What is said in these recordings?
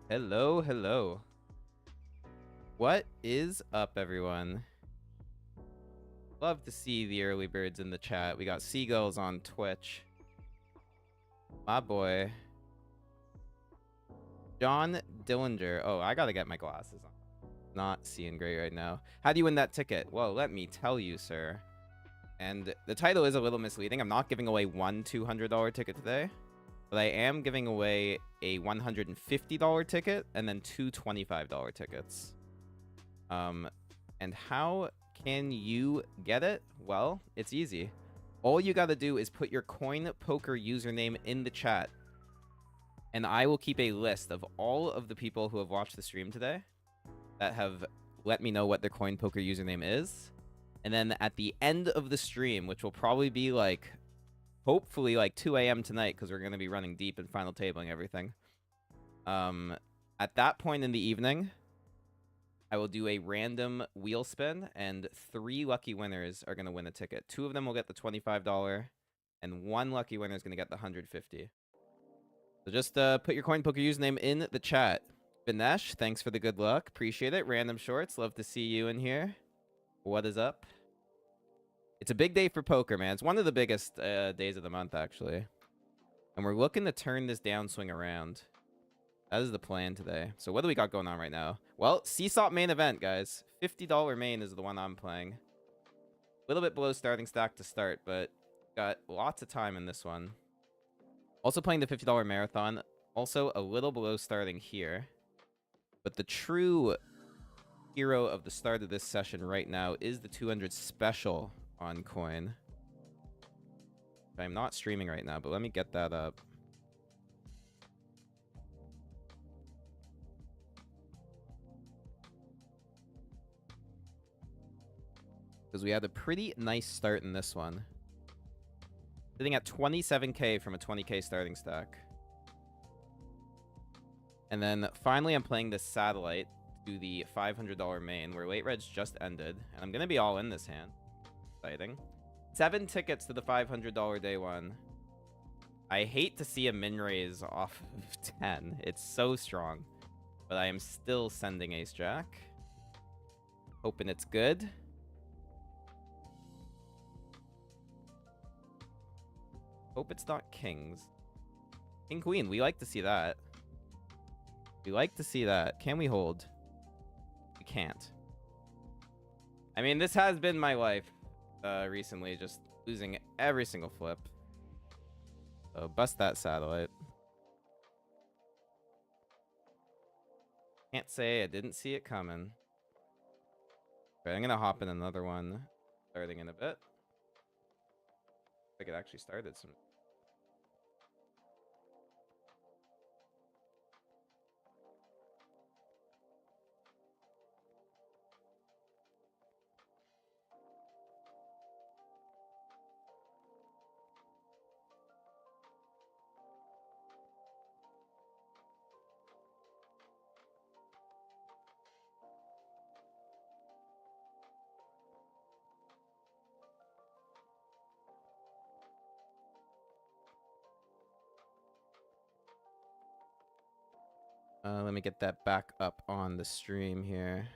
Hello, hello. What is up, everyone? Love to see the early birds in the chat. We got Seagulls on Twitch. My boy. John Dillinger. Oh, I gotta get my glasses on. Not seeing great right now. How do you win that ticket? Well, let me tell you, sir. And the title is a little misleading. I'm not giving away one $200 ticket today, but I am giving away a $150 ticket and then two $25 tickets. And how can you get it? Well, it's easy. All you gotta do is put your Coin Poker username in the chat, and I will keep a list of all of the people who have watched the stream today that have let me know what their Coin Poker username is. And then at the end of the stream, which will probably be like, hopefully like 2 a.m. tonight, because we're going to be running deep and final tabling everything. At that point in the evening, I will do a random wheel spin, and 3 lucky winners are going to win a ticket. 2 of them will get the $25, and 1 lucky winner is going to get the $150. So just put your Coin Poker username in the chat. Vinesh, thanks for the good luck. Appreciate it. Random Shorts, love to see you in here. What is up? It's a big day for poker, man. It's one of the biggest days of the month, actually. And we're looking to turn this downswing around. That is the plan today. So what do we got going on right now? Well, CSOP main event, guys. $50 main is the one I'm playing. A little bit below starting stack to start, but got lots of time in this one. Also playing the $50 marathon. Also a little below starting here. But the true hero of the start of this session right now is the 200 special on Coin. I'm not streaming right now, but let me get that up. Because we had a pretty nice start in this one. Sitting at 27k from a 20k starting stack. And then finally I'm playing this satellite to the $500 main, where late reds just ended. And I'm going to be all in this hand. Exciting. 7 tickets to the $500 day one. I hate to see a min raise off of 10. It's so strong. But I am still sending ace jack. Hoping it's good. Hope it's not kings. King queen, we like to see that. We like to see that. Can we hold? We can't. I mean, this has been my life recently, just losing every single flip. So bust that satellite. Can't say I didn't see it coming. Right, I'm gonna hop in another one starting in a bit. I think it actually started some. Let me get that back up on the stream here.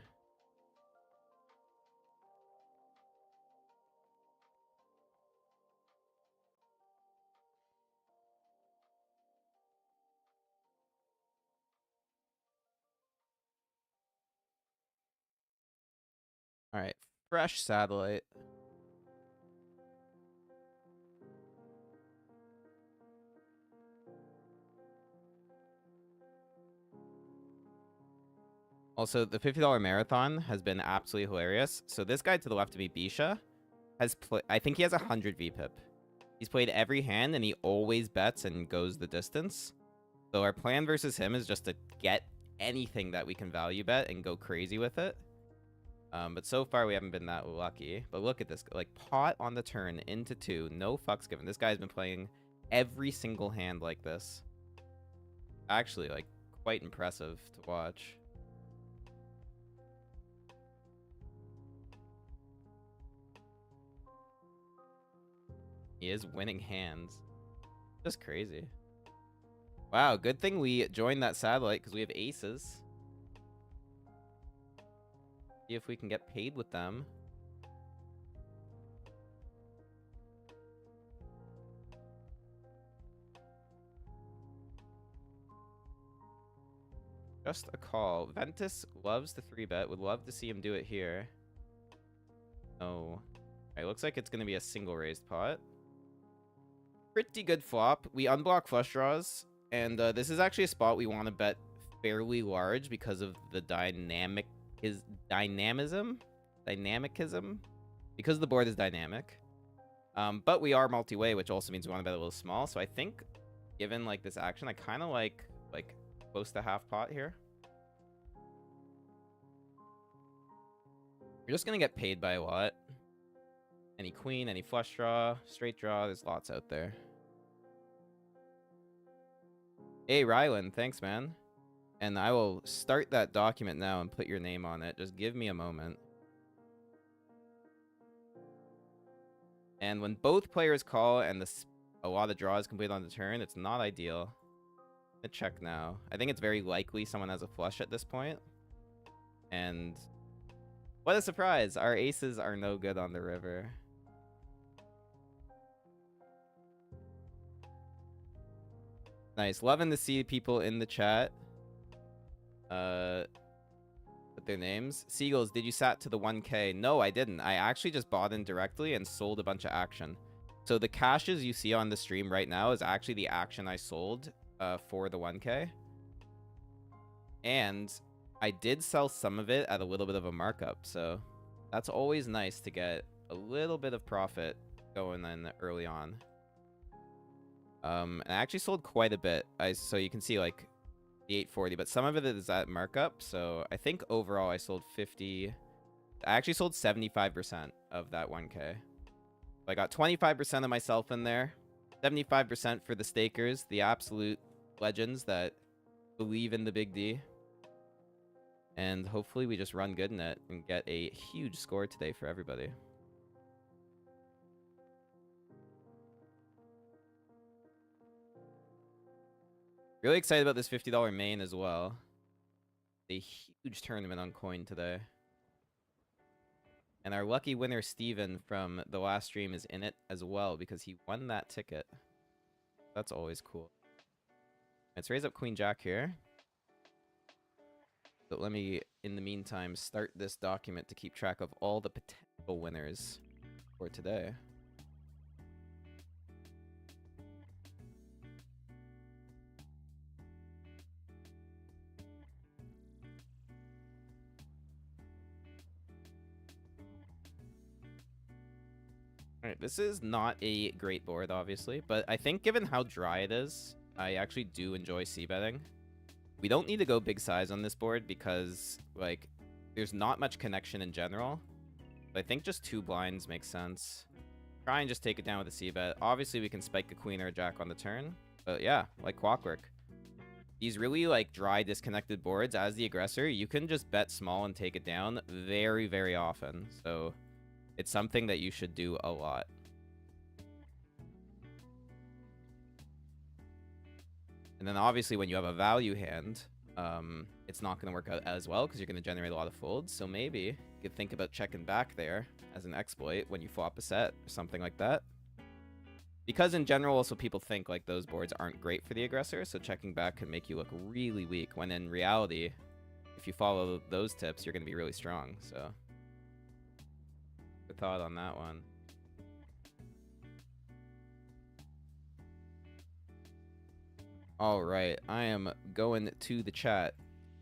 All right, fresh satellite. Also, the $50 marathon has been absolutely hilarious. So this guy to the left of me, Bisha, has played. I think he has 100 VPIP. He's played every hand, and he always bets and goes the distance. So our plan versus him is just to get anything that we can value bet and go crazy with it. But so far, we haven't been that lucky. But look at this. Like, pot on the turn into 2. No fucks given. This guy's been playing every single hand like this. Actually, like, quite impressive to watch. He is winning hands. Just crazy. Wow, good thing we joined that satellite because we have aces. See if we can get paid with them. Just a call. Ventus loves the 3-bet. Would love to see him do it here. Oh. Alright, looks like it's going to be a single raised pot. Pretty good flop. We unblock flush draws. And this is actually a spot we want to bet fairly large because of the dynamicism? Because the board is dynamic. But we are multi-way, which also means we want to bet a little small. So I think, given like this action, I kind of like close to half pot here. You're just gonna get paid by a lot. Any queen, any flush draw, straight draw, there's lots out there. Hey, Rylan, thanks, man. And I will start that document now and put your name on it. Just give me a moment. And when both players call and a lot of draws complete on the turn, it's not ideal. I'm gonna check now. I think it's very likely someone has a flush at this point. And what a surprise! Our aces are no good on the river. Nice. Loving to see people in the chat. Put their names. Seagulls, did you sat to the 1K? No, I didn't. I actually just bought in directly and sold a bunch of action. So the cashes you see on the stream right now is actually the action I sold for the 1K. And I did sell some of it at a little bit of a markup. So that's always nice to get a little bit of profit going in early on. And I actually sold quite a bit. So you can see like the 840, but some of it is at markup. So I think overall I sold 50. I actually sold 75% of that 1K. I got 25% of myself in there, 75% for the stakers, the absolute legends that believe in the big D. And hopefully we just run good in it and get a huge score today for everybody. Really excited about this $50 main as well. A huge tournament on coin today. And our lucky winner, Steven, from the last stream is in it as well because he won that ticket. That's always cool. Let's raise up Queen Jack here. But let me, in the meantime, start this document to keep track of all the potential winners for today. Alright, this is not a great board, obviously, but I think given how dry it is, I actually do enjoy c-betting. We don't need to go big size on this board because, like, there's not much connection in general. But I think just 2 blinds makes sense. Try and just take it down with a c-bet. Obviously, we can spike a queen or a jack on the turn. But yeah, like clockwork. These really, like, dry, disconnected boards, as the aggressor, you can just bet small and take it down very, very often. So it's something that you should do a lot. And then obviously when you have a value hand, it's not going to work out as well because you're going to generate a lot of folds. So maybe you could think about checking back there as an exploit when you flop a set or something like that. Because in general, also people think like those boards aren't great for the aggressor. So checking back can make you look really weak when in reality, if you follow those tips, you're going to be really strong. So good thought on that one. All right, I am going to the chat,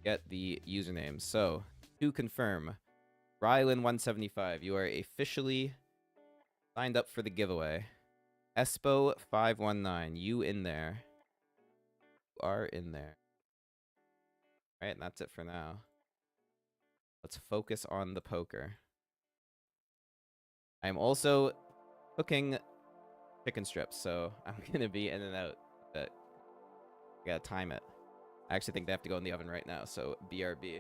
get the username. So, to confirm, Rylan175, you are officially signed up for the giveaway. Espo519, you in there. You are in there. All right, and that's it for now. Let's focus on the poker. I'm also cooking chicken strips, so I'm going to be in and out, but I gotta time it. I actually think they have to go in the oven right now, so BRB.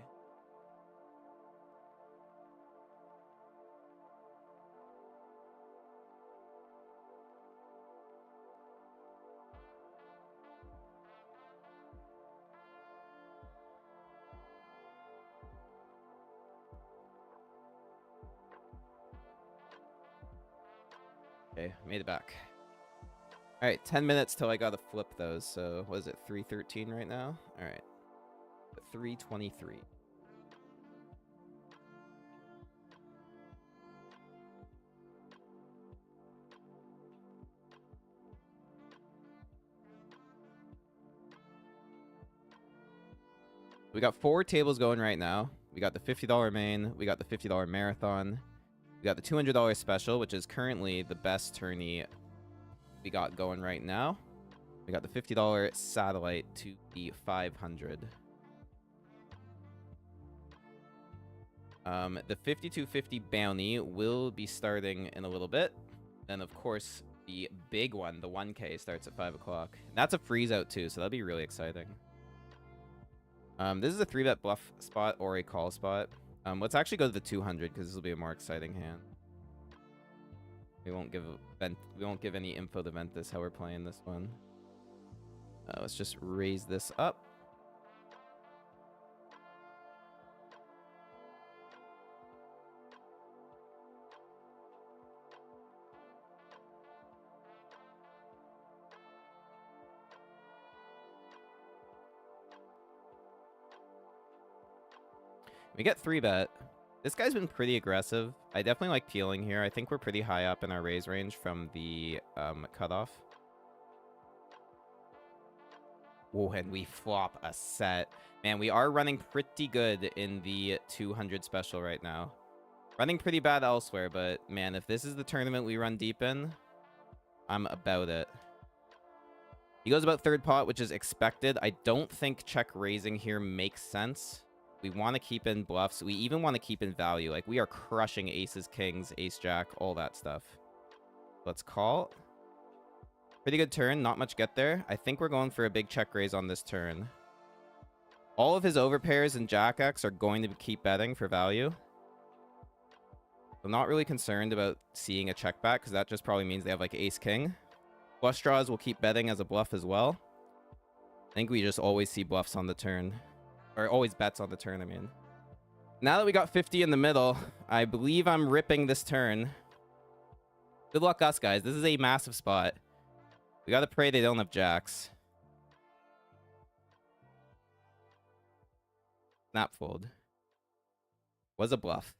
Okay, made it back. All right, 10 minutes till I gotta flip those. So what is it, 313 right now? All right, 323. We got 4 tables going right now. We got the $50 main, we got the $50 marathon, we got the $200 special, which is currently the best tourney we got going right now. We got the $50 satellite to the 500. The 5250 bounty will be starting in a little bit. And of course, the big one, the 1K, starts at 5 o'clock. That's a freeze out too, so that'll be really exciting. This is a 3-bet bluff spot or a call spot. Let's actually go to the 200 because this will be a more exciting hand. We won't give any info to Ventus how we're playing this one. Let's just raise this up. We get 3-bet. This guy's been pretty aggressive. I definitely like peeling here. I think we're pretty high up in our raise range from the cutoff. Oh, and we flop a set. Man, we are running pretty good in the 200 special right now. Running pretty bad elsewhere, but man, if this is the tournament we run deep in, I'm about it. He goes about third pot, which is expected. I don't think check raising here makes sense. We want to keep in bluffs. We even want to keep in value. Like, we are crushing aces, kings, ace, jack, all that stuff. Let's call. Pretty good turn. Not much get there. I think we're going for a big check raise on this turn. All of his overpairs and jack X are going to keep betting for value. I'm not really concerned about seeing a check back because that just probably means they have like ace, king. Flush draws will keep betting as a bluff as well. I think we just always see bluffs on the turn. Or always bets on the turn, I mean. Now that we got 50 in the middle, I believe I'm ripping this turn. Good luck us, guys. This is a massive spot. We gotta pray they don't have jacks. Snap fold. Was a bluff.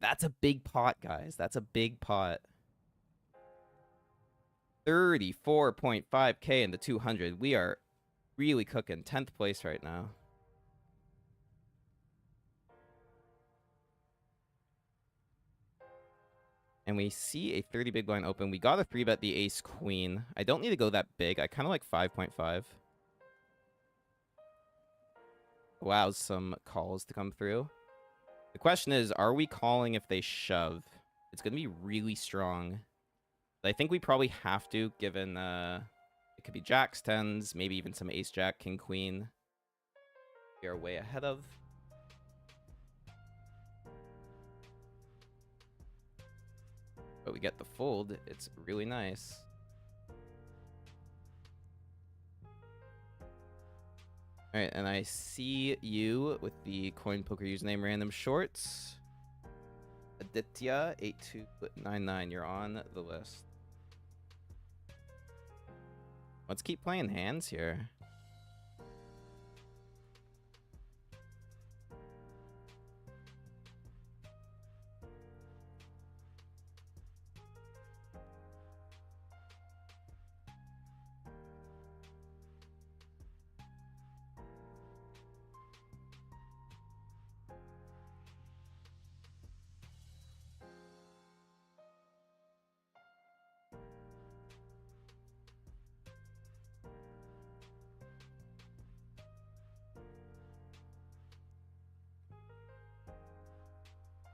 That's a big pot, guys. That's a big pot. 34.5K in the 200. We are really cooking. 10th place right now. And we see a 30 big blind open. We got a 3-bet the ace queen. I don't need to go that big. I kind of like 5.5. Allows some calls to come through. The question is, are we calling if they shove? It's going to be really strong. But I think we probably have to, given it could be jacks, tens, maybe even some ace, jack, king, queen. We are way ahead of. But we get the fold. It's really nice. All right, and I see you with the coin poker username random shorts. Aditya 8299. You're on the list. Let's keep playing hands here.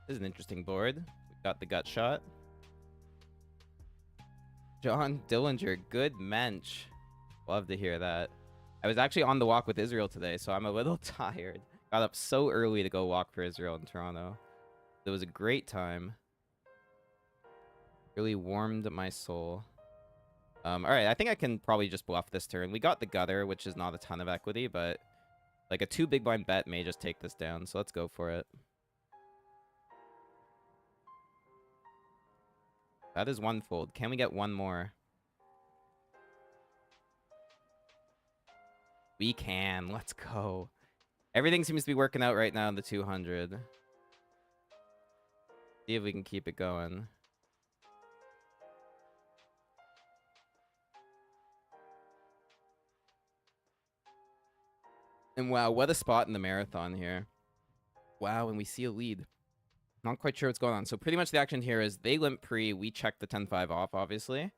This is an interesting board. We got the gut shot. John Dillinger, good mensch. Love to hear that. I was actually on the walk with Israel today, so I'm a little tired. Got up so early to go walk for Israel in Toronto. It was a great time. Really warmed my soul. All right, I think I can probably just bluff this turn. We got the gutter, which is not a ton of equity, but like a 2 big blind bet may just take this down, so let's go for it. That is one fold. Can we get one more? We can. Let's go. Everything seems to be working out right now in the 200. See if we can keep it going. And wow, what a spot in the marathon here. Wow, and we see a lead. Not quite sure what's going on. So pretty much the action here is they limp pre, we check the 10-5 off, obviously.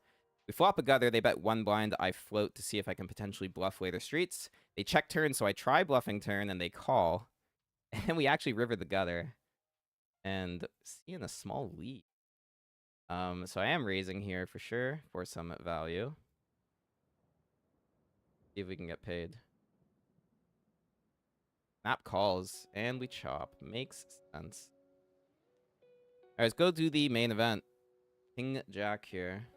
We flop a gutter, they bet one blind, I float to see if I can potentially bluff later streets. They check turn, so I try bluffing turn, and they call. And we actually river the gutter. And seeing a small lead. So I am raising here for sure for some value. See if we can get paid. Snap calls, and we chop. Makes sense. Alright, let's go do the main event. King Jack here.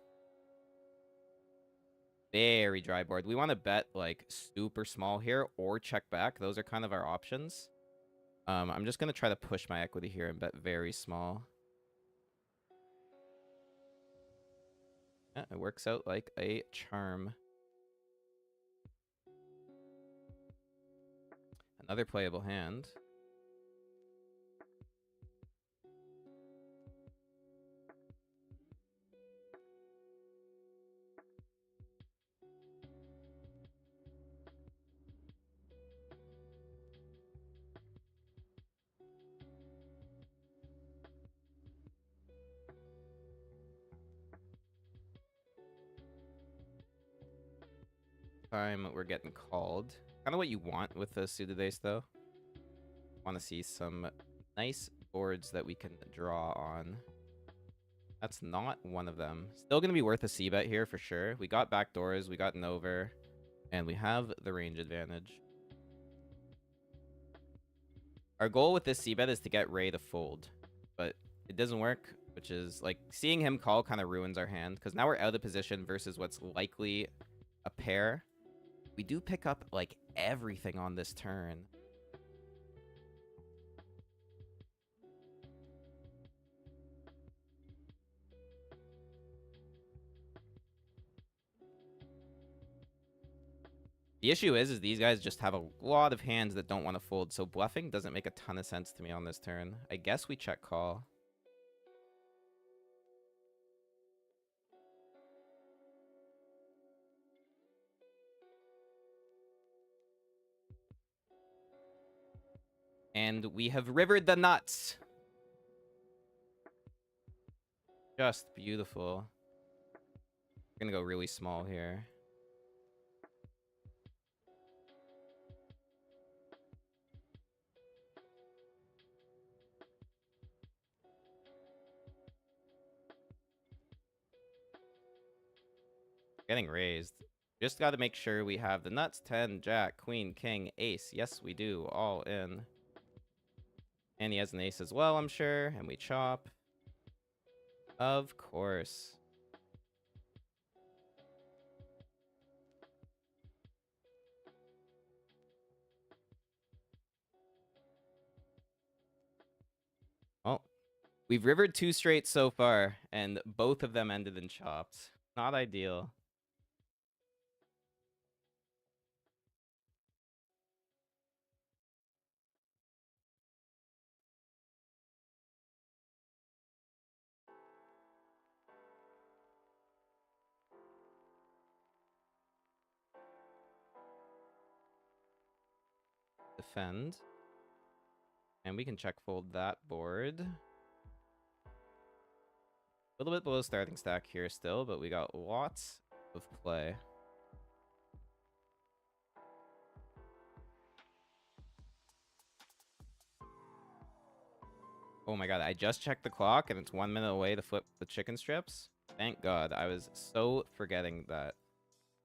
Very dry board. We want to bet, like, super small here or check back. Those are kind of our options. I'm just going to try to push my equity here and bet very small. Yeah, it works out like a charm. Another playable hand. Time we're getting called. Kind of what you want with the suited ace, though. Want to see some nice boards that we can draw on. That's not one of them. Still going to be worth a c-bet here for sure. We got backdoors, we got an over, and we have the range advantage. Our goal with this c-bet is to get Ray to fold, but it doesn't work, which is, like, seeing him call kind of ruins our hand, because now we're out of position versus what's likely a pair. We do pick up, like, everything on this turn. The issue is these guys just have a lot of hands that don't want to fold, so bluffing doesn't make a ton of sense to me on this turn. I guess we check call. And we have rivered the nuts. Just beautiful. We're gonna go really small here. Getting raised. Just got to make sure we have the nuts, 10, jack, queen, king, ace. Yes, we do. All in. And he has an ace as well, I'm sure. And we chop. Of course. Well, we've rivered 2 straight so far, and both of them ended in chops. Not ideal. Defend. And we can check fold that board. A little bit below starting stack here still, but we got lots of play. Oh my god, I just checked the clock and it's 1 minute away to flip the chicken strips. Thank god, I was so forgetting that.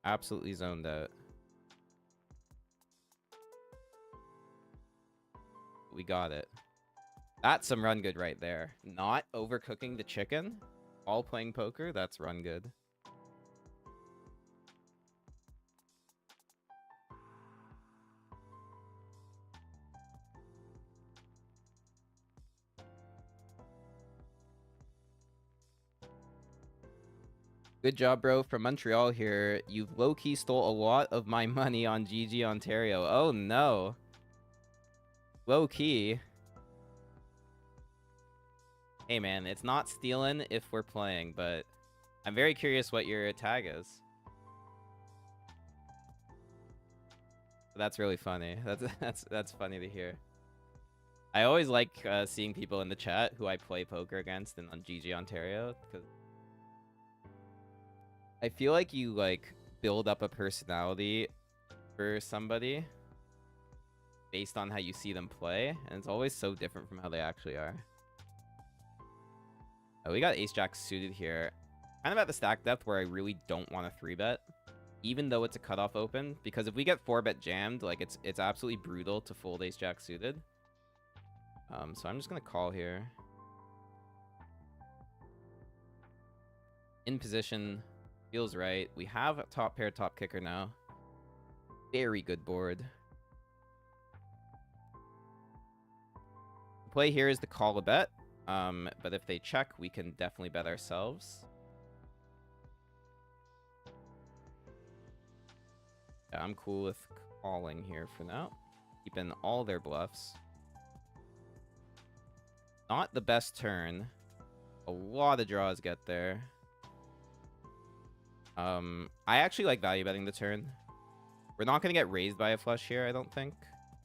Absolutely zoned out. We got it. That's some run good right there. Not overcooking the chicken while playing poker, that's run good. Good job, bro. From Montreal here. You've low-key stole a lot of my money on GG Ontario. Oh, no. Low-key. Hey, man, it's not stealing if we're playing, but I'm very curious what your tag is. That's really funny. That's funny to hear. I always like seeing people in the chat who I play poker against and on GG Ontario, because I feel like you like build up a personality for somebody based on how you see them play, and it's always so different from how they actually are. Oh, we got ace-jack suited here. Kind of at the stack depth where I really don't want to 3-bet, even though it's a cutoff open, because if we get 4-bet jammed, like it's absolutely brutal to fold ace-jack suited. So I'm just gonna call here. In position, feels right. We have a top pair, top kicker now. Very good board. The play here is to call a bet. But if they check, we can definitely bet ourselves. Yeah, I'm cool with calling here for now. Keeping all their bluffs. Not the best turn. A lot of draws get there. I actually like value betting the turn. We're not going to get raised by a flush here, I don't think.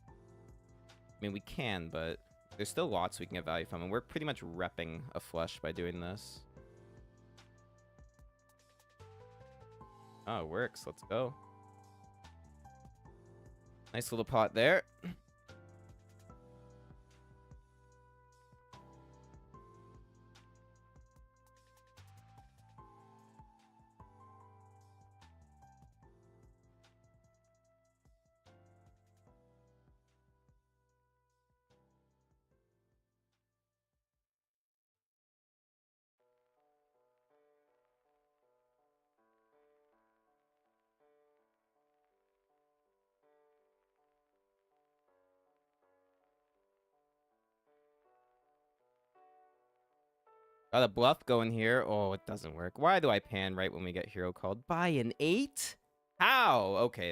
I mean, we can, but there's still lots we can get value from, and we're pretty much repping a flush by doing this. Oh, it works. Let's go. Nice little pot there. Got a bluff going here. Oh, it doesn't work. Why do I pan right when we get hero called? By an 8? How? Okay,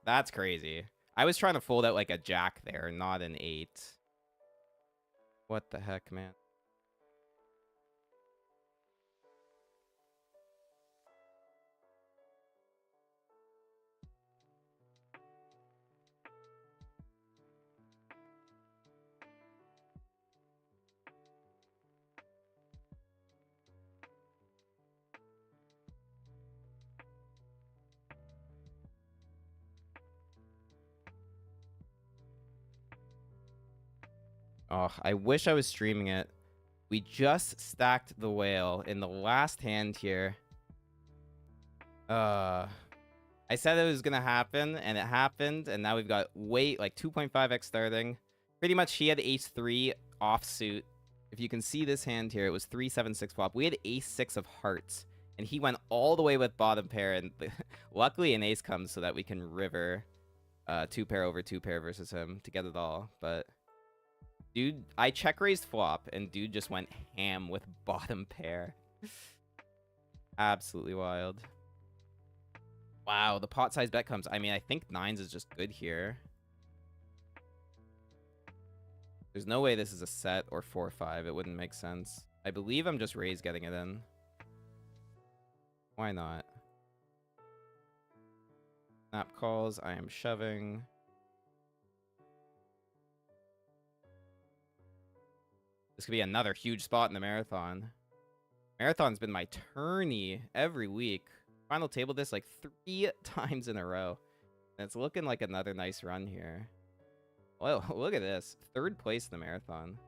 that's crazy. I was trying to fold out like a jack there, not an 8. What the heck, man? Oh, I wish I was streaming it. We just stacked the whale in the last hand here. I said it was gonna happen, and it happened, and now we've got like 2.5x starting. Pretty much he had ace-3 offsuit. If you can see this hand here, it was 3-7-6 flop. We had ace-6 of hearts, and he went all the way with bottom pair, and luckily an ace comes so that we can river 2-pair over 2-pair versus him to get it all, but... Dude, I check raised flop, and dude just went ham with bottom pair. Absolutely wild. Wow, the pot size bet comes. I mean, I think 9s is just good here. There's no way this is a set or 4-5. It wouldn't make sense. I believe I'm just raise getting it in. Why not? Snap calls. I am shoving. This could be another huge spot in the marathon. Marathon's been my tourney every week. Final table this like 3 times in a row. And it's looking like another nice run here. Well, look at this. 3rd place in the marathon.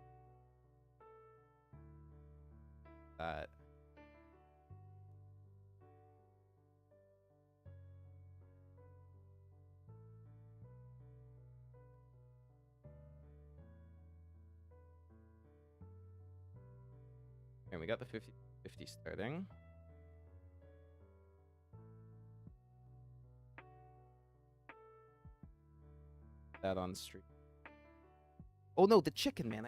That. And we got the 50 starting. That on street. Oh no, the chicken, man.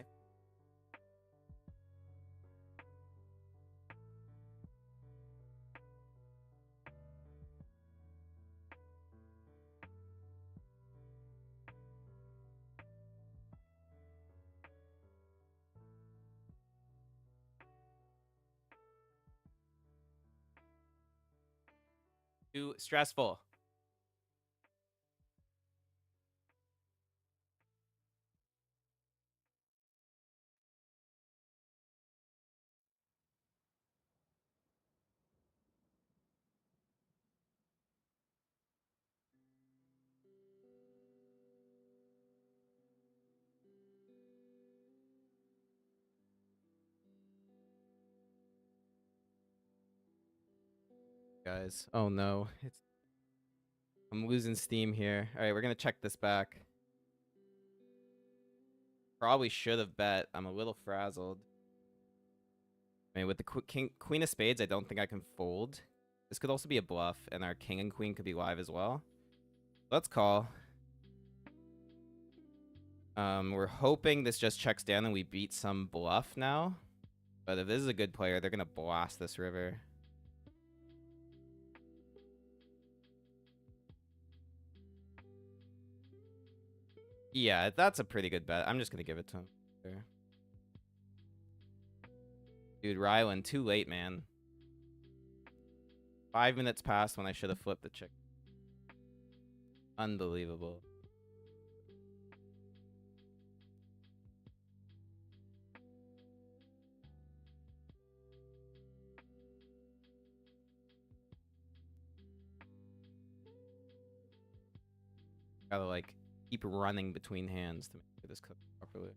Too stressful. Guys. Oh no. I'm losing steam here. Alright, we're gonna check this back. Probably should have bet. I'm a little frazzled. I mean, with the queen of spades, I don't think I can fold. This could also be a bluff, and our king and queen could be live as well. Let's call. We're hoping this just checks down and we beat some bluff now. But if this is a good player, they're gonna blast this river. Yeah, that's a pretty good bet. I'm just gonna give it to him. Sure. Dude, Rylan, too late, man. 5 minutes passed when I should have flipped the chick. Unbelievable. Gotta, like, keep running between hands to make sure this cooks properly.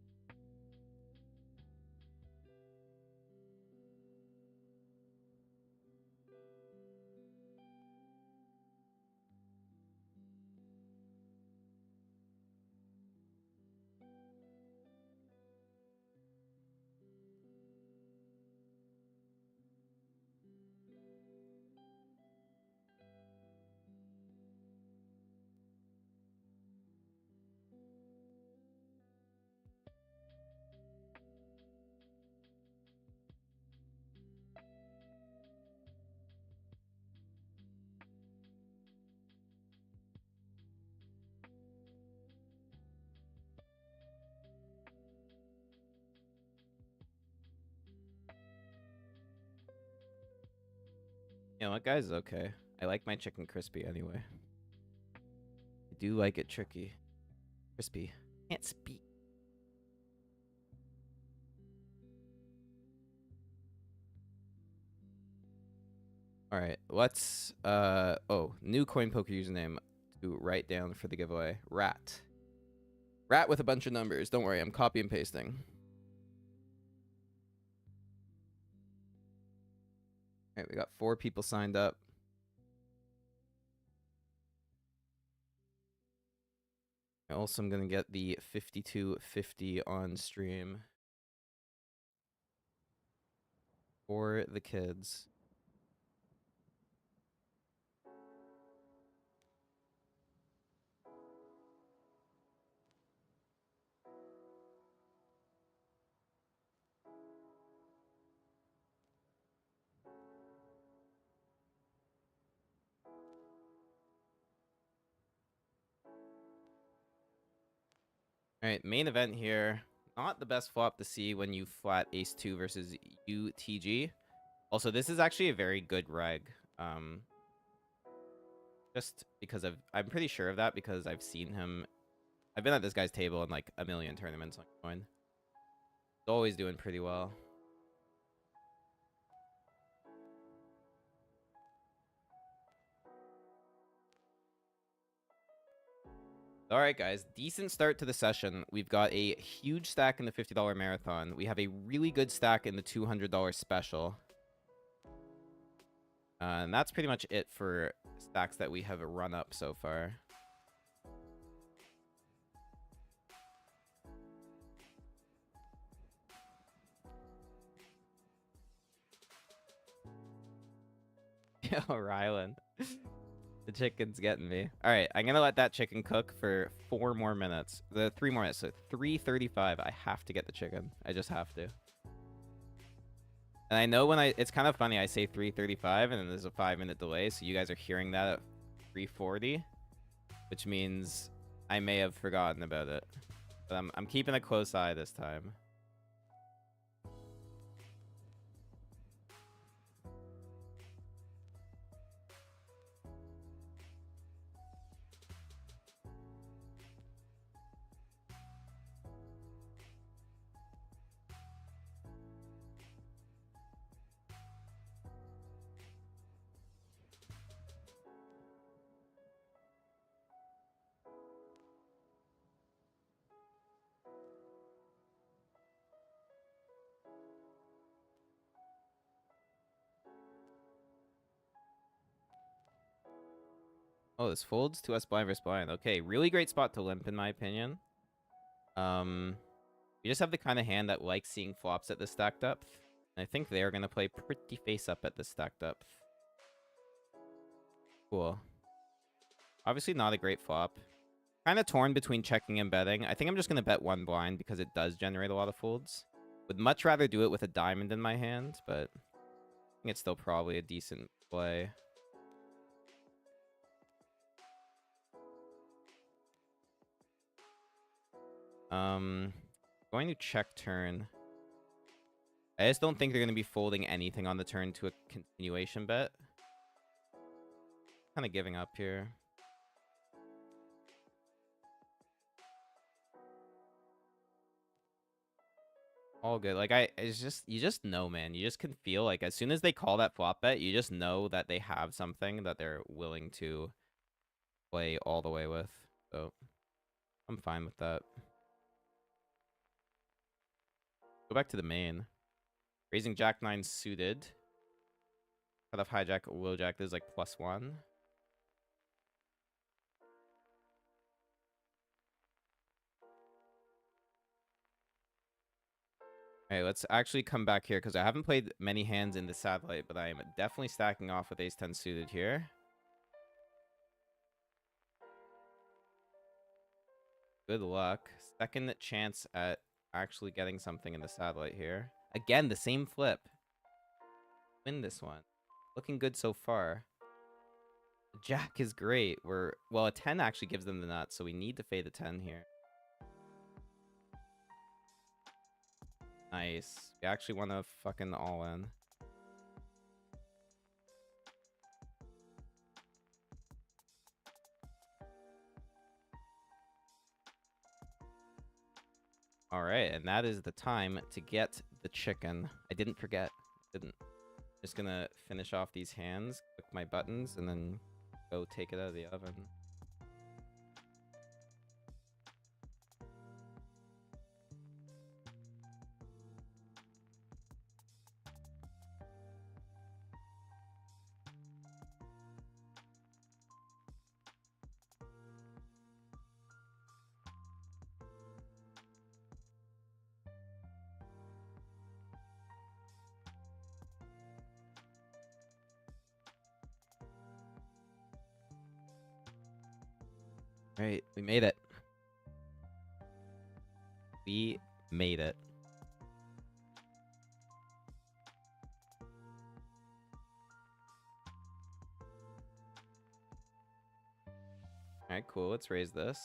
You know what, guys? Okay. I like my chicken crispy anyway. I do like it tricky. Crispy. Can't speak. Alright, let's oh, new coin poker username to write down for the giveaway. Rat. Rat with a bunch of numbers. Don't worry, I'm copy and pasting. Alright, we got 4 people signed up. Also, I'm gonna get the 5250 on stream for the kids. Alright, main event here. Not the best flop to see when you flat ace-2 versus UTG. Also, this is actually a very good reg. Just because I'm pretty sure of that because I've seen him. I've been at this guy's table in like a million tournaments on coin. He's always doing pretty well. All right, guys, decent start to the session. We've got a huge stack in the $50 marathon. We have a really good stack in the $200 special. And that's pretty much it for stacks that we have run up so far. Yo, Rylan. The chicken's getting me. All right, I'm gonna let that chicken cook for 4 more minutes. 3 more minutes. So 3:35. I have to get the chicken. I just have to. And I know when it's kind of funny. I say 3:35, and then there's a 5-minute delay. So you guys are hearing that at 3:40, which means I may have forgotten about it. But I'm keeping a close eye this time. Oh, this folds to us blind versus blind. Okay, really great spot to limp, in my opinion. We just have the kind of hand that likes seeing flops at the stack depth. And I think they're going to play pretty face up at the stack depth. Cool. Obviously not a great flop. Kind of torn between checking and betting. I think I'm just going to bet one blind because it does generate a lot of folds. Would much rather do it with a diamond in my hand, but I think it's still probably a decent play. Going to check turn. I just don't think they're going to be folding anything on the turn to a continuation bet. Kind of giving up here. All good. Like, it's just, you just know, man. You just can feel, like, as soon as they call that flop bet, you just know that they have something that they're willing to play all the way with. So, I'm fine with that. Go back to the main. Raising Jack 9 suited. Cut off hijack, low jack. This is like +1. Alright, let's actually come back here because I haven't played many hands in the satellite, but I am definitely stacking off with ace-10 suited here. Good luck. Second chance at actually getting something in the satellite here. Again, the same flip. Win this one. Looking good so far. Jack is great. Well, a 10 actually gives them the nuts, so we need to fade the 10 here. Nice. We actually want to fucking all in. All right, and that is the time to get the chicken. I didn't forget. Didn't. Just gonna finish off these hands, click my buttons, and then go take it out of the oven. All right, we made it. We made it. All right, cool. Let's raise this.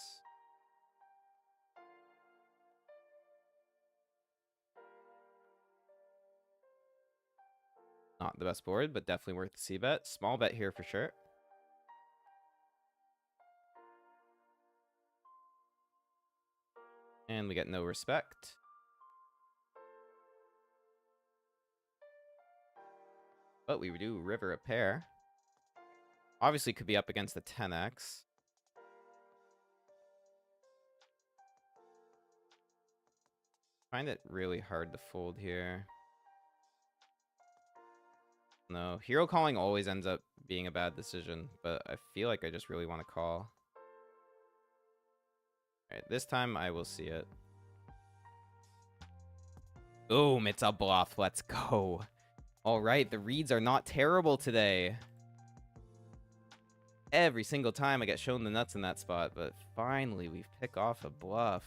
Not the best board, but definitely worth the c-bet. Small bet here for sure. And we get no respect. But we do river a pair. Obviously could be up against the 10x. Find it really hard to fold here. No, hero calling always ends up being a bad decision, but I feel like I just really want to call. Alright, this time I will see it. Boom, it's a bluff. Let's go. Alright, the reads are not terrible today. Every single time I get shown the nuts in that spot, but finally we pick off a bluff.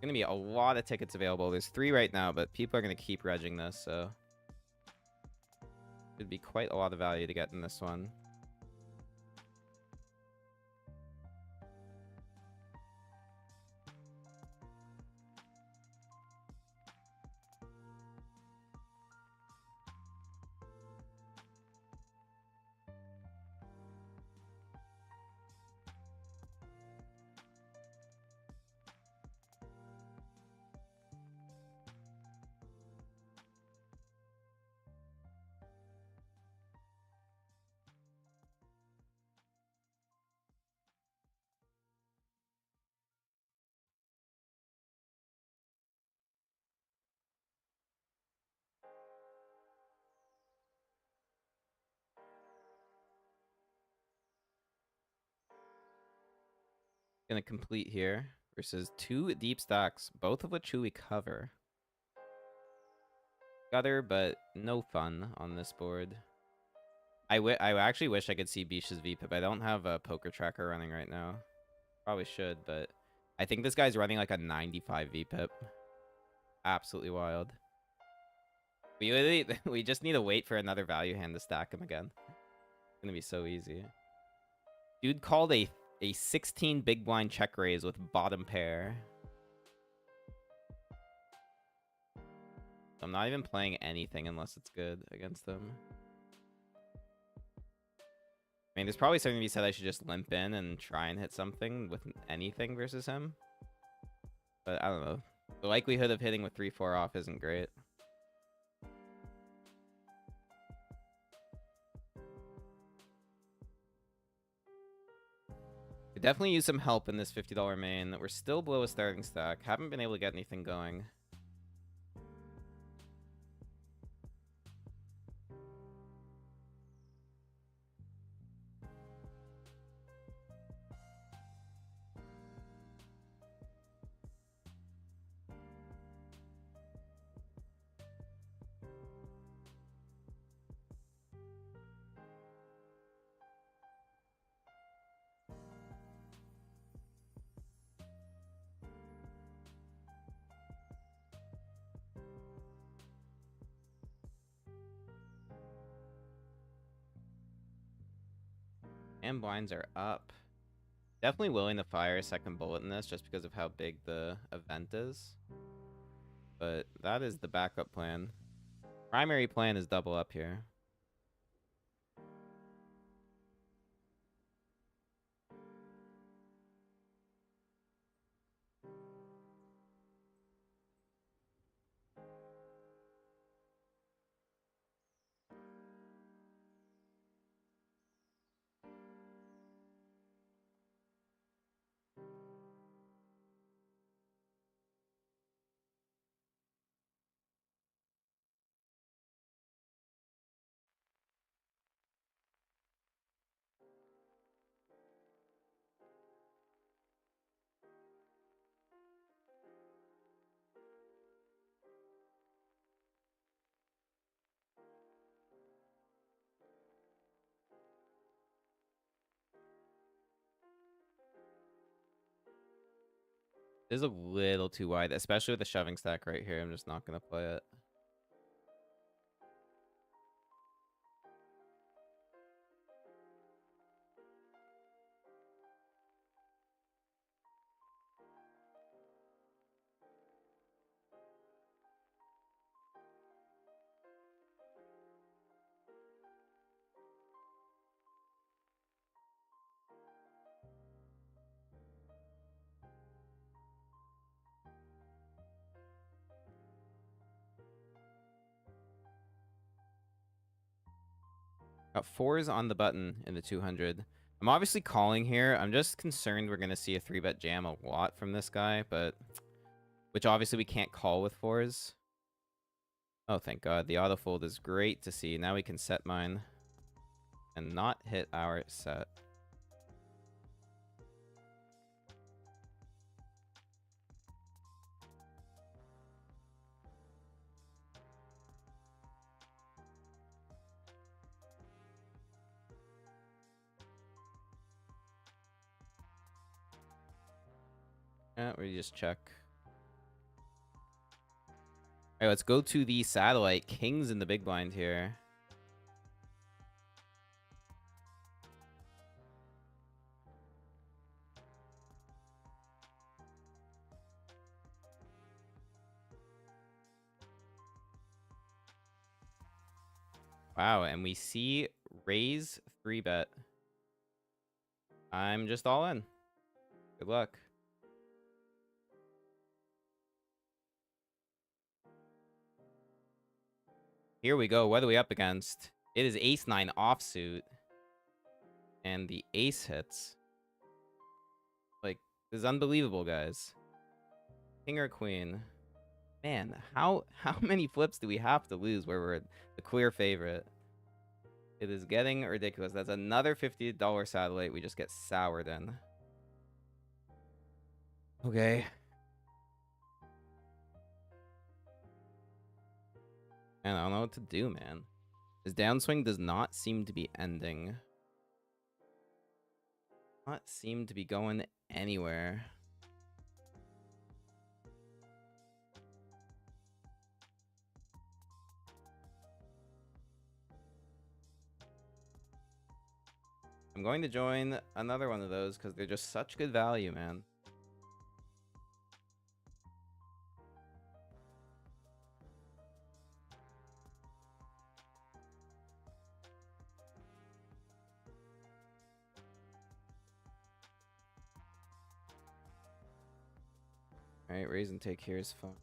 Gonna be a lot of tickets available. There's 3 right now, but people are gonna keep regging this, so it'd be quite a lot of value to get in this one. Gonna complete here versus 2 deep stacks, both of which we cover. Gutter, but no fun on this board. I actually wish I could see Bish's VPIP. I don't have a poker tracker running right now. Probably should, but I think this guy's running like a 95 VPIP. Absolutely wild. We just need to wait for another value hand to stack him again. It's gonna be so easy. Dude called a 16 big blind check raise with bottom pair. I'm not even playing anything unless it's good against them. I mean, there's probably something to be said I should just limp in and try and hit something with anything versus him. But I don't know. The likelihood of hitting with 3-4 off isn't great. Could definitely use some help in this $50 main. We're still below a starting stack. Haven't been able to get anything going. And blinds are up. Definitely willing to fire a second bullet in this just because of how big the event is. But that is the backup plan. Primary plan is double up here. This is a little too wide, especially with the shoving stack right here. I'm just not going to play it. Got 4s on the button in the 200. I'm obviously calling here. I'm just concerned we're going to see a 3-bet jam a lot from this guy, but which obviously we can't call with 4s. Oh, thank God. The auto fold is great to see. Now we can set mine and not hit our set. Yeah, we just check. All right, let's go to the satellite. Kings in the big blind here. Wow, and we see raise 3-bet. I'm just all in. Good luck. Here we go. What are we up against? It is ace-9 offsuit. And the ace hits. Like, this is unbelievable, guys. King or queen? Man, how many flips do we have to lose where we're the clear favorite? It is getting ridiculous. That's another $50 satellite we just get soured in. Okay. Man, I don't know what to do, man. His downswing does not seem to be ending. Not seem to be going anywhere. I'm going to join another one of those because they're just such good value, man. Alright, raise and take here is fun.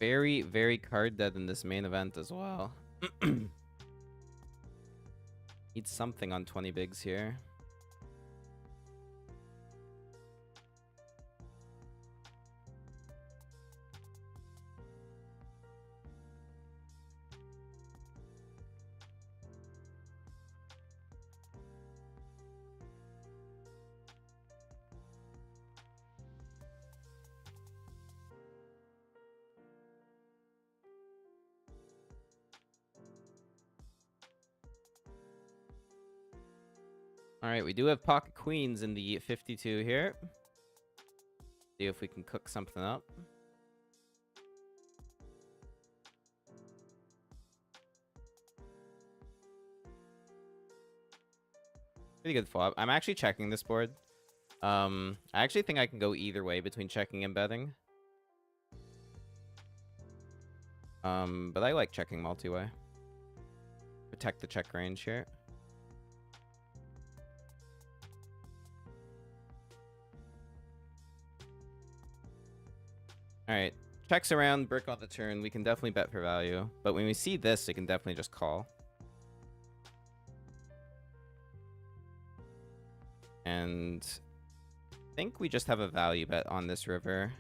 Very, very card dead in this main event as well. Need something on 20 bigs here. Alright, we do have pocket queens in the 52 here. See if we can cook something up. Pretty good flop. I'm actually checking this board. I actually think I can go either way between checking and betting. But I like checking multi-way. Protect the check range here. Alright. Checks around, brick on the turn. We can definitely bet for value. But when we see this, we can definitely just call. And I think we just have a value bet on this river.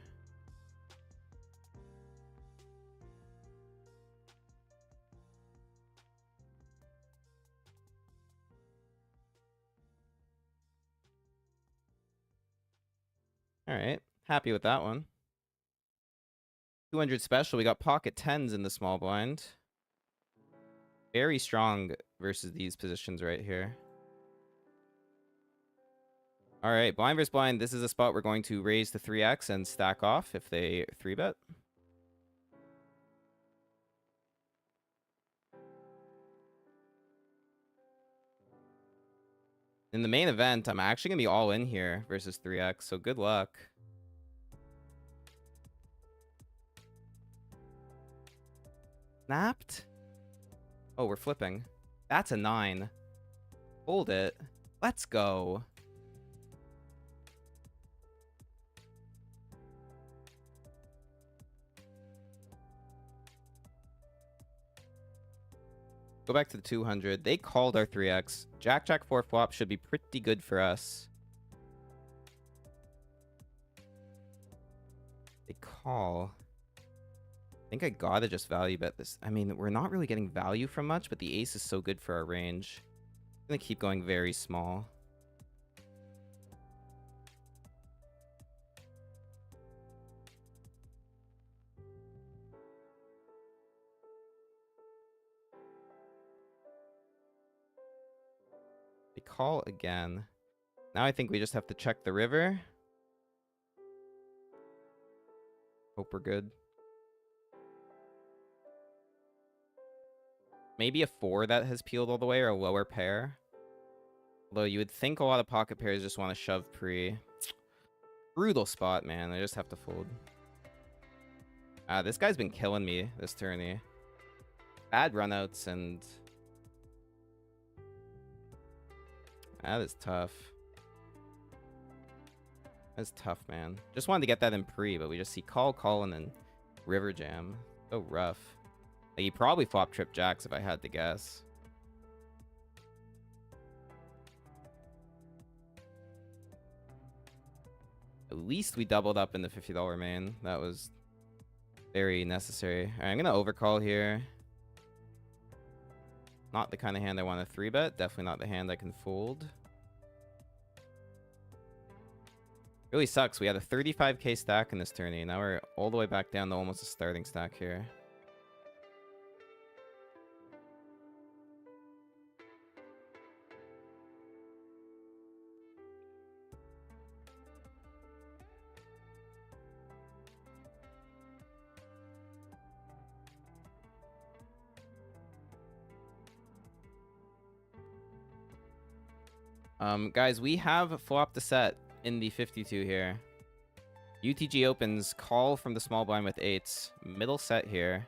Alright. Happy with that one. 200 special. We got pocket 10s in the small blind. Very strong versus these positions right here. Alright, blind versus blind. This is a spot we're going to raise to 3x and stack off if they 3-bet. In the main event, I'm actually going to be all in here versus 3x, so good luck. Snapped? Oh, we're flipping. That's a 9. Hold it. Let's go. Go back to the 200. They called our 3x. Jack, Jack 4 flop should be pretty good for us. They call. I think I gotta just value bet this. I mean, we're not really getting value from much, but the ace is so good for our range. I'm gonna keep going very small. call again. Now I think we just have to check the river. Hope we're good. Maybe a 4 that has peeled all the way, or a lower pair. Although you would think a lot of pocket pairs just want to shove pre. Brutal spot, man. I just have to fold. This guy's been killing me this tourney. Bad runouts and... That is tough. That's tough, man. Just wanted to get that in pre, but we just see call, and then river jam. So rough. Like, he probably flop trip jacks if I had to guess. At least we doubled up in the $50 main. That was very necessary. All right, I'm going to overcall here. Not the kind of hand I want to 3-bet. Definitely not the hand I can fold. Really sucks. We had a 35k stack in this tourney. Now we're all the way back down to almost a starting stack here. Guys, we have flopped a set in the 52 here. UTG opens, call from the small blind with 8s. Middle set here.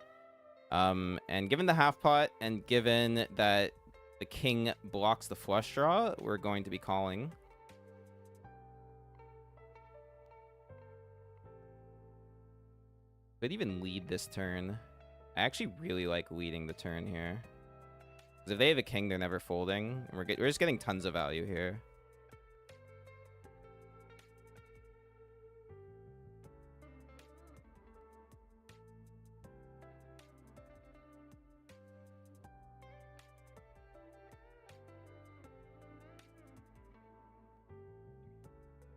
And given the half pot, and given that the king blocks the flush draw, we're going to be calling. Could even lead this turn. I actually really like leading the turn here. Because if they have a king, they're never folding. And we're just getting tons of value here.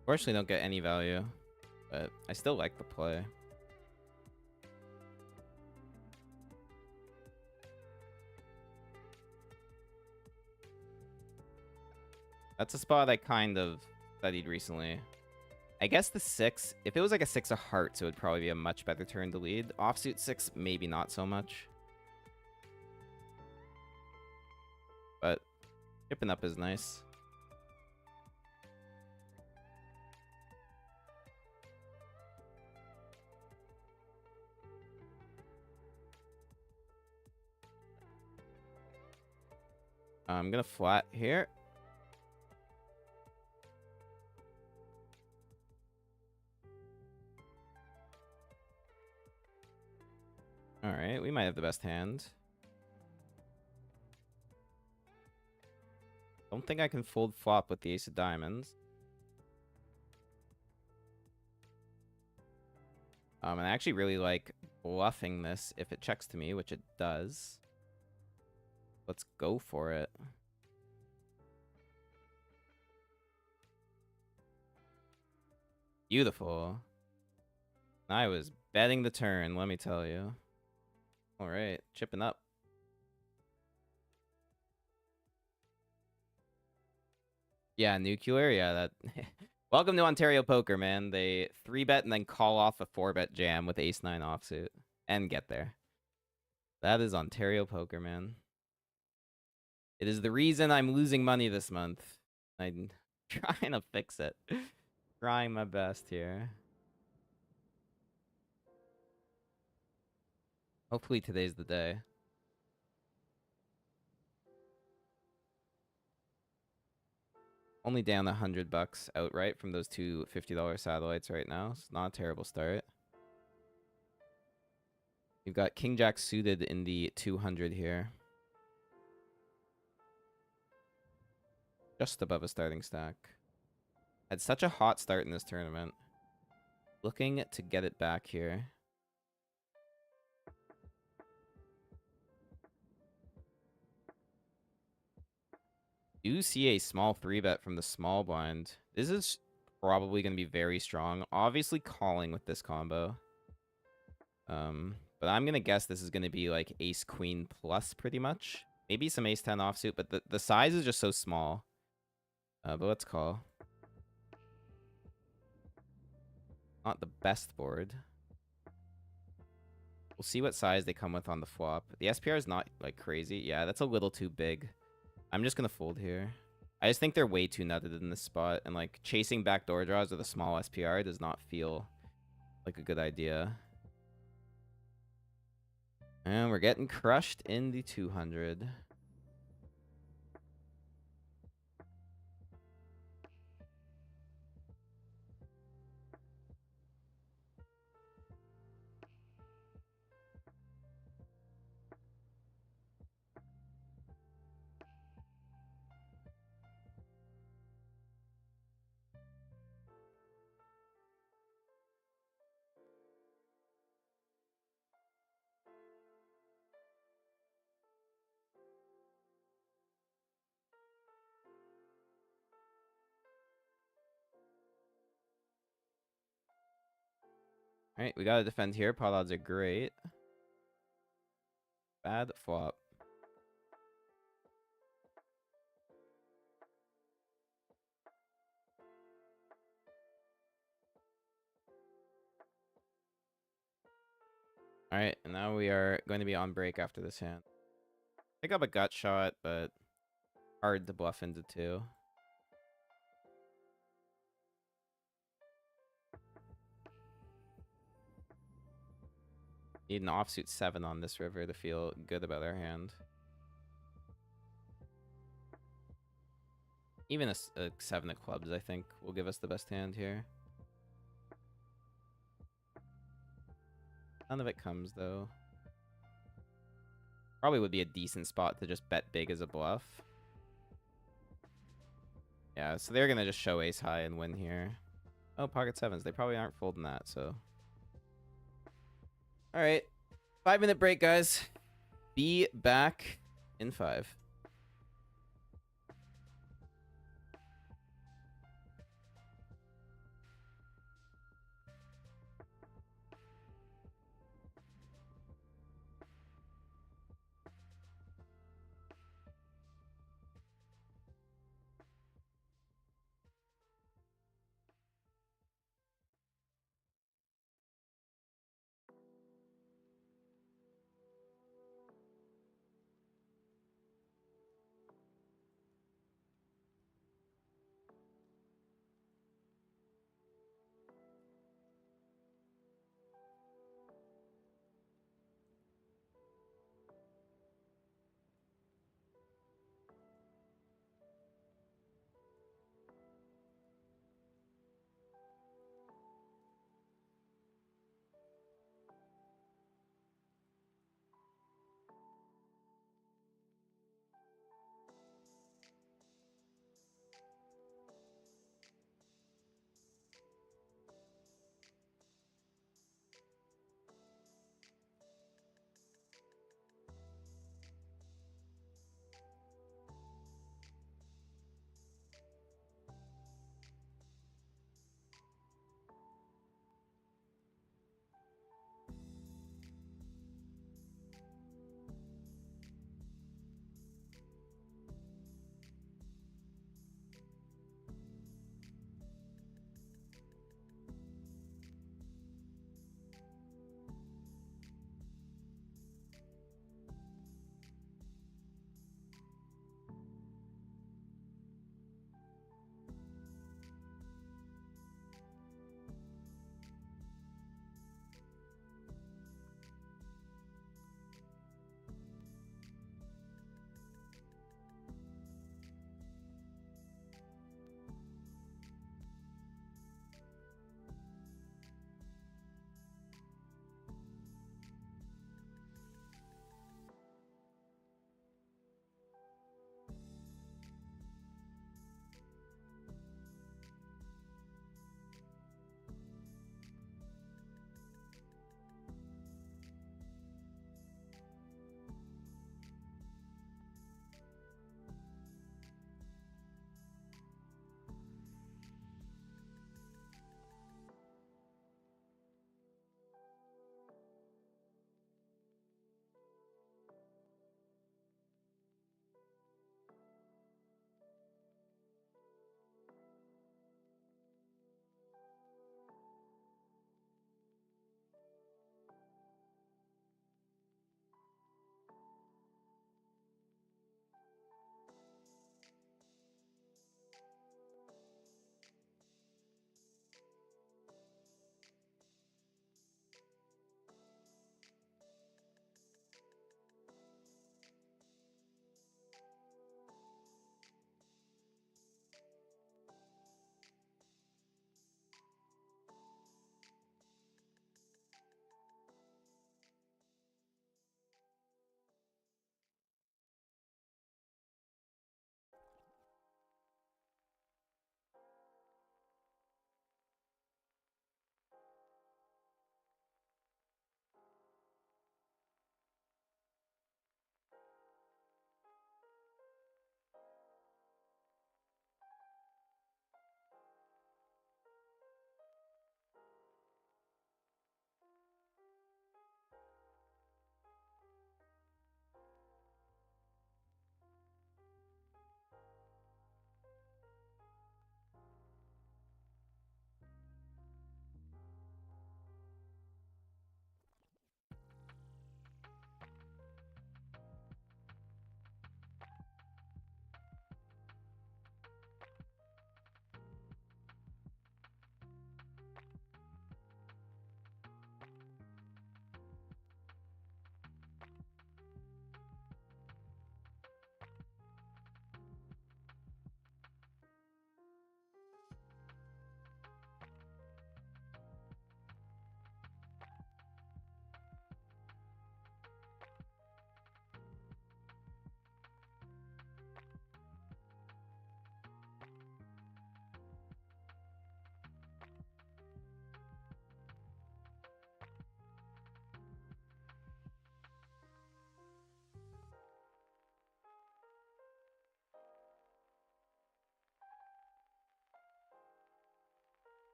Unfortunately, don't get any value. But I still like the play. That's a spot I kind of studied recently. I guess the 6, if it was like a 6 of hearts, it would probably be a much better turn to lead. Offsuit 6, maybe not so much. But chipping up is nice. I'm gonna flat here. Alright, we might have the best hand. Don't think I can fold flop with the ace of diamonds. And I actually really like bluffing this if it checks to me, which it does. Let's go for it. Beautiful. I was betting the turn, let me tell you. All right, chipping up. Yeah, nuclear. Yeah, that. Welcome to Ontario Poker, man. They 3-bet and then call off a 4-bet jam with ace-9 offsuit and get there. That is Ontario Poker, man. It is the reason I'm losing money this month. I'm trying to fix it. Trying my best here. Hopefully today's the day. Only down $100 outright from those two $50 satellites right now. It's not a terrible start. You've got King Jack suited in the 200 here. Just above a starting stack. Had such a hot start in this tournament. Looking to get it back here. Do see a small 3-bet from the small blind. This is probably going to be very strong. Obviously calling with this combo. But I'm going to guess this is going to be like ace-queen plus pretty much. Maybe some ace-10 offsuit, but the size is just so small. But let's call. Not the best board. We'll see what size they come with on the flop. The SPR is not, like, crazy. Yeah, that's a little too big. I'm just gonna fold here. I just think they're way too nutted in this spot. And, like, chasing backdoor draws with a small SPR does not feel like a good idea. And we're getting crushed in the 200. Alright, we gotta defend here. Pot odds are great. Bad flop. Alright, and now we are going to be on break after this hand. Pick up a gut shot, but hard to bluff into two. Need an offsuit 7 on this river to feel good about our hand. Even a 7 of clubs, I think, will give us the best hand here. None of it comes, though. Probably would be a decent spot to just bet big as a bluff. Yeah, so they're going to just show ace high and win here. Oh, pocket 7s. They probably aren't folding that, so... Alright. 5-minute break, guys. Be back in 5.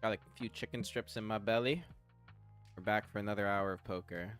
Got a few chicken strips in my belly. We're back for another hour of poker.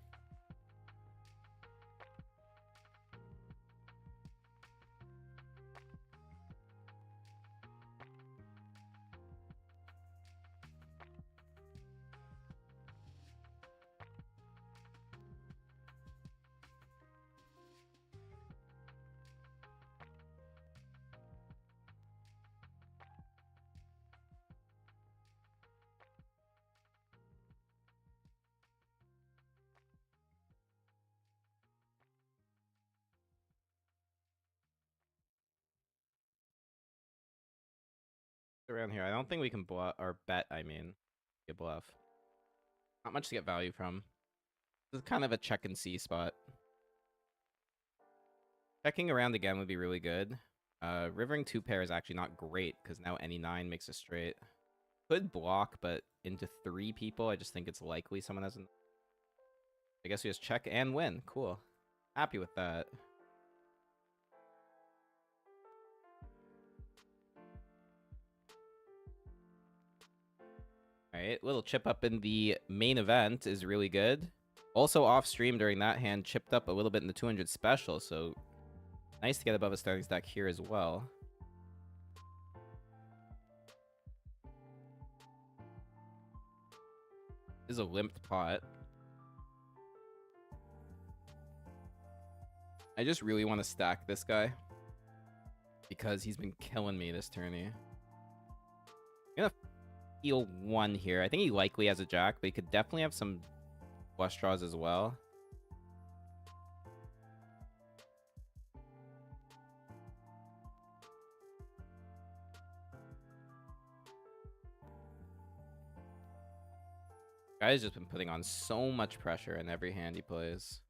Around here, I don't think we can bluff or bet. I mean, get bluff. Not much to get value from. This is kind of a check and see spot. Checking around again would be really good. Rivering 2 pair is actually not great because now any 9 makes a straight. Could block, but into 3 people, I just think it's likely someone hasn't. I guess we just check and win. Cool. Happy with that. Alright, little chip up in the main event is really good. Also off stream during that hand, chipped up a little bit in the 200 special, so nice to get above a starting stack here as well. This is a limped pot. I just really want to stack this guy because he's been killing me this tourney. I'm gonna feel 1 here. I think he likely has a jack, but he could definitely have some flush draws as well. Guy's just been putting on so much pressure in every hand he plays.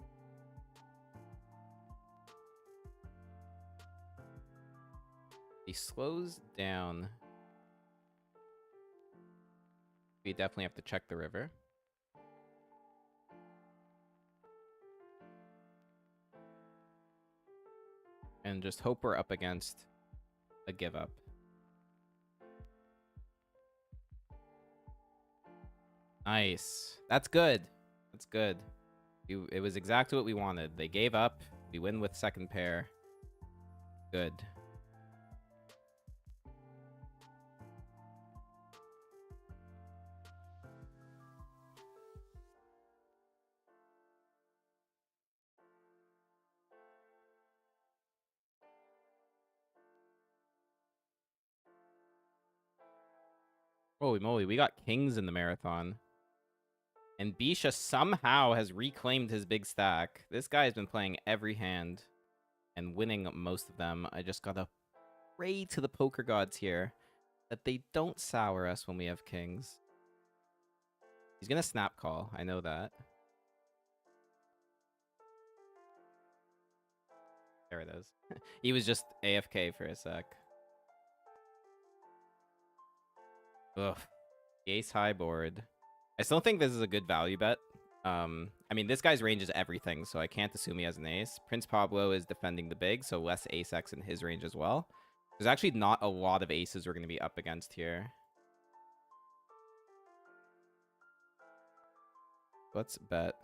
He slows down. We definitely have to check the river. And just hope we're up against a give up. Nice. That's good. That's good. It was exactly what we wanted. They gave up. We win with second pair. Good. Holy moly, we got kings in the marathon. And Bisha somehow has reclaimed his big stack. This guy has been playing every hand and winning most of them. I just gotta pray to the poker gods here that they don't sour us when we have kings. He's gonna snap call. I know that. There it is. He was just AFK for a sec. Ugh. Ace high board. I still think this is a good value bet. I mean, this guy's range is everything, so I can't assume he has an ace. Prince Pablo is defending the big, so less ace-x in his range as well. There's actually not a lot of aces we're going to be up against here. Let's bet.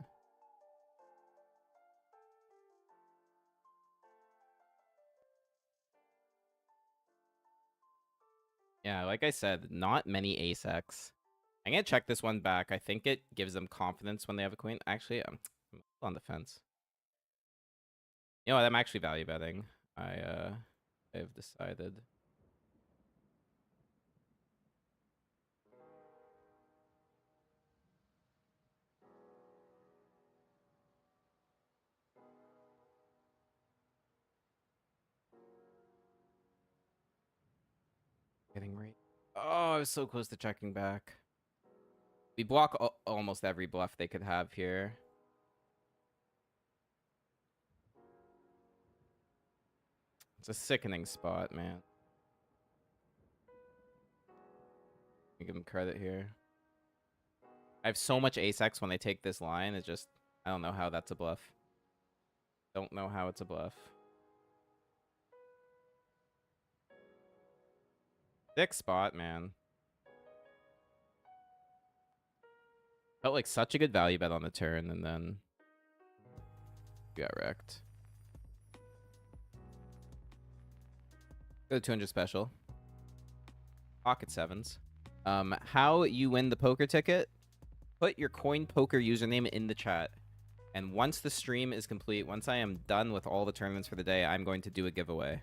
Yeah, like I said, not many ace-x. I'm going to check this one back. I think it gives them confidence when they have a queen. Actually, I'm on the fence. You know what? I'm actually value betting. I've decided. Getting right. Oh, I was so close to checking back. We block almost every bluff they could have here. It's a sickening spot, man. Give him credit here. I have so much ace-x when they take this line. It's just, I don't know how that's a bluff. Don't know how it's a bluff. Sick spot, man. Felt like such a good value bet on the turn, and then got wrecked. Go to 200 special. Pocket sevens. How you win the poker ticket? Put your coin poker username in the chat. And once the stream is complete, once I am done with all the tournaments for the day, I'm going to do a giveaway.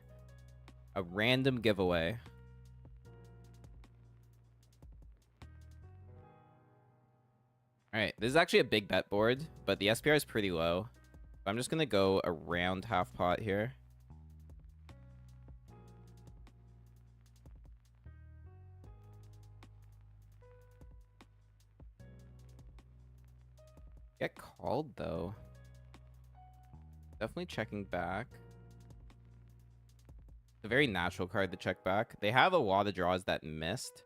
A random giveaway. Alright, this is actually a big bet board, but the SPR is pretty low. I'm just going to go around half pot here. Get called, though. Definitely checking back. It's a very natural card to check back. They have a lot of draws that missed.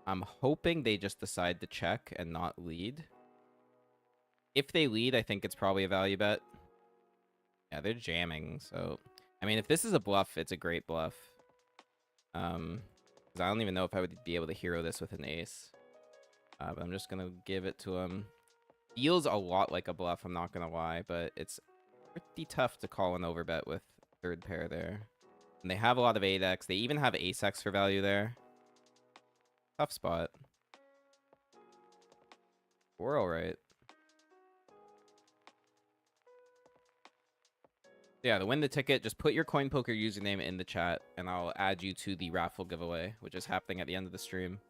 I'm hoping they just decide to check and not lead. If they lead, I think it's probably a value bet. Yeah, they're jamming, so... I mean, if this is a bluff, it's a great bluff. Because I don't even know if I would be able to hero this with an ace. But I'm just going to give it to him. Feels a lot like a bluff, I'm not going to lie, but it's pretty tough to call an overbet with third pair there. And they have a lot of 8x. They even have ace-x for value there. Tough spot. We're all right. Yeah, to win the ticket, just put your coin poker username in the chat, and I'll add you to the raffle giveaway, which is happening at the end of the stream.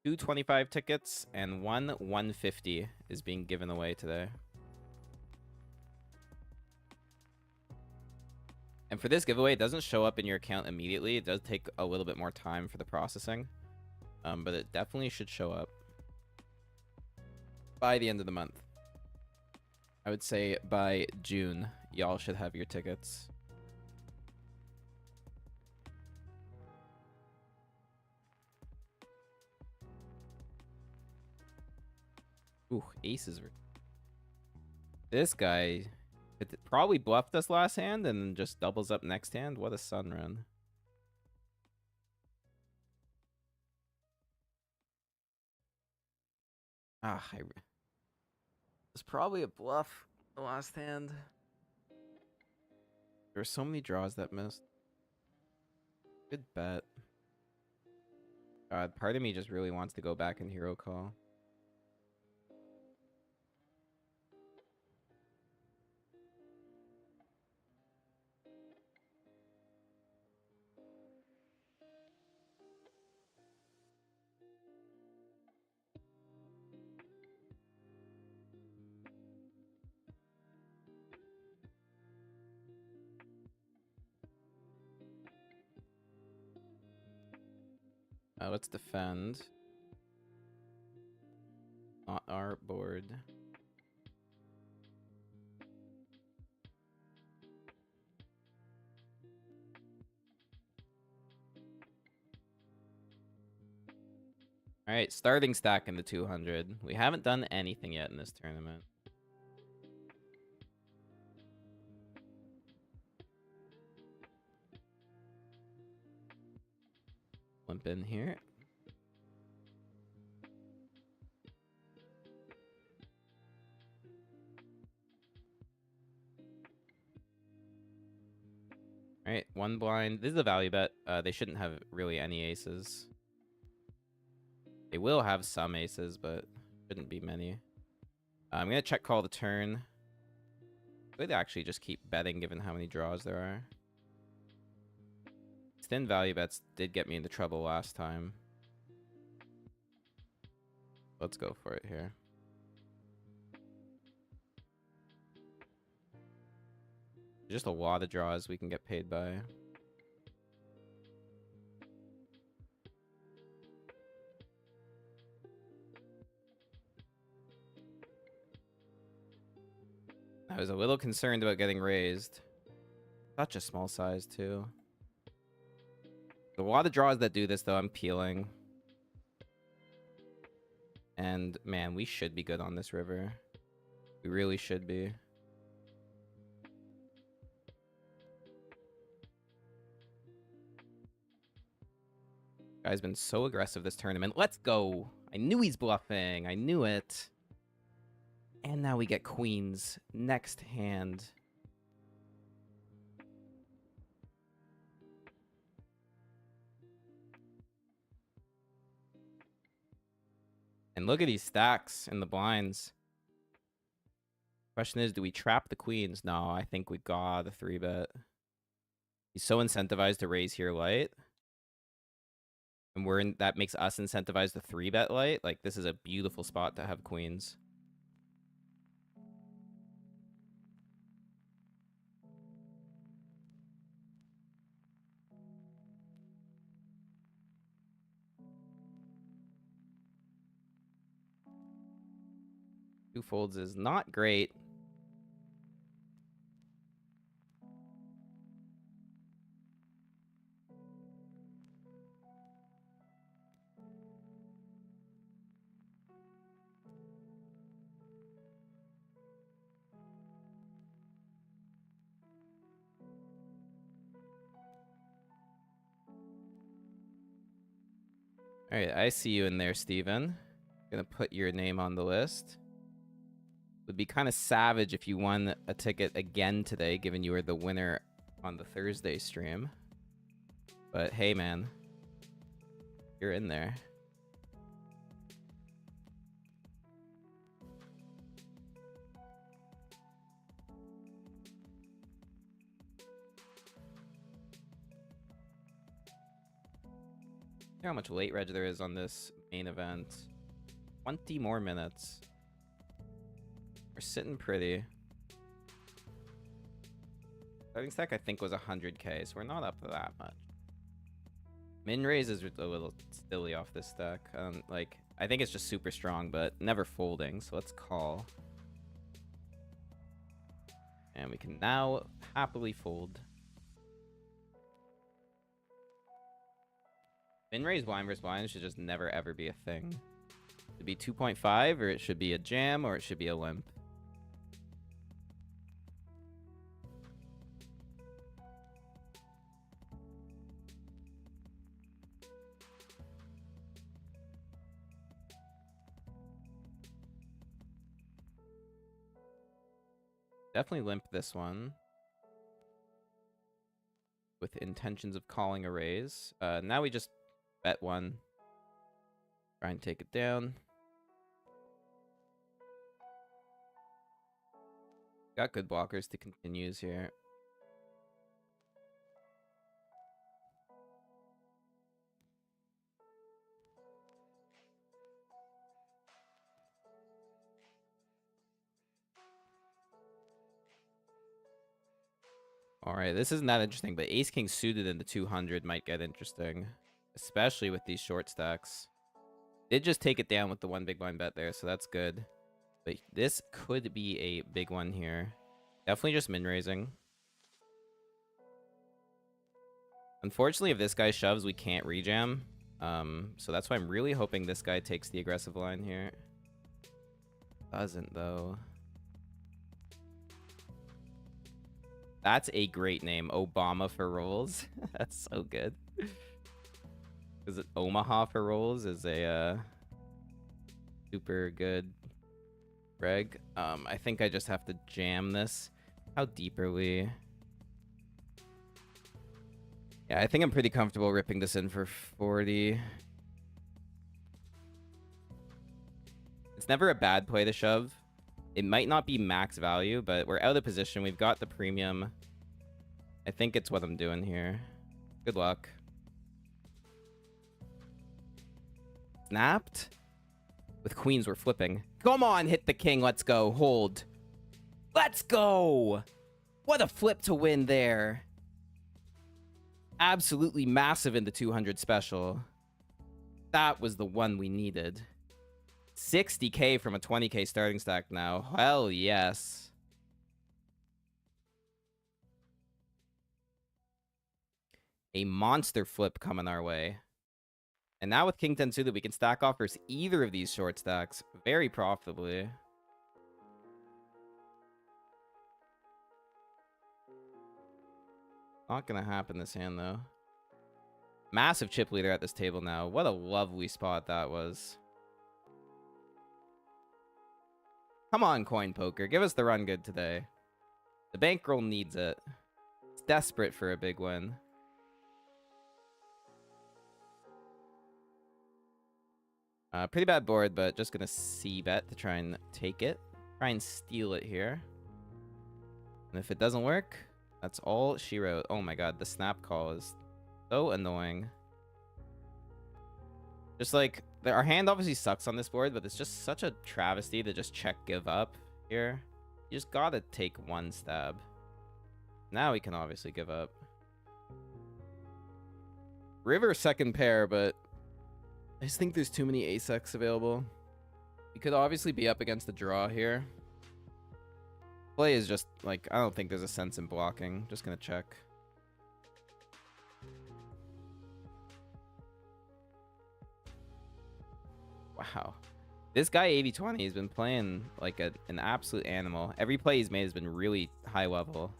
2 25 tickets and 1 150 is being given away today. And for this giveaway, it doesn't show up in your account immediately. It does take a little bit more time for the processing. But it definitely should show up by the end of the month. I would say by June, y'all should have your tickets. Ooh, aces. This guy probably bluffed us last hand and just doubles up next hand. What a sun run. Ah, it's probably a bluff the last hand. There were so many draws that missed. Good bet. God, part of me just really wants to go back and hero call. Let's defend. Not our board. All right, starting stack in the 200. We haven't done anything yet in this tournament. Limp in here. All right, one blind. This is a value bet. They shouldn't have really any aces. They will have some aces, but shouldn't be many. I'm going to check call the turn. I'd actually just keep betting given how many draws there are. Thin value bets did get me into trouble last time. Let's go for it here. Just a lot of draws we can get paid by. I was a little concerned about getting raised. Such a small size, too. A lot of draws that do this, though, I'm peeling. And, man, we should be good on this river. We really should be. Guy's been so aggressive this tournament. Let's go! I knew he's bluffing. I knew it. And now we get queens next hand. And look at these stacks in the blinds. Question is, do we trap the queens? No, I think we got a 3-bet. He's so incentivized to raise here light. And that makes us incentivized to 3-bet light. Like, this is a beautiful spot to have queens. Two folds is not great. All right, I see you in there, Steven. Gonna put your name on the list. Would be kind of savage if you won a ticket again today, given you were the winner on the Thursday stream. But hey, man, you're in there. How much late reg there is on this main event. 20 more minutes. We're sitting pretty. Starting stack, I think, was 100k, so we're not up to that much. Min raise is a little silly off this stack. Like, I think it's just super strong, but never folding, so let's call. And we can now happily fold. Min raise blind versus blind should just never ever be a thing. It should be 2.5, or it should be a jam, or it should be a limp. Definitely limp this one. With intentions of calling a raise. Now we just bet one. Try and take it down. Got good blockers to continues here. Alright, this isn't that interesting, but Ace King suited in the 200 might get interesting. Especially with these short stacks. Did just take it down with the one big blind bet there, so that's good. But this could be a big one here. Definitely just min raising. Unfortunately, if this guy shoves, we can't rejam. So that's why I'm really hoping this guy takes the aggressive line here. Doesn't, though. That's a great name. Obama for rolls. That's so good. Is it Omaha for rolls? Is a super good reg. I think I just have to jam this. How deep are we? Yeah, I think I'm pretty comfortable ripping this in for 40. It's never a bad play to shove. It might not be max value, but we're out of position. We've got the premium. I think it's what I'm doing here. Good luck. Snapped? With queens, we're flipping. Come on, hit the king. Let's go. Hold. Let's go. What a flip to win there. Absolutely massive in the 200 special. That was the one we needed. 60k from a 20k starting stack now. Hell yes. A monster flip coming our way. And now with King 10 suited, we can stack off versus either of these short stacks very profitably. Not gonna happen this hand, though. Massive chip leader at this table now. What a lovely spot that was. Come on, coin poker. Give us the run good today. The bankroll needs it. It's desperate for a big win. Pretty bad board, but just gonna c-bet to try and take it. Try and steal it here. And if it doesn't work, that's all she wrote. Oh my god, the snap call is so annoying. Just like, our hand obviously sucks on this board, but it's just such a travesty to just check give up here. You just gotta take one stab. Now we can obviously give up. River second pair, but I just think there's too many ace-x available. We could obviously be up against the draw here. Play is just, like, I don't think there's a sense in blocking. Just gonna check. Wow. This guy, 80-20, has been playing like an absolute animal. Every play he's made has been really high level.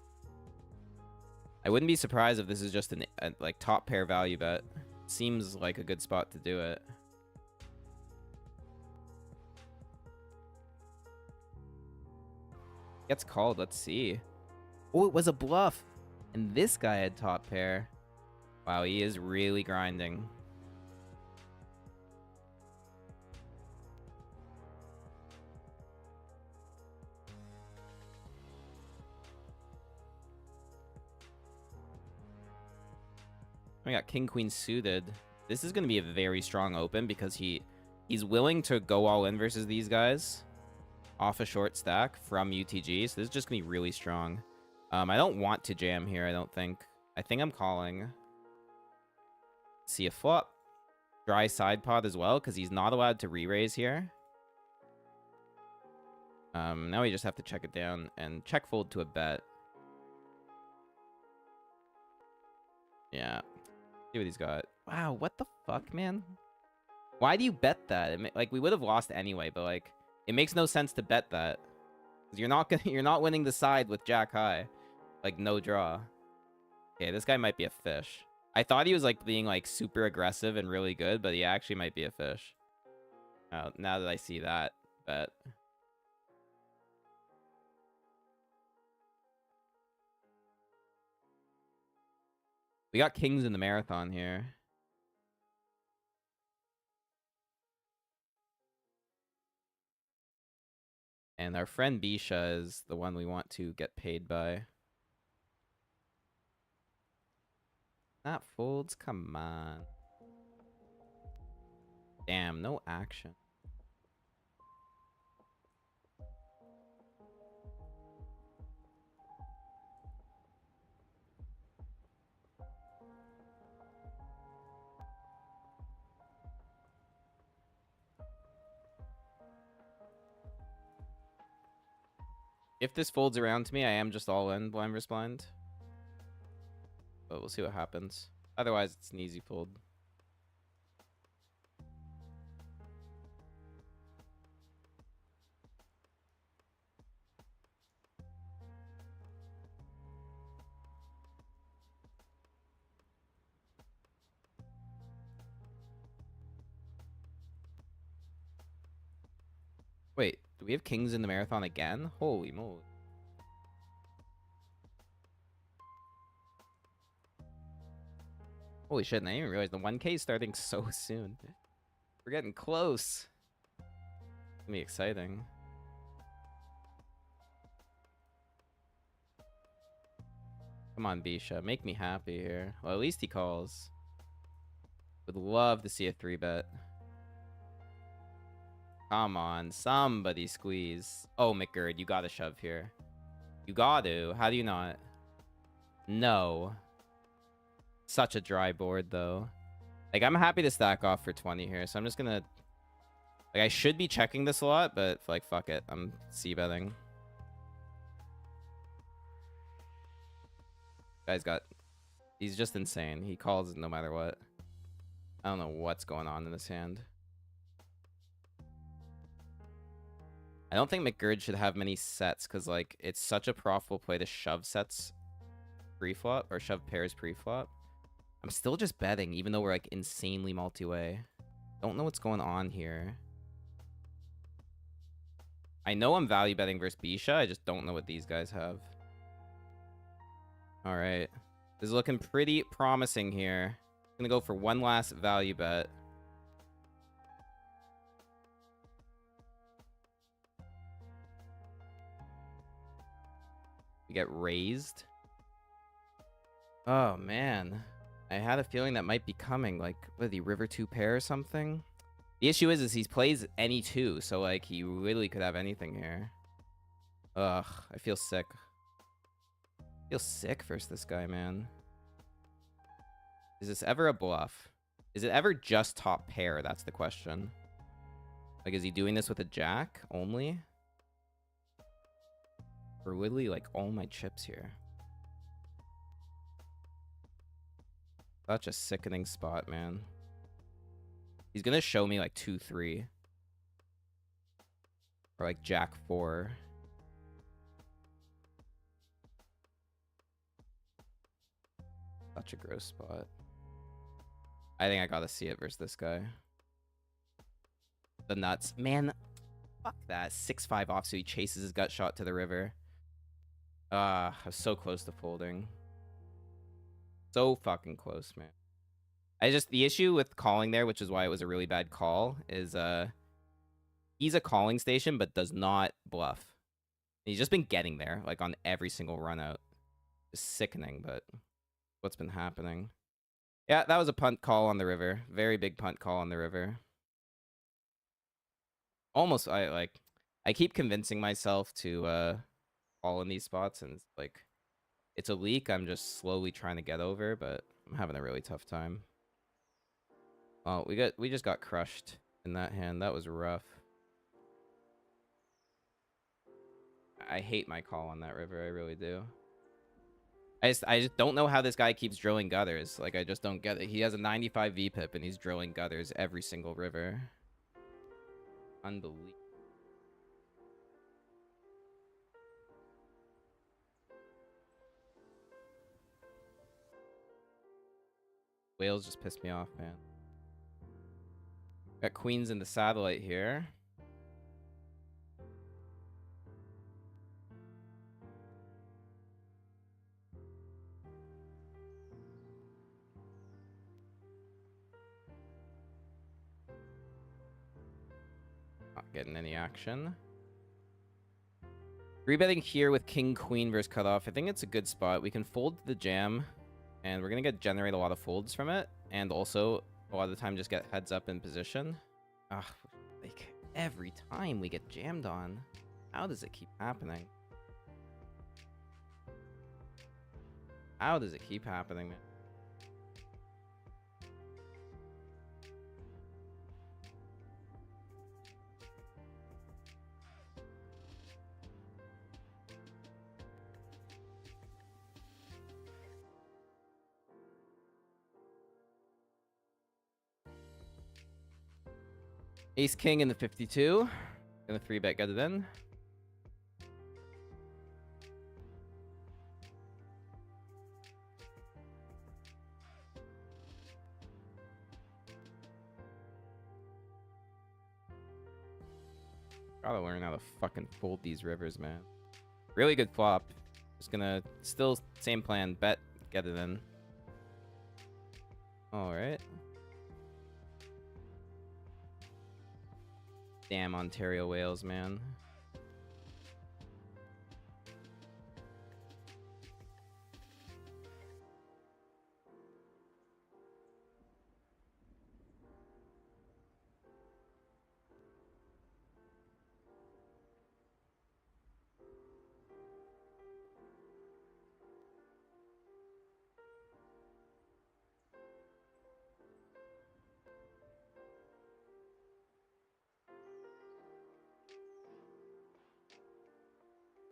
I wouldn't be surprised if this is just a like top pair value bet. Seems like a good spot to do it. Gets called. Let's see. Oh, it was a bluff. And this guy had top pair. Wow, he is really grinding. We got king queen suited. This is going to be a very strong open because he's willing to go all in versus these guys off a short stack from UTG. So this is just going to be really strong. I don't want to jam here, I don't think. I think I'm calling. See a flop. Dry side pot as well because he's not allowed to re-raise here. Now we just have to check it down and check fold to a bet. Yeah. See what he's got. Wow, what the fuck, man? Why do you bet that? Like, we would have lost anyway, but like, it makes no sense to bet that. You're not winning the side with jack high. Like, no draw. Okay, this guy might be a fish. I thought he was like being like super aggressive and really good, but he actually might be a fish. Now that I see that bet. We got kings in the marathon here. And our friend Bisha is the one we want to get paid by. That folds, come on. Damn, no action. If this folds around to me, I am just all in blind versus blind. But we'll see what happens. Otherwise, it's an easy fold. Wait, do we have kings in the marathon again? Holy moly. Holy shit, and I didn't even realize the 1K is starting so soon. We're getting close. It's gonna be exciting. Come on, Bisha. Make me happy here. Well, at least he calls. Would love to see a 3-bet. Come on, somebody squeeze. Oh, McGurd, you gotta shove here. You got to. How do you not? No. Such a dry board, though. Like, I'm happy to stack off for 20 here, so I'm just gonna... Like, I should be checking this a lot, but, like, fuck it. I'm c-betting. Guy's got... He's just insane. He calls no matter what. I don't know what's going on in this hand. I don't think McGurd should have many sets because, like, it's such a profitable play to shove sets pre-flop or shove pairs pre-flop. I'm still just betting, even though we're, like, insanely multi-way. Don't know what's going on here. I know I'm value betting versus Bisha. I just don't know what these guys have. All right. This is looking pretty promising here. I'm going to go for one last value bet. We get raised. Oh, man. I had a feeling that might be coming. Like, what are the River 2 pair or something? The issue is he plays any 2, so, like, he literally could have anything here. Ugh, I feel sick. I feel sick versus this guy, man. Is this ever a bluff? Is it ever just top pair? That's the question. Like, is he doing this with a jack only? Or literally, like, all my chips here. Such a sickening spot, man. He's gonna show me, like, 2-3. Or, like, jack 4. Such a gross spot. I think I gotta see it versus this guy. The nuts. Man, fuck that. 6-5 off, so he chases his gut shot to the river. I was so close to folding. So fucking close, man. The issue with calling there, which is why it was a really bad call, is he's a calling station, but does not bluff. He's just been getting there, like, on every single run out. Just sickening, but what's been happening? Yeah, that was a punt call on the river. Very big punt call on the river. Almost, I keep convincing myself to call in these spots, and it's like, it's a leak I'm just slowly trying to get over, but I'm having a really tough time. Oh, we just got crushed in that hand. That was rough. I hate my call on that river. I really do. I just don't know how this guy keeps drilling gutters. Like, I just don't get it. He has a 95 VPIP and he's drilling gutters every single river. Unbelievable. Whales just pissed me off, man. Got queens in the satellite here. Not getting any action. Rebetting here with king queen versus cutoff. I think it's a good spot. We can fold the jam, and we're gonna generate a lot of folds from it, and also a lot of the time just get heads up in position. Like, every time we get jammed on. How does it keep happening? How does it keep happening, man? Ace king in the 52. Gonna 3-bet get it in. Gotta learn how to fucking fold these rivers, man. Really good flop. Just gonna still same plan. Bet, get it in. Alright. Damn Ontario whales, man.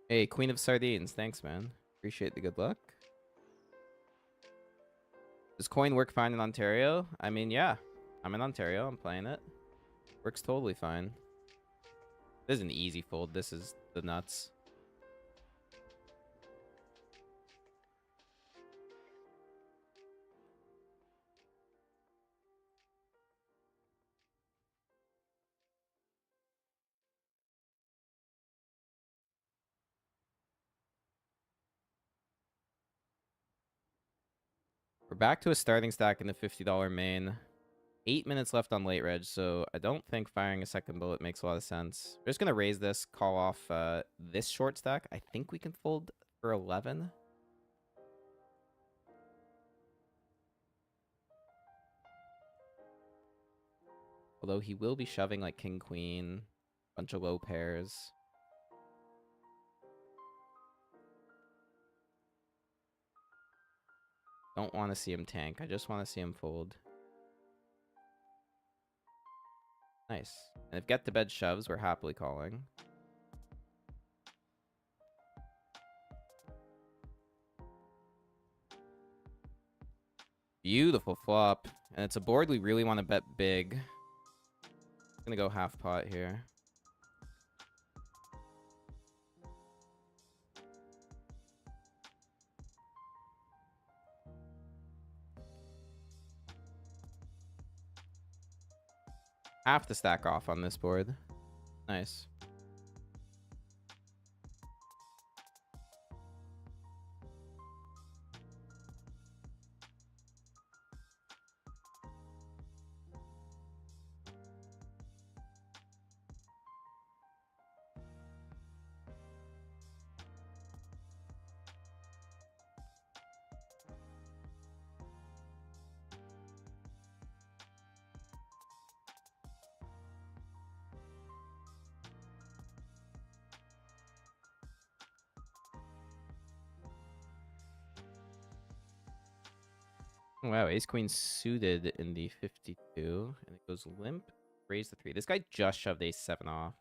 Hey, Queen of Sardines. Thanks, man. Appreciate the good luck. Does coin work fine in Ontario? I mean, yeah. I'm in Ontario. I'm playing it. Works totally fine. This is an easy fold. This is the nuts. We're back to a starting stack in the $50 main. 8 minutes left on late reg, so I don't think firing a second bullet makes a lot of sense. We're just going to raise this, call off this short stack. I think we can fold for 11. Although he will be shoving like king, queen, bunch of low pairs. Don't want to see him tank. I just want to see him fold. Nice. And if get to bed shoves, we're happily calling. Beautiful flop. And it's a board we really want to bet big. I'm gonna go half pot here. Half the stack off on this board. Nice. Wow, ace queen suited in the 52. And it goes limp. Raise the 3. This guy just shoved ace 7 off.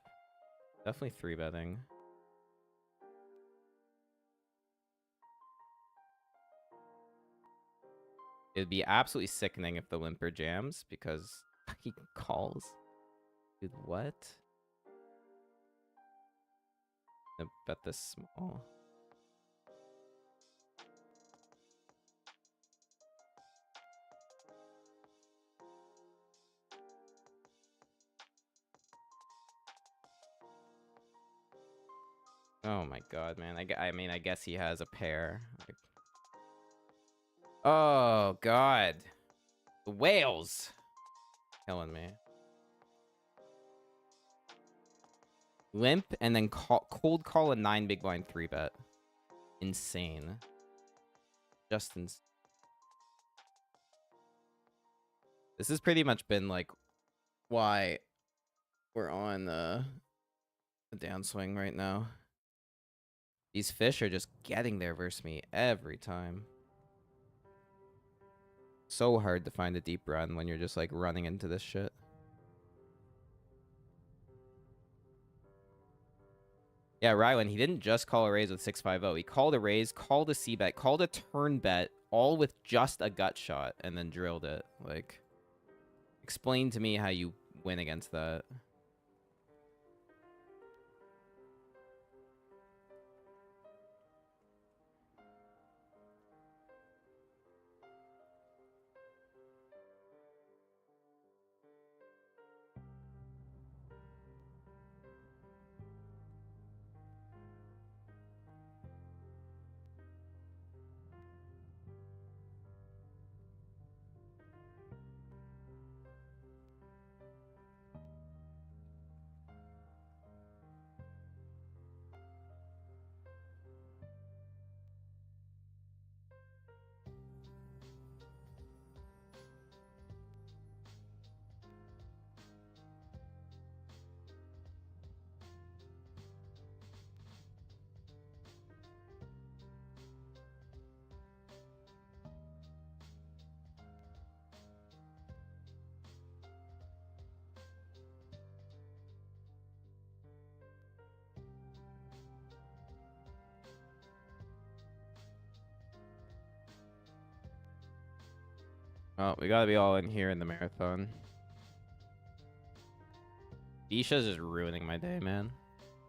Definitely 3-betting. It'd be absolutely sickening if the limper jams because he calls. Dude, what? I'm gonna bet this small. Oh my god, man. I mean, I guess he has a pair. Like... Oh, god. The whales. Killing me. Limp and then cold call a 9 big blind 3-bet. Insane. Just insane. This has pretty much been like why we're on the downswing right now. These fish are just getting there versus me every time. So hard to find a deep run when you're just like running into this shit. Yeah, Rylan, he didn't just call a raise with 650. He called a raise, called a c-bet, called a turn bet, all with just a gut shot, and then drilled it. Like, explain to me how you win against that. Oh, we gotta be all in here in the marathon. Isha's just ruining my day, man.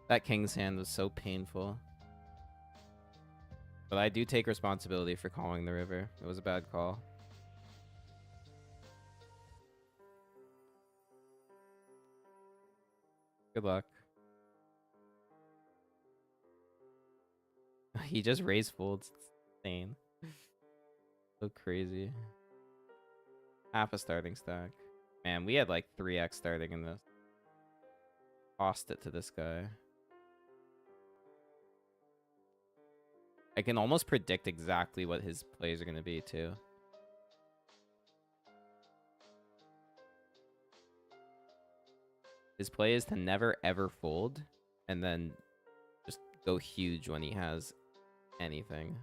That king's hand was so painful. But I do take responsibility for calling the river. It was a bad call. Good luck. He just raise folds. It's insane. So crazy. Half a starting stack. Man, we had like 3x starting in this. Tossed it to this guy. I can almost predict exactly what his plays are going to be, too. His play is to never ever fold, and then just go huge when he has anything.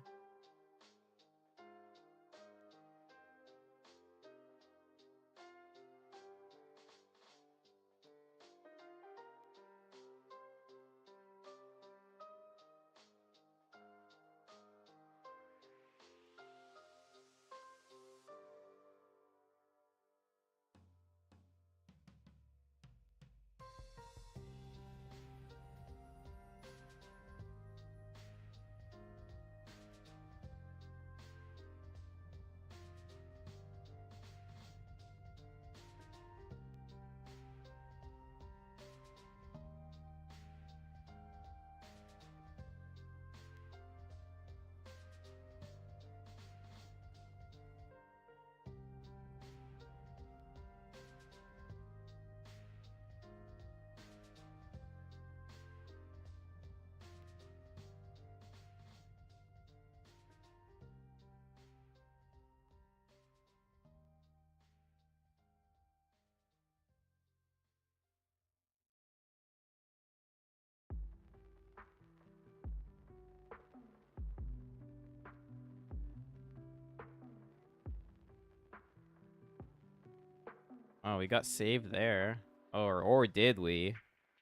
Oh, we got saved there. Or did we?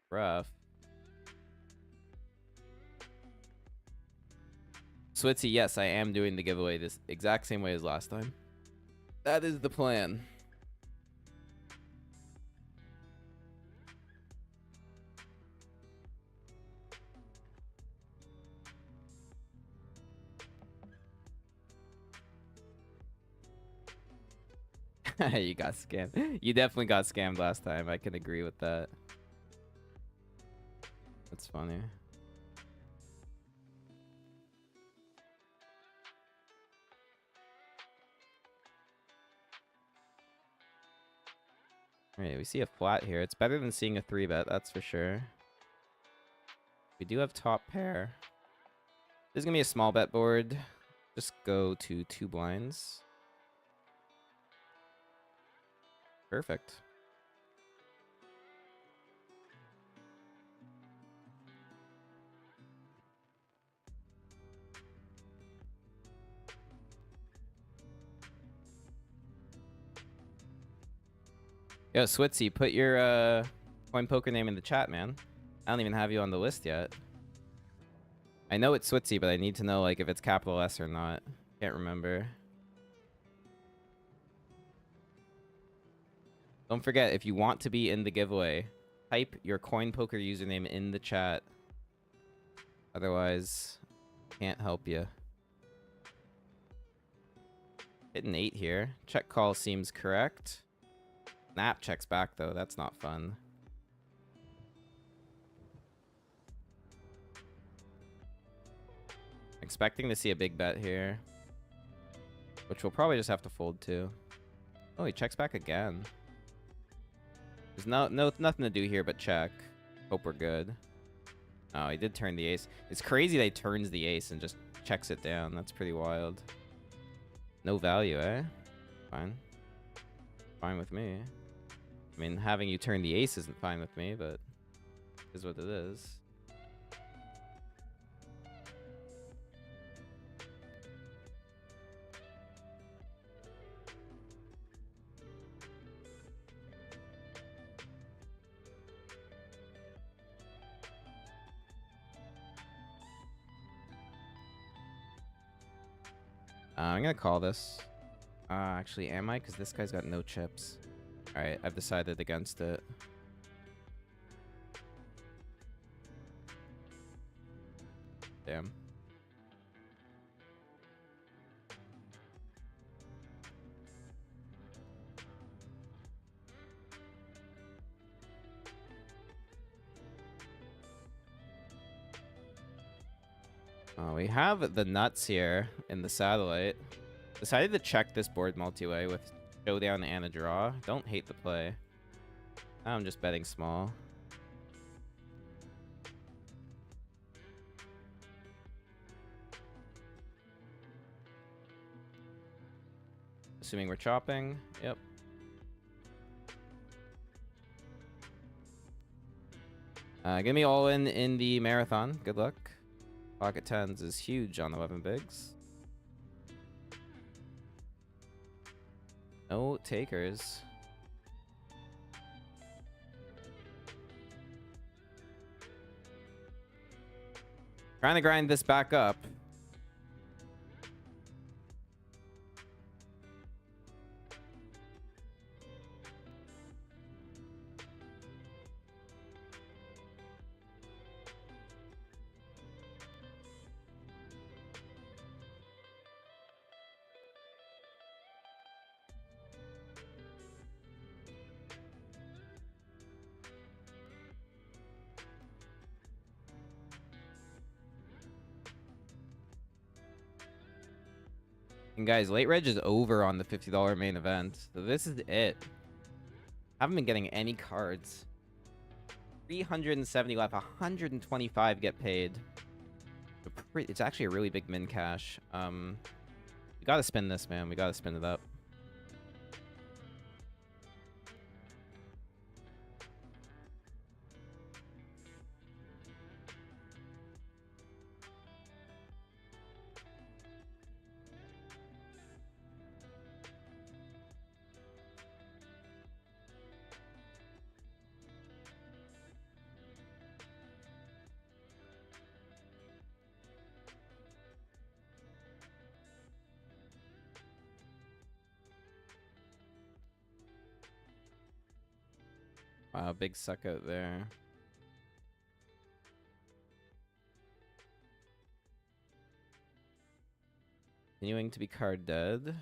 Rough. Switzy, yes, I am doing the giveaway this exact same way as last time. That is the plan. You got scammed. You definitely got scammed last time. I can agree with that. That's funny. Alright, we see a flat here. It's better than seeing a 3-bet, that's for sure. We do have top pair. This is going to be a small bet board. Just go to 2 blinds. Perfect. Yo, Switzy, put your coin poker name in the chat, man. I don't even have you on the list yet. I know it's Switzy, but I need to know like if it's capital S or not. Can't remember. Don't forget, if you want to be in the giveaway, type your coin poker username in the chat. Otherwise, can't help you. Hit an 8 here. Check call seems correct. Nap checks back though. That's not fun. Expecting to see a big bet here, which we'll probably just have to fold to. Oh, he checks back again. There's nothing to do here but check. Hope we're good. Oh, he did turn the ace. It's crazy that he turns the ace and just checks it down. That's pretty wild. No value, eh? Fine. Fine with me. I mean, having you turn the ace isn't fine with me, but it is what it is. I'm gonna call this. Actually, am I? Because this guy's got no chips. Alright, I've decided against it. Damn. We have the nuts here in the satellite. Decided to check this board multi-way with showdown and a draw. Don't hate the play. Now I'm just betting small. Assuming we're chopping. Yep. Give me all in the marathon. Good luck. Pocket tens is huge on 11 bigs. No takers. Trying to grind this back up. And guys, late reg is over on the $50 main event. So this is it. Haven't been getting any cards. 370 left. 125 get paid. It's actually a really big min cash. We gotta spin this, man. We gotta spin it up. Wow, big suck out there. Continuing to be card dead.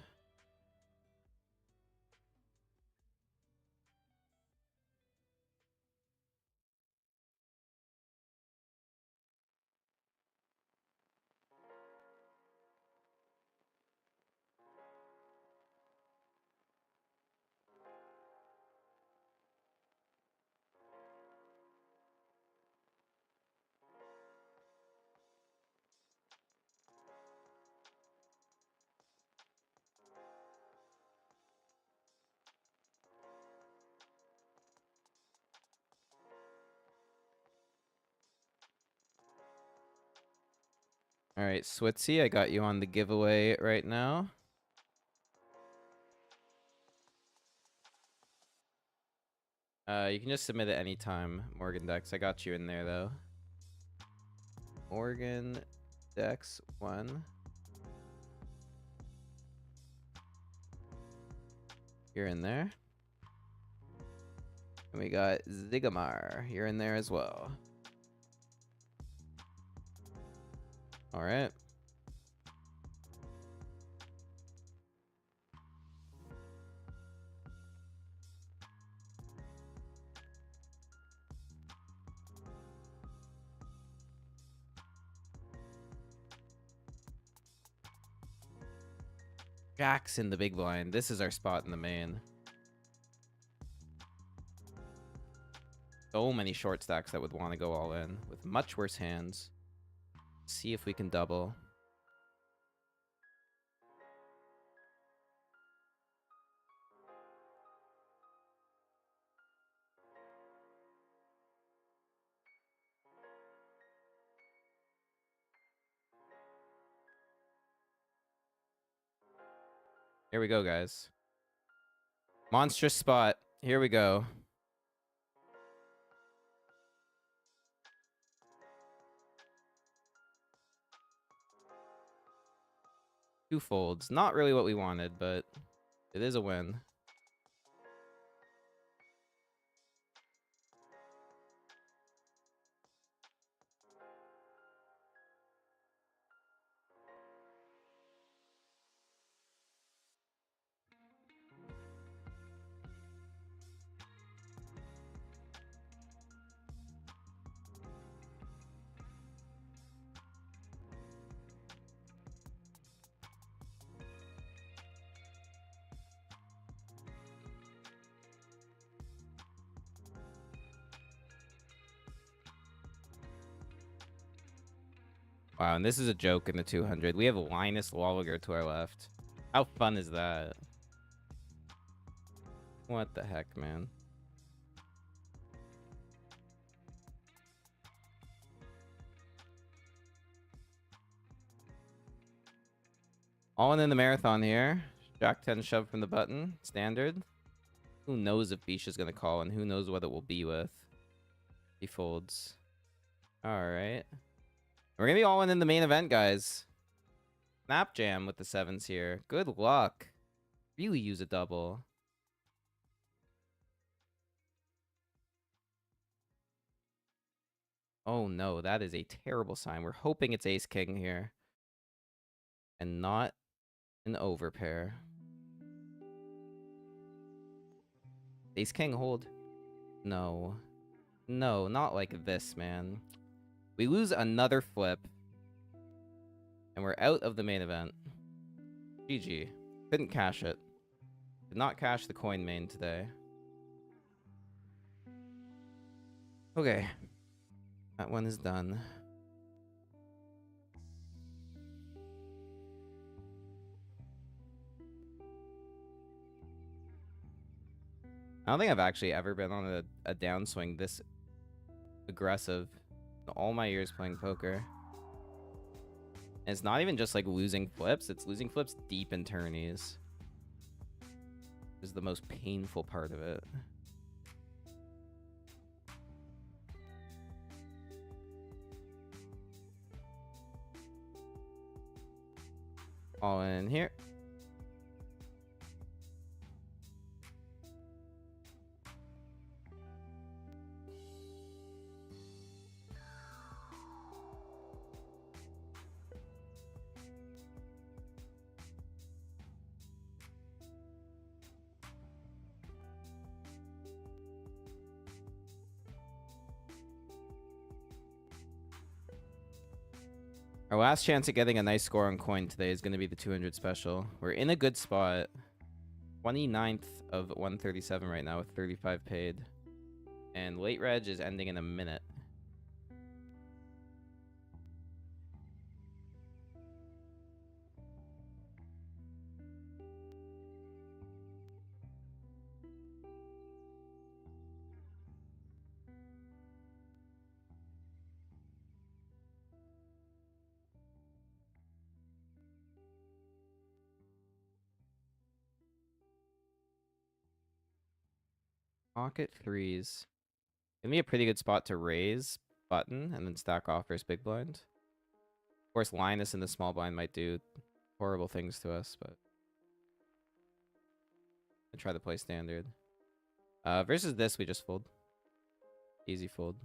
All right, Switzy, I got you on the giveaway right now. You can just submit it anytime, Morgan Dex. I got you in there, though. Morgan Dex 1. You're in there. And we got Zigamar. You're in there as well. All right. Jack's in the big blind. This is our spot in the main. So many short stacks that would want to go all in with much worse hands. See if we can double. Here we go, guys. Monstrous spot. Here we go. Two folds. Not really what we wanted, but it is a win. Wow, and this is a joke in the 200. We have Linus Lawler to our left. How fun is that? What the heck, man? All in the marathon here. Jack 10 shove from the button. Standard. Who knows if Bisha's going to call, and who knows what it will be with. He folds. Alright. We're going to be all in the main event, guys. Snap jam with the 7s here. Good luck. Really use a double. Oh no, that is a terrible sign. We're hoping it's ace king here. And not an overpair. Ace king hold. No. No, not like this, man. We lose another flip. And we're out of the main event. GG. Couldn't cash it. Did not cash the coin main today. Okay. That one is done. I don't think I've actually ever been on a downswing this aggressive in all my years playing poker. And it's not even just like losing flips, it's losing flips deep in tourneys. Is the most painful part of it. All in here. Our last chance at getting a nice score on coin today is going to be the 200 special. We're in a good spot. 29th of 137 right now with 35 paid. And late reg is ending in a minute. Pocket threes. Gonna be a pretty good spot to raise button and then stack off versus big blind. Of course, Linus in the small blind might do horrible things to us, but I try to play standard. Versus this, we just fold. Easy fold.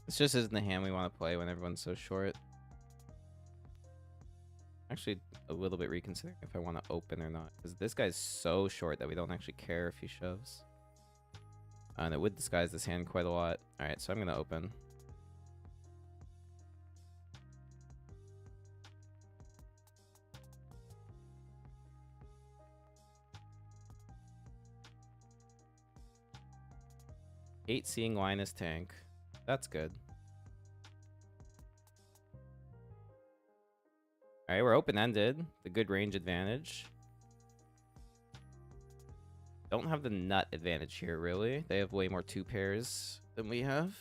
This just isn't the hand we want to play when everyone's so short. Actually, a little bit reconsidering if I want to open or not. Because this guy's so short that we don't actually care if he shoves. And it would disguise this hand quite a lot. Alright, so I'm going to open. Eight seeing Linus tank. That's good. Alright, we're open-ended. The good range advantage. Don't have the nut advantage here, really. They have way more two pairs than we have.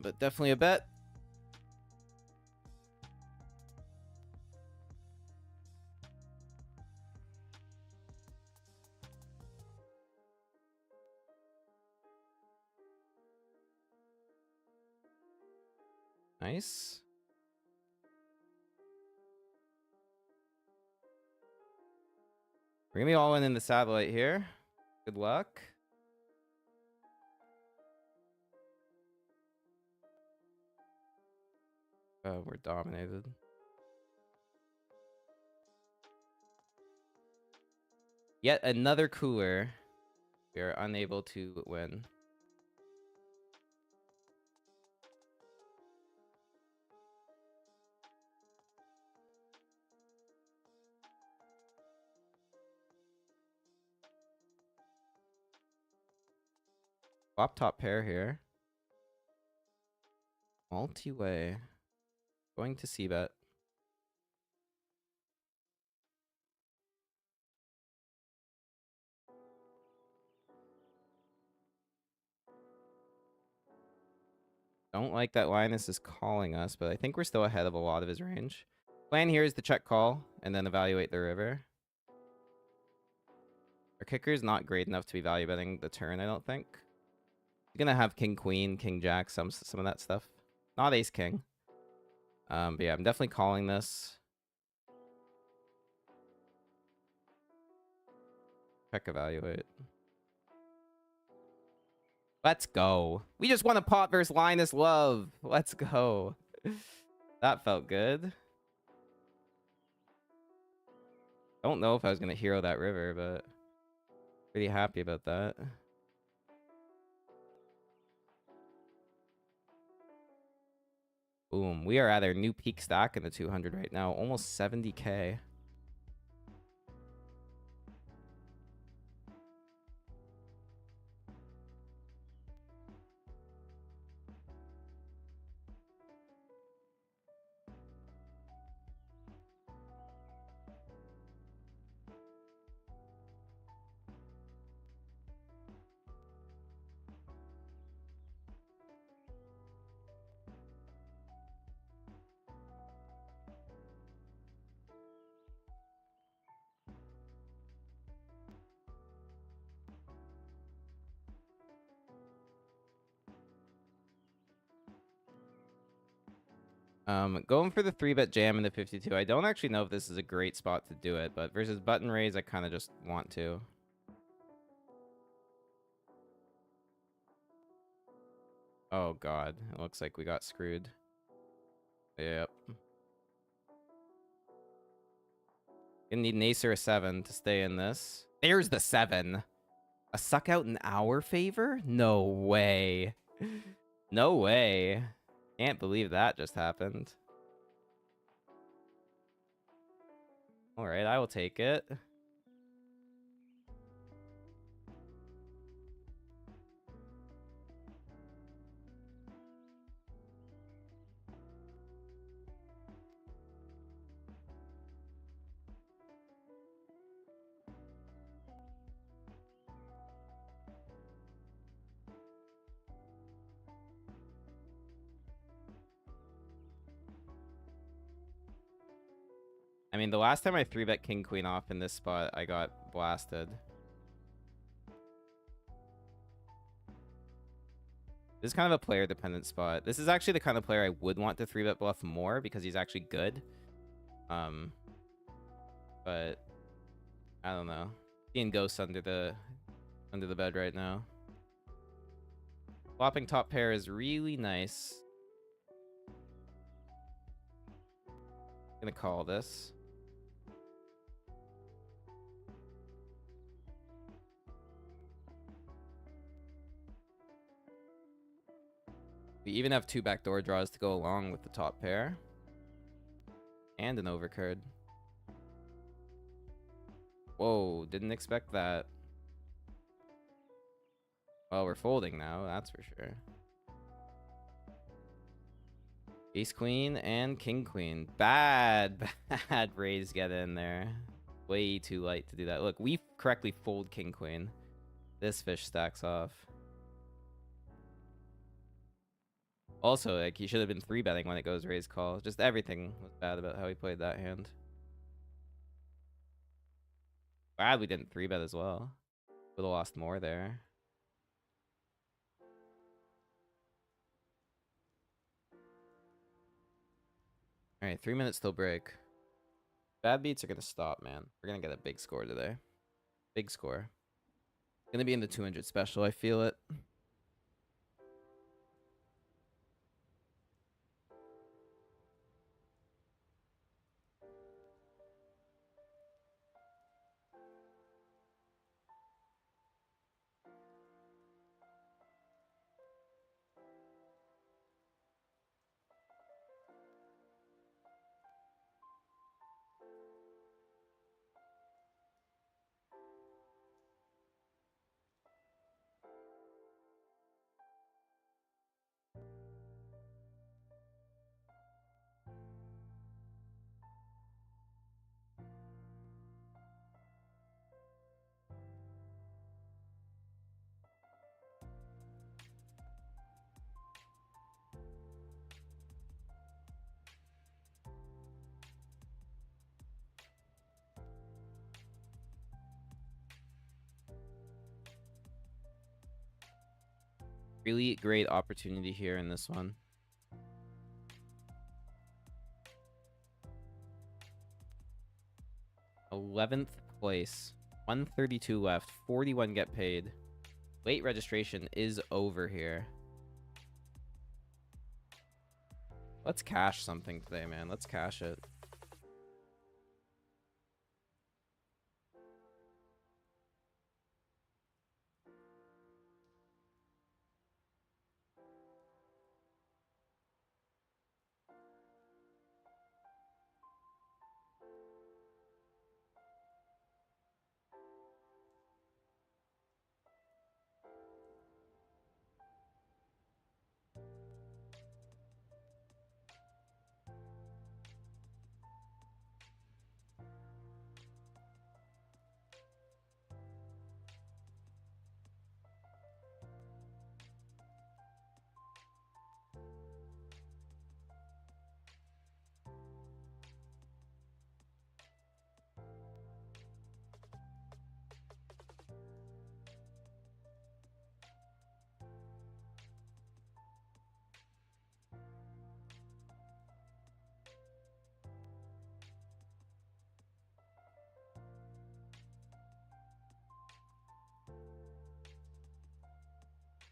But definitely a bet. Nice. We're gonna be all in the satellite here. Good luck. We're dominated. Yet another cooler. We are unable to win. Flop top pair here. Multi-way. Going to c-bet. Don't like that Linus is calling us, but I think we're still ahead of a lot of his range. Plan here is to check call and then evaluate the river. Our kicker is not great enough to be value betting the turn, I don't think. He's gonna have king queen, king jack, some of that stuff. Not ace king. But yeah, I'm definitely calling this. Check evaluate. Let's go. We just won a pot versus Linus Love. Let's go. That felt good. Don't know if I was gonna hero that river, but pretty happy about that. Boom. We are at our new peak stack in the 200 right now. Almost 70k. Going for the 3-bet jam in the 52. I don't actually know if this is a great spot to do it, but versus button raise, I kind of just want to. Oh god, it looks like we got screwed. Yep. Gonna need an ace or a 7 to stay in this. There's the 7. A suck out in our favor? No way. No way. Can't believe that just happened. Alright, I will take it. I mean, the last time I 3-bet king queen off in this spot, I got blasted. This is kind of a player-dependent spot. This is actually the kind of player I would want to 3-bet bluff more because he's actually good. But I don't know. Seeing ghosts under the bed right now. Flopping top pair is really nice. Gonna call this. We even have 2 backdoor draws to go along with the top pair. And an overcard. Whoa, didn't expect that. Well, we're folding now, that's for sure. Ace queen and king queen. Bad raise get in there. Way too light to do that. Look, we correctly fold king queen. This fish stacks off. Also, like, he should have been 3-betting when it goes raise call. Just everything was bad about how he played that hand. Glad we didn't 3-bet as well. Would have lost more there. Alright, 3 minutes till break. Bad beats are gonna stop, man. We're gonna get a big score today. Big score. Gonna be in the 200 special, I feel it. Really great opportunity here in this one. 11th place. 132 left. 41 get paid. Late registration is over here. Let's cash something today, man. Let's cash it.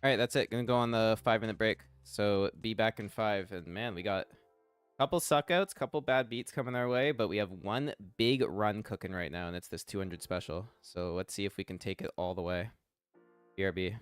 All right, that's it. Gonna go on the 5-minute break. So be back in 5. And man, we got a couple suckouts, couple bad beats coming our way, but we have one big run cooking right now, and it's this 200 special. So let's see if we can take it all the way. BRB.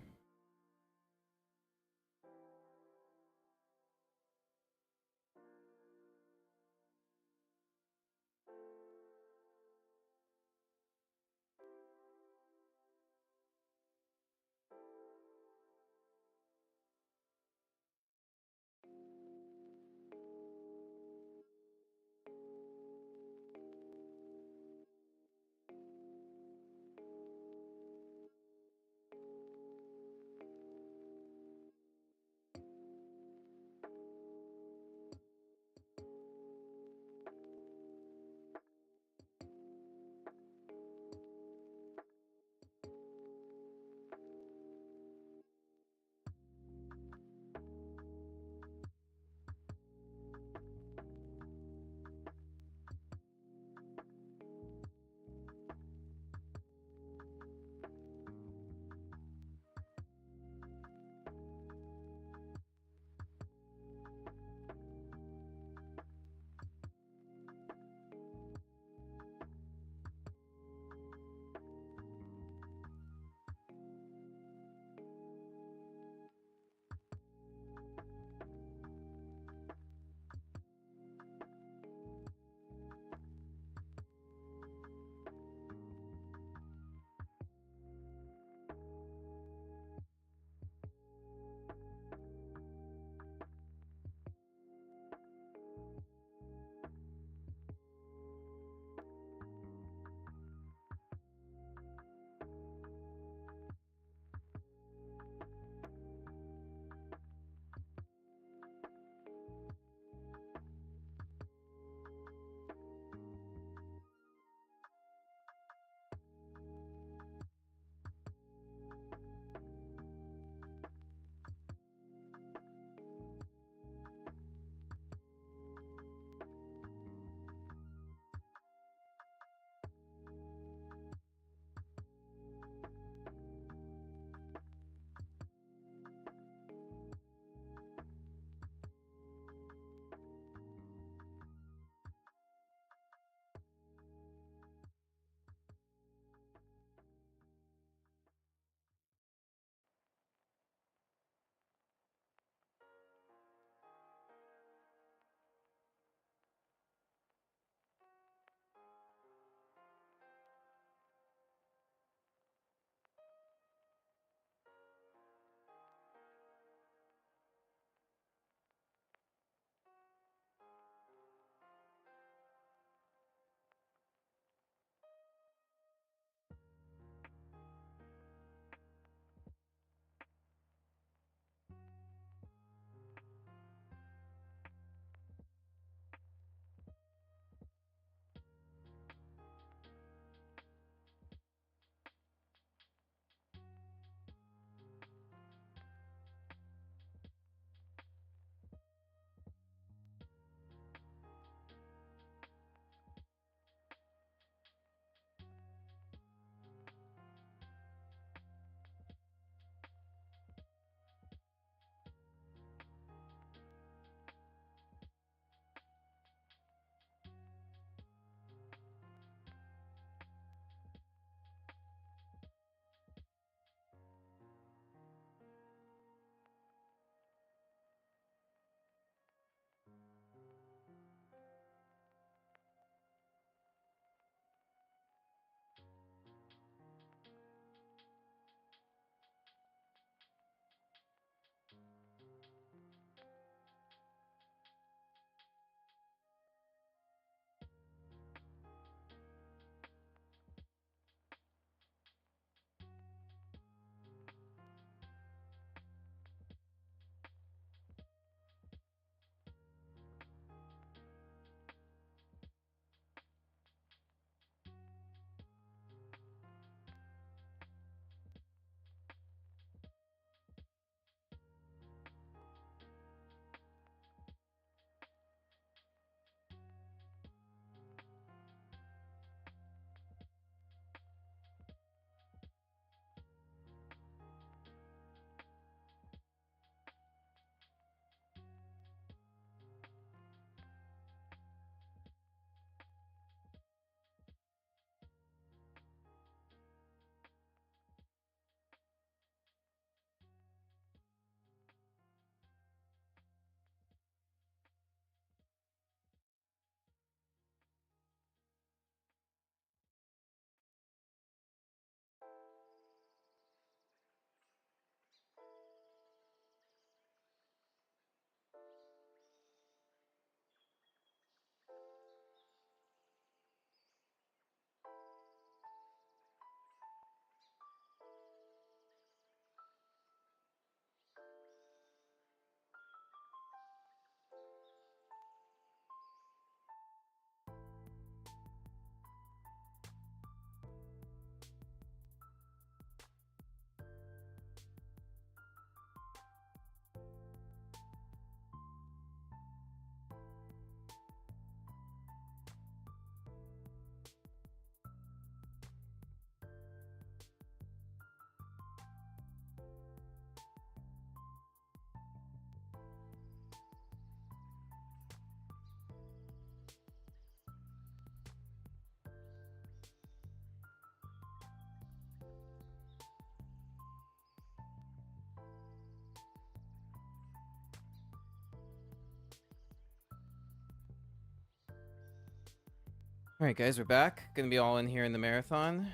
All right, guys, we're back. Gonna be all in here in the marathon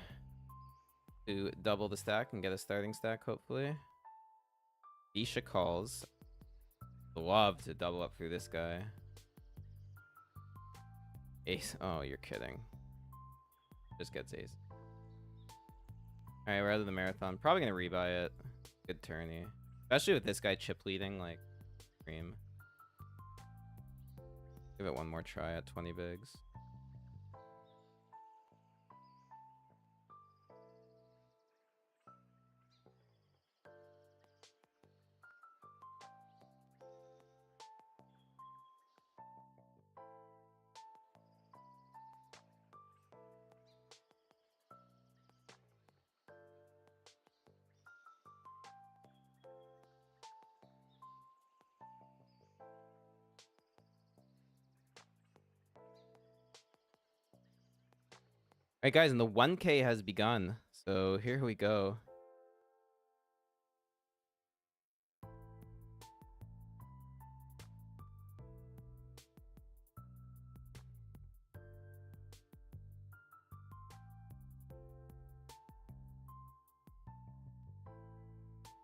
to double the stack and get a starting stack, hopefully. Isha calls. Love to double up through this guy. Ace. Oh, you're kidding. Just gets ace. All right, we're out of the marathon. Probably gonna rebuy it. Good tourney, especially with this guy chip leading like cream. Give it one more try at 20 bigs. All right, guys, and the 1K has begun. So here we go.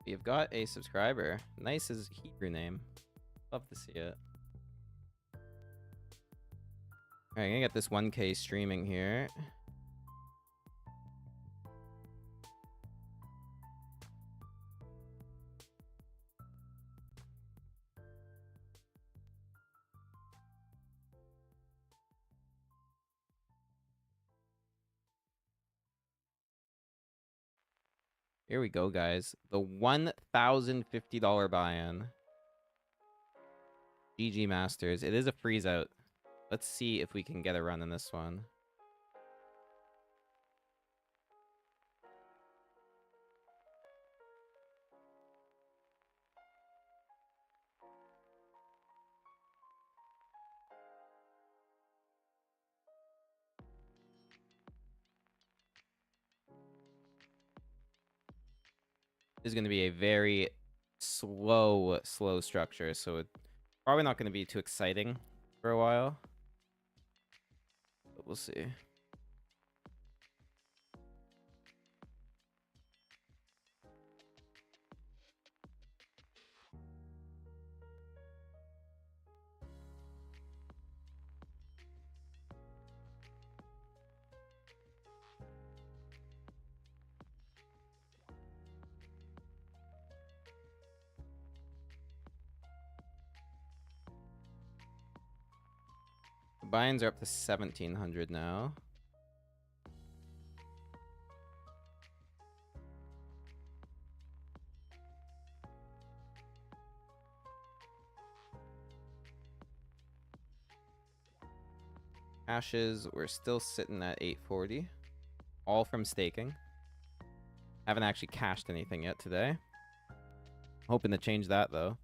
We've got a subscriber. Nice is Hebrew name. Love to see it. All right, I'm gonna get this 1K streaming here. Here we go, guys. The $1,050 buy-in. GGMASTERS. It is a freeze out. Let's see if we can get a run in this one. This is going to be a very slow structure, so it's probably not going to be too exciting for a while. But we'll see. Buy-ins are up to 1,700 now. Ashes, we're still sitting at 840. All from staking. Haven't actually cashed anything yet today. Hoping to change that, though.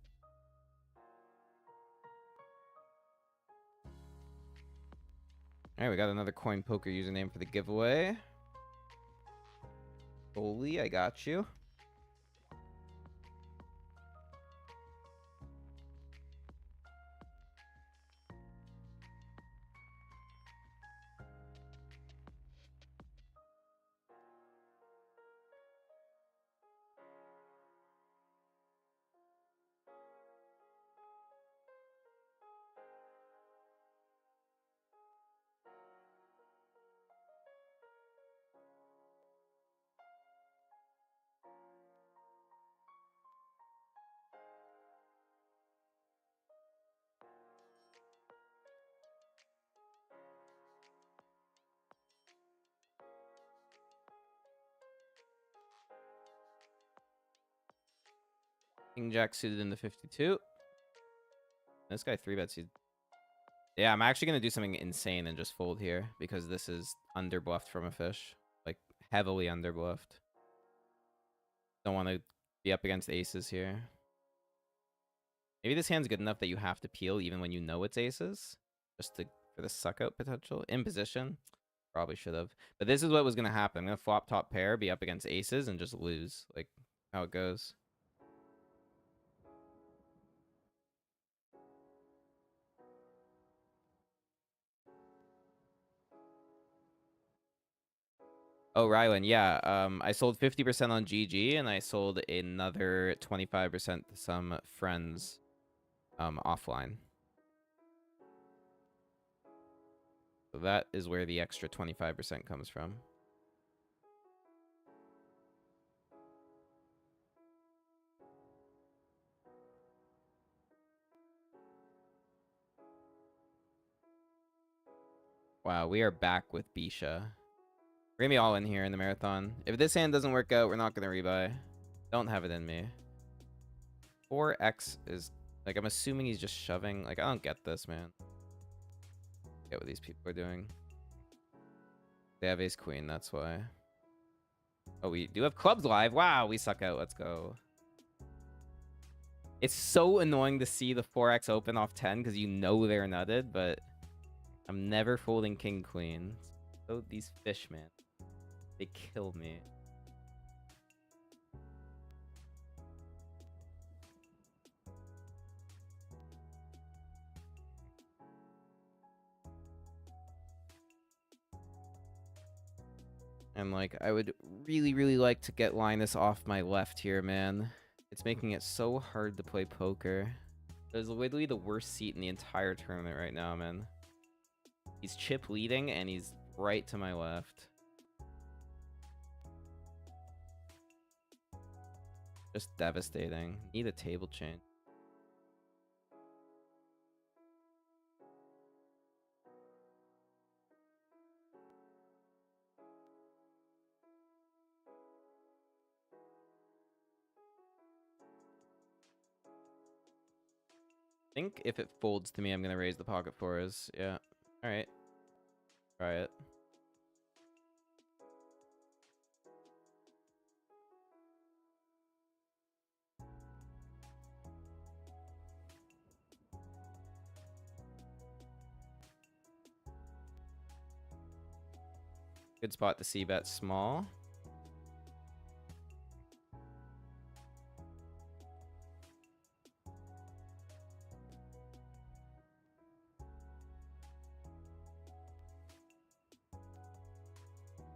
Alright, we got another Coin Poker username for the giveaway. Holy, I got you. King Jack suited in the 52. This guy 3-bets. Yeah, I'm actually going to do something insane and just fold here because this is underbluffed from a fish. Like, heavily underbluffed. Don't want to be up against aces here. Maybe this hand's good enough that you have to peel even when you know it's aces. Just for the suck out potential. In position. Probably should have. But this is what was going to happen. I'm going to flop top pair, be up against aces, and just lose. Like, how it goes. Oh, Rylan, yeah. I sold 50% on GG, and I sold another 25% to some friends offline. So that is where the extra 25% comes from. Wow, we are back with Bisha. We're gonna be all in here in the marathon. If this hand doesn't work out, we're not gonna rebuy. Don't have it in me. 4x is... Like, I'm assuming he's just shoving. Like, I don't get this, man. Get what these people are doing. They have ace queen, that's why. Oh, we do have clubs live. Wow, we suck out. Let's go. It's so annoying to see the 4x open off 10 because you know they're nutted, but I'm never folding king queen. So these fish, man. They kill me. And, like, I would really, really like to get Linus off my left here, man. It's making it so hard to play poker. There's literally the worst seat in the entire tournament right now, man. He's chip leading, and he's right to my left. Just devastating. Need a table change. I think if it folds to me, I'm gonna raise the pocket fours. Yeah. All right. Try it. Good spot to see bet small.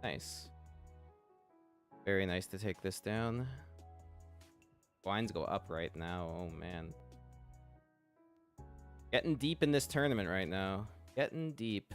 Nice. Very nice to take this down. Blinds go up right now. Oh, man. Getting deep in this tournament right now. Getting deep.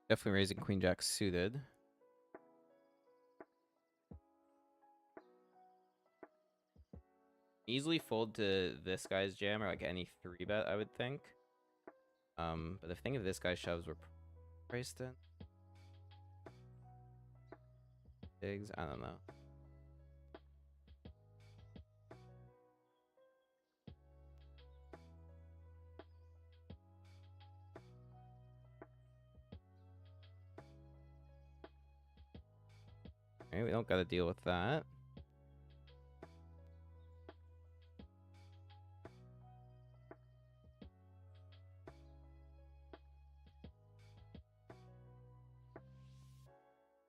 Definitely raising queen jack suited. Easily fold to this guy's jam or like any 3-bet, I would think. But the thing of this guy shoves were priced in. Bigs, I don't know. Okay, we don't gotta deal with that.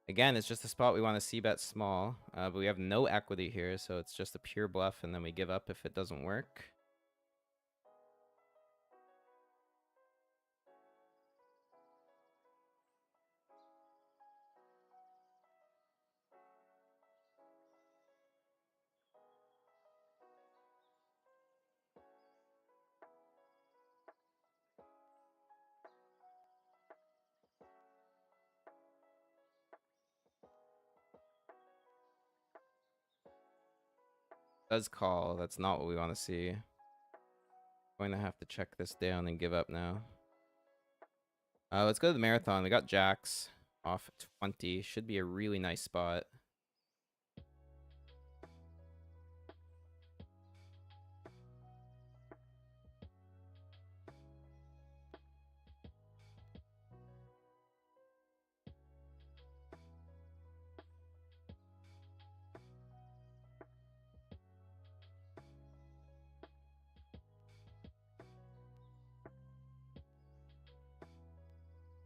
Again, it's just a spot we want to see bet small, but we have no equity here, so it's just a pure bluff, and then we give up if it doesn't work. Does call. That's not what we want to see. Going to have to check this down and give up now. Let's go to the marathon. We got jacks off 20. Should be a really nice spot.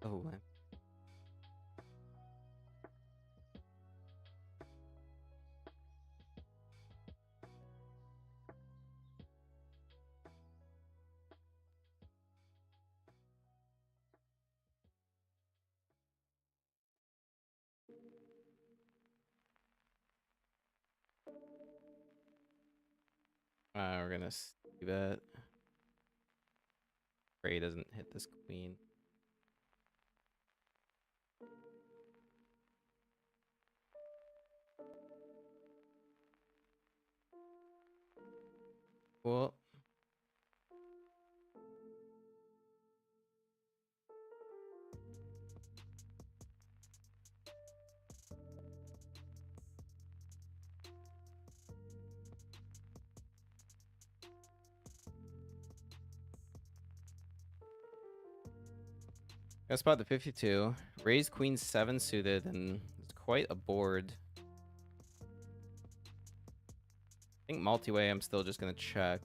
Oh, man. We're gonna see that. Pray doesn't hit this queen. Cool. Got spot the 52. Raise queen 7 suited, and it's quite a board. I think multi-way, I'm still just gonna check.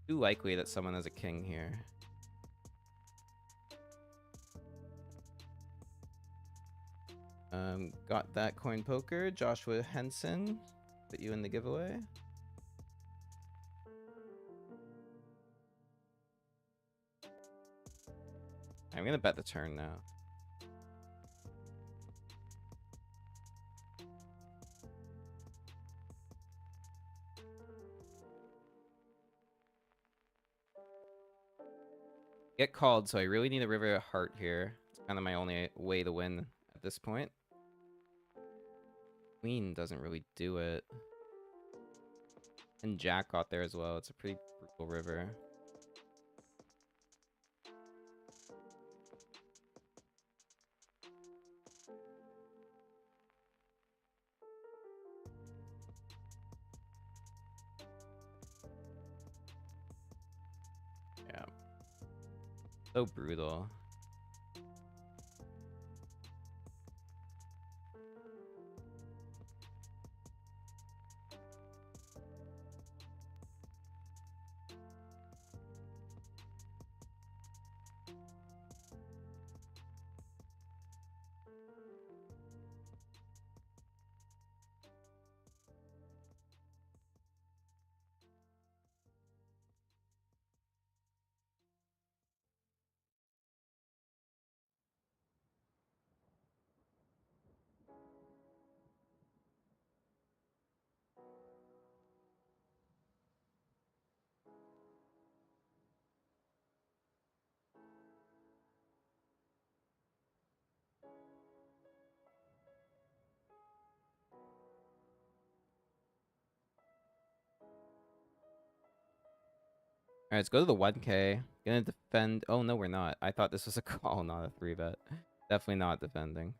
Too likely that someone has a king here. Got that coin poker. Joshua Henson, put you in the giveaway. I'm gonna bet the turn now. Get called, so I really need a river heart here. It's kind of my only way to win at this point. Queen doesn't really do it. And Jack got there as well. It's a pretty brutal river. Yeah. So brutal. Alright, let's go to the 1K. Gonna defend. Oh, no, we're not. I thought this was a call, not a 3-bet. Definitely not defending.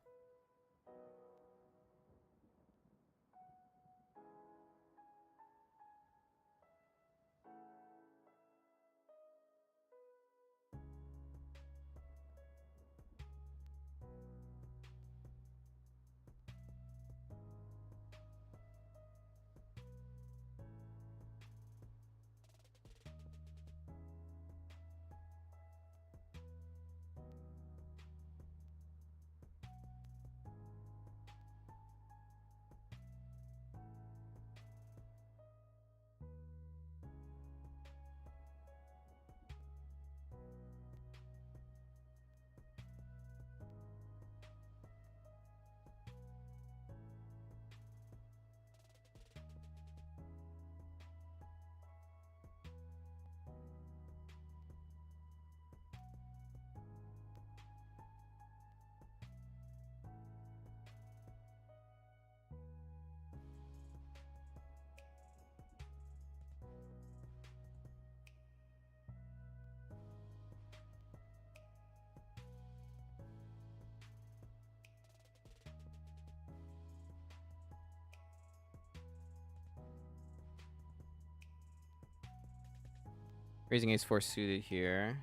Raising ace 4 suited here.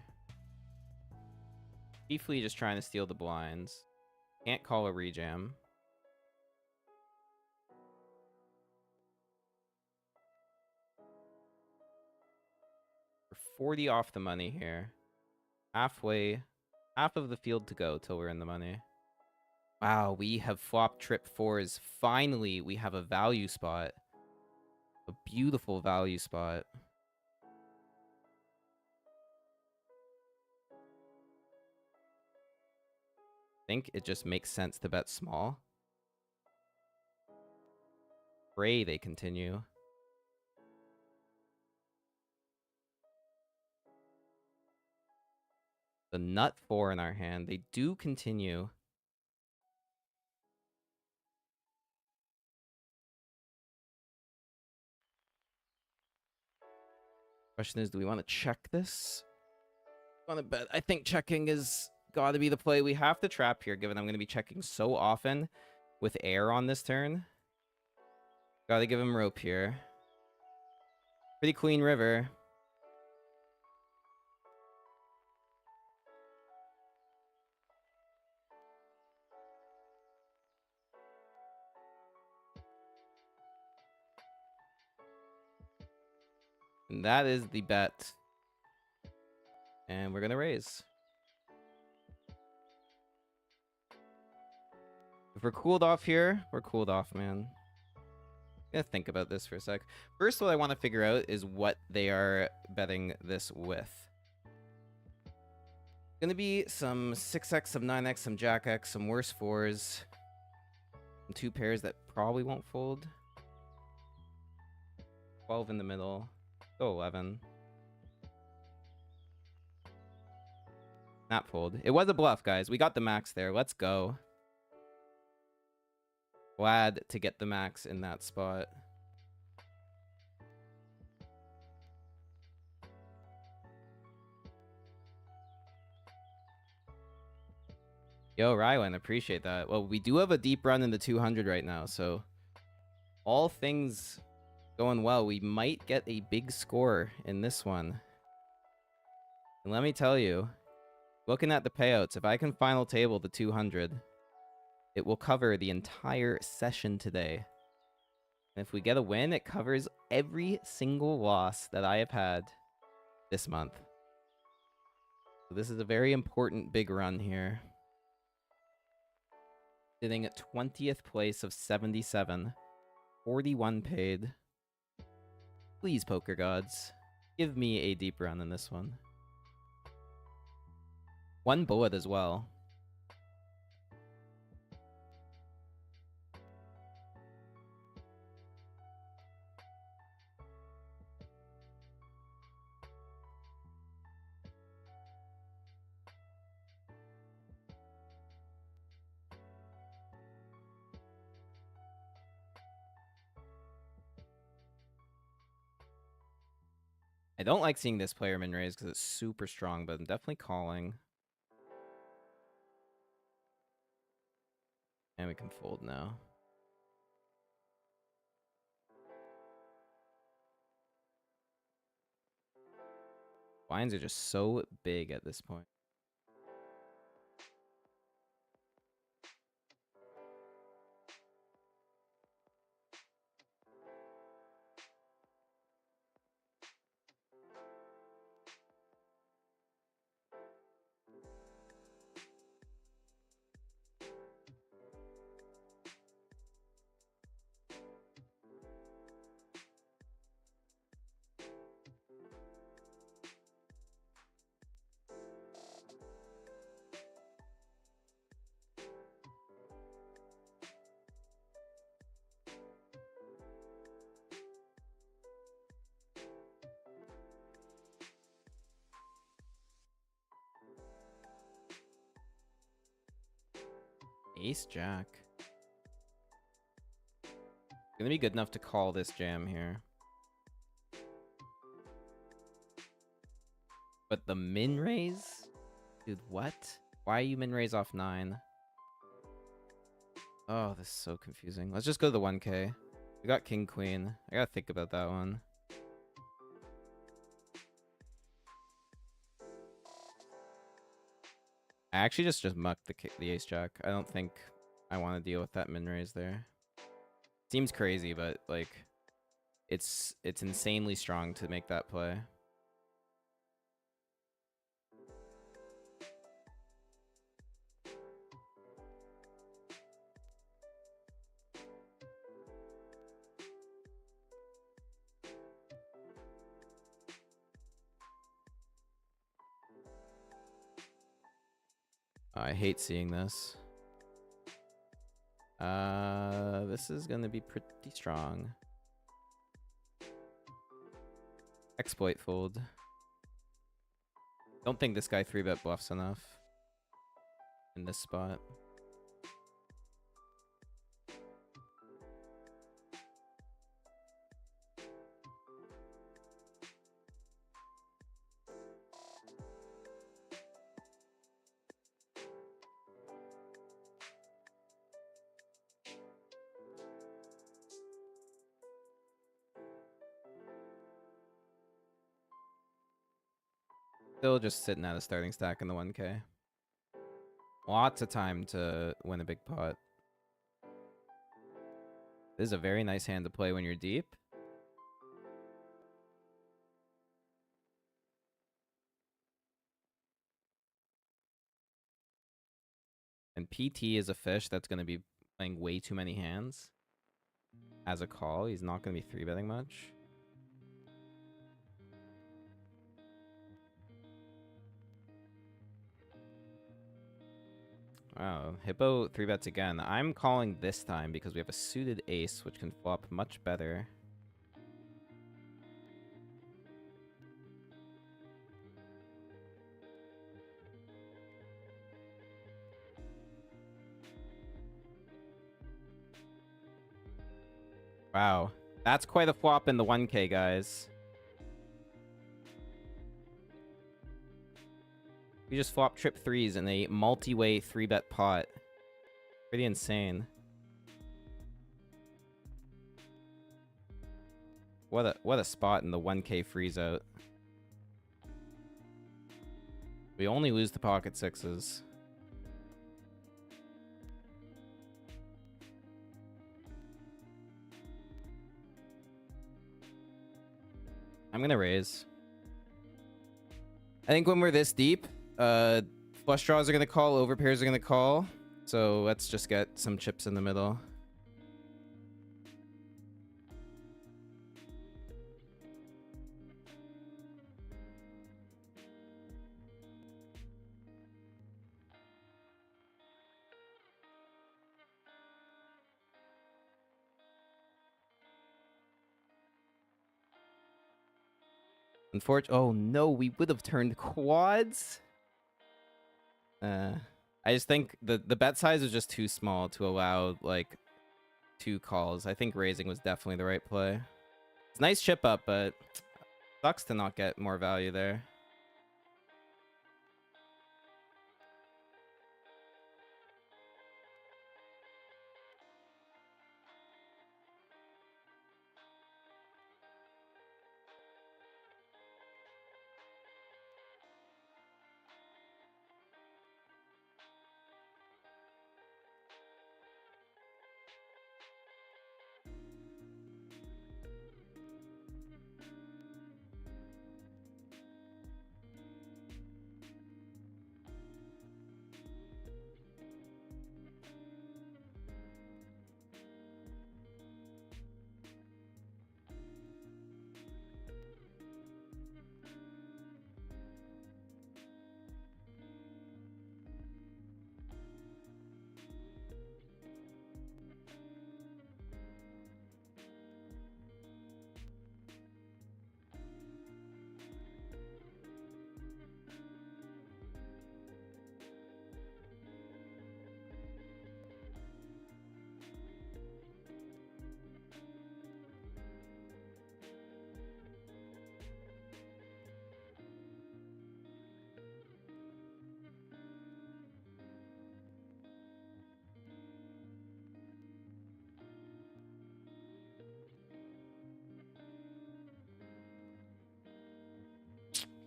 Chiefly just trying to steal the blinds. Can't call a rejam. We're 40 off the money here. Half of the field to go till we're in the money. Wow, we have flopped trip 4s. Finally, we have a value spot. A beautiful value spot. I think it just makes sense to bet small. Pray they continue. The nut 4 in our hand. They do continue. Question is, do we want to check this? Want to bet? I think checking is got to be the play. We have to trap here, given I'm going to be checking so often with air on this turn. Got to give him rope here. Pretty clean river. And that is the bet. And we're going to raise. If we're cooled off here, we're cooled off, man. I'm gonna think about this for a sec. First, what I want to figure out is what they are betting this with. Gonna be some 6x, some 9x, some jack x, some worse 4s. Some 2 pairs that probably won't fold. 12 in the middle. Go 11. Not fold. It was a bluff, guys. We got the max there. Let's go. Glad to get the max in that spot. Yo, Rylan, appreciate that. Well, we do have a deep run in the 200 right now, so all things going well, we might get a big score in this one. And let me tell you, looking at the payouts, if I can final table the 200, it will cover the entire session today. And if we get a win, it covers every single loss that I have had this month. So this is a very important big run here. Sitting at 20th place of 77. 41 paid. Please, poker gods, give me a deep run in this one. 1 bullet as well. I don't like seeing this player min raise because it's super strong, but I'm definitely calling. And we can fold now. Blinds are just so big at this point. Ace Jack. Gonna be good enough to call this jam here. But the min raise? Dude, what? Why are you min raise off 9? Oh, this is so confusing. Let's just go to the 1K. We got King Queen. I gotta think about that one. I actually just mucked the ace jack. I don't think I want to deal with that min raise there. Seems crazy, but like it's insanely strong to make that play. I hate seeing this. This is gonna be pretty strong. Exploit fold. Don't think this guy 3-bet bluffs enough in this spot. Still just sitting at a starting stack in the 1K. Lots of time to win a big pot. This is a very nice hand to play when you're deep. And PT is a fish that's going to be playing way too many hands. As a call, he's not going to be 3-betting much. Wow, Hippo 3-bets again. I'm calling this time because we have a suited ace, which can flop much better. Wow, that's quite a flop in the 1K, guys. We just flop trip threes in a multi-way 3-bet pot. Pretty insane. What a spot in the 1K freeze out. We only lose the pocket sixes. I'm gonna raise. I think when we're this deep, flush draws are gonna call, overpairs are gonna call. So let's just get some chips in the middle. Unfortunately, oh no, we would have turned quads. I just think the bet size was just too small to allow like 2 calls. I think raising was definitely the right play. It's a nice chip up, but sucks to not get more value there.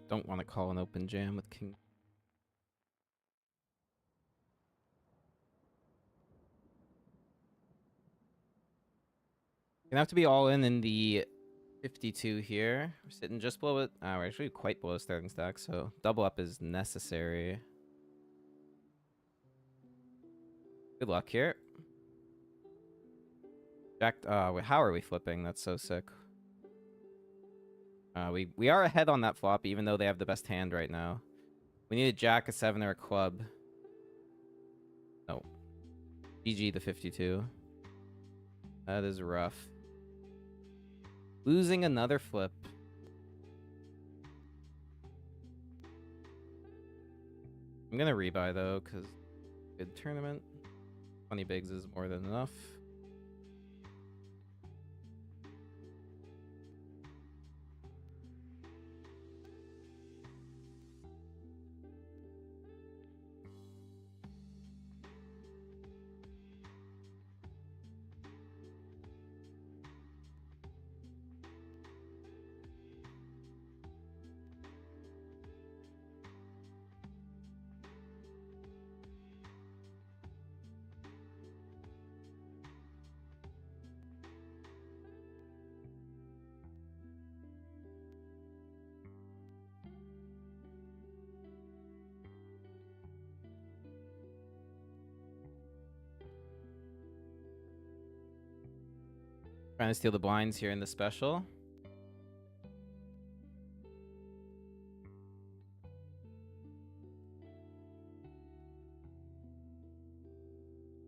Don't want to call an open jam with king. Gonna have to be all in the 52 here. We're sitting just below it. We're actually quite below starting stack, so double up is necessary. Good luck here. Jack, how are we flipping? That's so sick. We are ahead on that flop, even though they have the best hand right now. We need a jack, a 7, or a club. No. GG the 52. That is rough. Losing another flip. I'm gonna rebuy though, because good tournament. 20 bigs is more than enough. Trying to steal the blinds here in the special.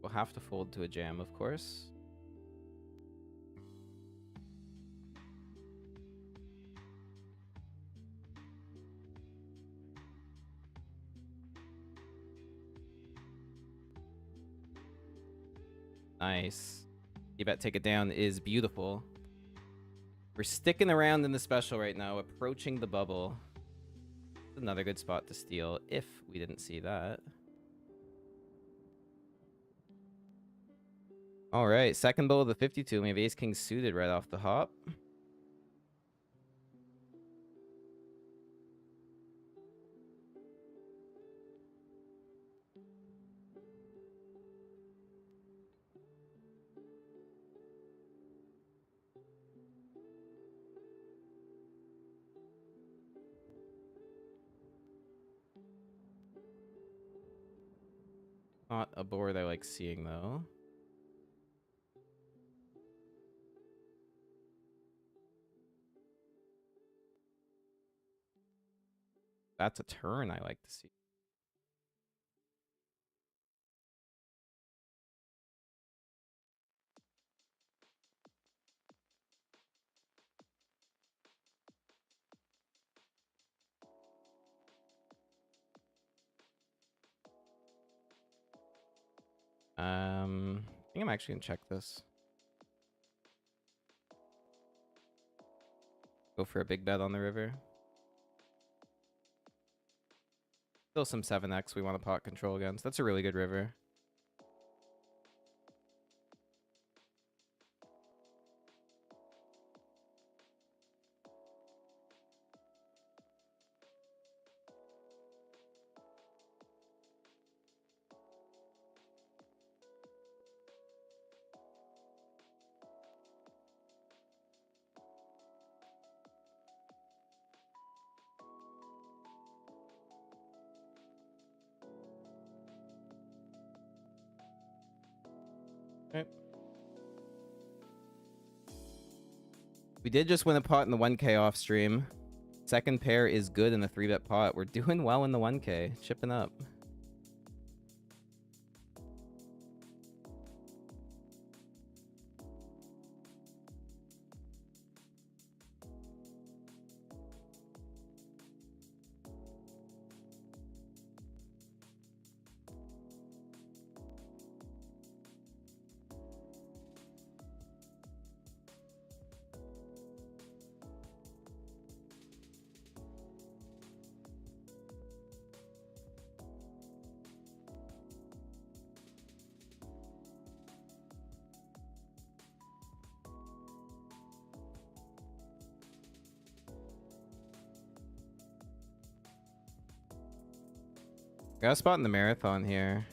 We'll have to fold to a jam, of course. Nice. You bet take it down is beautiful. We're sticking around in the special right now, approaching the bubble. Another good spot to steal if we didn't see that. All right, second bowl of the 52. We have ace king suited right off the hop. Not a board I like seeing though. That's a turn I like to see. I think I'm actually gonna check this. Go for a big bet on the river. Still some 7x we want to pot control against. That's a really good river. Okay. We did just win a pot in the 1K off stream. Second pair is good in the 3-bet pot. We're doing well in the 1K. Chipping up. Got a spot in the marathon here.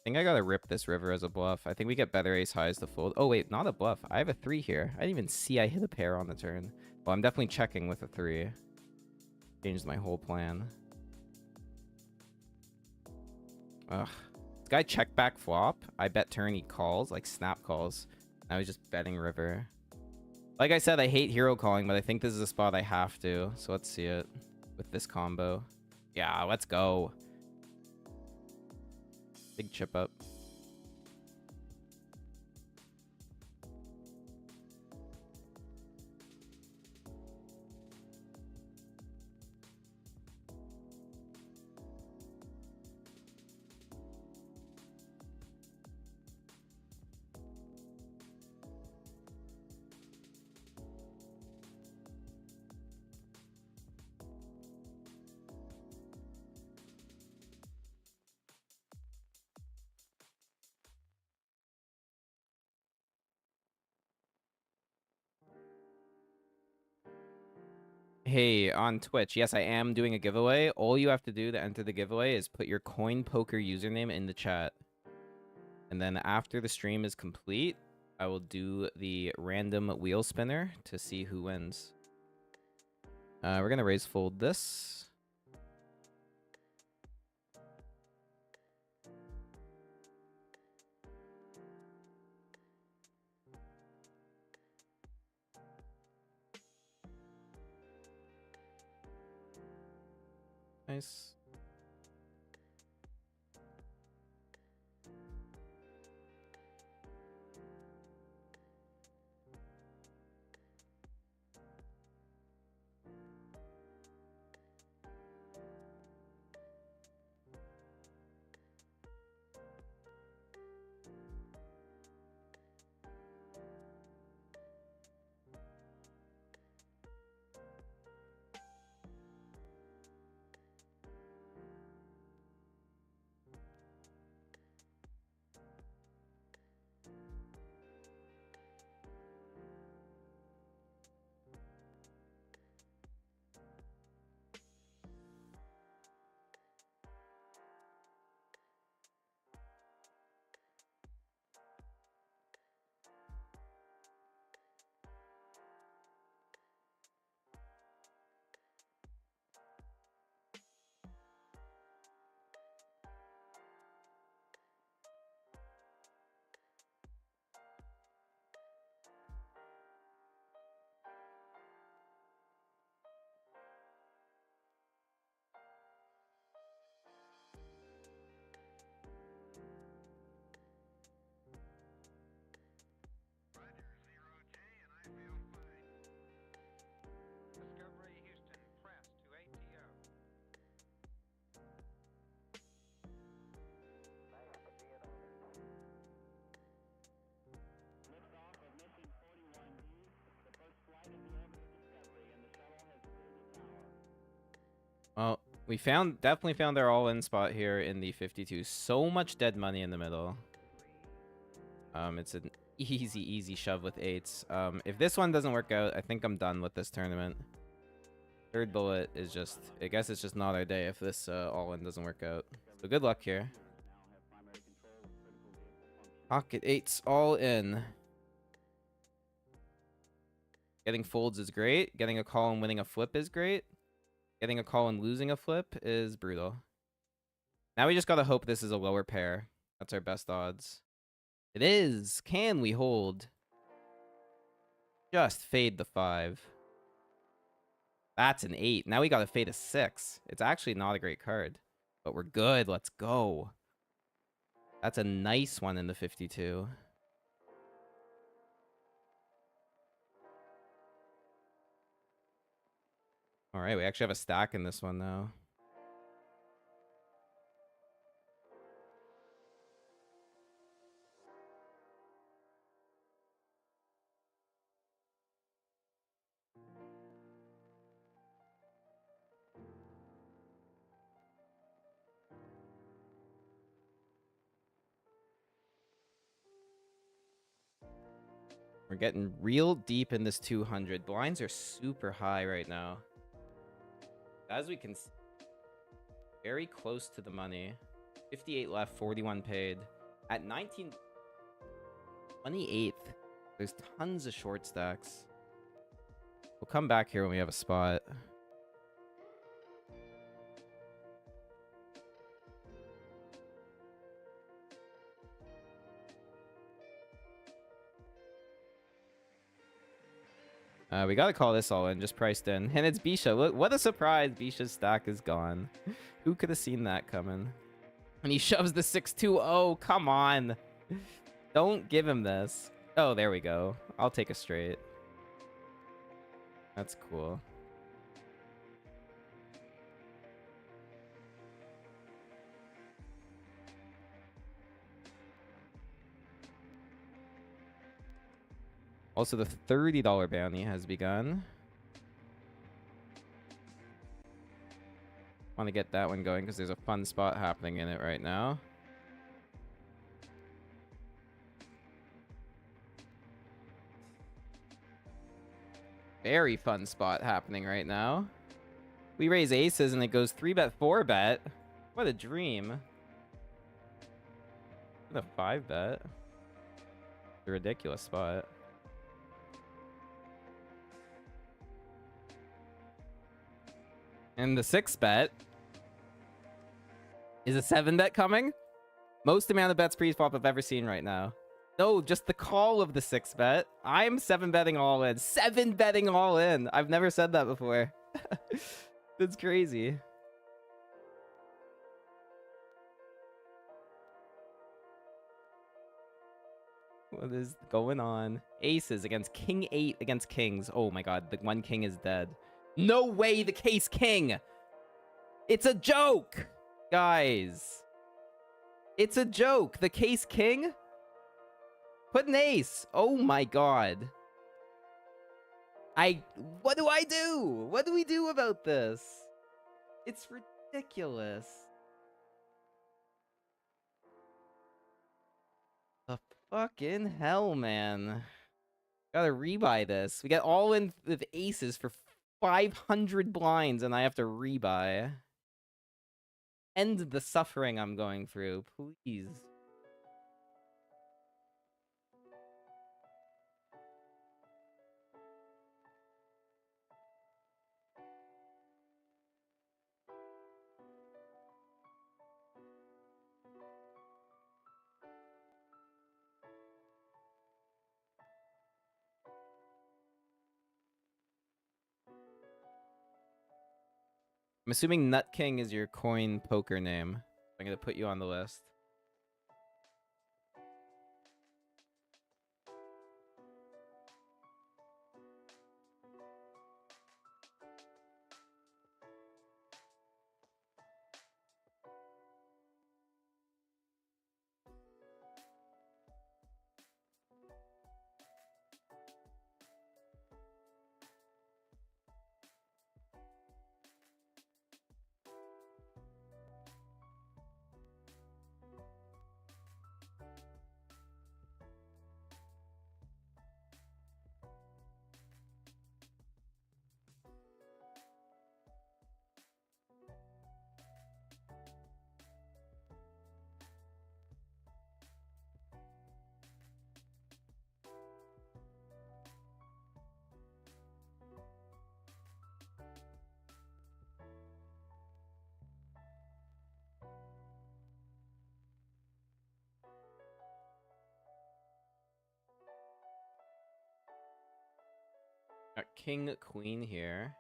I think I gotta rip this river as a bluff. I think we get better ace highs to fold. Oh, wait, not a bluff. I have a 3 here. I didn't even see I hit a pair on the turn. Well, I'm definitely checking with a 3. Changed my whole plan. Ugh. This guy check back flop. I bet turn he calls, like snap calls. Now he's just betting river. Like I said, I hate hero calling, but I think this is a spot I have to. So let's see it with this combo. Yeah, let's go. Big chip up. Hey, on Twitch, yes, I am doing a giveaway. All you have to do to enter the giveaway is put your coin poker username in the chat. And then after the stream is complete, I will do the random wheel spinner to see who wins. We're going to raise fold this. Nice. Well, we definitely found our all-in spot here in the 52. So much dead money in the middle. It's an easy shove with 8s. If this one doesn't work out, I think I'm done with this tournament. Third bullet is just, I guess it's just not our day if this all-in doesn't work out. So good luck here. Pocket 8s all in. Getting folds is great. Getting a call and winning a flip is great. Getting a call and losing a flip is brutal. Now we just gotta hope this is a lower pair. That's our best odds. It is. Can we hold? Just fade the 5. That's an 8. Now we gotta fade a 6. It's actually not a great card. But we're good. Let's go. That's a nice one in the 52. Alright, we actually have a stack in this one now. We're getting real deep in this 200. Blinds are super high right now. As we can see, very close to the money. 58 left, 41 paid. At 28th, there's tons of short stacks. We'll come back here when we have a spot. We gotta call this all in, just priced in. And it's Bisha. What a surprise. Bisha's stack is gone. Who could have seen that coming? And he shoves the 6-2. Oh, come on. Don't give him this. Oh, there we go. I'll take a straight. That's cool. Also, the $30 bounty has begun. Want to get that one going because there's a fun spot happening in it right now. Very fun spot happening right now. We raise aces and it goes 3-bet, 4-bet. What a dream. What a 5-bet. A ridiculous spot. And the 6-bet is a 7-bet coming. Most amount of bets pre-flop I've ever seen right now. No, just the call of the 6-bet. I'm 7-betting all in. 7-betting all in. I've never said that before. That's crazy. What is going on? Aces against King 8 against Kings. Oh my god, the one king is dead. No way, the case king! It's a joke! Guys. It's a joke. The case king? Put an ace. Oh my god. What do I do? What do we do about this? It's ridiculous. The fucking hell, man. Gotta rebuy this. We got all in with aces for 500 blinds, and I have to rebuy. End the suffering I'm going through, please. I'm assuming Nut King is your coin poker name. I'm gonna put you on the list. Got King, Queen here.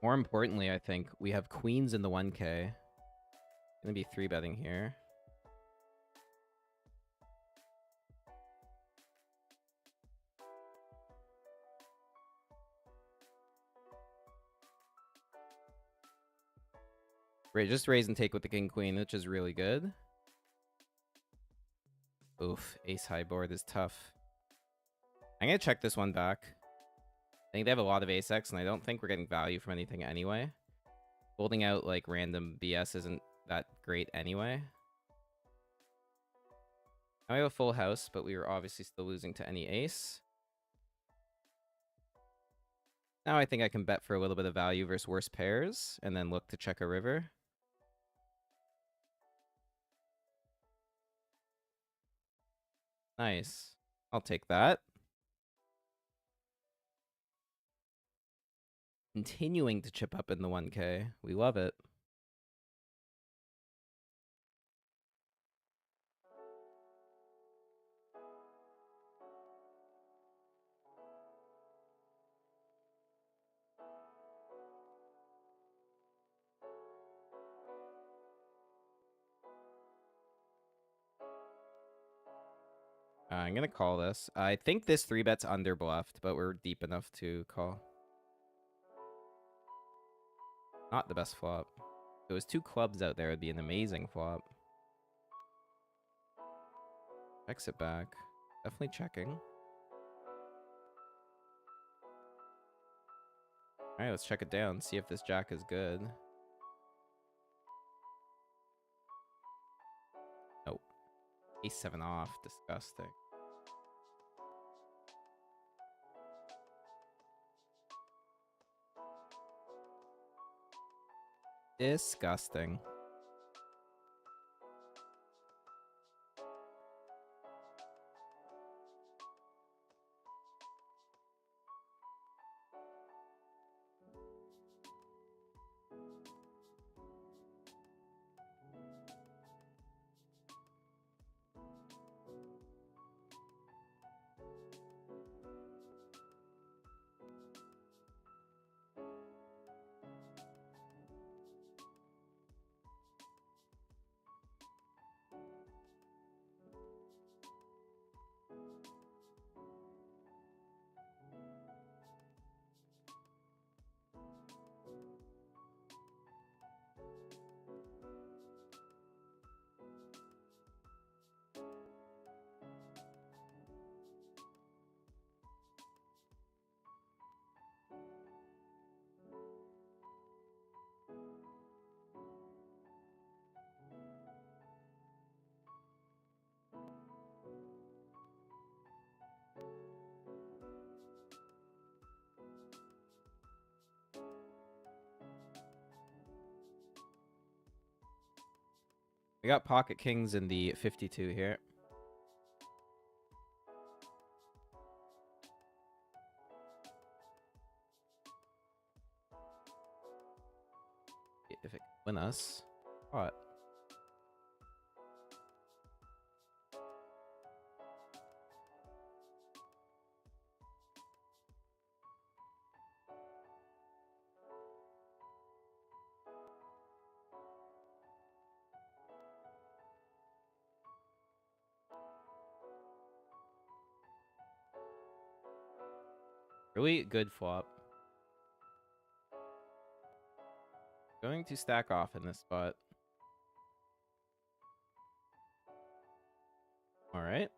More importantly, I think, we have queens in the 1K. Gonna be 3-betting here. Just raise and take with the king queen, which is really good. Oof, ace high board is tough. I'm gonna check this one back. I think they have a lot of ace X, and I don't think we're getting value from anything anyway. Holding out like random BS isn't that great anyway. Now we have a full house, but we were obviously still losing to any ace. Now I think I can bet for a little bit of value versus worse pairs, and then look to check a river. Nice. I'll take that. Continuing to chip up in the 1K. We love it. I'm going to call this. I think this 3-bet's underbluffed, but we're deep enough to call. Not the best flop. If it was 2 clubs out there, it would be an amazing flop. Exit back. Definitely checking. Alright, let's check it down. See if this jack is good. Nope. Ace 7 off. Disgusting. Disgusting. We got pocket kings in the 52 here. If it can win us. What? Really good flop. Going to stack off in this spot. All right.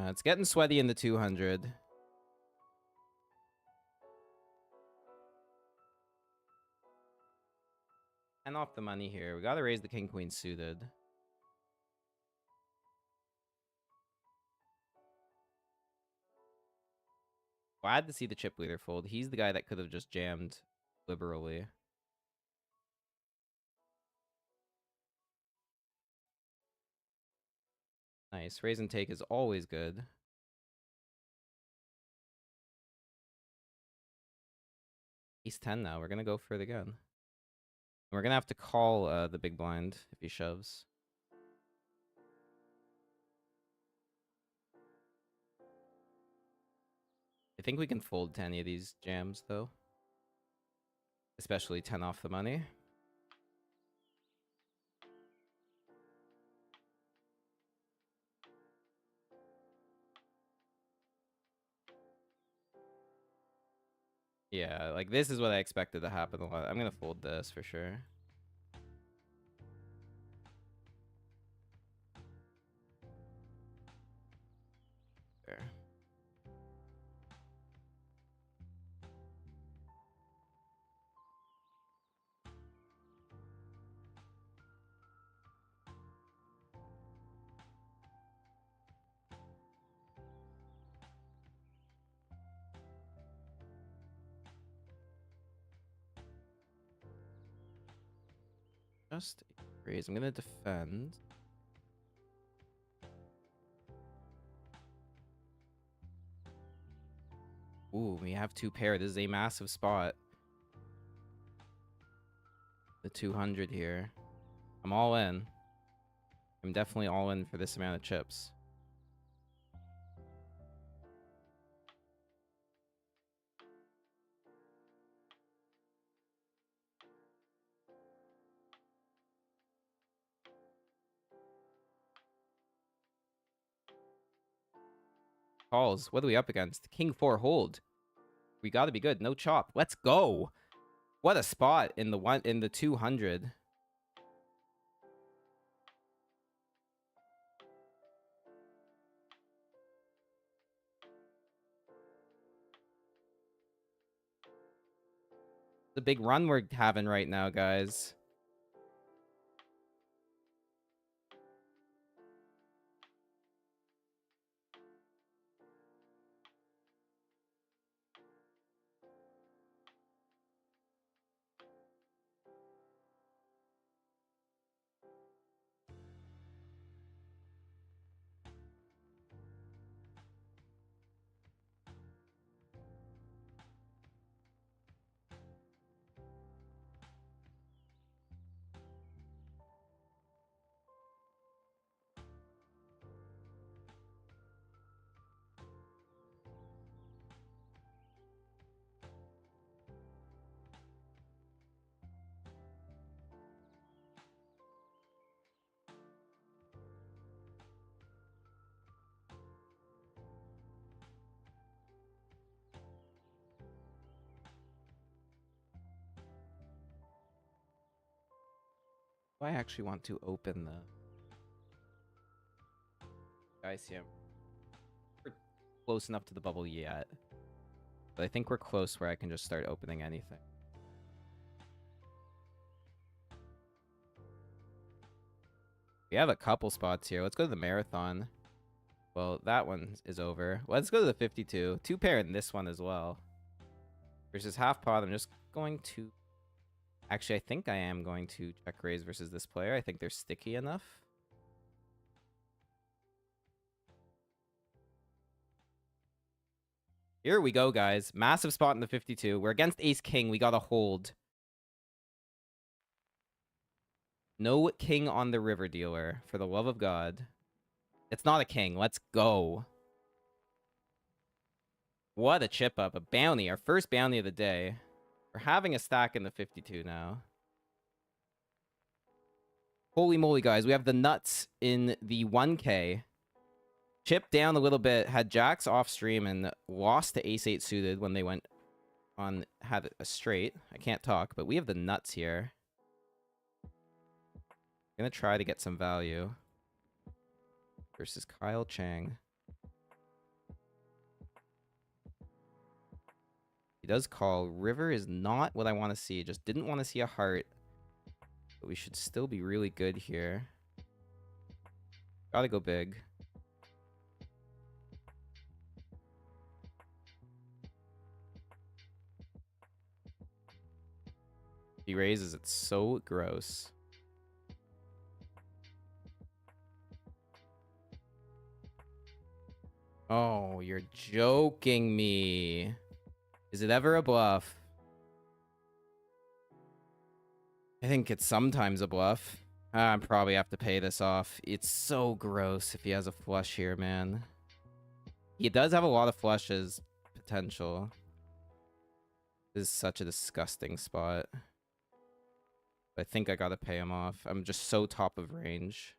It's getting sweaty in the 200. And off the money here. We got to raise the king queen suited. Glad to see the chip leader fold. He's the guy that could have just jammed liberally. Nice. Raise and take is always good. Ace 10 now. We're going to go for it again. We're going to have to call the big blind if he shoves. I think we can fold to any of these jams, though. Especially 10 off the money. Yeah, like this is what I expected to happen a lot. I'm going to fold this for sure. There. Just a raise. I'm gonna defend. Ooh, we have 2 pair. This is a massive spot. The 200 here. I'm all in. I'm definitely all in for this amount of chips. Calls. What are we up against? King 4 hold. We gotta be good. No chop. Let's go. What a spot in the 200. The big run we're having right now, guys. I actually want to open the guys here. We're close enough to the bubble yet, but I think we're close where I can just start opening anything. We have a couple spots here. Let's go to the marathon. Well, that one is over. Let's go to the 52. 2 pair in this one as well. Versus half pot, I'm just going to... Actually, I think I am going to check raise versus this player. I think they're sticky enough. Here we go, guys. Massive spot in the 52. We're against ace-king. We got to hold. No king on the river dealer, for the love of God. It's not a king. Let's go. What a chip up. A bounty. Our first bounty of the day. We're having a stack in the 52 now. Holy moly, guys. We have the nuts in the 1K. Chipped down a little bit. Had jacks off stream and lost to ace-8 suited when they went on... Had a straight. I can't talk, but we have the nuts here. I'm going to try to get some value. Versus Kyle Chang. He does call. River is not what I want to see. Just didn't want to see a heart. But we should still be really good here. Gotta go big. He raises. It's so gross. Oh, you're joking me. Is it ever a bluff? I think it's sometimes a bluff. I probably have to pay this off. It's so gross if he has a flush here, man. He does have a lot of flushes potential. This is such a disgusting spot. I think I gotta pay him off. I'm just so top of range.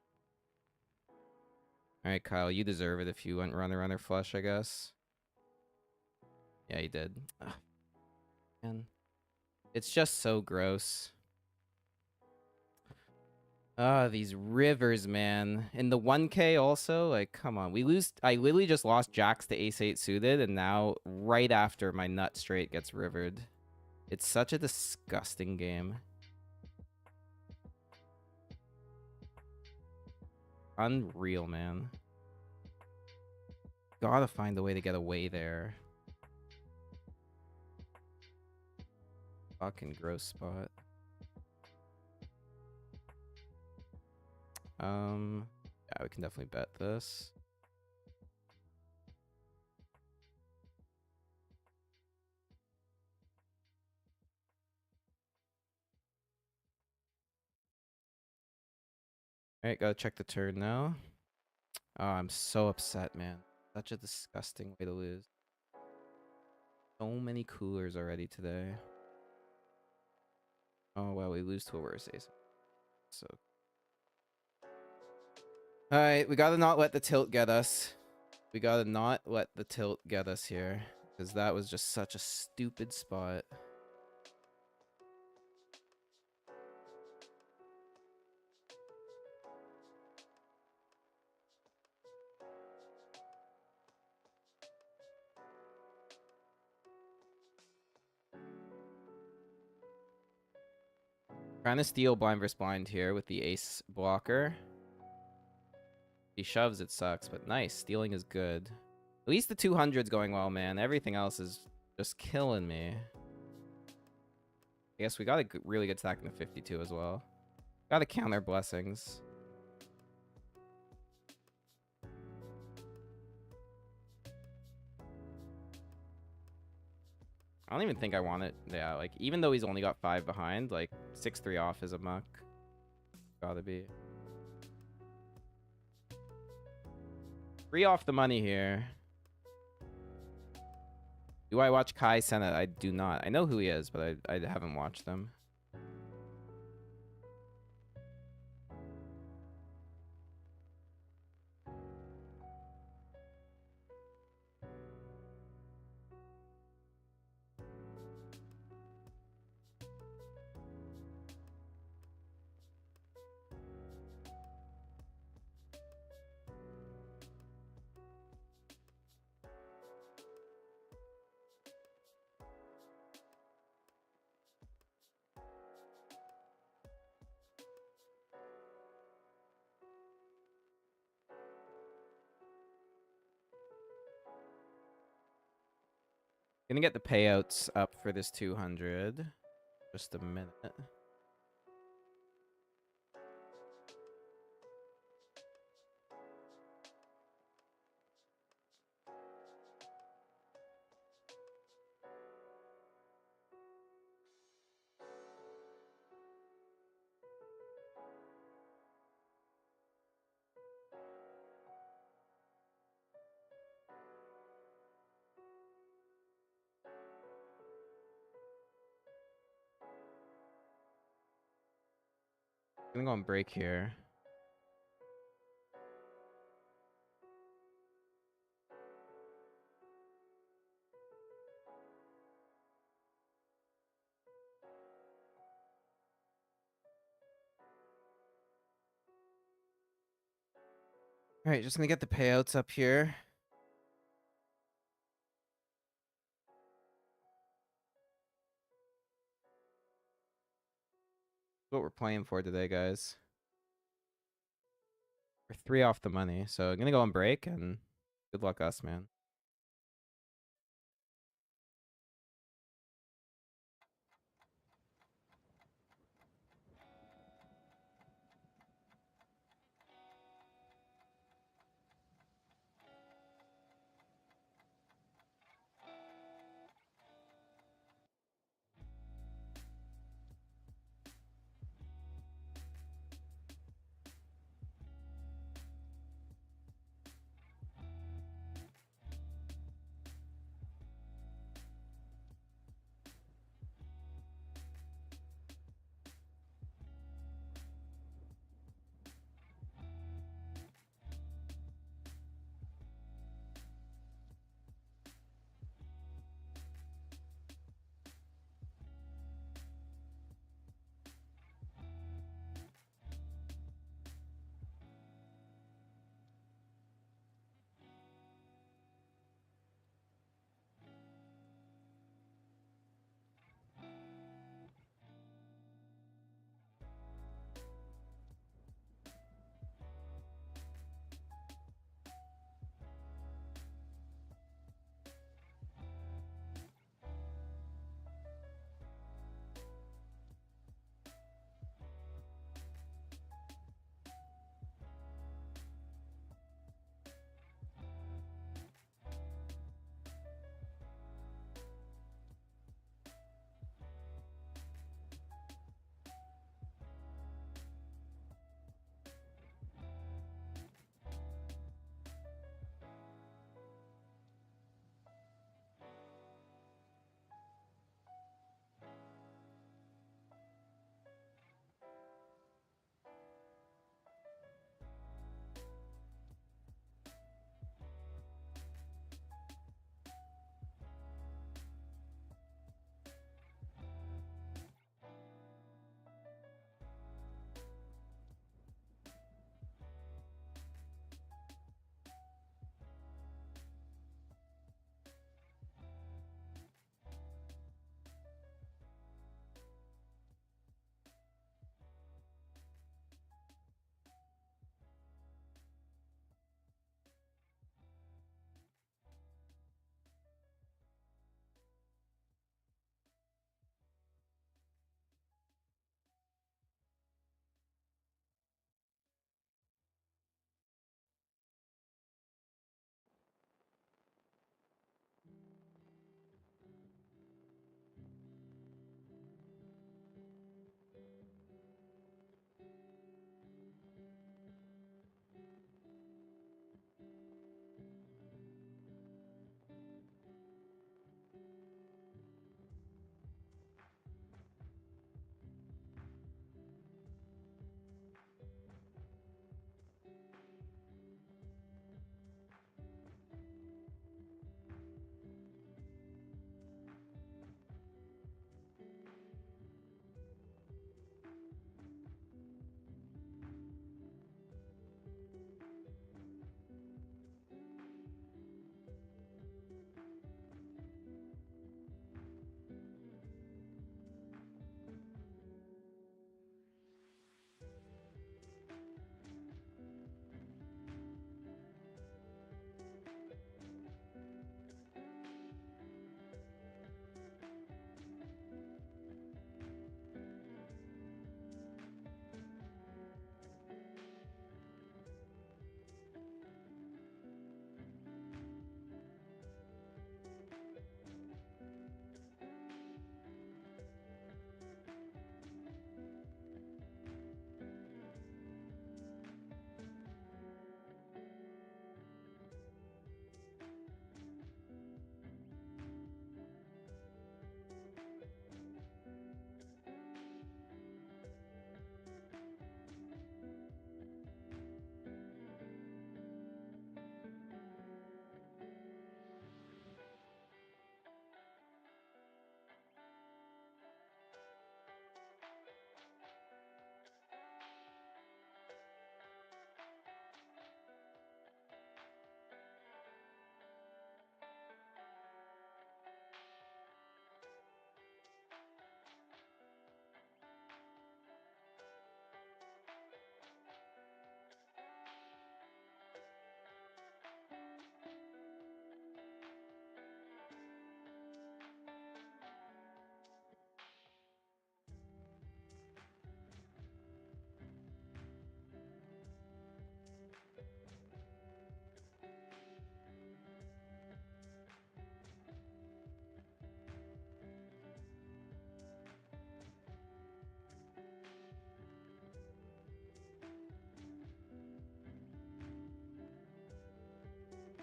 Alright, Kyle, you deserve it if you went runner flush, I guess. Yeah, he did. Ugh. Man. It's just so gross. Ah, these rivers, man. In the 1K also, like, come on. I literally just lost jacks to ace-8 suited, and now, right after my nut straight gets rivered. It's such a disgusting game. Unreal, man. Gotta find a way to get away there. Fucking gross spot. Yeah, we can definitely bet this. Alright, gotta check the turn now. Oh, I'm so upset, man. Such a disgusting way to lose. So many coolers already today. Oh, well, we lose to a worse ace. So. Alright, we gotta not let the tilt get us. We gotta not let the tilt get us here. Because that was just such a stupid spot. Trying to steal blind versus blind here with the ace blocker. He shoves, it sucks, but nice. Stealing is good. At least the 200's going well, man. Everything else is just killing me. I guess we got a really good stack in the 52 as well. Gotta counter blessings. I don't even think I want it. Yeah, like, even though he's only got 5 behind, like, 6-3 off is a muck. Gotta be. 3 off the money here. Do I watch Kai Cenat? I do not. I know who he is, but I haven't watched them. Gonna get the payouts up for this 200. Just a minute. Gonna go on break here. Alright, just gonna get the payouts up here. What we're playing for today, guys. We're 3 off the money, so I'm gonna go on break, and good luck us, man.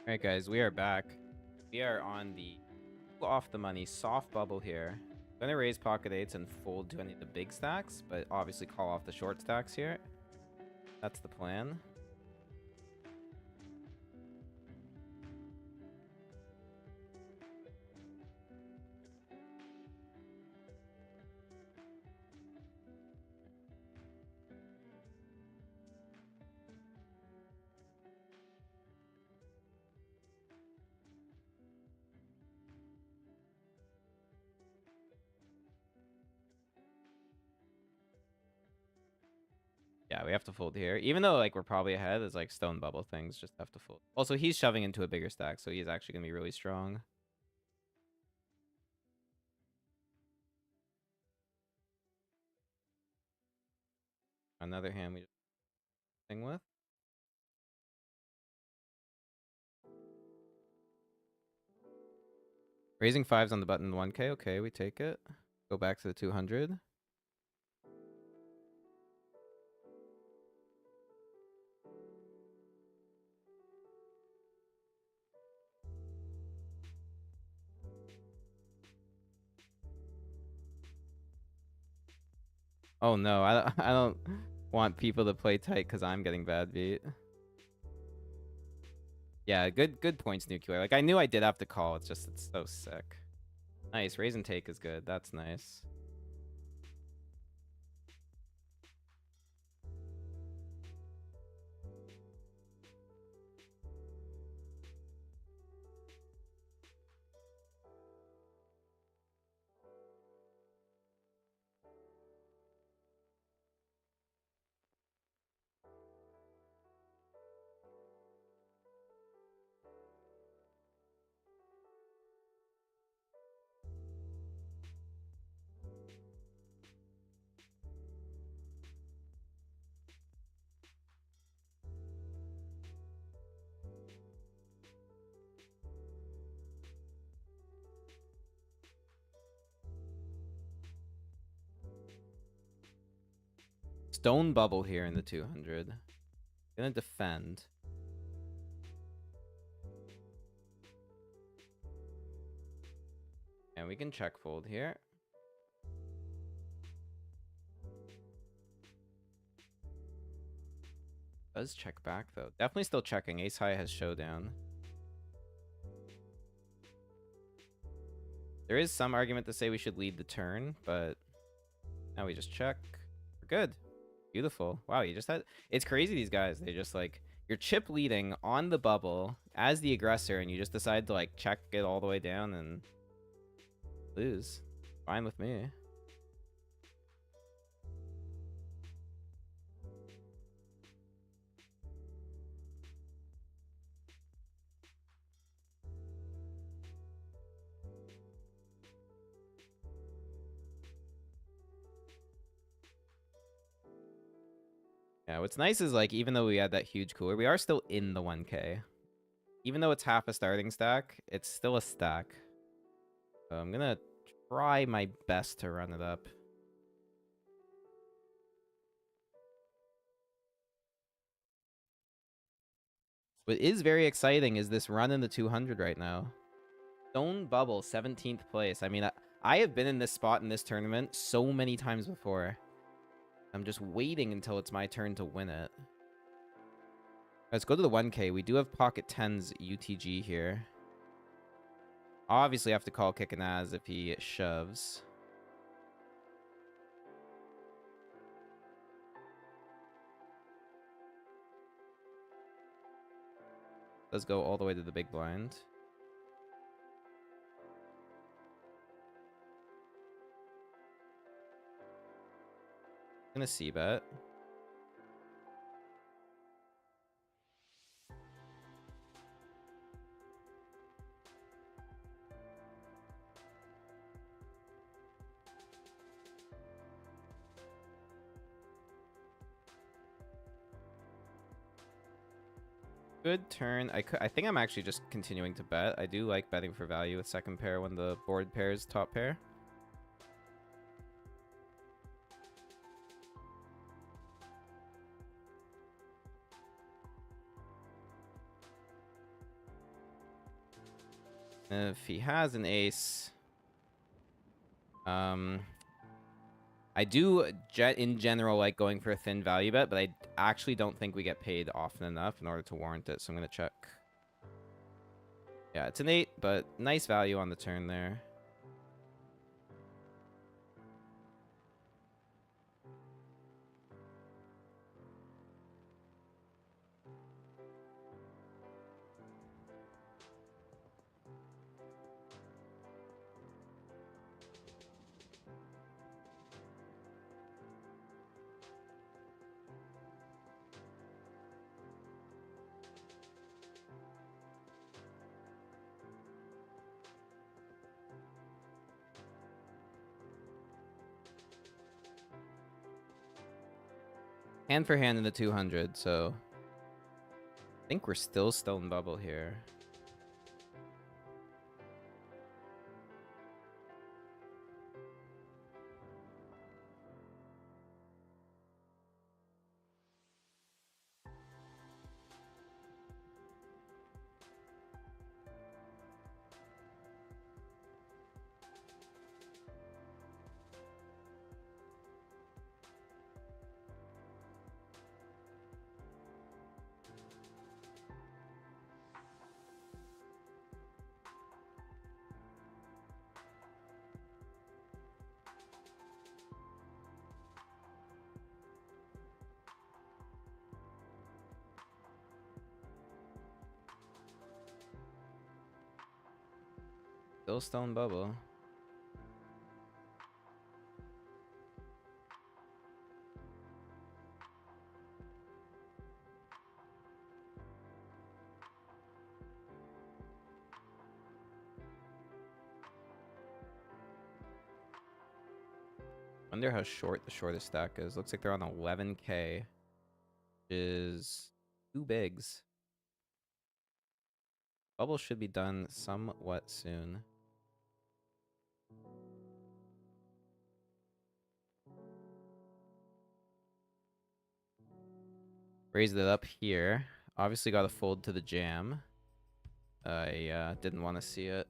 All right, guys, we are back. We are on the off the money soft bubble here. I'm gonna raise pocket eights and fold to any of the big stacks, but obviously call off the short stacks here. That's the plan. Yeah, we have to fold here. Even though like we're probably ahead, it's like stone bubble things, just have to fold. Also, he's shoving into a bigger stack, so he's actually gonna be really strong. Another hand we just thing with. Raising fives on the button 1k. Okay, we take it. Go back to the 200. Oh no, I don't want people to play tight because I'm getting bad beat. Yeah, good points, Nuclear. Like I knew I did have to call. It's just it's so sick. Nice, raise and take is good. That's nice. Stone bubble here in the 200. Gonna defend. And we can check fold here. Does check back though. Definitely still checking. Ace high has showdown. There is some argument to say we should lead the turn, but now we just check. We're good. Beautiful. Wow, you just had... It's crazy, these guys. They just, like... You're chip leading on the bubble as the aggressor, and you just decide to, like, check it all the way down and lose. Fine with me. Yeah, what's nice is, like, even though we had that huge cooler, we are still in the 1k. Even though it's half a starting stack, it's still a stack. So I'm gonna try my best to run it up. What is very exciting is this run in the 200 right now. Stone Bubble, 17th place. I mean, I have been in this spot in this tournament so many times before. I'm just waiting until it's my turn to win it. Let's go to the 1k. We do have pocket 10s UTG here. Obviously, I have to call kick and as if he shoves. Let's go all the way to the big blind. Gonna see bet. Good turn. I think I'm actually just continuing to bet. I do like betting for value with second pair when the board pair is top pair. If he has an ace, I do in general like going for a thin value bet, but I actually don't think we get paid often enough in order to warrant it. So I'm gonna check. Yeah, it's an 8, but nice value on the turn there. Hand for hand in the 200, so I think we're still stone bubble here. Still stone bubble. Wonder how short the shortest stack is. Looks like they're on 11K, which is 2 bigs. Bubble should be done somewhat soon. Raised it up here. Obviously got to fold to the jam. I didn't want to see it.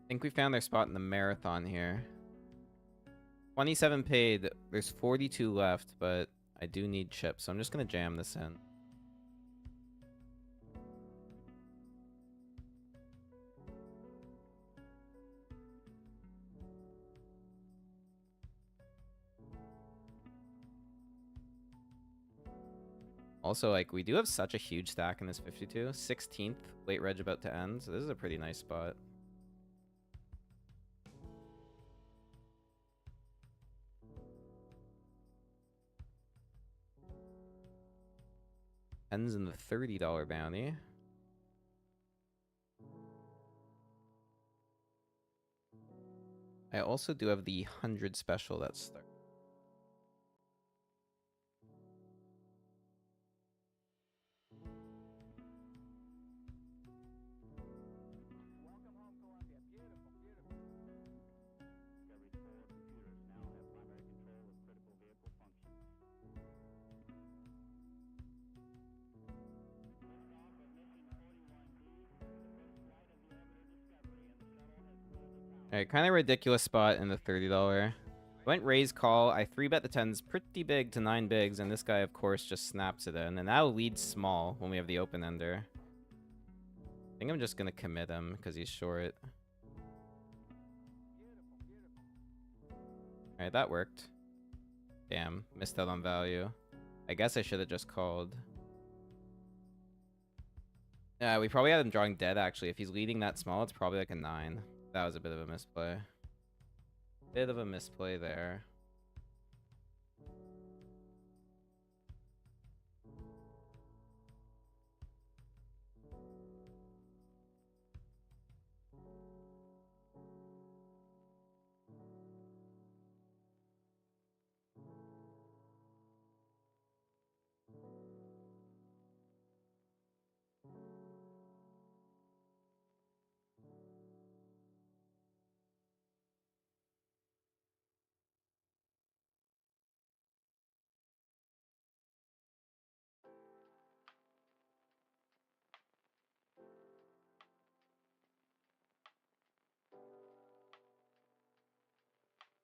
I think we found their spot in the marathon here. 27 paid. There's 42 left, but I do need chips, so I'm just going to jam this in. Also, like, we do have such a huge stack in this 52. 16th, late reg about to end, so this is a pretty nice spot. Ends in the $30 bounty. I also do have the 100 special that's stuck. Alright, kind of ridiculous spot in the $30. Went raise call. I 3-bet the 10s pretty big to 9 bigs, and this guy, of course, just snaps it in. And now leads small when we have the open ender. I think I'm just going to commit him because he's short. Alright, that worked. Damn, missed out on value. I guess I should have just called. Yeah, we probably had him drawing dead, actually. If he's leading that small, it's probably like a 9. That was a bit of a misplay. Bit of a misplay there.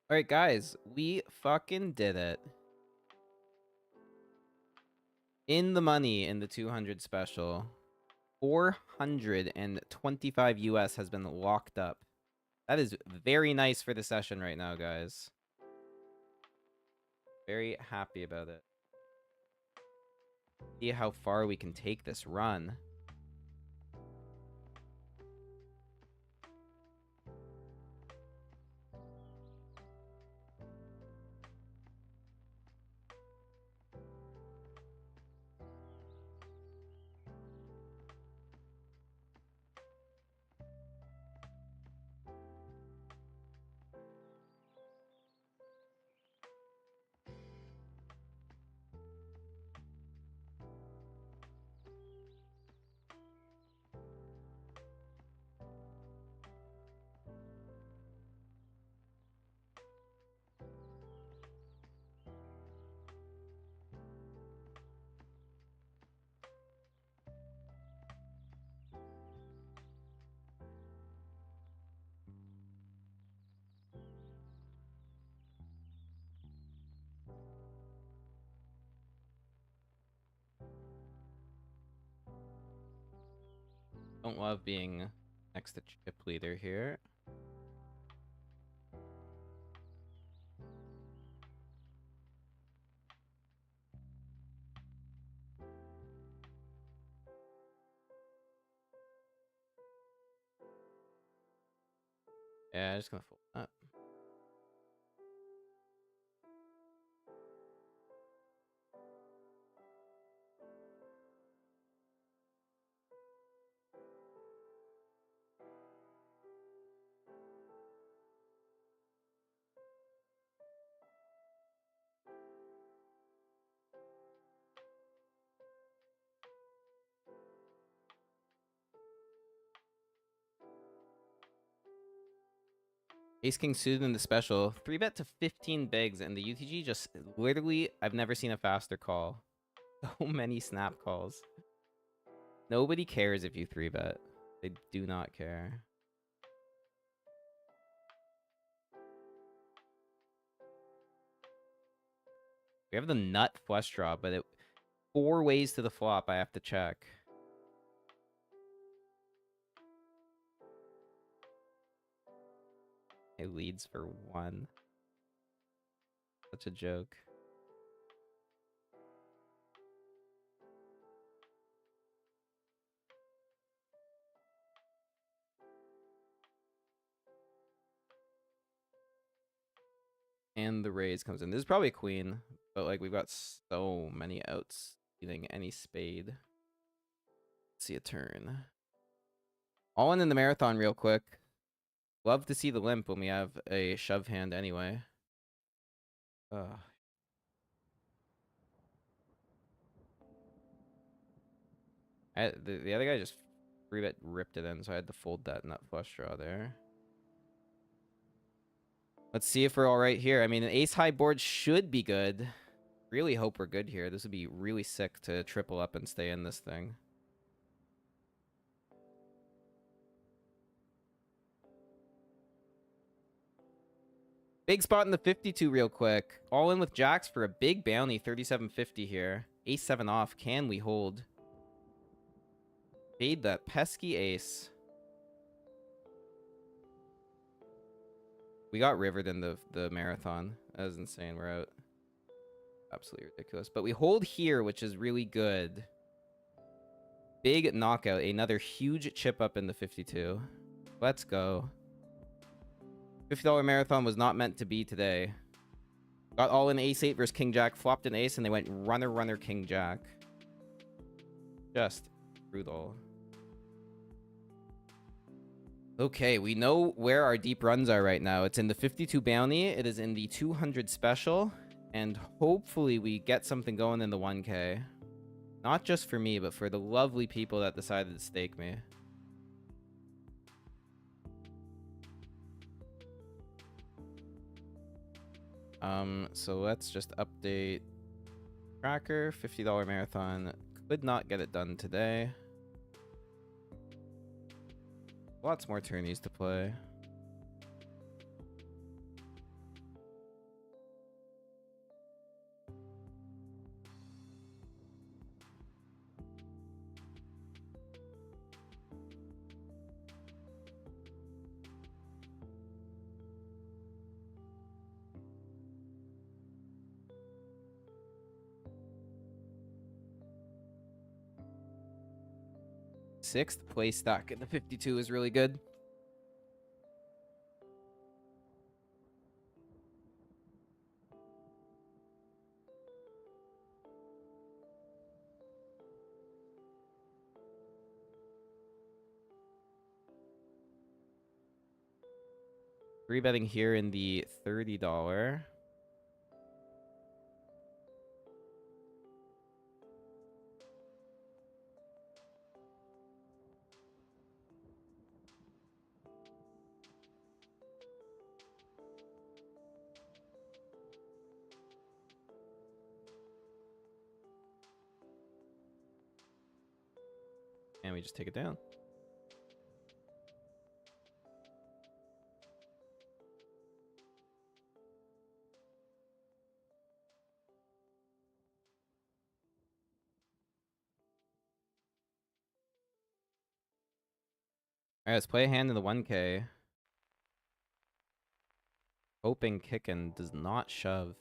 Alright, guys. We fucking did it. In the money in the 200 special. 425 US has been locked up. That is very nice for the session right now, guys. Very happy about it. See how far we can take this run. Don't love being next to chip leader here. Yeah, just gonna fold that. Ace King suited in the special. 3-bet to 15 bigs, and the UTG just literally, I've never seen a faster call. So many snap calls. Nobody cares if you 3-bet. They do not care. We have the nut flush draw, but 4 ways to the flop I have to check. It leads for 1. Such a joke. And the raise comes in. This is probably a queen, but like we've got so many outs eating any spade. Let's see a turn. All in the marathon real quick. Love to see the limp when we have a shove hand anyway. The other guy just 3-bet ripped it in, so I had to fold that nut flush draw there. Let's see if we're all right here. I mean, an ace high board should be good. Really hope we're good here. This would be really sick to triple up and stay in this thing. Big spot in the 52 real quick. All in with jacks for a big bounty, 37.50 here. Ace 7 off. Can we hold? Fade that pesky ace. We got rivered in the marathon. That was insane. We're out. Absolutely ridiculous. But we hold here, which is really good. Big knockout. Another huge chip up in the 52. Let's go. $50 marathon was not meant to be today. Got all in ace 8 versus king jack. Flopped an ace, and they went runner, runner, king jack. Just brutal. Okay, we know where our deep runs are right now. It's in the 52 bounty. It is in the 200 special. And hopefully we get something going in the 1K. Not just for me, but for the lovely people that decided to stake me. So let's just update tracker. $50 marathon. Could not get it done today. Lots more tourneys to play. Sixth place stack in the 52 is really good. Free betting here in the $30. And we just take it down. Alright, let's play a hand in the 1K. Hoping kicking does not shove.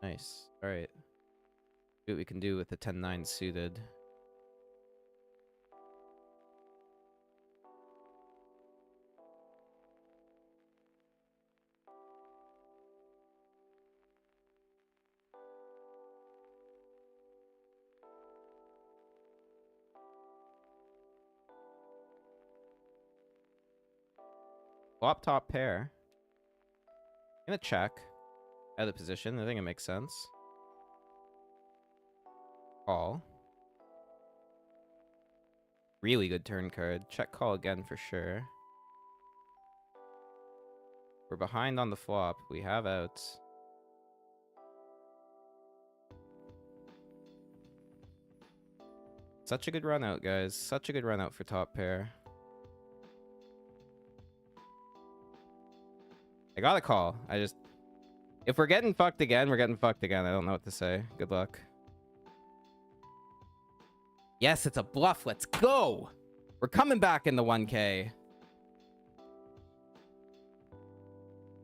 Nice. Alright. See what we can do with the 10-9 suited. Flop top pair. Gonna check out of position. I think it makes sense. Call. Really good turn card. Check call again for sure. We're behind on the flop. We have outs. Such a good run out, guys. Such a good run out for top pair. I got a call. If we're getting fucked again, we're getting fucked again. I don't know what to say. Good luck. Yes, it's a bluff. Let's go. We're coming back in the 1K.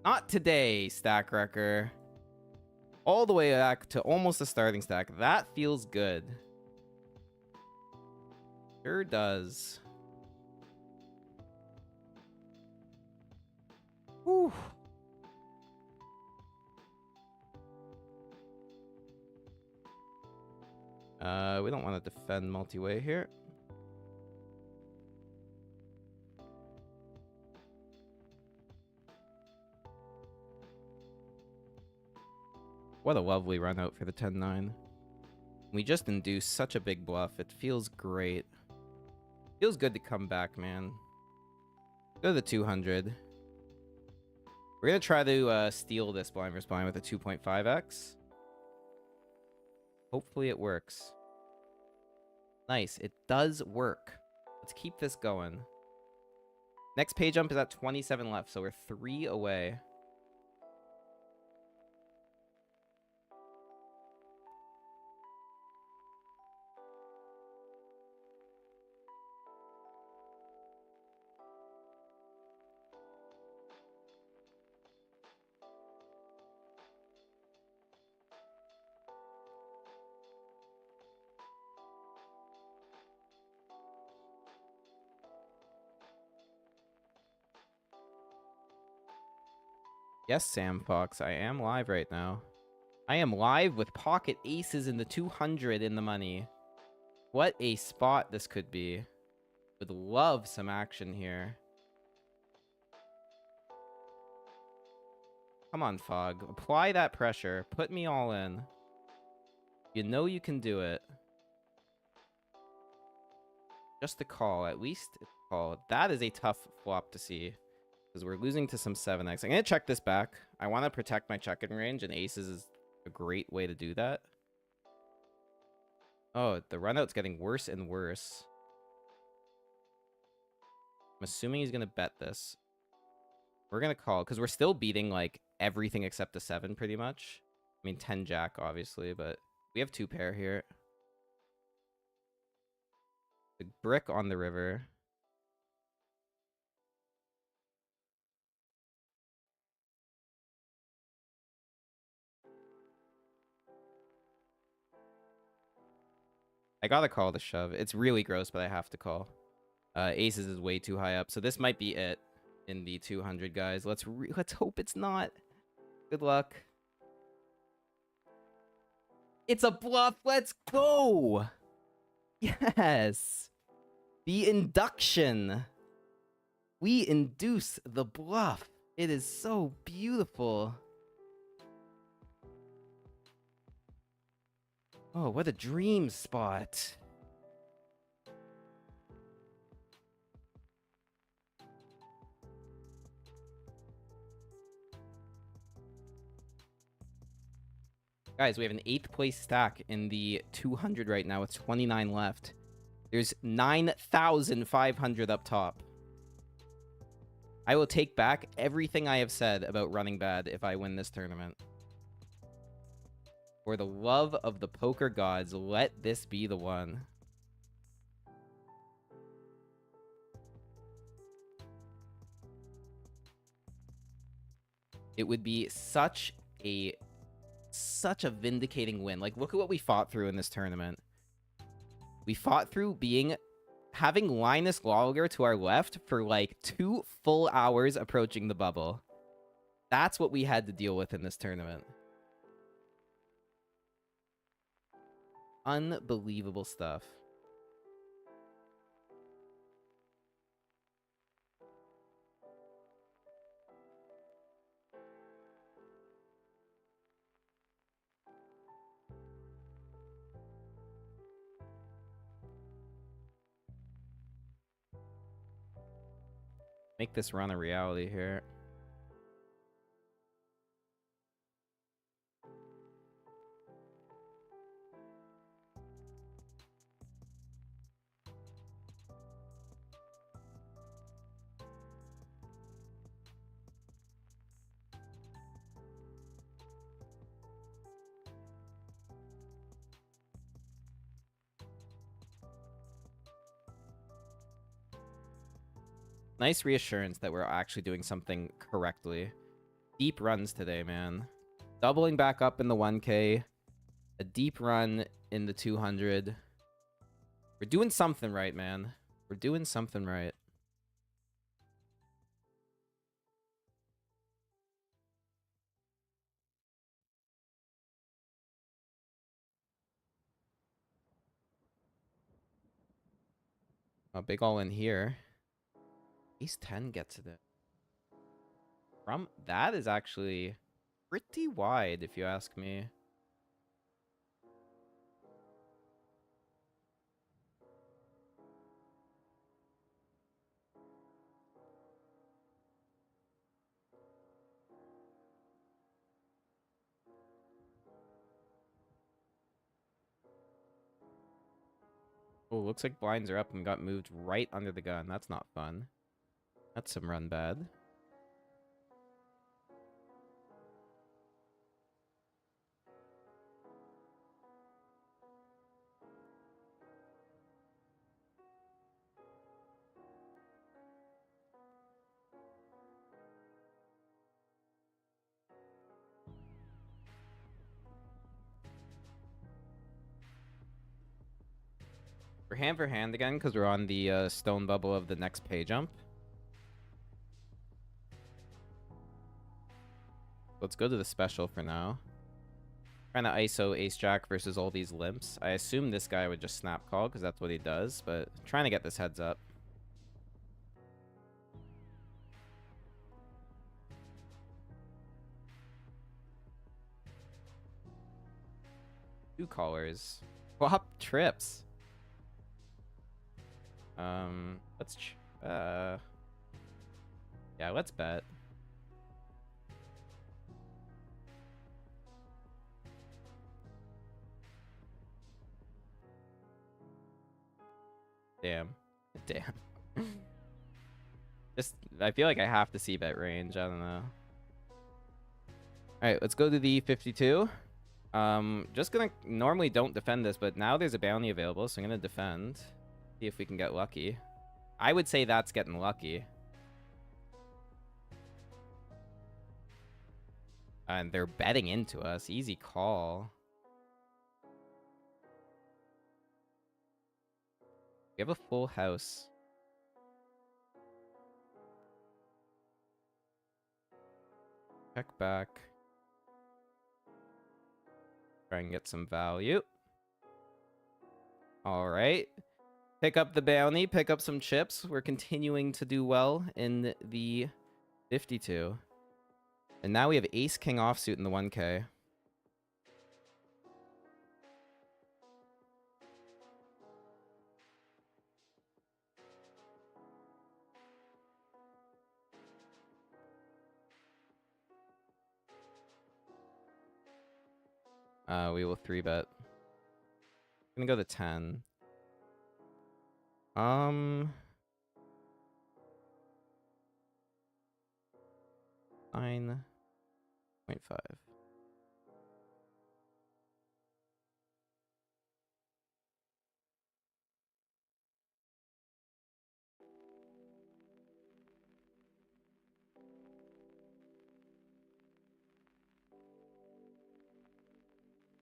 Not today, Stack Wrecker. All the way back to almost the starting stack. That feels good. Sure does. Whew. We don't want to defend multi-way here. What a lovely run out for the 10-9. We just induced such a big bluff. It feels great. Feels good to come back, man. Go to the 200. We're going to try to steal this blind versus blind with a 2.5x. Hopefully it works. Nice. It does work. Let's keep this going. Next pay jump is at 27 left, so we're 3 away. Yes, Sam Fox, I am live right now. I am live with pocket aces in the 200 in the money. What a spot this could be. Would love some action here. Come on, Fog. Apply that pressure. Put me all in. You know you can do it. Just a call. At least it's a call. That is a tough flop to see. Because we're losing to some 7x. I'm going to check this back. I want to protect my check-in range, and aces is a great way to do that. Oh, the runout's getting worse and worse. I'm assuming he's going to bet this. We're going to call, because we're still beating, like, everything except the 7, pretty much. I mean, 10 jack, obviously, but we have 2 pair here. The brick on the river. I gotta call the shove. It's really gross, but I have to call. Aces is way too high up, so this might be it in the 200, guys. Let's hope it's not. Good luck. It's a bluff. Let's go. Yes. The induction. We induce the bluff. It is so beautiful. Oh, what a dream spot. Guys, we have an 8th place stack in the 200 right now with 29 left. There's 9,500 up top. I will take back everything I have said about running bad if I win this tournament. For the love of the poker gods, let this be the one. It would be such a vindicating win. Like, look at what we fought through in this tournament. We fought through having Linus Lawler to our left for like 2 full hours approaching the bubble. That's what we had to deal with in this tournament. Unbelievable stuff. Make this run a reality here. Nice reassurance that we're actually doing something correctly. Deep runs today, man. Doubling back up in the 1K. A deep run in the 200. We're doing something right, man. We're doing something right. A big all in here. Ace 10 gets it. From that is actually pretty wide, if you ask me. Oh, looks like blinds are up and got moved right under the gun. That's not fun. That's some run bad. We're hand for hand again because we're on the stone bubble of the next pay jump. Let's go to the special for now. Trying to ISO ace-jack versus all these limps. I assume this guy would just snap call because that's what he does, but trying to get this heads up. Two callers. Flop trips. Let's yeah, let's bet. Damn. Damn. Just, I feel like I have to see bet range. I don't know. Alright, let's go to the 52. Just gonna, normally don't defend this, but now there's a bounty available, so I'm gonna defend. See if we can get lucky. I would say that's getting lucky. And they're betting into us. Easy call. We have a full house. Check back. Try and get some value. All right. Pick up the bounty. Pick up some chips. We're continuing to do well in the 52. And now we have ace-king offsuit in the 1K. We will 3-bet. I'm gonna go to 10. 9.5.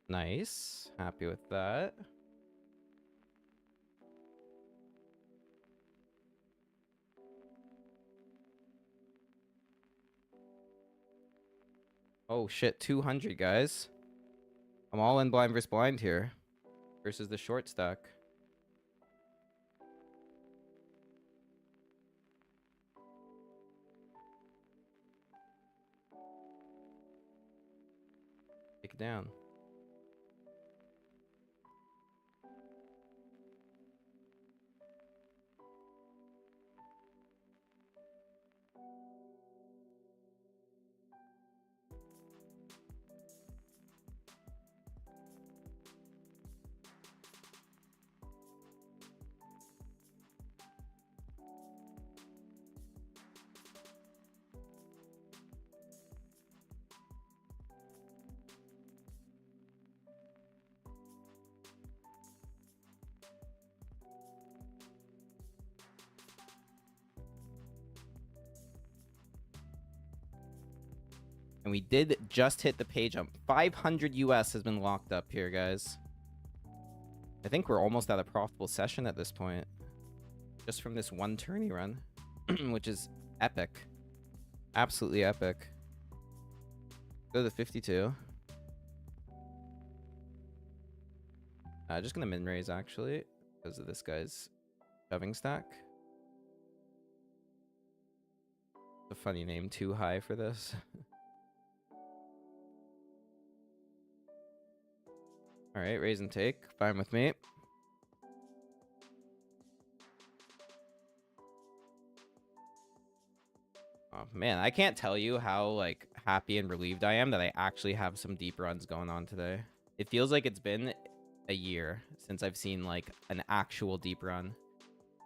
Nice. Happy with that. Oh shit, 200 guys. I'm all in blind versus blind here. Versus the short stack. Take it down. And we did just hit the pay jump. 500 US has been locked up here, guys. I think we're almost at a profitable session at this point. Just from this one tourney run. Which is epic. Absolutely epic. Go to the 52. Just gonna min raise actually. Because of this guy's shoving stack. A funny name, too high for this. Alright, raise and take. Fine with me. Oh, man, I can't tell you how, like, happy and relieved I am that I actually have some deep runs going on today. It feels like it's been a year since I've seen, like, an actual deep run.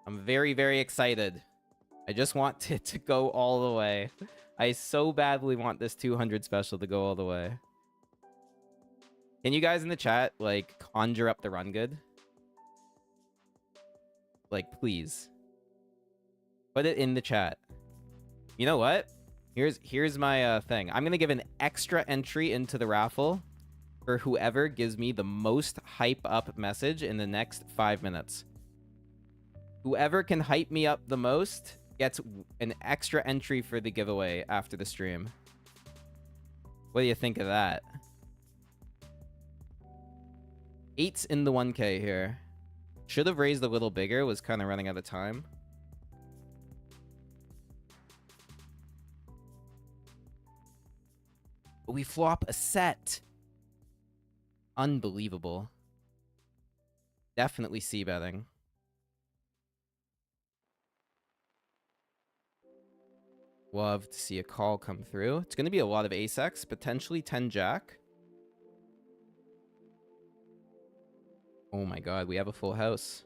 I'm very, very excited. I just want it to go all the way. I so badly want this 200 special to go all the way. Can you guys in the chat, like, conjure up the run good? Like, please. Put it in the chat. You know what? Here's my thing. I'm going to give an extra entry into the raffle for whoever gives me the most hype up message in the next 5 minutes. Whoever can hype me up the most gets an extra entry for the giveaway after the stream. What do you think of that? 8's in the 1K here. Should have raised a little bigger. Was kind of running out of time. But we flop a set. Unbelievable. Definitely c-betting. Love to see a call come through. It's going to be a lot of ace-x, potentially 10-jack. Oh my god, we have a full house.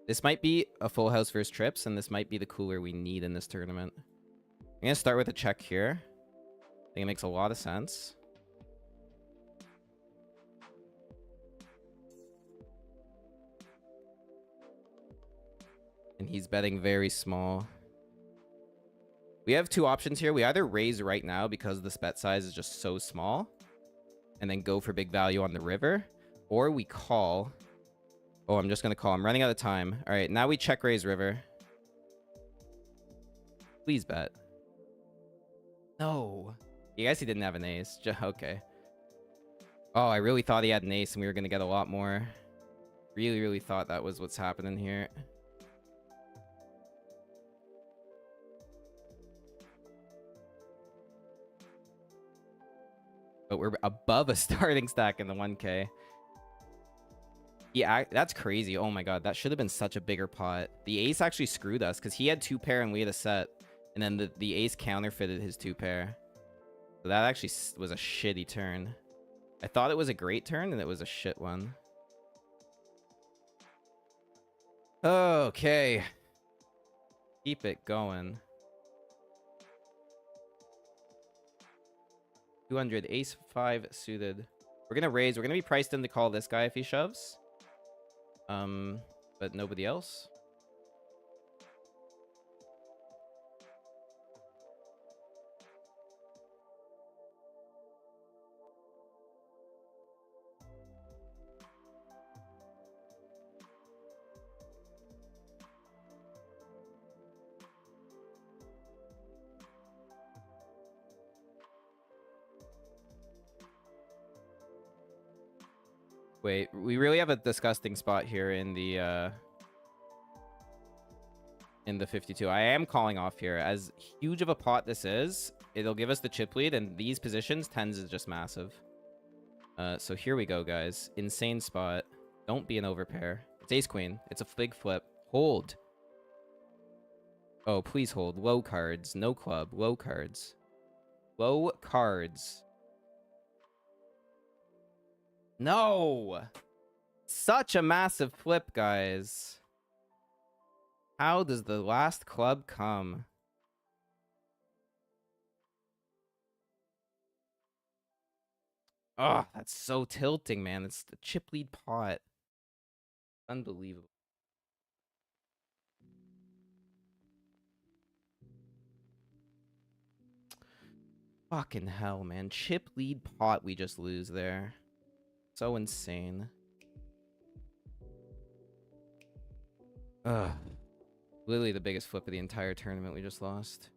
This might be a full house versus trips, and this might be the cooler we need in this tournament. I'm going to start with a check here. I think it makes a lot of sense. And he's betting very small. We have two options here. We either raise right now because this bet size is just so small, and then go for big value on the river, or we call. Oh, I'm just going to call. I'm running out of time. All right, now we check raise river. Please bet. No. I guess he didn't have an ace. Okay. Oh, I really thought he had an ace and we were going to get a lot more. Really, really thought that was what's happening here. But we're above a starting stack in the 1K. Yeah, that's crazy. Oh my god, that should have been such a bigger pot. The ace actually screwed us because he had 2 pair and we had a set. And then the ace counterfeited his 2 pair. So that actually was a shitty turn. I thought it was a great turn and it was a shit one. Okay. Keep it going. 200, ace 5 suited. We're gonna raise. We're gonna be priced in to call this guy if he shoves. But nobody else. Wait, we really have a disgusting spot here in the 52. I am calling off here. As huge of a pot this is, it'll give us the chip lead, and these positions, 10s is just massive. So here we go, guys. Insane spot. Don't be an overpair. It's ace queen. It's a big flip. Hold. Oh, please hold. Low cards. No club. Low cards. Low cards. No! Such a massive flip, guys. How does the last club come? Oh, that's so tilting, man. It's the chip lead pot. Unbelievable. Fucking hell, man. Chip lead pot we just lose there. So insane. Ugh. Literally the biggest flip of the entire tournament we just lost.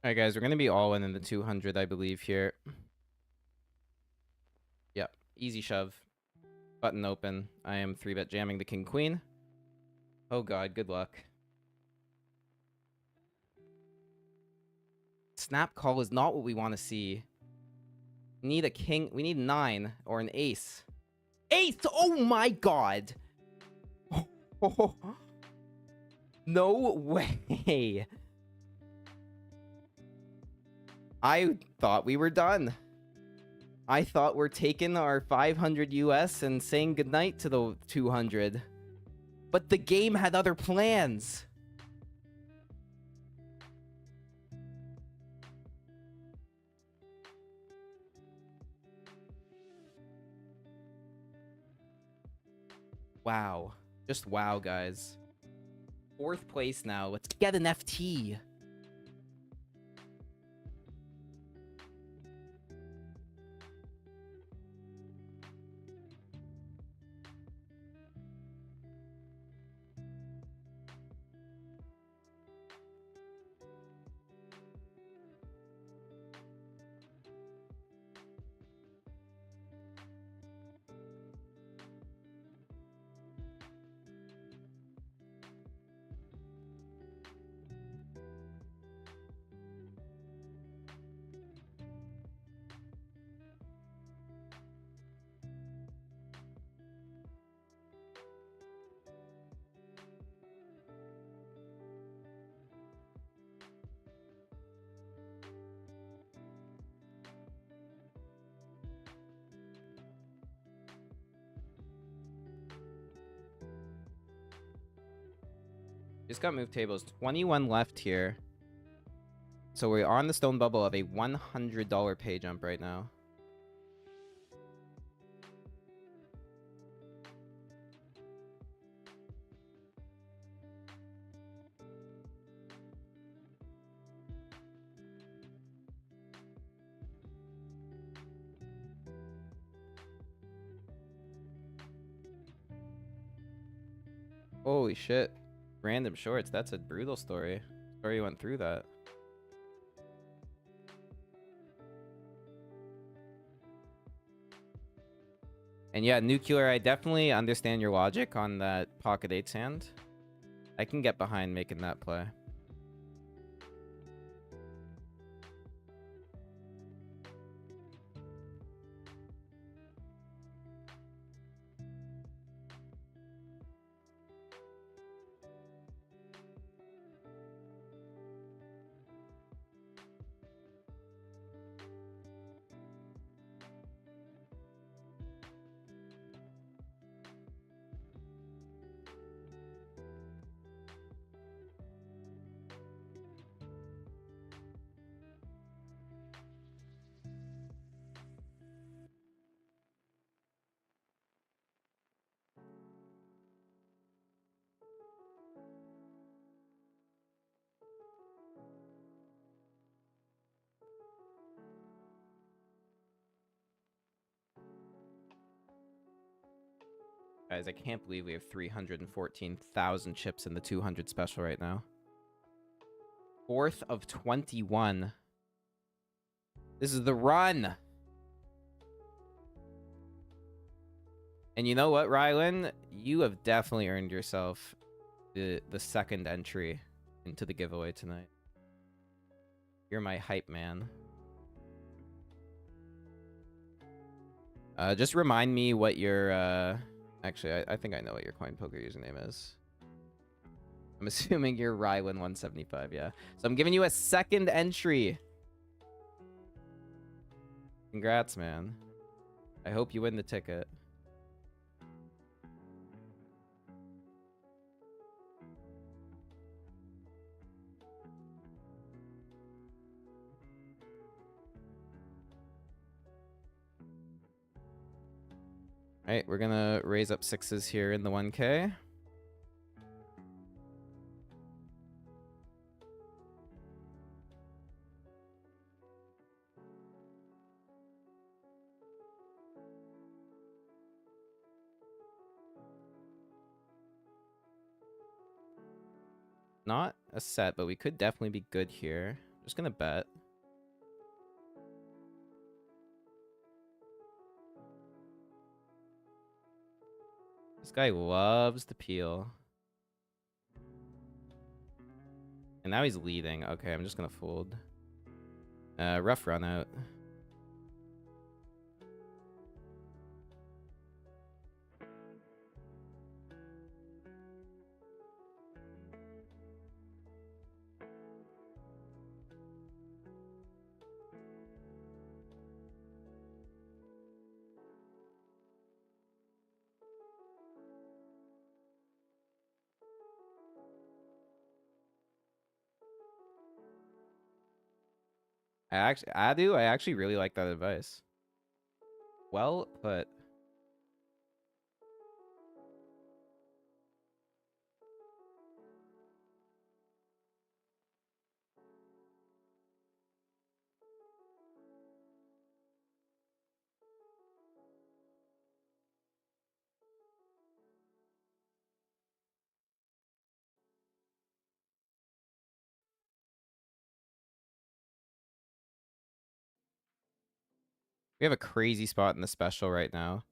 Alright, guys, we're going to be all in the 200, I believe, here. Yep, easy shove. Button open. I am 3-bet jamming the king-queen. Oh god, good luck. Snap call is not what we want to see. We need a king. We need 9 or an ace. Ace! Oh my god! No way! I thought we were done. I thought we're taking our 500 US and saying goodnight to the 200. But the game had other plans. Wow. Just wow, guys. 4th place now. Let's get an FT. Just got move tables. 21 left here. So we're on the stone bubble of a $100 pay jump right now. Holy shit. Random shorts. That's a brutal story. Sorry you went through that. And yeah, Nuclear, I definitely understand your logic on that pocket 8's hand. I can get behind making that play. Guys, I can't believe we have 314,000 chips in the 200 special right now. 4th of 21. This is the run. And you know what, Rylan? You have definitely earned yourself the second entry into the giveaway tonight. You're my hype man. Just remind me what your... Actually, I think I know what your Coin Poker username is. I'm assuming you're Rylan175, yeah. So I'm giving you a second entry. Congrats, man. I hope you win the ticket. Alright, we're gonna raise up 6s here in the 1K. Not a set, but we could definitely be good here. Just gonna bet. This guy loves the peel. And now he's leading. Okay, I'm just gonna fold. Rough run out. I actually really like that advice. Well put. We have a crazy spot in the special right now.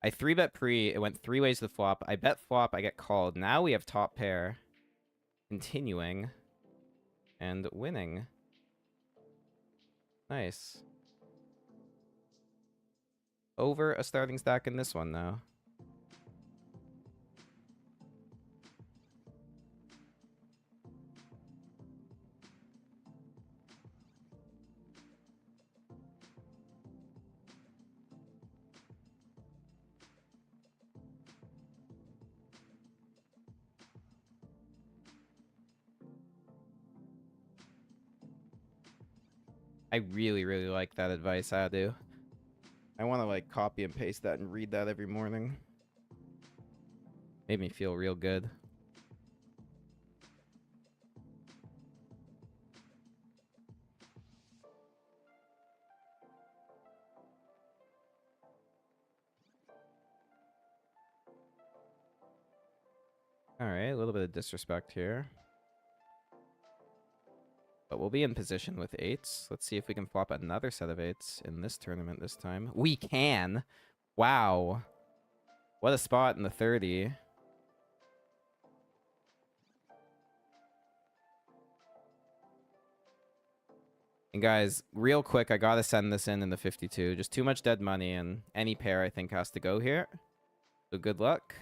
I 3-bet pre. It went 3 ways to the flop. I bet flop. I get called. Now we have top pair. Continuing. And winning. Nice. Over a starting stack in this one, though. I really, really like that advice, I do. I want to, like, copy and paste that and read that every morning. Made me feel real good. Alright, a little bit of disrespect here. But we'll be in position with 8s. Let's see if we can flop another set of 8s in this tournament this time. We can! Wow. What a spot in the 30. And guys, real quick, I gotta send this in the 52. Just too much dead money, and any pair I think has to go here. So good luck.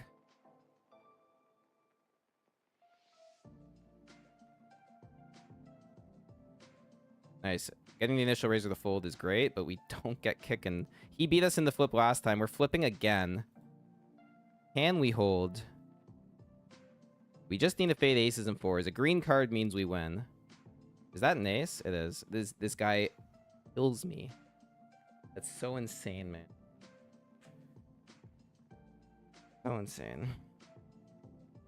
Nice. Getting the initial raise or the fold is great, but we don't get kicking. He beat us in the flip last time. We're flipping again. Can we hold? We just need to fade aces and 4s. A green card means we win. Is that an ace? It is. This guy kills me. That's so insane, man. So insane.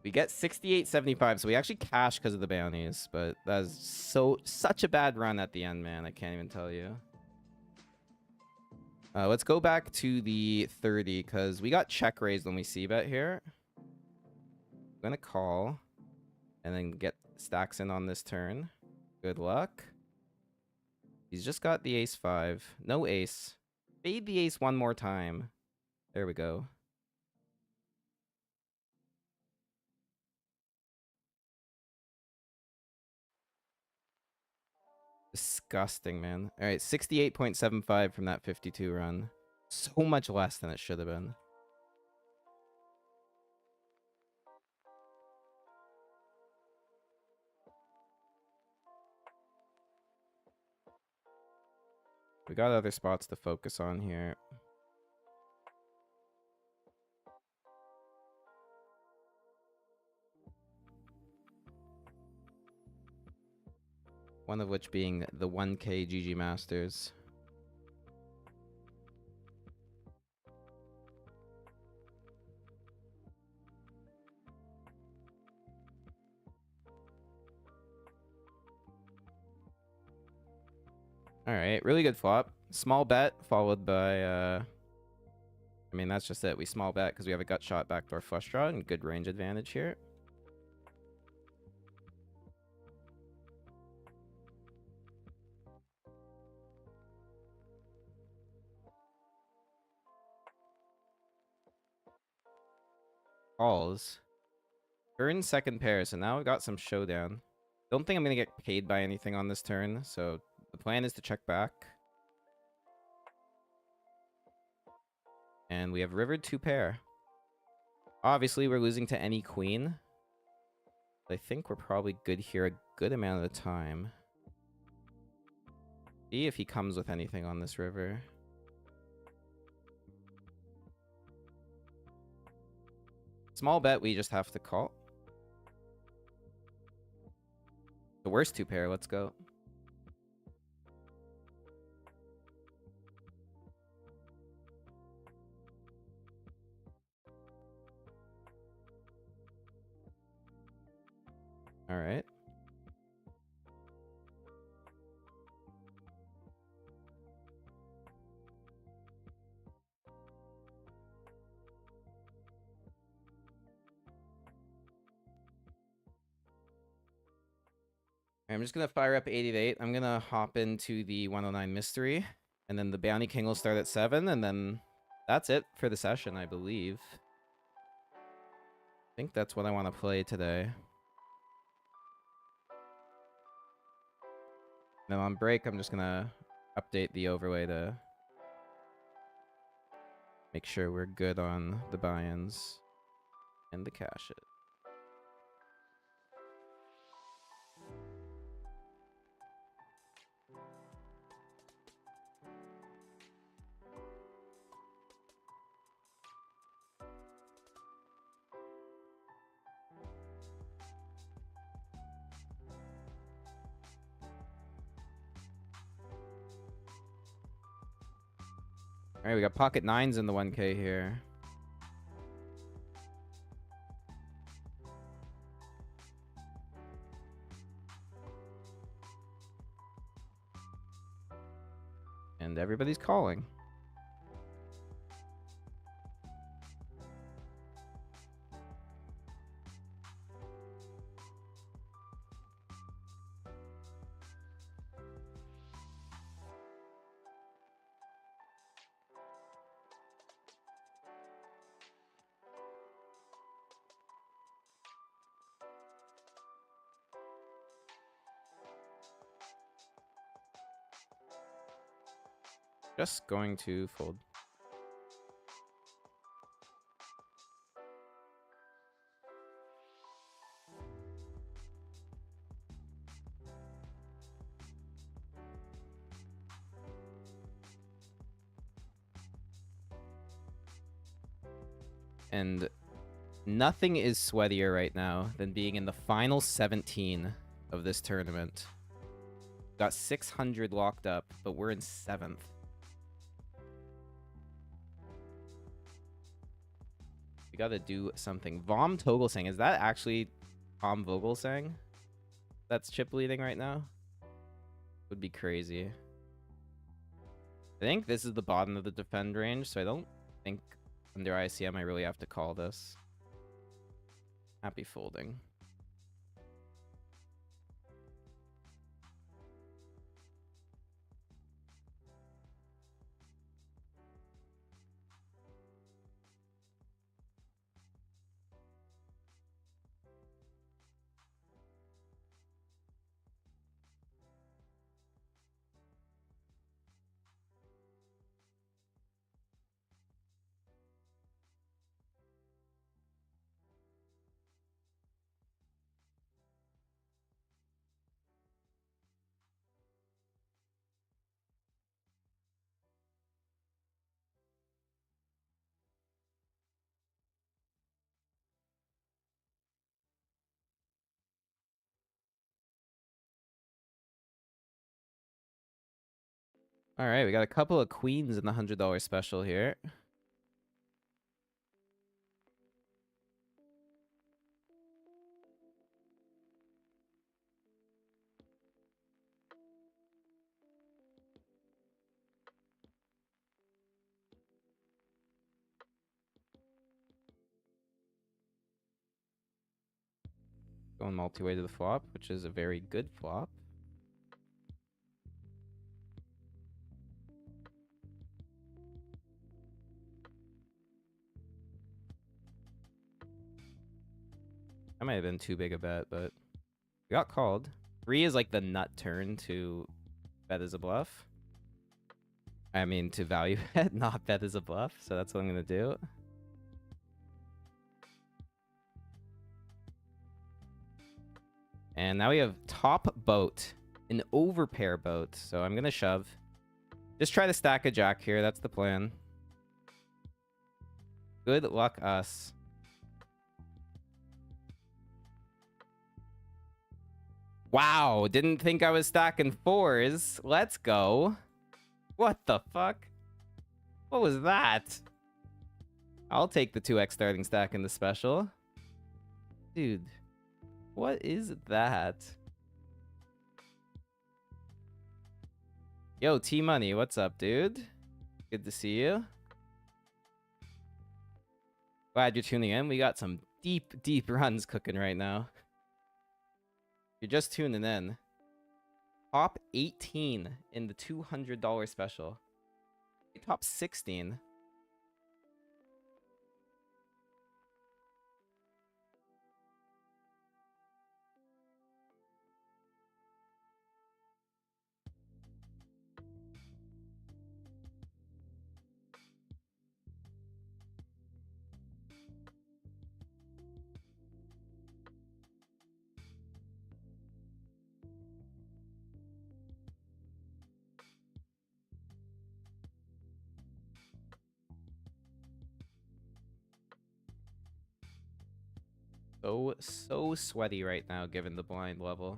We get 68.75, so we actually cash because of the bounties, but that is such a bad run at the end, man. I can't even tell you. Let's go back to the 30, because we got check raised when we c-bet here. I'm going to call, and then get stacks in on this turn. Good luck. He's just got the ace-5. No ace. Fade the ace one more time. There we go. Disgusting, man. All right, 68.75 from that 52 run. So much less than it should have been. We got other spots to focus on here. One of which being the 1K GGMASTERS. Alright, really good flop. Small bet, followed by, I mean, that's just it. We small bet because we have a gut shot backdoor flush draw and good range advantage here. calls. Turn second pair, so now we got some showdown. Don't think I'm going to get paid by anything on this turn, so the plan is to check back. And we have rivered 2 pair. Obviously, we're losing to any queen. I think we're probably good here a good amount of the time. See if he comes with anything on this river. Small bet, we just have to call. The worst 2 pair, let's go. All right. I'm just going to fire up 88. I'm going to hop into the 109 mystery. And then the Bounty King will start at 7. And then that's it for the session, I believe. I think that's what I want to play today. Then on break, I'm just going to update the overlay to make sure we're good on the buy-ins and the cash it. All right, we got pocket 9s in the 1K here. And everybody's calling. Just going to fold. And nothing is sweatier right now than being in the final 17 of this tournament. Got 600 locked up, but we're in 7th. We gotta do something. Vom Togelsang, is that actually Tom Vogelsang that's chip leading right now? Would be crazy. I think this is the bottom of the defend range, so I don't think under ICM I really have to call this. Happy folding. All right, we got a couple of queens in the $100 special here. Going multi-way to the flop, which is a very good flop. That might have been too big a bet, but we got called. 3 is like the nut turn to bet as a bluff. I mean, to value bet, not bet as a bluff. So that's what I'm going to do. And now we have top boat, an overpair boat. So I'm going to shove. Just try to stack a jack here. That's the plan. Good luck us. Wow, didn't think I was stacking 4s. Let's go. What the fuck? What was that? I'll take the 2x starting stack in the special. Dude, what is that? Yo, T-Money, what's up, dude? Good to see you. Glad you're tuning in. We got some deep, deep runs cooking right now. You're just tuning in. Top 18 in the $200 special. Top 16. So sweaty right now, given the blind level.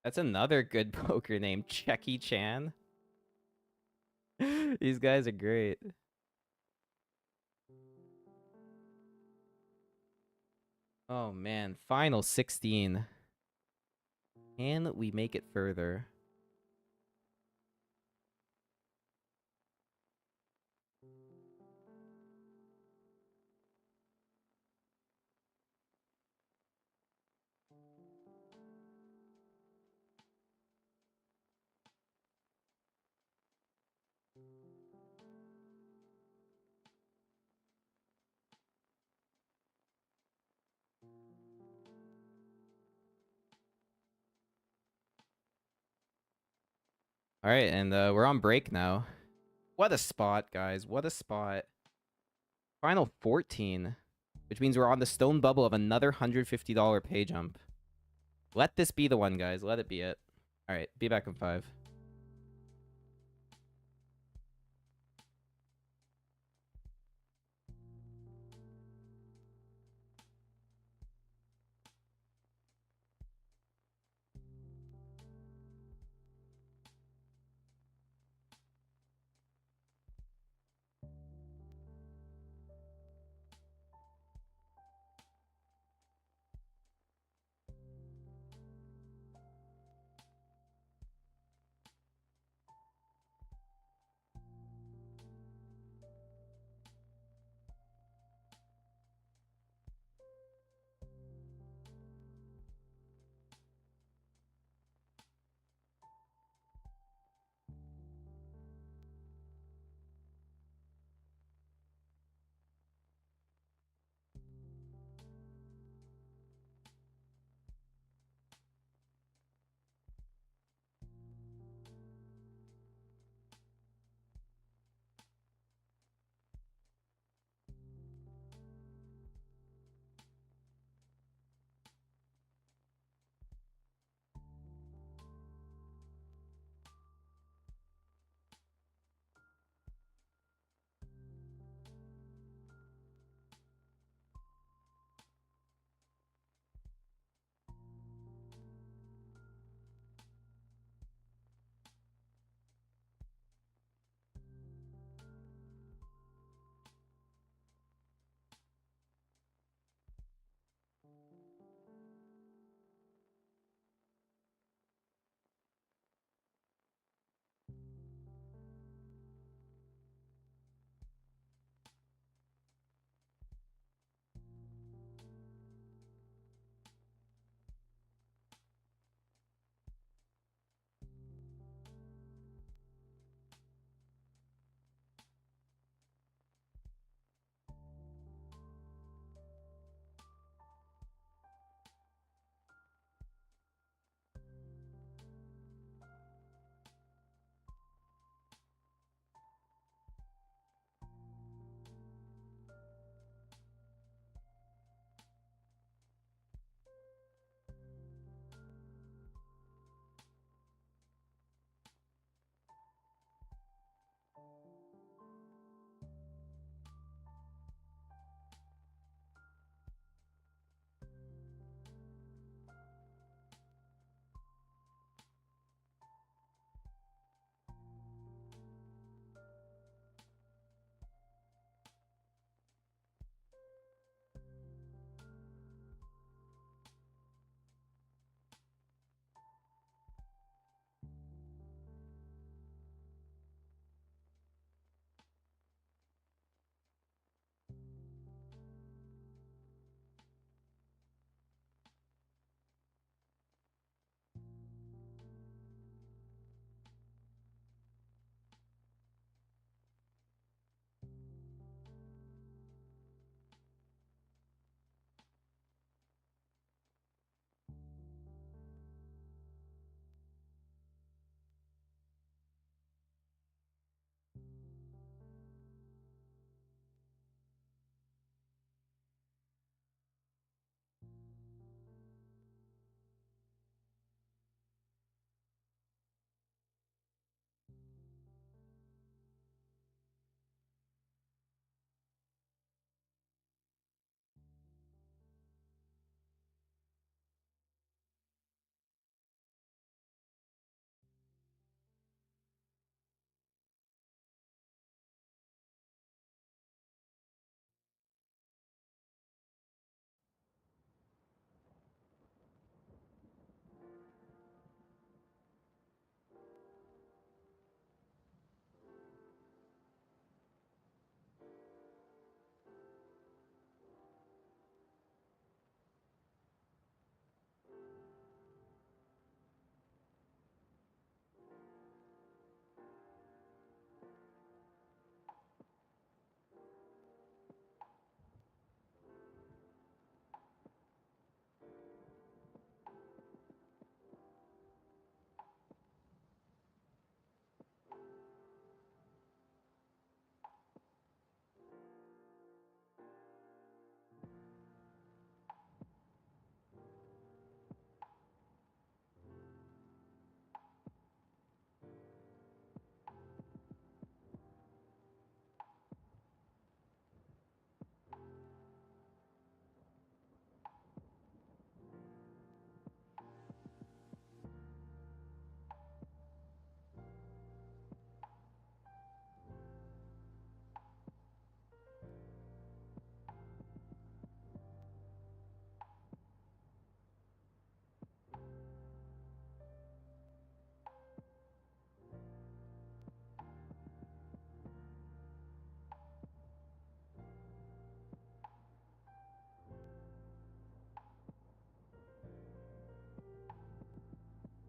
That's another good poker name, Checky Chan. These guys are great. Oh man, final 16. Can we make it further? All right, and we're on break now. What a spot, guys. What a spot. Final 14, which means we're on the stone bubble of another $150 pay jump. Let this be the one, guys. Let it be it. All right, be back in 5.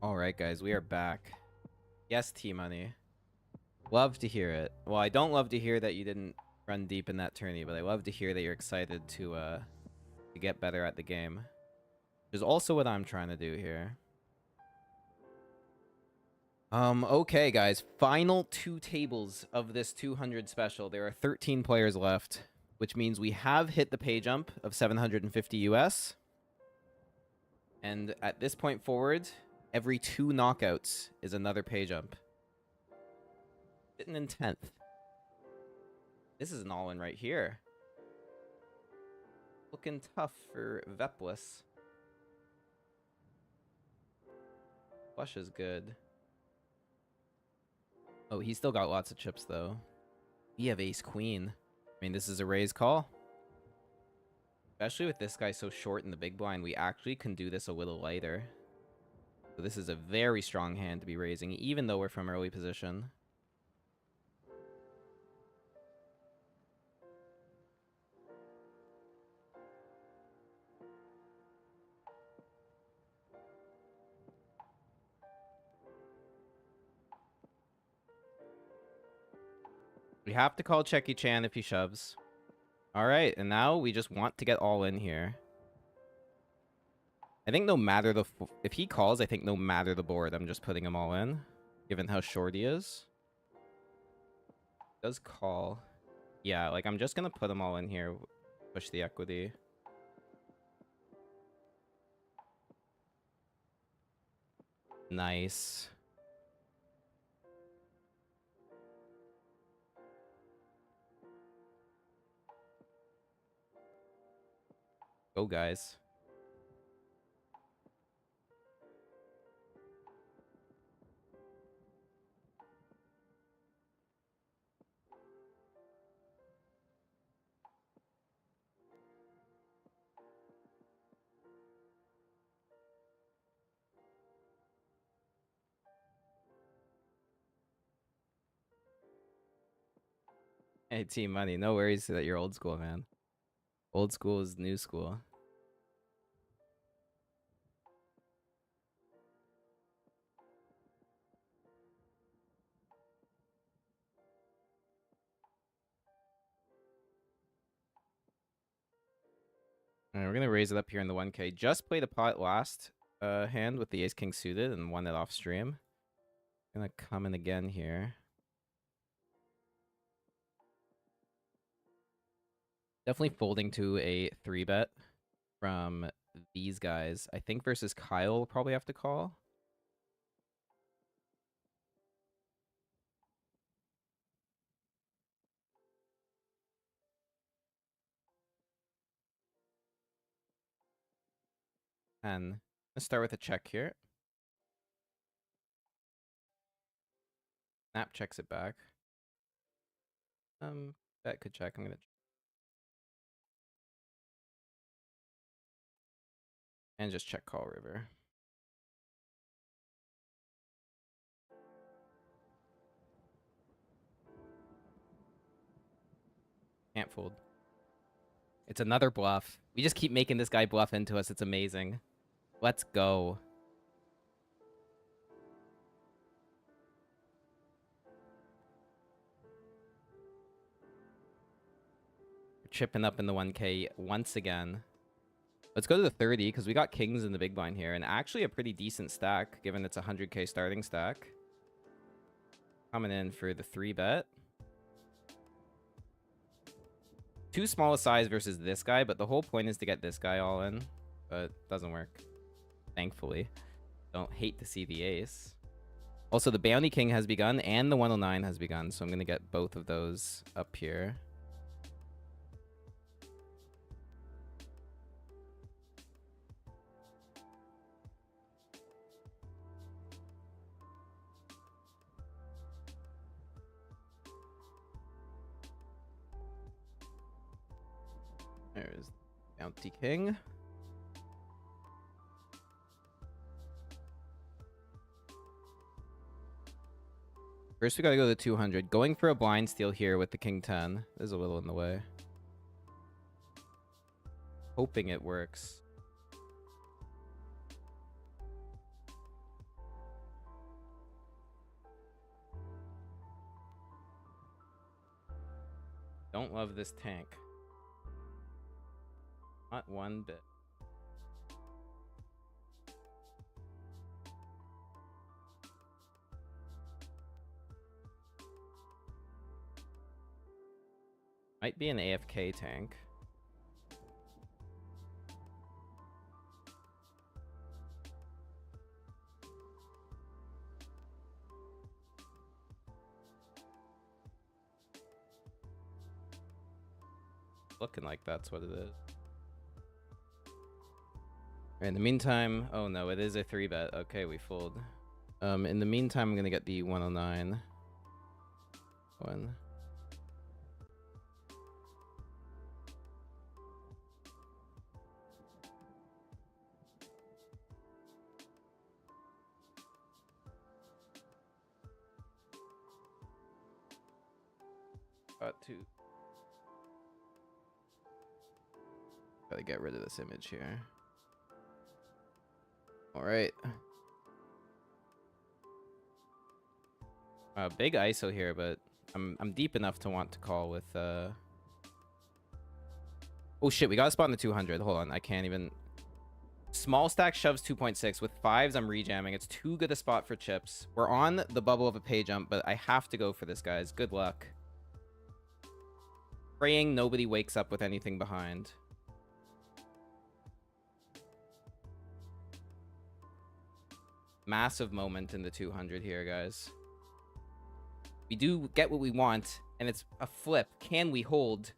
Alright, guys, we are back. Yes, T-Money. Love to hear it. Well, I don't love to hear that you didn't run deep in that tourney, but I love to hear that you're excited to get better at the game. Which is also what I'm trying to do here. Okay, guys. Final 2 tables of this 200 special. There are 13 players left, which means we have hit the pay jump of 750 US. And at this point forward, every 2 knockouts is another pay jump. Sitting in 10th. This is an all-in right here. Looking tough for Vepless. Flush is good. Oh, he's still got lots of chips, though. We have ace-queen. I mean, this is a raise call. Especially with this guy so short in the big blind, we actually can do this a little lighter. So this is a very strong hand to be raising, even though we're from early position. We have to call Checky Chan if he shoves. Alright, and now we just want to get all in here. I think no matter the... If he calls, I think no matter the board, I'm just putting him all in. Given how short he is. Does call. Yeah, like, I'm just gonna put them all in here. Push the equity. Nice. Go, guys. Hey, Team Money, no worries that you're old school, man. Old school is new school. Alright, we're gonna raise it up here in the 1K. Just play the pot last hand with the ace-king suited and won it off stream. Gonna come in again here. Definitely folding to a 3-bet from these guys. I think versus Kyle we'll probably have to call. And let's start with a check here. Snap checks it back. Bet could check. I'm gonna and just check call river. Can't fold. It's another bluff. We just keep making this guy bluff into us. It's amazing. Let's go. We're chipping up in the 1K once again. Let's go to the 30 because we got kings in the big blind here and actually a pretty decent stack given it's a 100K starting stack. Coming in for the 3-bet. Too small a size versus this guy, but the whole point is to get this guy all in. But doesn't work. Thankfully. Don't hate to see the ace. Also, the Bounty King has begun and the 109 has begun, so I'm going to get both of those up here. There's Bounty King. First, we gotta go to 200. Going for a blind steal here with the King 10 is a little in the way. Hoping it works. Don't love this tank. Not one bit. Might be an AFK tank. Looking like that's what it is. In the meantime, oh no, it is a 3-bet. Okay, we fold. In the meantime, I'm gonna get the 109. One. Got to. Gotta get rid of this image here. All right. Big ISO here, but I'm deep enough to want to call with. Oh shit, we got a spot in the 200. Hold on, I can't even. Small stack shoves 2.6 with 5s. I'm rejamming. It's too good a spot for chips. We're on the bubble of a pay jump, but I have to go for this, guys. Good luck. Praying nobody wakes up with anything behind. Massive moment in the 200 here, guys. We do get what we want, and it's a flip. Can we hold?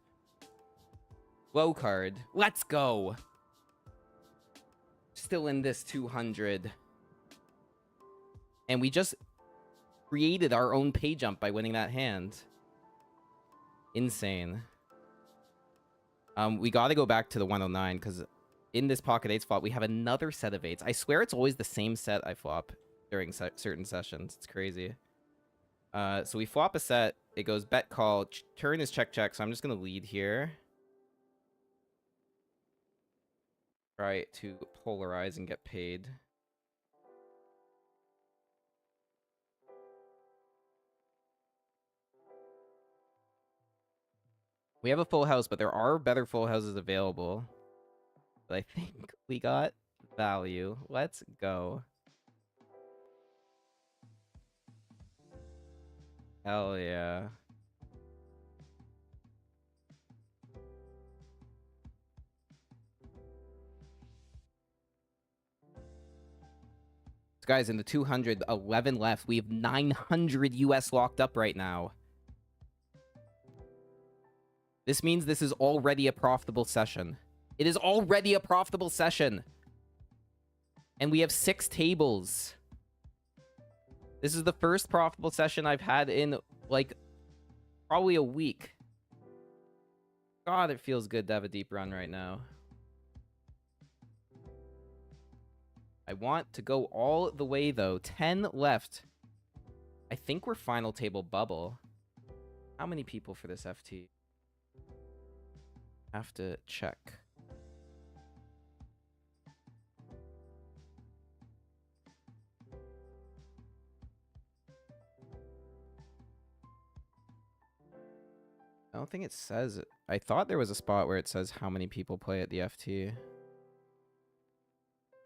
Low card. Let's go. Still in this 200. And we just created our own pay jump by winning that hand. Insane. We got to go back to the 109 because in this pocket 8s flop, we have another set of 8s. I swear it's always the same set I flop during certain sessions. It's crazy. So we flop a set. It goes bet call. Turn is check check. So I'm just going to lead here. Try to polarize and get paid. We have a full house, but there are better full houses available. But I think we got value. Let's go. Hell yeah. So guys, in the 200, 11 left. We have 900 US locked up right now. This means this is already a profitable session. It is already a profitable session. And we have 6 tables. This is the first profitable session I've had in, like, probably a week. God, it feels good to have a deep run right now. I want to go all the way, though. 10 left. I think we're final table bubble. How many people for this FT? Have to check. I don't think it says it. I thought there was a spot where it says how many people play at the FT.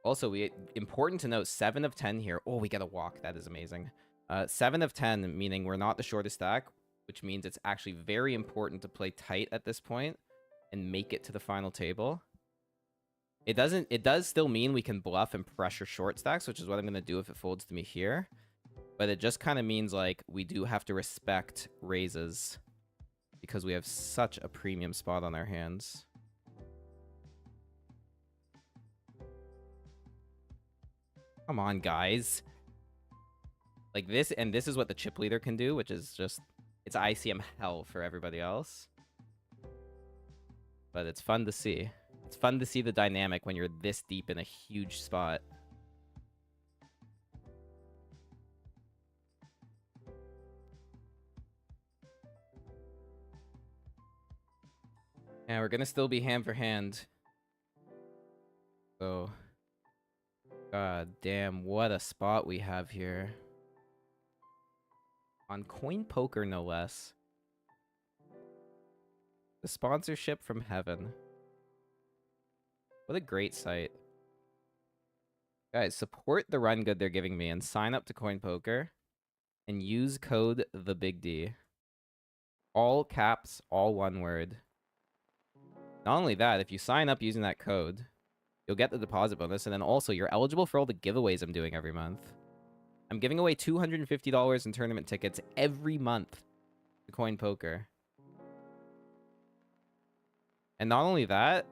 Also, important to note, 7 of 10 here. Oh, we get a walk. That is amazing. 7 of 10, meaning we're not the shortest stack, which means it's actually very important to play tight at this point and make it to the final table. It does still mean we can bluff and pressure short stacks, which is what I'm going to do if it folds to me here. But it just kind of means, like, we do have to respect raises because we have such a premium spot on our hands. Come on, guys. Like this, and this is what the chip leader can do, which is just, it's ICM hell for everybody else. But it's fun to see. It's fun to see the dynamic when you're this deep in a huge spot. Yeah, we're gonna still be hand for hand. So, god damn, what a spot we have here. On coin poker, no less. The sponsorship from heaven. What a great site. Guys, support the run good they're giving me and sign up to Coin Poker and use code THEBIGD. All caps, all one word. Not only that, if you sign up using that code, you'll get the deposit bonus, and then also you're eligible for all the giveaways I'm doing every month. I'm giving away $250 in tournament tickets every month to Coin Poker. And not only that,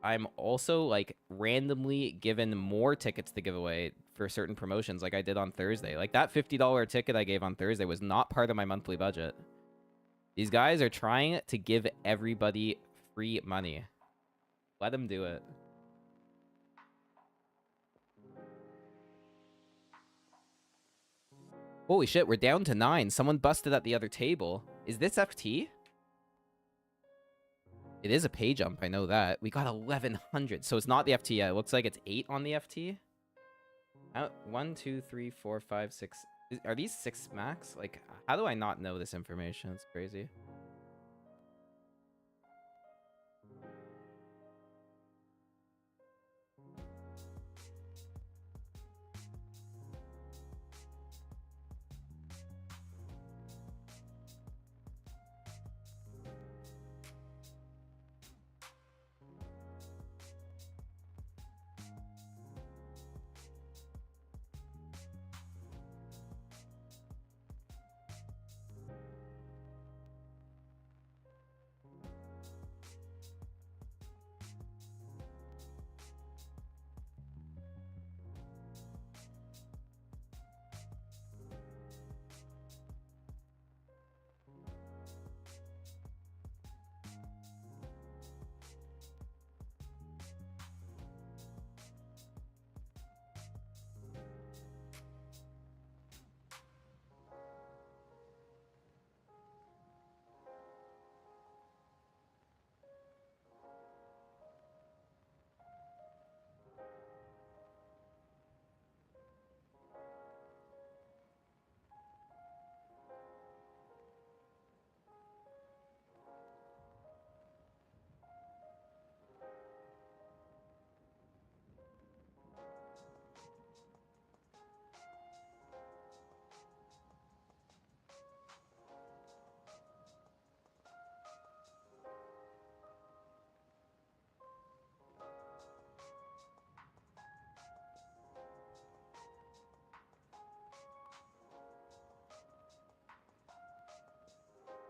I'm also like randomly given more tickets to give away for certain promotions like I did on Thursday. Like that $50 ticket I gave on Thursday was not part of my monthly budget. These guys are trying to give everybody free money. Let them do it. Holy shit, we're down to 9. Someone busted at the other table. Is this FT? It is a pay jump, I know that. We got 1100, so it's not the FT yet. It looks like it's 8 on the FT. 1, 2, 3, 4, 5, 6. Are these 6 max? Like, how do I not know this information? It's crazy.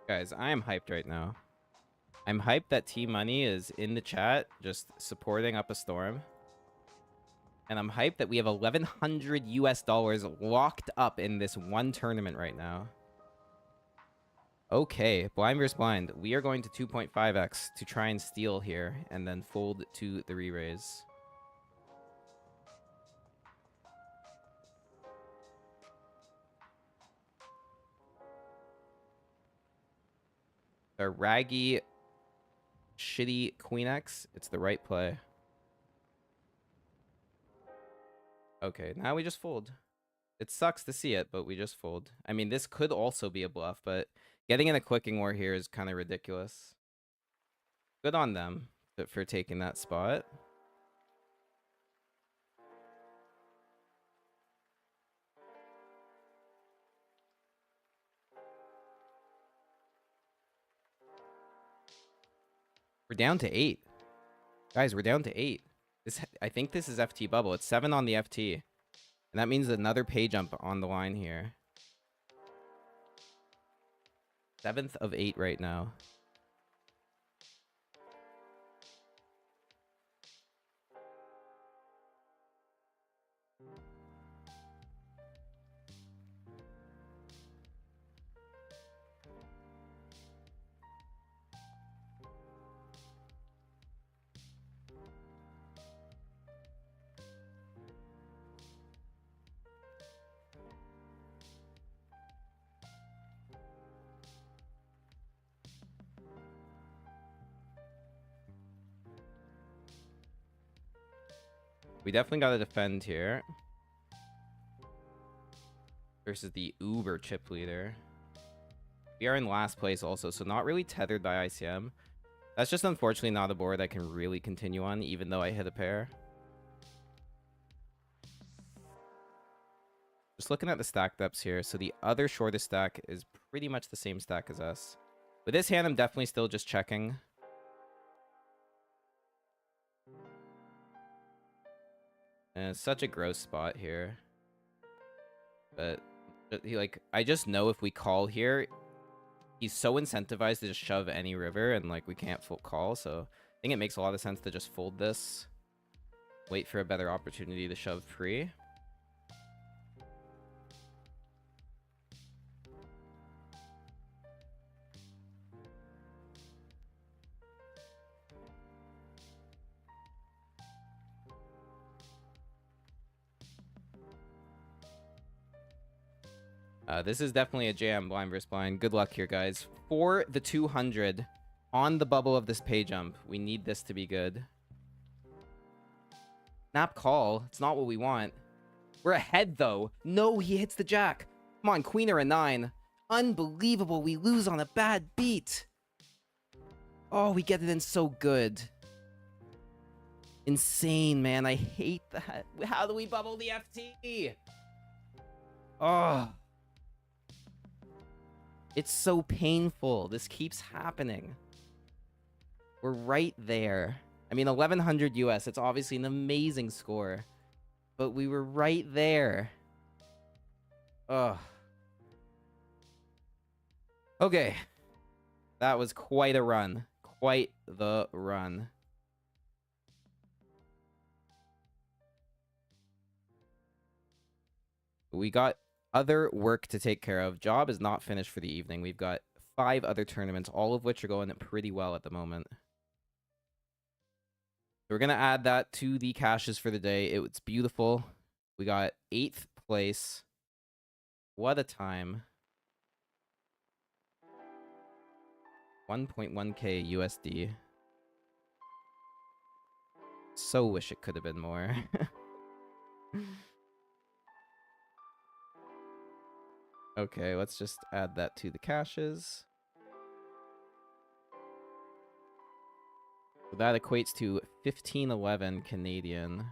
Guys, I am hyped right now. I'm hyped that T-Money is in the chat, just supporting up a storm. And I'm hyped that we have 1,100 US dollars locked up in this one tournament right now. Okay, blind versus blind. We are going to 2.5x to try and steal here, and then fold to the re-raise. A raggy, shitty Queen X. It's the right play. Okay, now we just fold. It sucks to see it, but we just fold. I mean, this could also be a bluff, but getting in a clicking war here is kind of ridiculous. Good on them for taking that spot. We're down to 8. Guys, we're down to 8. I think this is FT bubble. It's 7 on the FT. And that means another pay jump on the line here. 7th of 8 right now. We definitely got to defend here. Versus the Uber chip leader. We are in last place also, so not really tethered by ICM. That's just unfortunately not a board I can really continue on, even though I hit a pair. Just looking at the stack depths here. So the other shortest stack is pretty much the same stack as us. With this hand, I'm definitely still just checking. And it's such a gross spot here. But he, like, I just know if we call here, he's so incentivized to just shove any river, and like we can't full call. So I think it makes a lot of sense to just fold this. Wait for a better opportunity to shove pre. This is definitely a jam, blind versus blind. Good luck here, guys. For the 200 on the bubble of this pay jump, we need this to be good. Snap call. It's not what we want. We're ahead, though. No, he hits the jack. Come on, queen or a 9. Unbelievable. We lose on a bad beat. Oh, we get it in so good. Insane, man. I hate that. How do we bubble the FT? Oh. It's so painful. This keeps happening. We're right there. I mean, 1100 US. It's obviously an amazing score. But we were right there. Ugh. Okay. That was quite a run. Quite the run. We got other work to take care of. Job is not finished for the evening. We've got 5 other tournaments, all of which are going pretty well at the moment. So we're going to add that to the caches for the day. It's beautiful. We got 8th place. What a time. 1.1k USD. So wish it could have been more. Okay, let's just add that to the caches. So that equates to 1511 Canadian.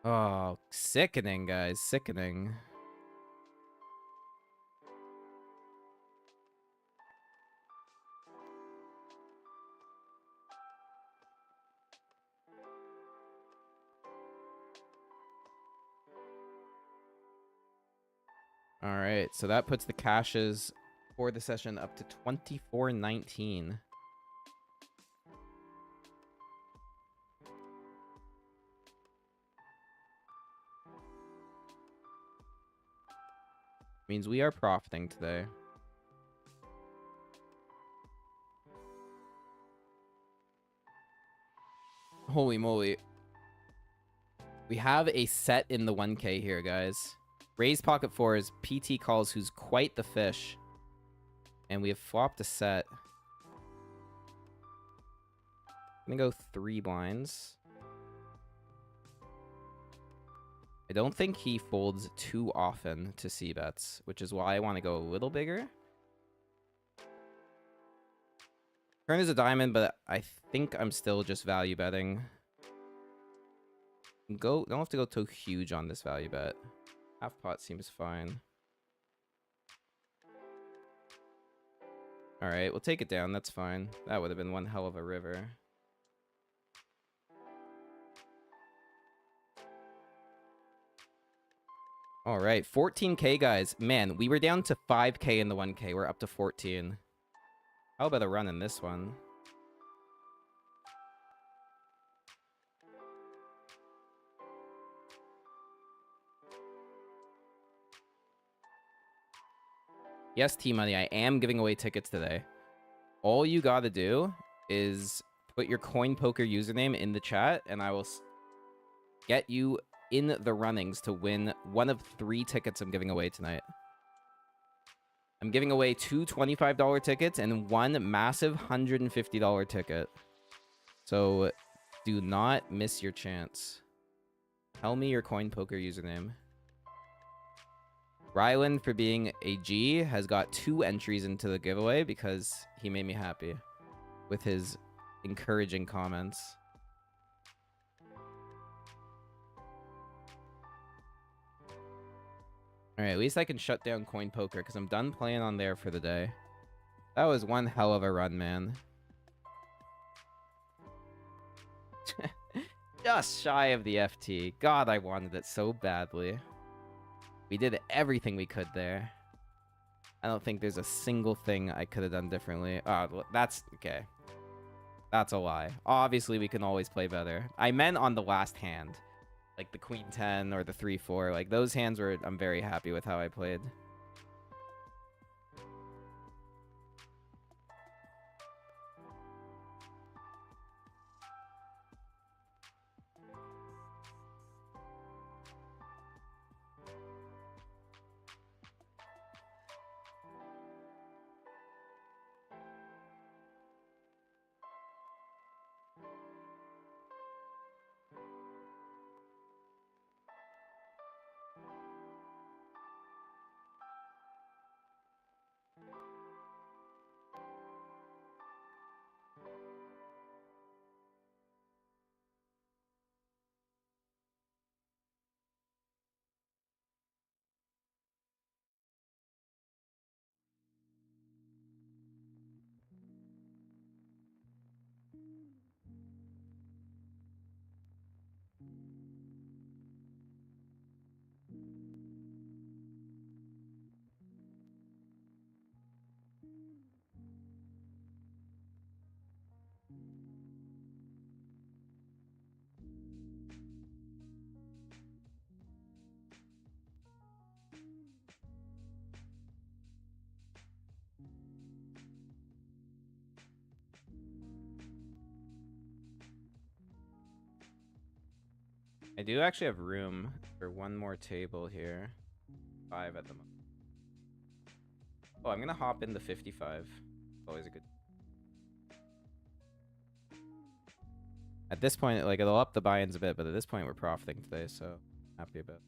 Oh, sickening, guys. Sickening. All right, so that puts the caches for the session up to 2419. Means we are profiting today. Holy moly. We have a set in the 1K here, guys. Raise pocket 4s, PT calls, who's quite the fish. And we have flopped a set. I'm gonna go 3 blinds. I don't think he folds too often to C-bets, which is why I want to go a little bigger. Turn is a diamond, but I think I'm still just value betting. Don't have to go too huge on this value bet. Half pot seems fine. All right, we'll take it down. That's fine. That would have been one hell of a river. All right, 14k, guys. Man, we were down to 5k in the 1k. We're up to 14. How about a run in this one? Yes, T-Money, I am giving away tickets today. All you gotta do is put your Coin Poker username in the chat, and I will get you in the runnings to win one of 3 tickets I'm giving away tonight. I'm giving away 2 $25 tickets and 1 massive $150 ticket. So do not miss your chance. Tell me your Coin Poker username. Rylan, for being a G, has got 2 entries into the giveaway because he made me happy with his encouraging comments. Alright, at least I can shut down Coin Poker because I'm done playing on there for the day. That was one hell of a run, man. Just shy of the FT. God, I wanted it so badly. We did everything we could there. I don't think there's a single thing I could have done differently. Oh, that's... okay. That's a lie. Obviously, we can always play better. I meant on the last hand. Like the Queen 10 or the 3-4. Like, those hands were... I'm very happy with how I played. I do actually have room for one more table here. 5 at the moment. Oh, I'm gonna hop into 55. Always a good... At this point, like, it'll up the buy-ins a bit, but at this point, we're profiting today, so happy about it.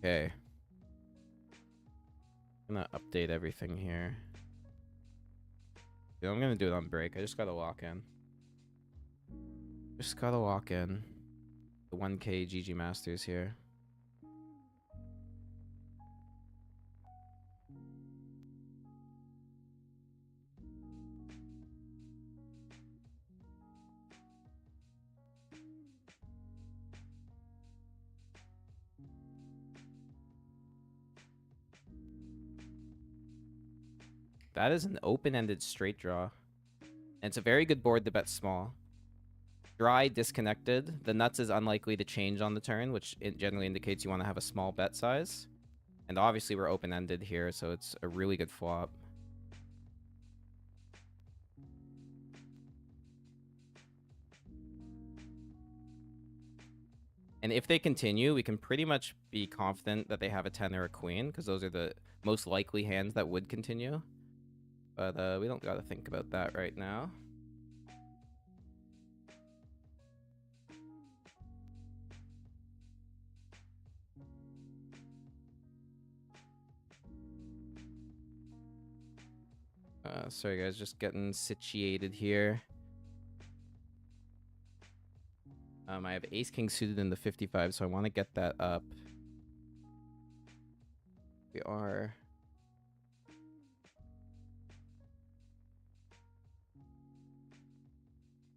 Okay. I'm gonna update everything here. Yeah, I'm gonna do it on break. I just gotta lock in. Just gotta lock in. The 1K GGMASTERS here. That is an open-ended straight draw. And it's a very good board to bet small. Dry, disconnected. The nuts is unlikely to change on the turn, which it generally indicates you want to have a small bet size. And obviously we're open-ended here, so it's a really good flop. And if they continue, we can pretty much be confident that they have a 10 or a queen, because those are the most likely hands that would continue. But we don't gotta think about that right now. Sorry guys, just getting situated here. I have ace king suited in the 55, so I want to get that up. We are...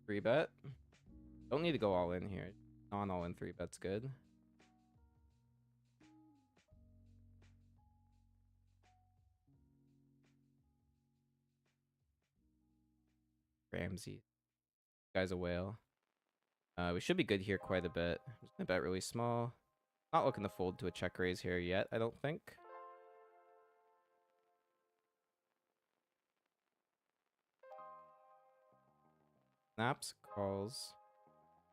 Three bet. Don't need to go all in here. Non all in 3 bet's good. Ramsey. Guy's a whale. We should be good here quite a bit. I'm just gonna bet really small. Not looking to fold to a check raise here yet, I don't think. Snaps, calls.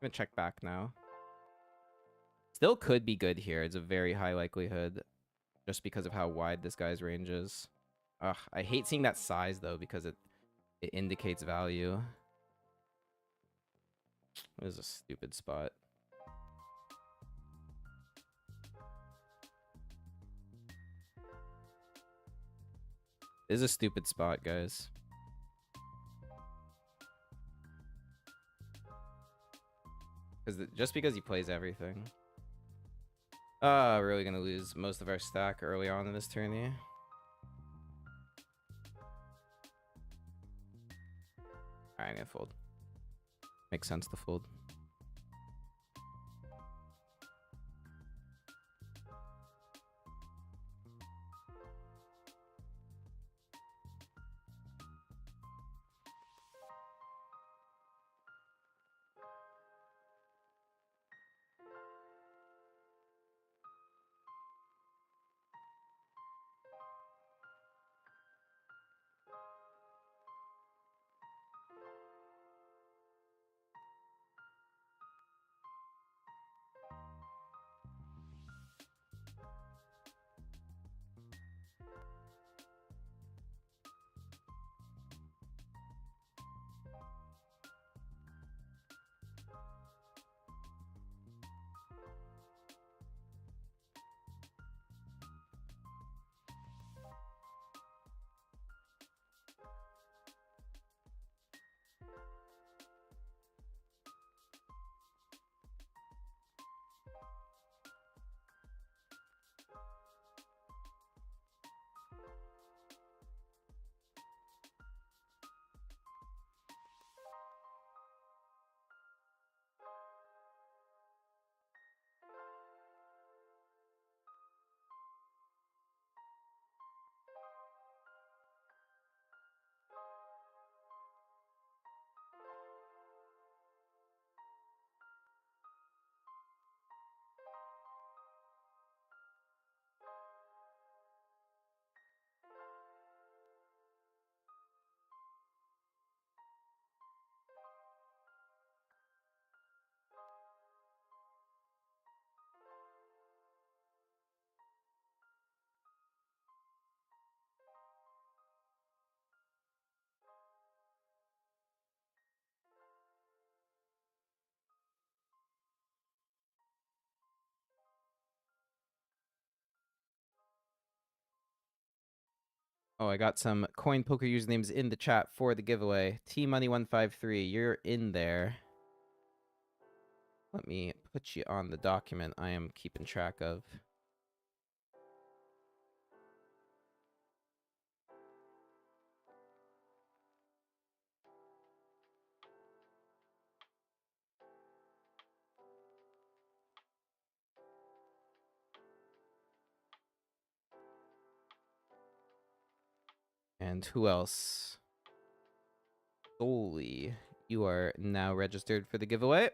I'm gonna check back now. Still could be good here. It's a very high likelihood. Just because of how wide this guy's range is. Ugh, I hate seeing that size though because it indicates value. This is a stupid spot. This is a stupid spot, guys. Just because he plays everything. We're really gonna lose most of our stack early on in this tourney. Alright, I'm gonna fold. Makes sense to fold. Oh, I got some coin poker usernames in the chat for the giveaway. T-Money153, you're in there. Let me put you on the document I am keeping track of. And who else? Holy, you are now registered for the giveaway.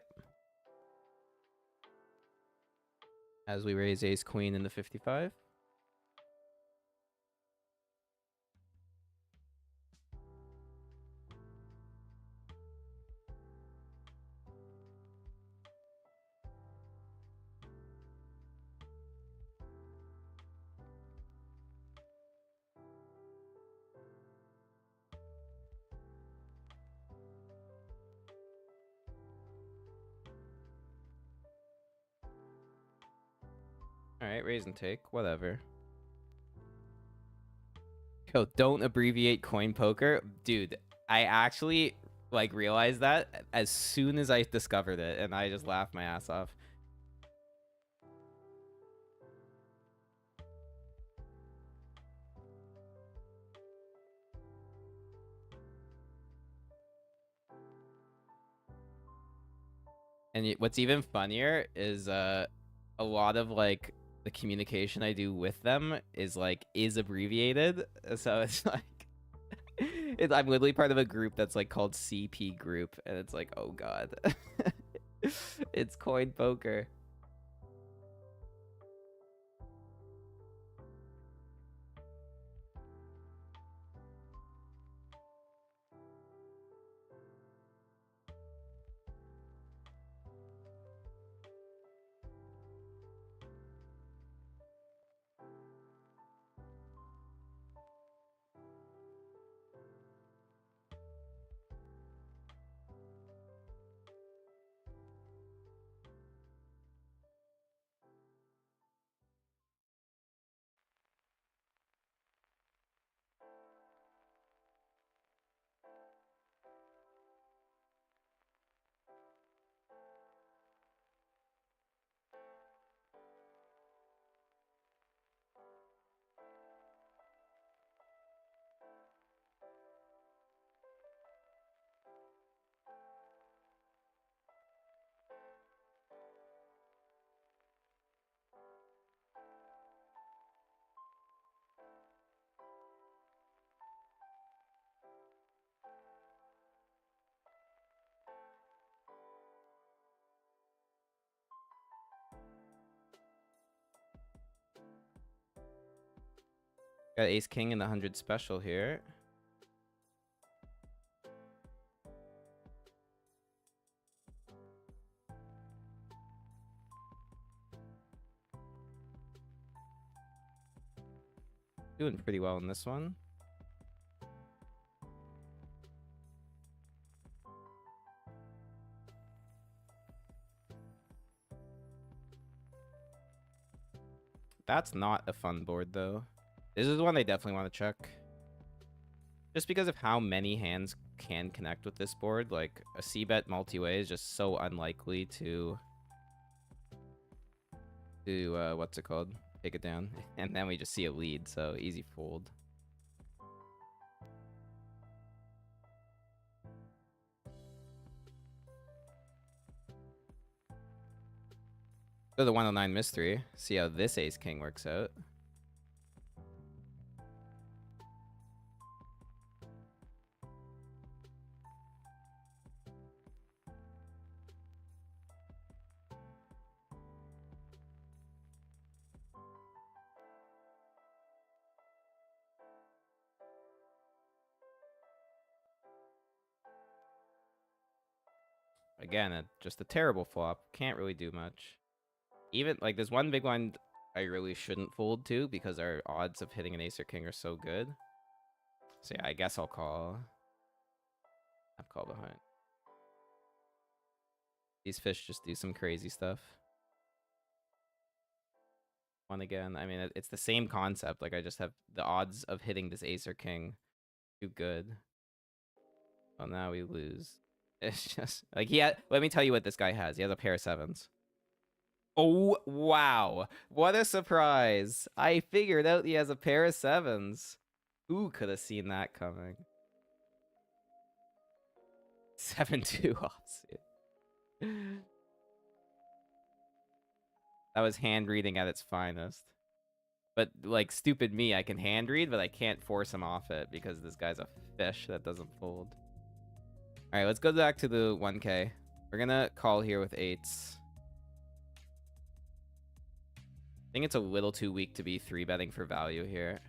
As we raise ace queen in the 55. Alright, raise and take, whatever. Yo, don't abbreviate coin poker. Dude, I actually like realized that as soon as I discovered it, and I just laughed my ass off. And what's even funnier is a lot of like the communication I do with them is abbreviated. So it's like I'm literally part of a group that's like called CP group, and it's like, oh god. It's coin poker. Got ace king in the 100 special here. Doing pretty well in this one. That's not a fun board, though. This is one I definitely want to check. Just because of how many hands can connect with this board. Like, a c-bet multi-way is just so unlikely to what's it called? Take it down. And then we just see a lead, so easy fold. Go to the 109 mystery. See how this ace-king works out. Again, just a terrible flop. Can't really do much. Even, like, there's one big one I really shouldn't fold to because our odds of hitting an ace or king are so good. So yeah, I guess I'll call. I'll call behind. These fish just do some crazy stuff. One again. I mean, it's the same concept. Like, I just have the odds of hitting this ace or king too good. Well, now we lose. It's just, like, let me tell you what this guy has. He has a pair of sevens. Oh, wow. What a surprise. I figured out he has a pair of sevens. Who could have seen that coming? 7-2 offsuit. That was hand reading at its finest. But, like, stupid me, I can hand read, but I can't force him off it because this guy's a fish that doesn't fold. Alright, let's go back to the 1K. We're gonna call here with eights. I think it's a little too weak to be 3-betting for value here.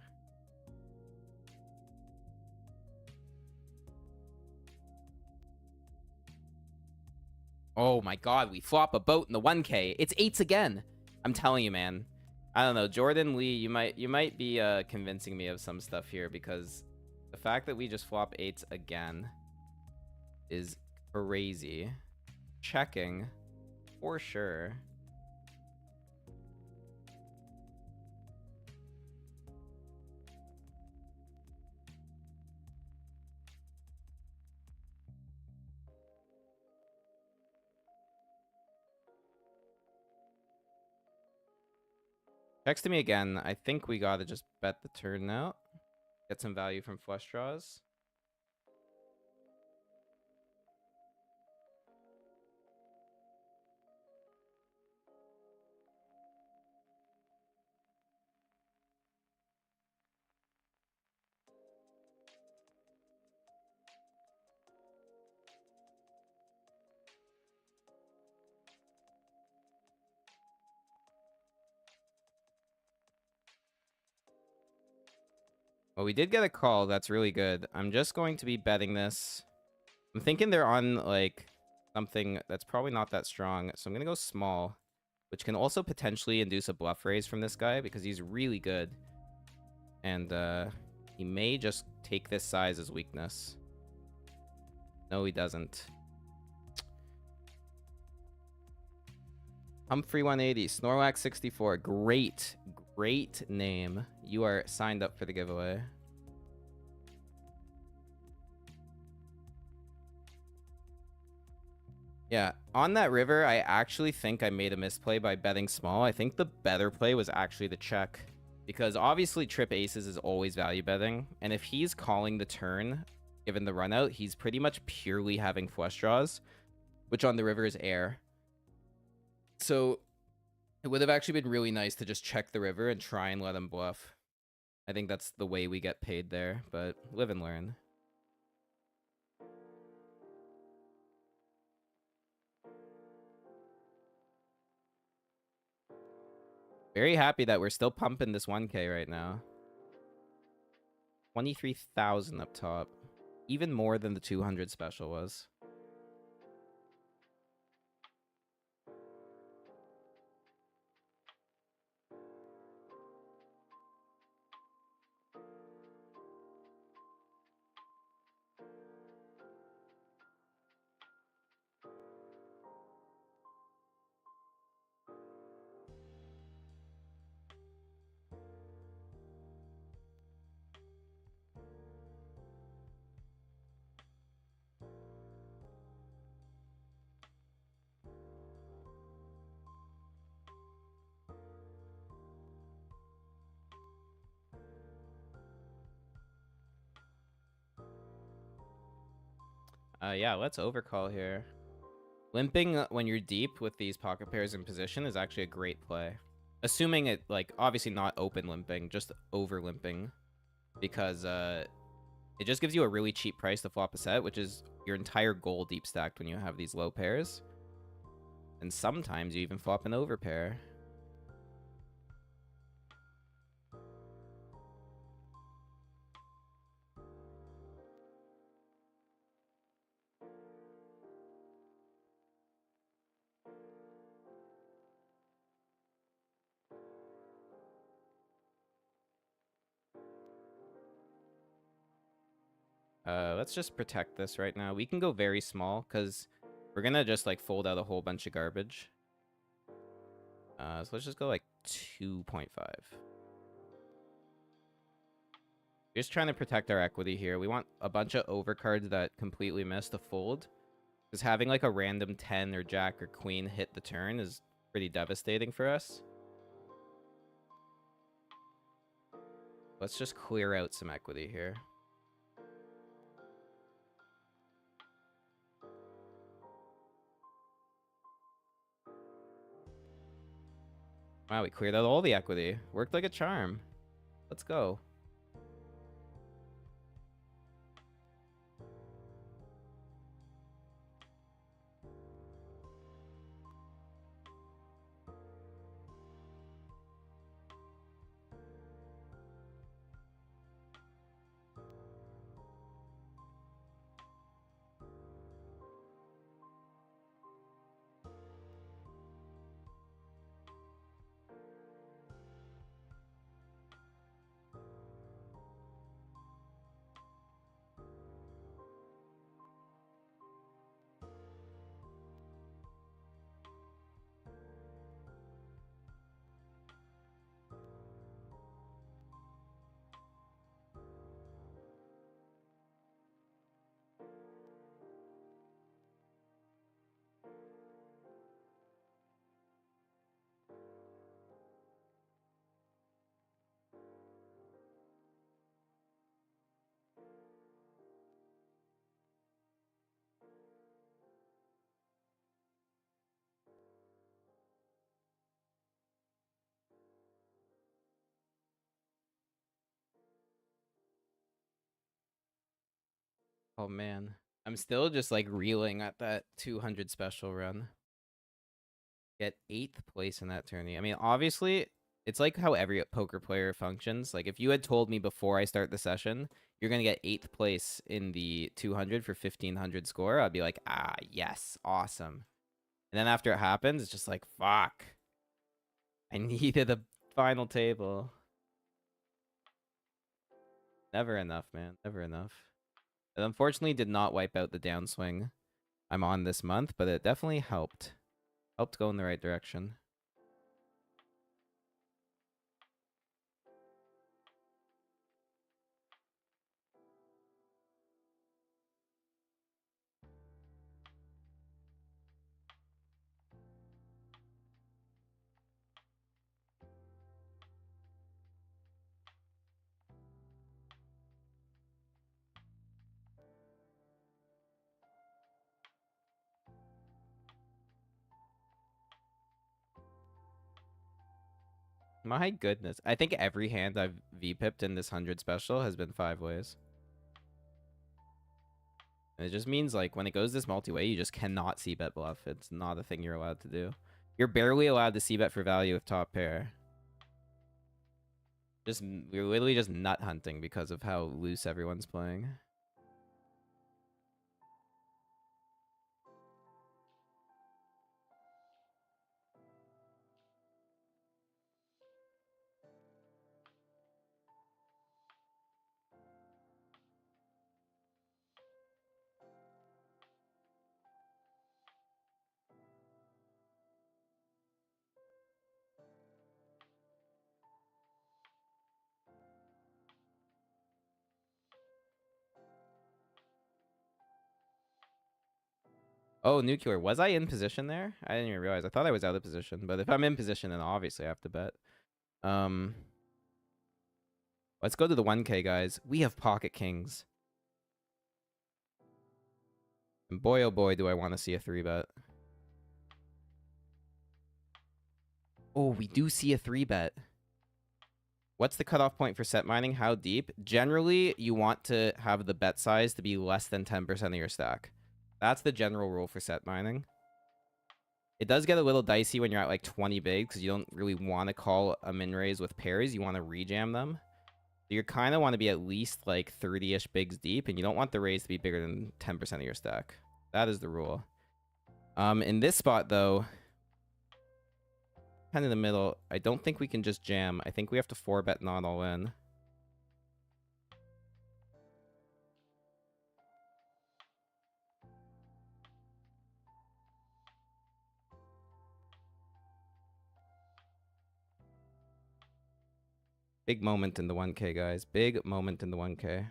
Oh my god, we flop a boat in the 1K. It's eights again. I'm telling you, man. I don't know, Jordan Lee, you might be convincing me of some stuff here because the fact that we just flop eights again is crazy. Checking for sure. Checks to me again. I think we gotta just bet the turn now. Get some value from flush draws. Well, we did get a call. That's really good. I'm just going to be betting this. I'm thinking they're on, like, something that's probably not that strong. So I'm going to go small, which can also potentially induce a bluff raise from this guy because he's really good. And he may just take this size as weakness. No, he doesn't. Humphrey 180, Snorlax 64. Great name. You are signed up for the giveaway. Yeah, on that river, I actually think I made a misplay by betting small. I think the better play was actually the check. Because obviously trip aces is always value betting. And if he's calling the turn, given the run out, he's pretty much purely having flush draws, which on the river is air. So it would have actually been really nice to just check the river and try and let him bluff. I think that's the way we get paid there, but live and learn. Very happy that we're still pumping this 1K right now. 23,000 up top. Even more than the 200 special was. Yeah, let's overcall here. Limping when you're deep with these pocket pairs in position is actually a great play. Assuming it, like, obviously not open limping, just over limping. Because it just gives you a really cheap price to flop a set, which is your entire goal deep stacked when you have these low pairs. And sometimes you even flop an over pair. Let's just protect this right now. We can go very small because we're gonna just like fold out a whole bunch of garbage. So let's just go like 2.5. We're just trying to protect our equity here. We want a bunch of overcards that completely miss to fold. Because having like a random 10 or jack or queen hit the turn is pretty devastating for us. Let's just clear out some equity here. Wow, we cleared out all the equity. Worked like a charm. Let's go. Oh, man. I'm still just, like, reeling at that 200 special run. Get 8th place in that tourney. I mean, obviously, it's like how every poker player functions. Like, if you had told me before I start the session, you're going to get 8th place in the 200 for 1,500 score, I'd be like, ah, yes, awesome. And then after it happens, it's just like, fuck. I needed a final table. Never enough, man. Never enough. It unfortunately did not wipe out the downswing I'm on this month, but it definitely helped. Helped go in the right direction. My goodness. I think every hand I've V-pipped in this 100 special has been 5 ways. And it just means, like, when it goes this multi-way, you just cannot c-bet bluff. It's not a thing you're allowed to do. You're barely allowed to c-bet for value with top pair. We're literally just nut hunting because of how loose everyone's playing. Oh, nuclear. Was I in position there? I didn't even realize. I thought I was out of position. But if I'm in position, then obviously I have to bet. Let's go to the 1K, guys. We have pocket kings. And boy, oh boy, do I want to see a 3-bet. Oh, we do see a 3-bet. What's the cutoff point for set mining? How deep? Generally, you want to have the bet size to be less than 10% of your stack. That's the general rule for set mining. It does get a little dicey when you're at like 20 big because you don't really want to call a min raise with pairs. You want to rejam them. So you kind of want to be at least like 30-ish bigs deep, and you don't want the raise to be bigger than 10% of your stack. That is the rule. In this spot, though, kind of in the middle, I don't think we can just jam. I think we have to 4-bet not all in. Big moment in the 1K, guys. Big moment in the 1K.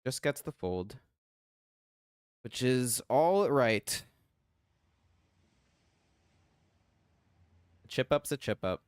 Just gets the fold, which is all right. A chip up's a chip up.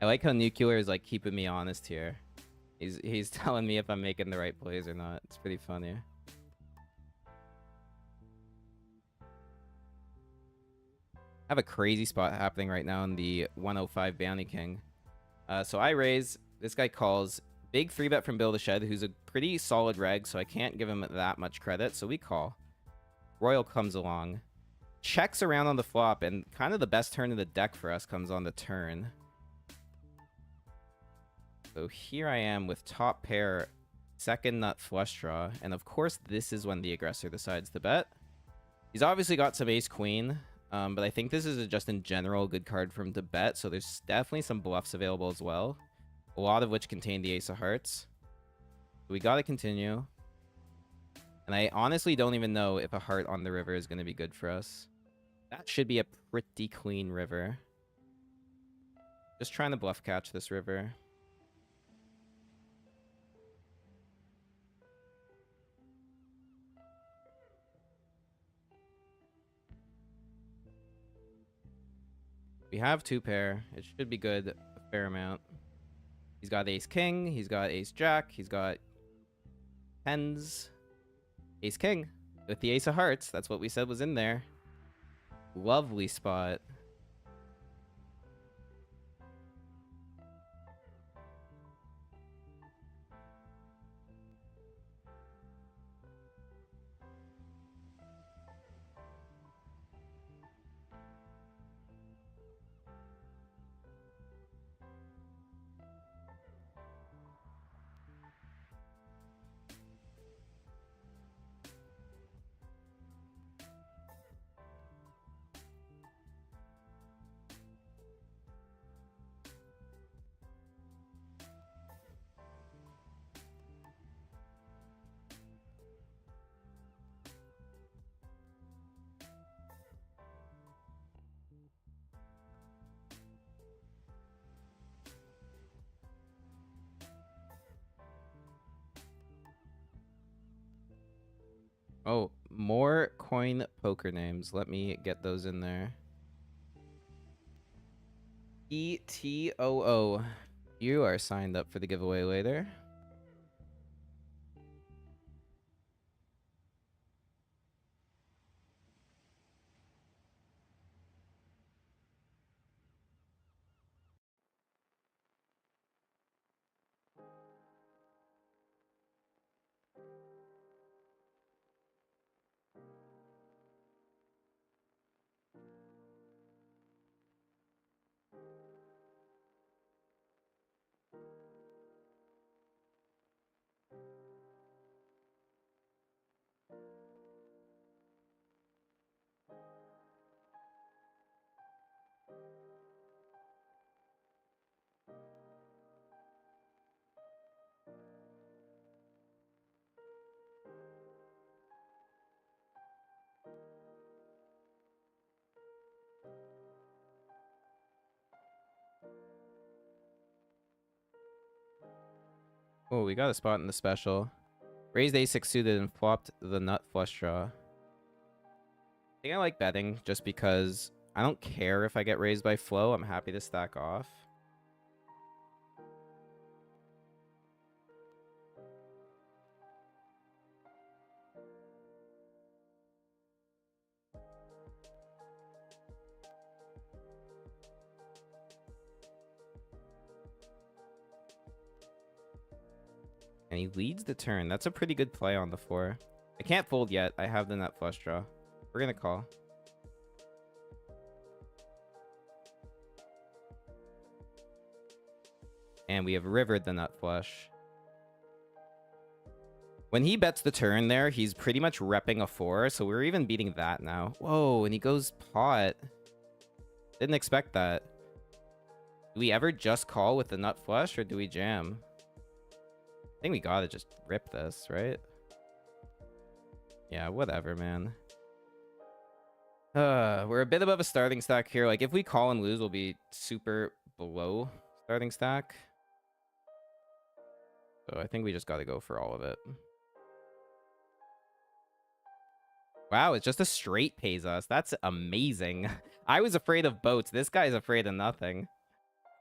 I like how Nuclear is like keeping me honest here. He's telling me if I'm making the right plays or not. It's pretty funny. I have a crazy spot happening right now in the 105 Bounty King. So I raise. This guy calls. Big 3-bet from Bill the Shed, who's a pretty solid reg, so I can't give him that much credit. So we call. Royal comes along. Checks around on the flop, and kind of the best turn of the deck for us comes on the turn. So here I am with top pair, second nut flush draw, and of course this is when the aggressor decides to bet. He's obviously got some ace-queen, but I think this is just in general a good card for him to bet, so there's definitely some bluffs available as well, a lot of which contain the ace of hearts. So we gotta continue. And I honestly don't even know if a heart on the river is going to be good for us. That should be a pretty clean river. Just trying to bluff catch this river. We have 2-pair. It should be good a fair amount. He's got ace-king. He's got ace-jack. He's got tens. Ace-king with the ace of hearts. That's what we said was in there. Lovely spot. Oh, more coin poker names. Let me get those in there. ETOO. You are signed up for the giveaway later. Oh, we got a spot in the special. Raised a6 suited and flopped the nut flush draw. I think I like betting just because I don't care if I get raised by flow. I'm happy to stack off. And he leads the turn. That's a pretty good play on the 4. I can't fold yet. I have the nut flush draw. We're going to call. And we have rivered the nut flush. When he bets the turn there, he's pretty much repping a 4. So we're even beating that now. Whoa, and he goes pot. Didn't expect that. Do we ever just call with the nut flush or do we jam? I think we gotta just rip this, right? Yeah, whatever, man. We're a bit above a starting stack here. Like, if we call and lose, we'll be super below starting stack. So I think we just gotta go for all of it. Wow, it's just a straight pays us. That's amazing. I was afraid of boats. This guy's afraid of nothing.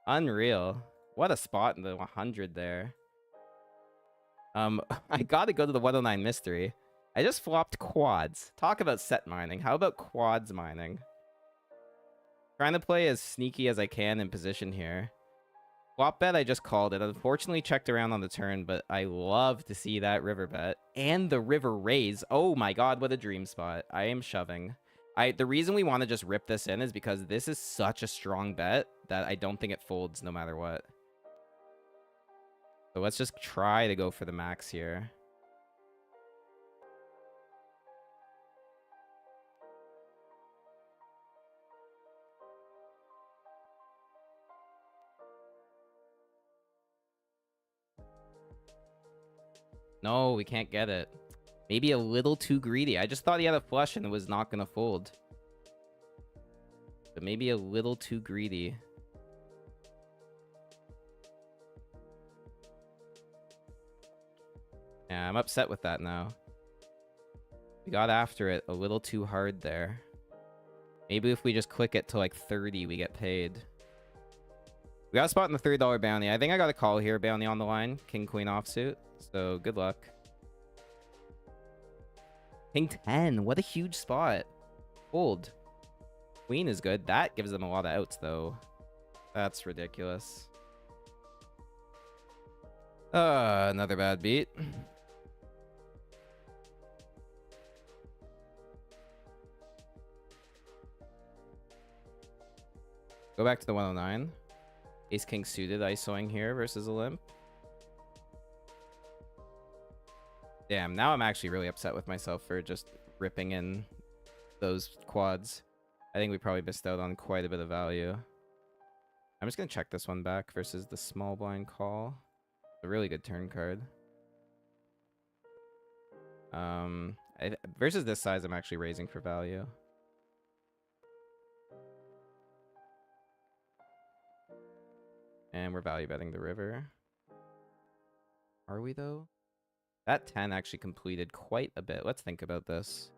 Unreal. What a spot in the 100 there. I gotta go to the 109 mystery. I just flopped quads. Talk about set mining. How about quads mining? Trying to play as sneaky as I can in position here. Flop bet, I just called it. Unfortunately, checked around on the turn, but I love to see that river bet. And the river raise. Oh my god, what a dream spot. I am shoving. The reason we want to just rip this in is because this is such a strong bet that I don't think it folds no matter what. So let's just try to go for the max here. No, we can't get it. Maybe a little too greedy. I just thought he had a flush and it was not going to fold. But maybe a little too greedy. Yeah, I'm upset with that now. We got after it a little too hard there. Maybe if we just click it to like 30, we get paid. We got a spot in the $3 bounty. I think I got a call here. Bounty on the line. King, queen offsuit. So good luck. King 10. What a huge spot. Fold. Queen is good. That gives them a lot of outs, though. That's ridiculous. Another bad beat. Go back to the 109. Ace king suited ISOing here versus a limp. Damn, now I'm actually really upset with myself for just ripping in those quads. I think we probably missed out on quite a bit of value. I'm just going to check this one back versus the small blind call. A really good turn card. Versus this size, I'm actually raising for value. And we're value betting the river. Are we, though? That 10 actually completed quite a bit. Let's think about this.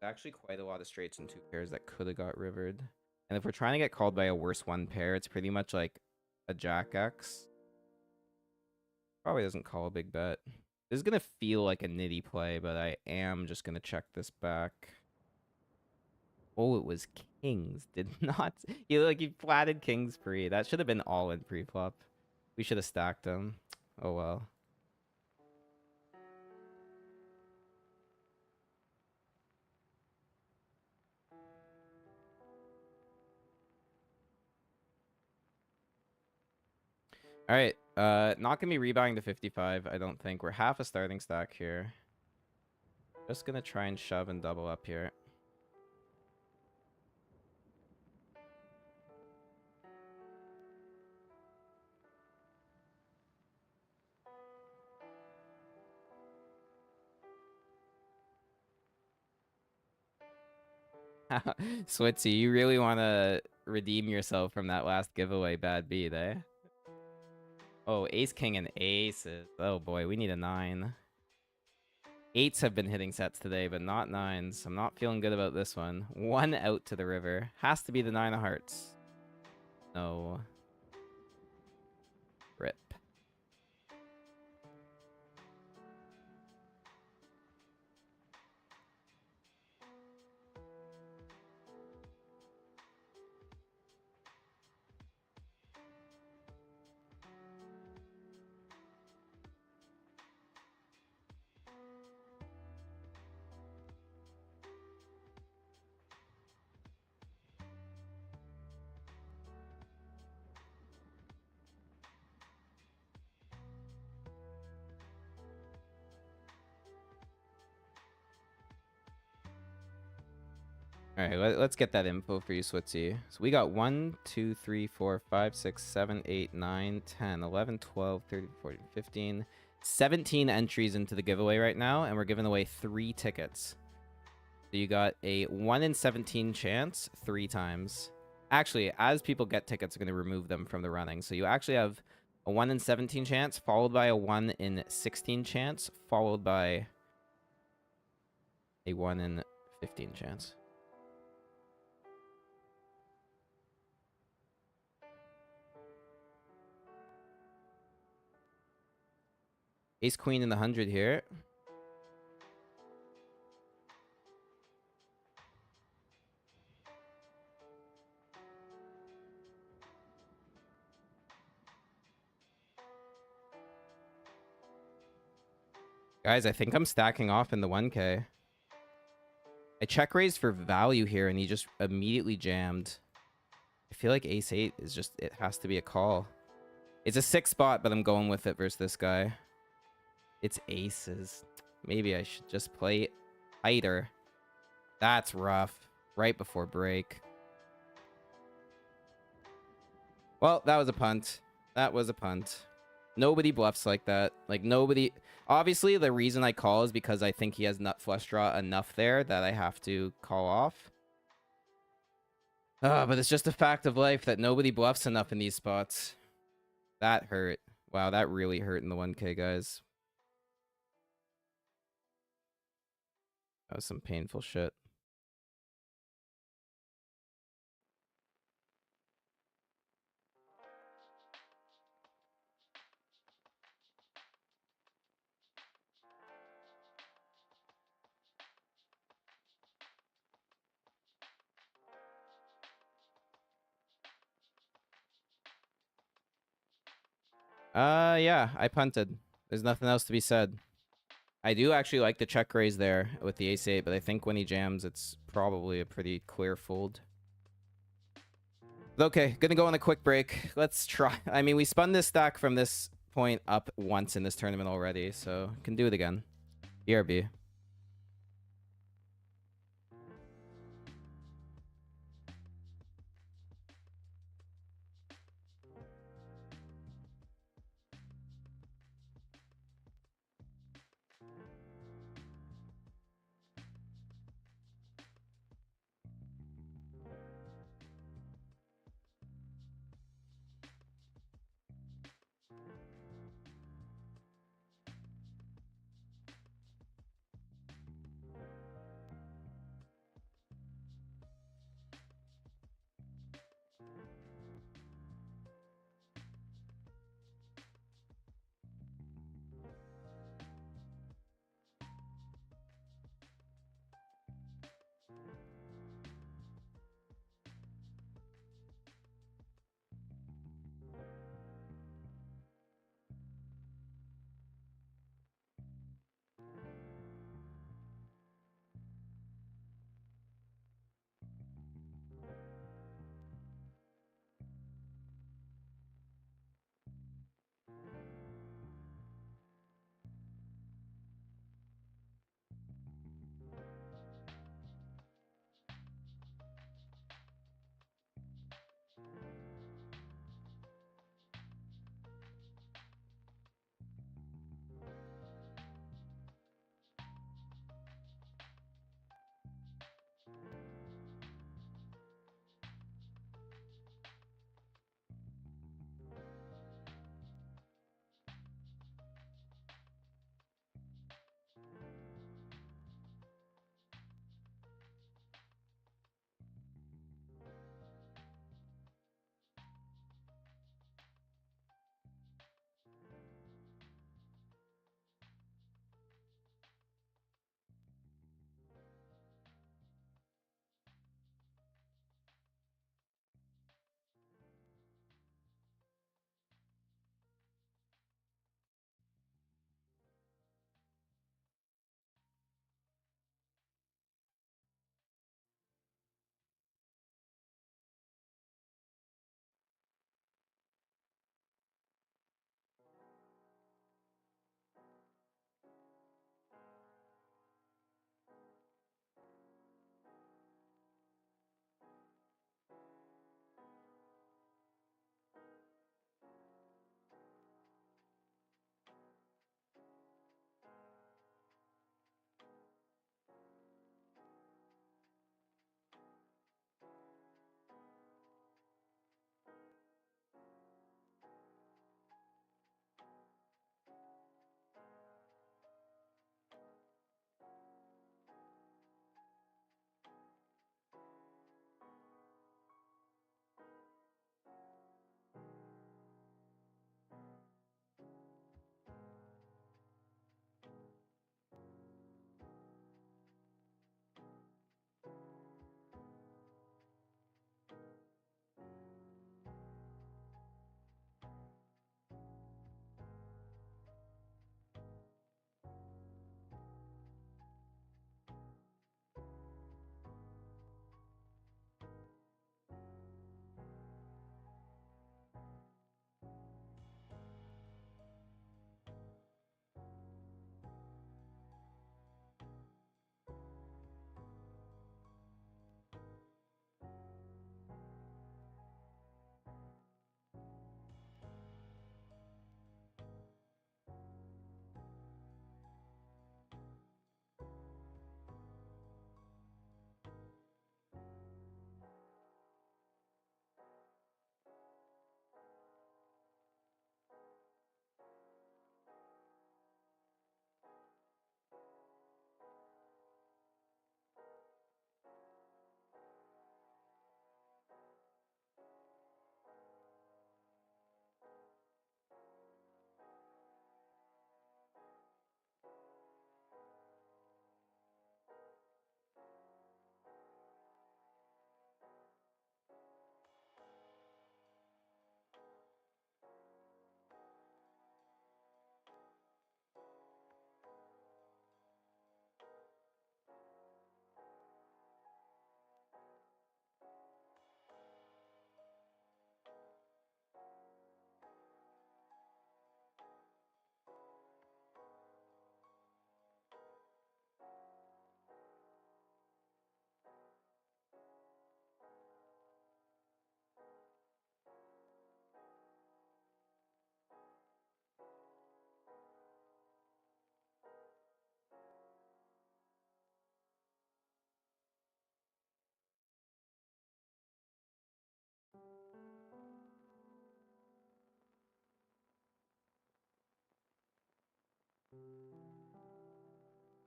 Actually quite a lot of straights and 2 pairs that could have got rivered. And if we're trying to get called by a worse 1 pair, it's pretty much like a Jack X. Probably doesn't call a big bet. This is going to feel like a nitty play, but I am just going to check this back. Oh, it was kings. Did not... He flatted kings pre. That should have been all in pre-flop. We should have stacked them. Oh, well. All right. Not going to be rebuying to 55, I don't think. We're half a starting stack here. Just going to try and shove and double up here. Switzy, you really want to redeem yourself from that last giveaway bad beat, eh? Oh, ace, king, and aces. Oh boy, we need a 9. 8s have been hitting sets today, but not 9s. I'm not feeling good about this one. 1 out to the river. Has to be the 9 of hearts. No. Rip. All right, let's get that info for you, Switzy. So we got 1, 2, 3, 4, 5, 6, 7, 8, 9, 10, 11, 12, 13, 14, 15, 17 entries into the giveaway right now, and we're giving away 3 tickets. So you got a 1 in 17 chance 3 times. Actually, as people get tickets, I'm going to remove them from the running. So you actually have a 1 in 17 chance, followed by a 1 in 16 chance, followed by a 1 in 15 chance. Ace queen in the 100 here. Guys, I think I'm stacking off in the 1K. I check raised for value here, and he just immediately jammed. I feel like ace 8 is just... It has to be a call. It's a 6 spot, but I'm going with it versus this guy. It's aces. Maybe I should just play tighter. That's rough. Right before break. Well, that was a punt. That was a punt. Nobody bluffs like that. Like, nobody... Obviously, the reason I call is because I think he has nut flush draw enough there that I have to call off. But it's just a fact of life that nobody bluffs enough in these spots. That hurt. Wow, that really hurt in the 1K, guys. That was some painful shit. Yeah, I punted. There's nothing else to be said. I do actually like the check raise there with the ace 8, but I think when he jams, it's probably a pretty clear fold. But okay, gonna go on a quick break. Let's try. I mean, we spun this stack from this point up once in this tournament already, so can do it again. BRB.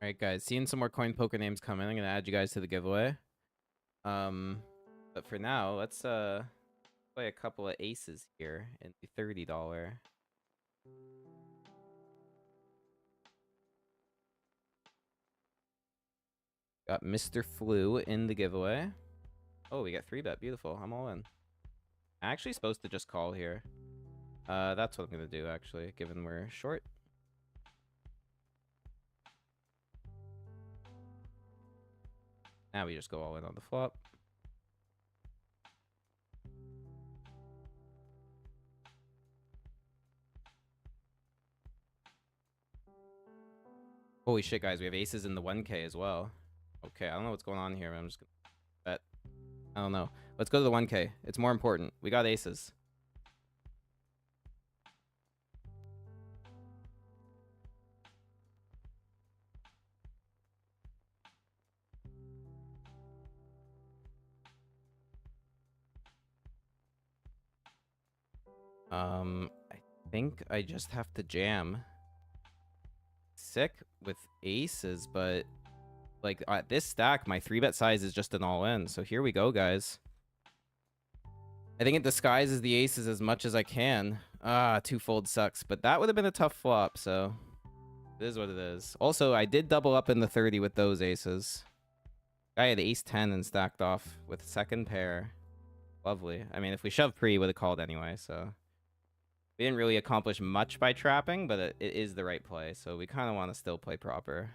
Alright, guys. Seeing some more coin poker names come in. I'm gonna add you guys to the giveaway. But for now, let's play a couple of aces here in the $30. Got Mr. Flu in the giveaway. Oh, we got 3-bet. Beautiful. I'm all in. I'm actually supposed to just call here. That's what I'm gonna do, actually, given we're short. Now we just go all in on the flop. Holy shit, guys. We have aces in the 1K as well. Okay, I don't know what's going on here, but I'm just gonna bet. I don't know. Let's go to the 1K. It's more important. We got aces. I think I just have to jam. Sick with aces, but like at this stack, my 3-bet size is just an all-in. So here we go, guys. I think it disguises the aces as much as I can. Ah, 2-fold sucks, but that would have been a tough flop, so it is what it is. Also, I did double up in the 30 with those aces. I had ace-10 and stacked off with second pair. Lovely. I mean, if we shoved pre, would have called anyway, so we didn't really accomplish much by trapping, but it is the right play, so we kind of want to still play proper.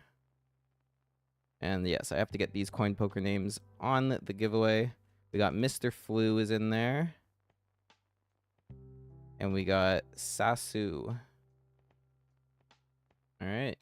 And yes, I have to get these coin poker names on the giveaway. We got Mr. Flu is in there. And we got Sasu. All right.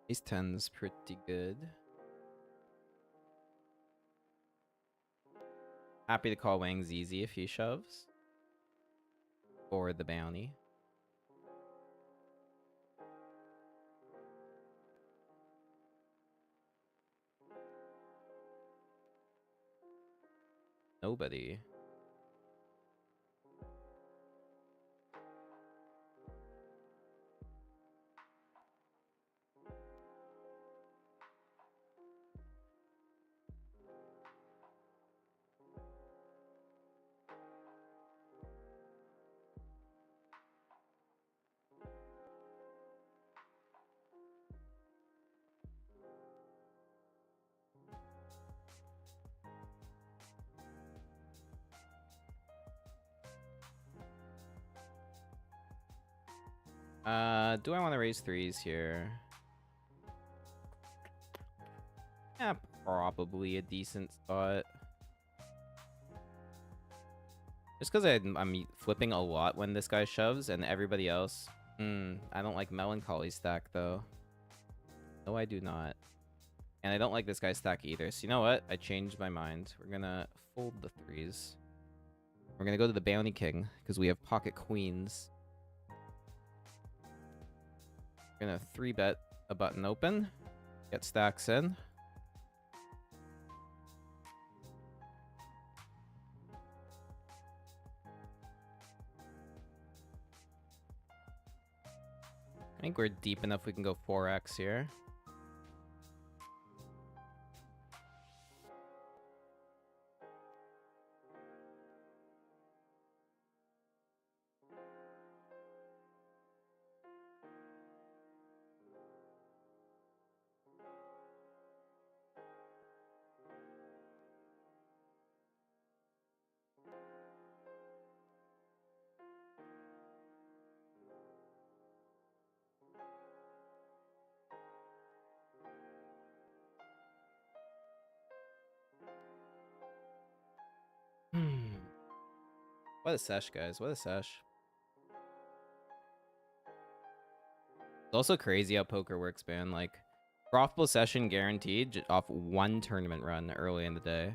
Ace 10's pretty good. Happy to call Wang's easy if he shoves. For the bounty. Nobody. Do I want to raise threes here? Yeah, probably a decent spot. Just because I'm flipping a lot when this guy shoves and everybody else. I don't like Melancholy stack, though. No, I do not. And I don't like this guy's stack either. So you know what? I changed my mind. We're going to fold the threes. We're going to go to the Bounty King because we have pocket queens. We're going to 3-bet a button open. Get stacks in. I think we're deep enough we can go 4x here. What a sesh, guys. What a sesh. It's also crazy how poker works, man. Like, Profitable session guaranteed off one tournament run early in the day.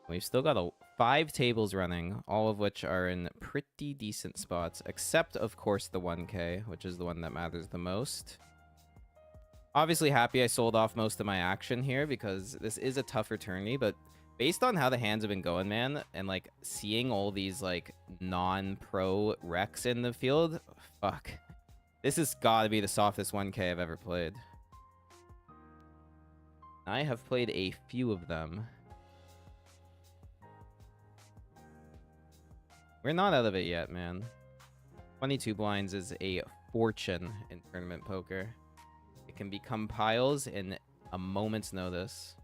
We've still got 5 tables running, all of which are in pretty decent spots, except, of course, the 1K, which is the one that matters the most. Obviously happy I sold off most of my action here because this is a tougher tourney, but based on how the hands have been going, man, and, like, seeing all these, like, non-pro wrecks in the field, fuck. This has got to be the softest 1K I've ever played. I have played a few of them. We're not out of it yet, man. 22 blinds is a fortune in tournament poker. It can become piles in a moment's notice.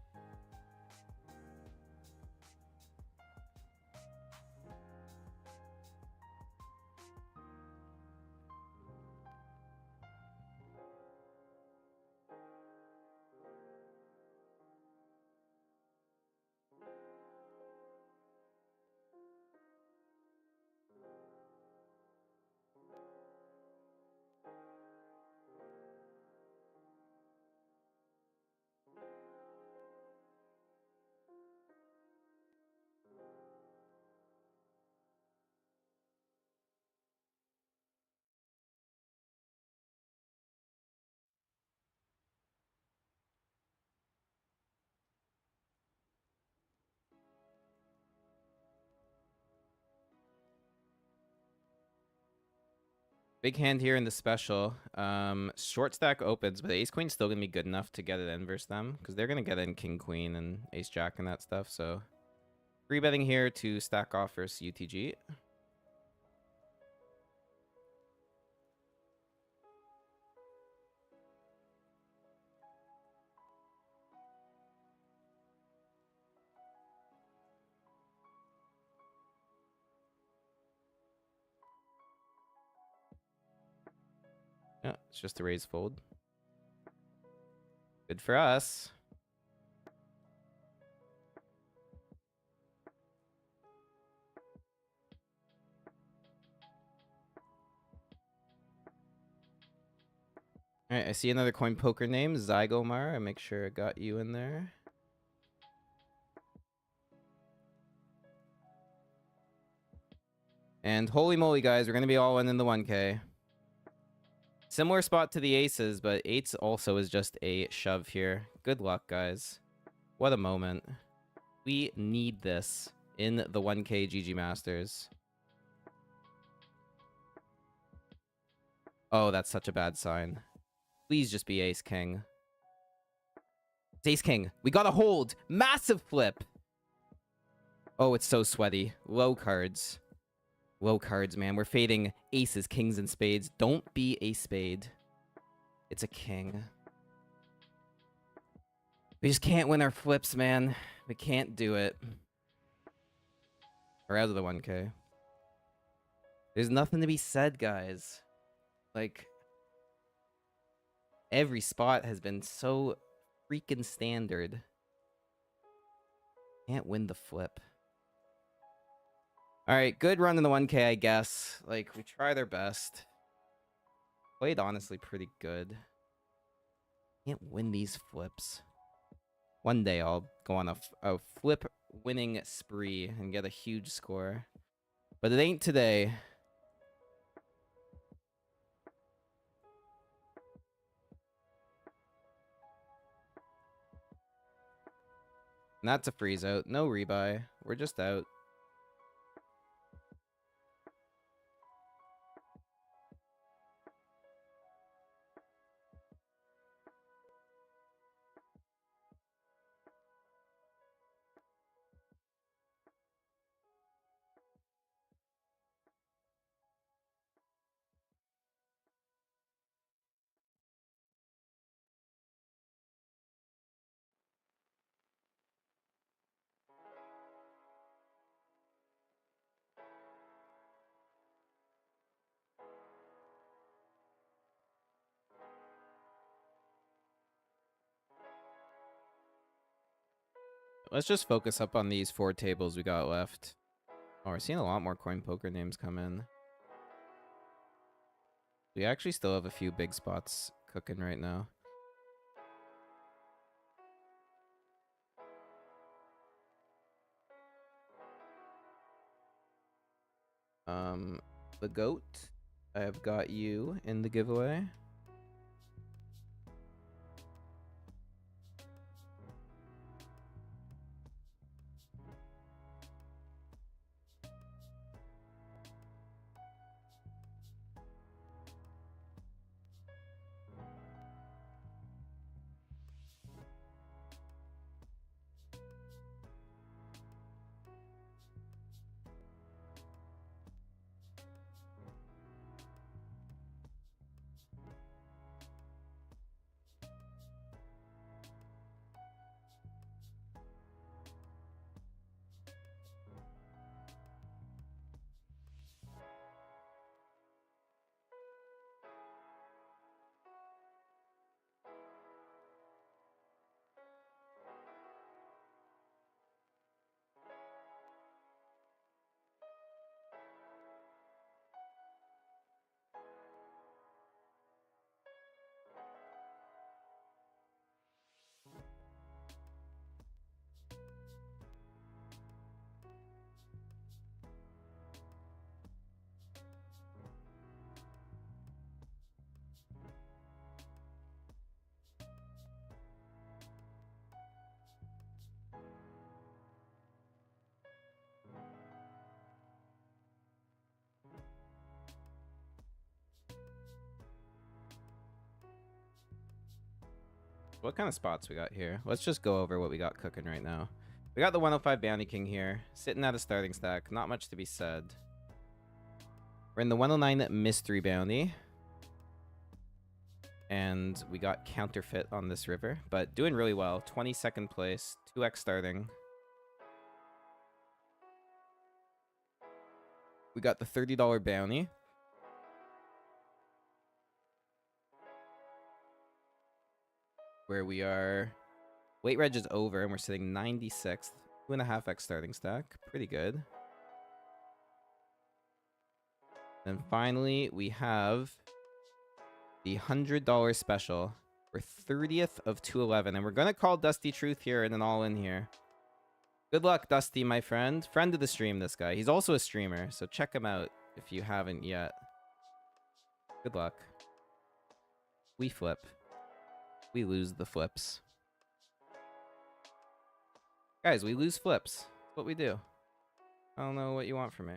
Big hand here in the special. Short stack opens, but ace queen's still gonna be good enough to get it in versus them because they're gonna get in king queen and ace jack and that stuff. So free betting here to stack off versus UTG. Yeah, it's just a raise fold. Good for us. All right, I see another coin poker name, Zygomar. I make sure I got you in there. And holy moly, guys, we're going to be all in the 1K. Similar spot to the aces, but eights also is just a shove here. Good luck, guys. What a moment. We need this in the 1K GG Masters. Oh, that's such a bad sign. Please just be ace king. It's ace king. We got a hold. Massive flip. Oh, it's so sweaty. Low cards. Low cards, man. We're fading aces, kings, and spades. Don't be a spade. It's a king. We just can't win our flips, man. We can't do it. We're out of the 1K. There's nothing to be said, guys. Like, every spot has been so freaking standard. Can't win the flip. Alright, good run in the 1K, I guess. Like, we tried our best. Played honestly pretty good. Can't win these flips. One day I'll go on a flip winning spree and get a huge score. But it ain't today. And that's a freeze out. No rebuy. We're just out. Let's just focus up on these 4 tables we got left. Oh, we're seeing a lot more coin poker names come in. We actually still have a few big spots cooking right now. The goat. I have got you in the giveaway. What kind of spots we got here? Let's just go over what we got cooking right now. We got the 105 Bounty King here, sitting at a starting stack. Not much to be said. We're in the 109 Mystery Bounty. And we got Counterfeit on this river, but doing really well. 22nd place, 2x starting. We got the $30 Bounty. Where we are... Weight reg is over, and we're sitting 96th. 2.5x starting stack. Pretty good. And finally, we have the $100 special. We're 30th of 211, and we're going to call Dusty Truth here and an all-in here. Good luck, Dusty, my friend. Friend of the stream, this guy. He's also a streamer, so check him out if you haven't yet. Good luck. We flip. We lose the flips. Guys, we lose flips. That's what we do. I don't know what you want from me.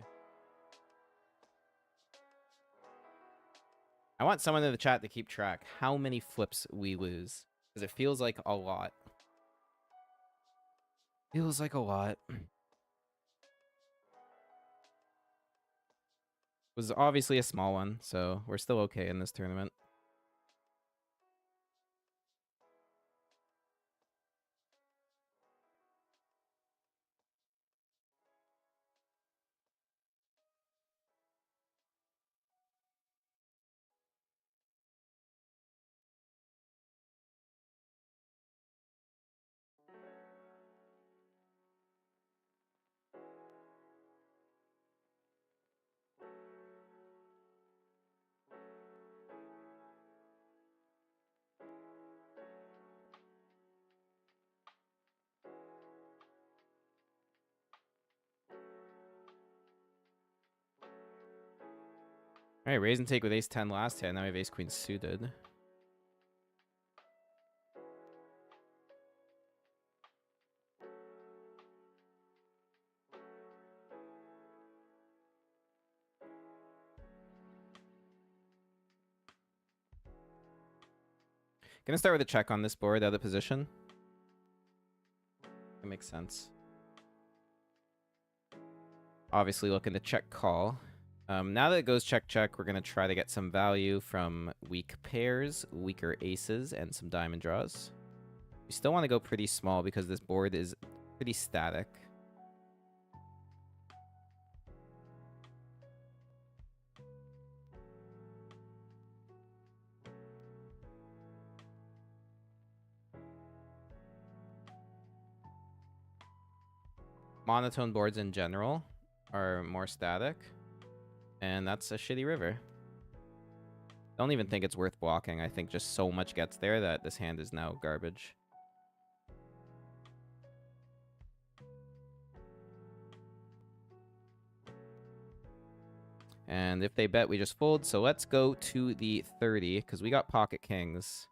I want someone in the chat to keep track how many flips we lose. Because it feels like a lot. Feels like a lot. Was obviously a small one, so we're still okay in this tournament. Alright, raise and take with ace-10 last hand. Now we have ace-queen suited. Gonna start with a check on this board out of position. That makes sense. Obviously looking to check call. Now that it goes check-check, we're going to try to get some value from weak pairs, weaker aces, and some diamond draws. We still want to go pretty small because this board is pretty static. Monotone boards in general are more static. And that's a shitty river. Don't even think it's worth blocking. I think just so much gets there that this hand is now garbage. And if they bet, we just fold. So let's go to the 30, because we got pocket kings.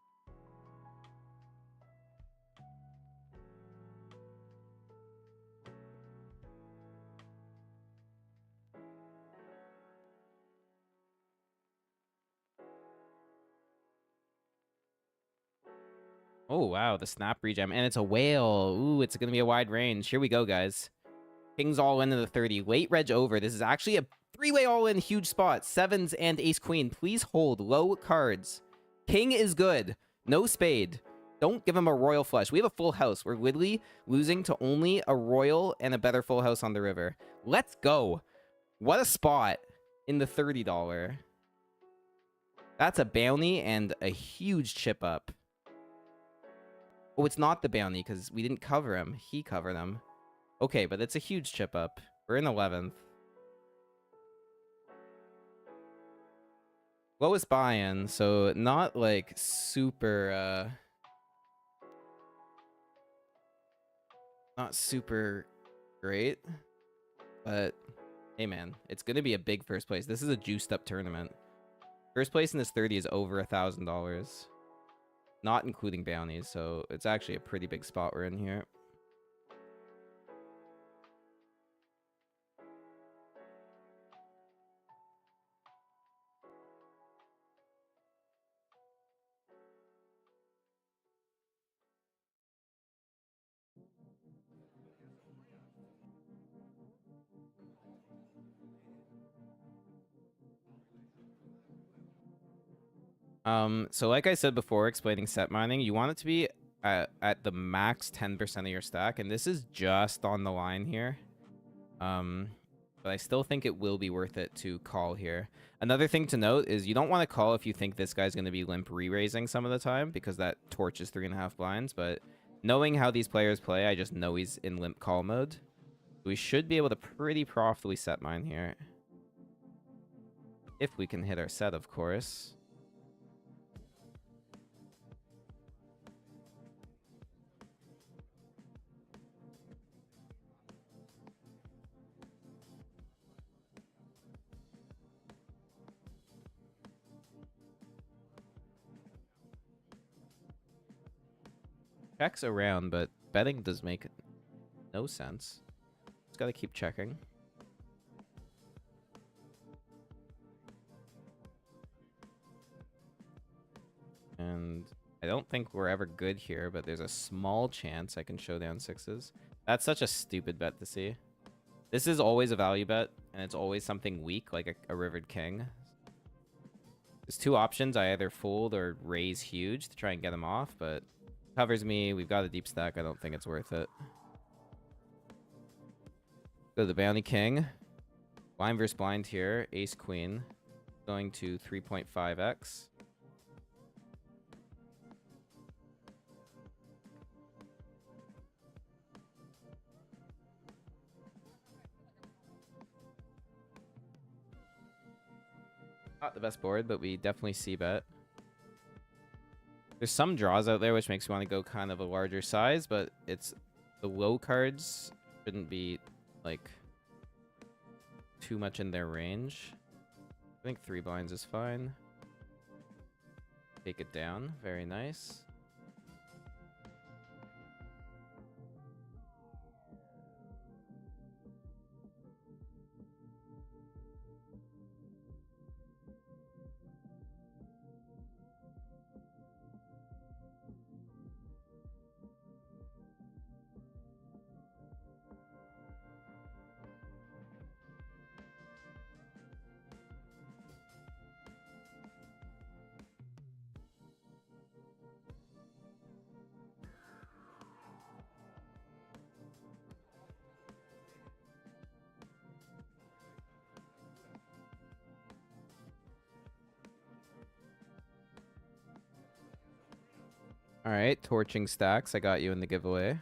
Oh, wow, the snap rejam. And it's a whale. Ooh, it's going to be a wide range. Here we go, guys. Kings all in to the 30. Late reg over. This is actually a three-way all-in huge spot. Sevens and ace-queen. Please hold. Low cards. King is good. No spade. Don't give him a royal flush. We have a full house. We're literally losing to only a royal and a better full house on the river. Let's go. What a spot in the $30. That's a bounty and a huge chip up. Oh, it's not the bounty because we didn't cover him. He covered him. Okay, but it's a huge chip up. We're in 11th. Lowest buy-in, so not like super, not super great. But, hey man, it's going to be a big first place. This is a juiced up tournament. First place in this 30 is over $1,000. Not including bounties, so it's actually a pretty big spot we're in here. So like I said before, explaining set mining, you want it to be at the max 10% of your stack, and this is just on the line here. But I still think it will be worth it to call here. Another thing to note is you don't want to call if you think this guy's going to be limp re-raising some of the time, because that torches 3.5 blinds, but knowing how these players play, I just know he's in limp call mode. We should be able to pretty profitably set mine here. If we can hit our set, of course. Checks around, but betting does make no sense. Just gotta keep checking. And I don't think we're ever good here, but there's a small chance I can show down sixes. That's such a stupid bet to see. This is always a value bet, and it's always something weak, like a rivered king. There's two options. I either fold or raise huge to try and get him off, but covers me. We've got a deep stack. I don't think it's worth it. Go to the bounty king. Blind versus blind here. Ace queen. Going to 3.5x. Not the best board, but we definitely see bet. There's some draws out there which makes me want to go kind of a larger size, but it's the low cards shouldn't be like too much in their range. I think 3 blinds is fine. Take it down. Very nice. All right, torching stacks. I got you in the giveaway.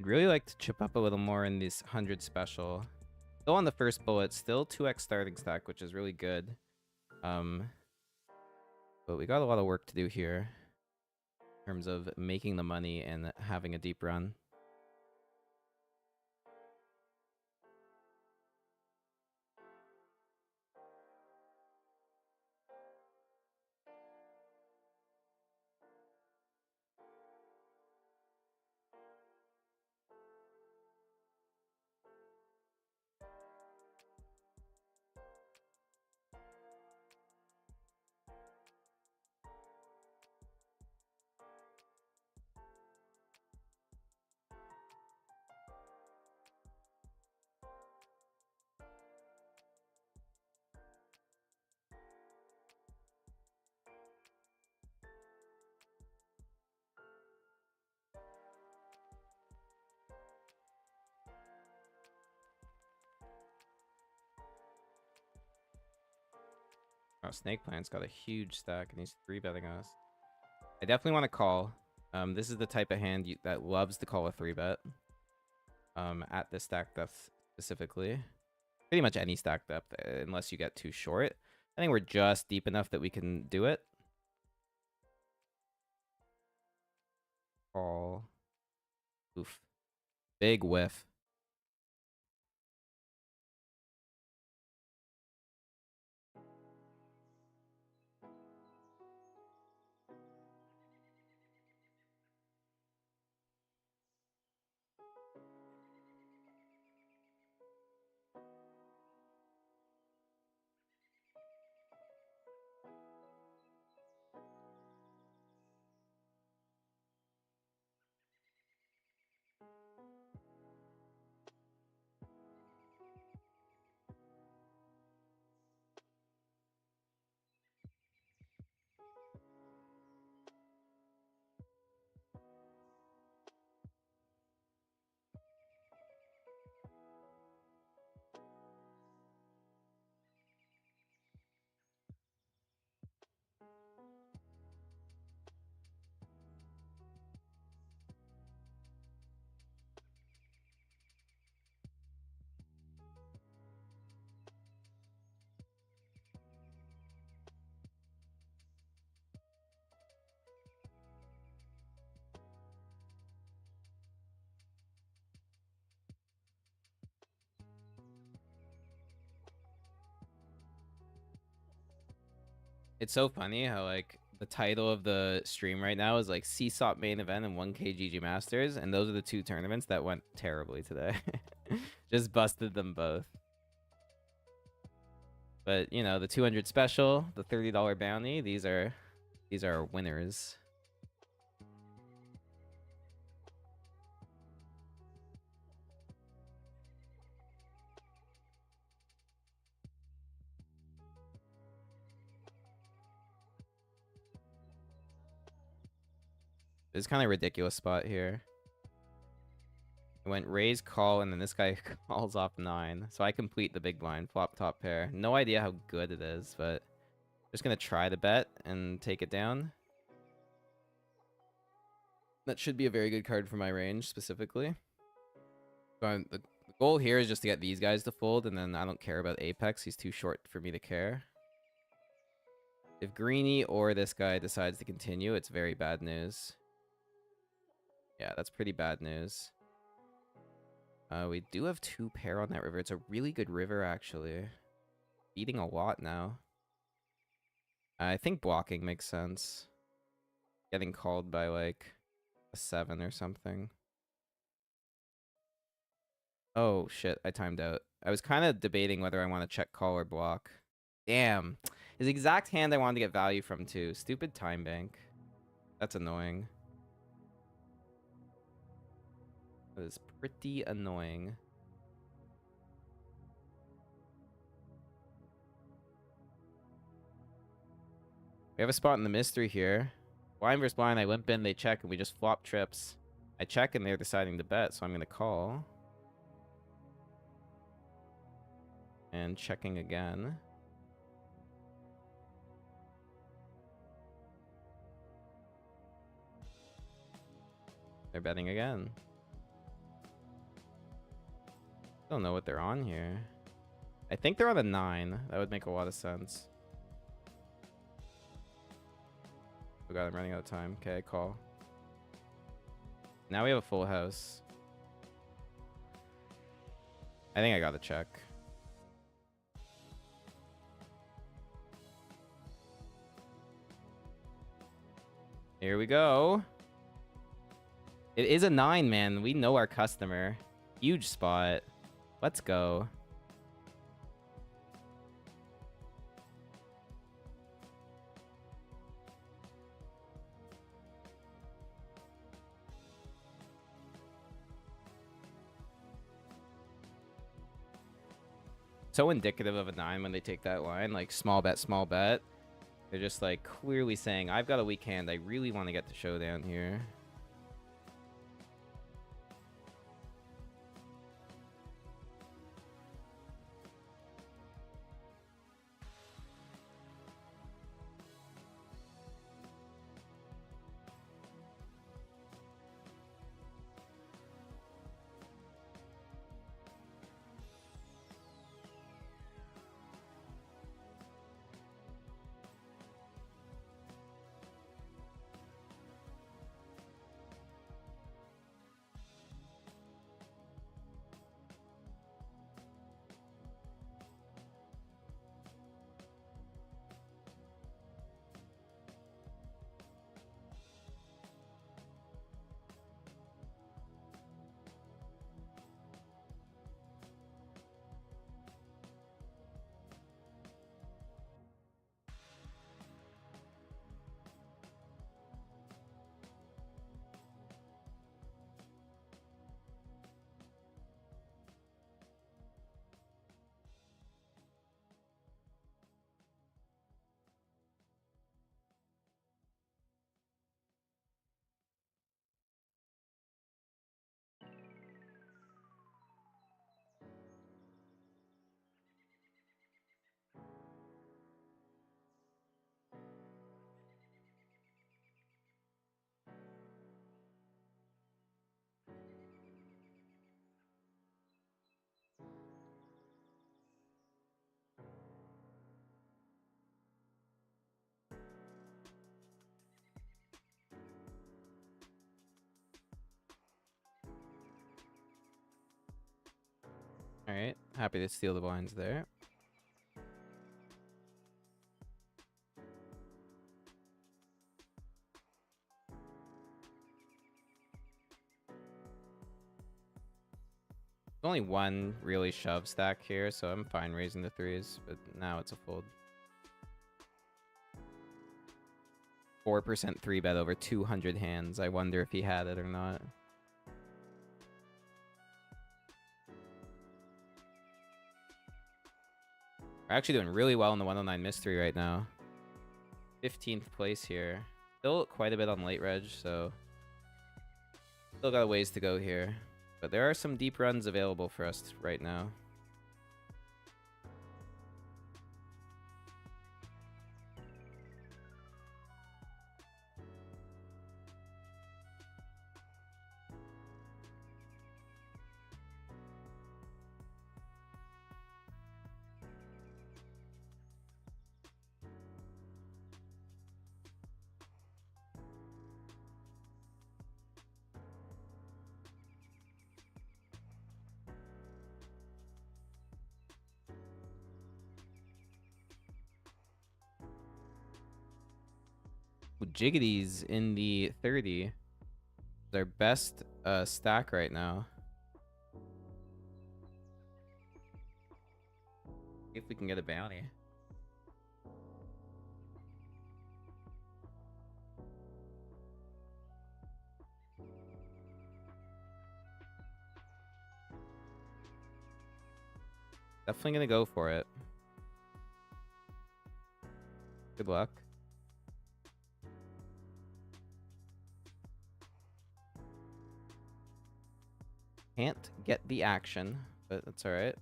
I'd really like to chip up a little more in this 100 special. Still on the first bullet, still 2x starting stack, which is really good. But we got a lot of work to do here in terms of making the money and having a deep run. Oh, Snake Plant's got a huge stack and he's 3-betting us. I definitely want to call. This is the type of hand that loves to call a 3-bet. At this stack depth specifically. Pretty much any stack depth, unless you get too short. I think we're just deep enough that we can do it. Call. Oof. Big whiff. It's so funny how, like, the title of the stream right now is, like, CSOP main event and 1K GGMASTERS, and those are the two tournaments that went terribly today. Just busted them both. But, you know, the 200 special, the $30 bounty, these are winners. This is kind of ridiculous spot here. I went raise, call, and then this guy calls off 9. So I complete the big blind, flop top pair. No idea how good it is, but just going to try the bet and take it down. That should be a very good card for my range, specifically. So the goal here is just to get these guys to fold, and then I don't care about Apex. He's too short for me to care. If Greeny or this guy decides to continue, it's very bad news. Yeah, that's pretty bad news. We do have 2 pair on that river. It's a really good river, actually. Beating a lot now. I think blocking makes sense. Getting called by, like, a 7 or something. Oh, shit. I timed out. I was kind of debating whether I want to check call or block. Damn. His exact hand I wanted to get value from, too. Stupid time bank. That's annoying. That is pretty annoying. We have a spot in the mystery here. Blind versus blind, I limp in, they check, and we just flop trips. I check, and they're deciding to bet, so I'm going to call. And checking again. They're betting again. I don't know what they're on here. I think they're on a 9. That would make a lot of sense. Oh god, I'm running out of time. Okay, call. Now we have a full house. I think I gotta check. Here we go. It is a 9, man. We know our customer. Huge spot. Let's go. So indicative of a 9 when they take that line. Like, small bet, small bet. They're just, like, clearly saying, I've got a weak hand. I really want to get to showdown here. Alright, happy to steal the blinds there. There's only one really shove stack here, so I'm fine raising the 3s, but now it's a fold. 4% 3-bet over 200 hands. I wonder if he had it or not. We're actually doing really well in the 109 mystery right now. 15th place here. Still quite a bit on late reg, so still got a ways to go here. But there are some deep runs available for us right now. Jiggity's in the 30. Their best stack right now. If we can get a bounty. Definitely gonna go for it. Good luck. Can't get the action, but that's alright.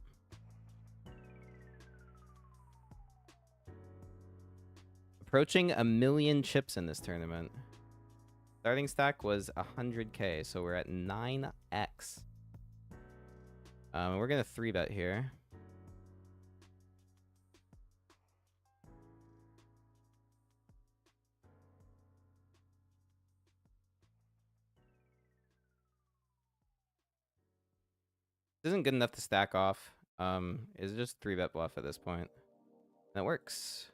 Approaching 1,000,000 chips in this tournament. Starting stack was 100k, so we're at 9x. We're gonna 3-bet here. This isn't good enough to stack off. It's just 3-bet bluff at this point. That works.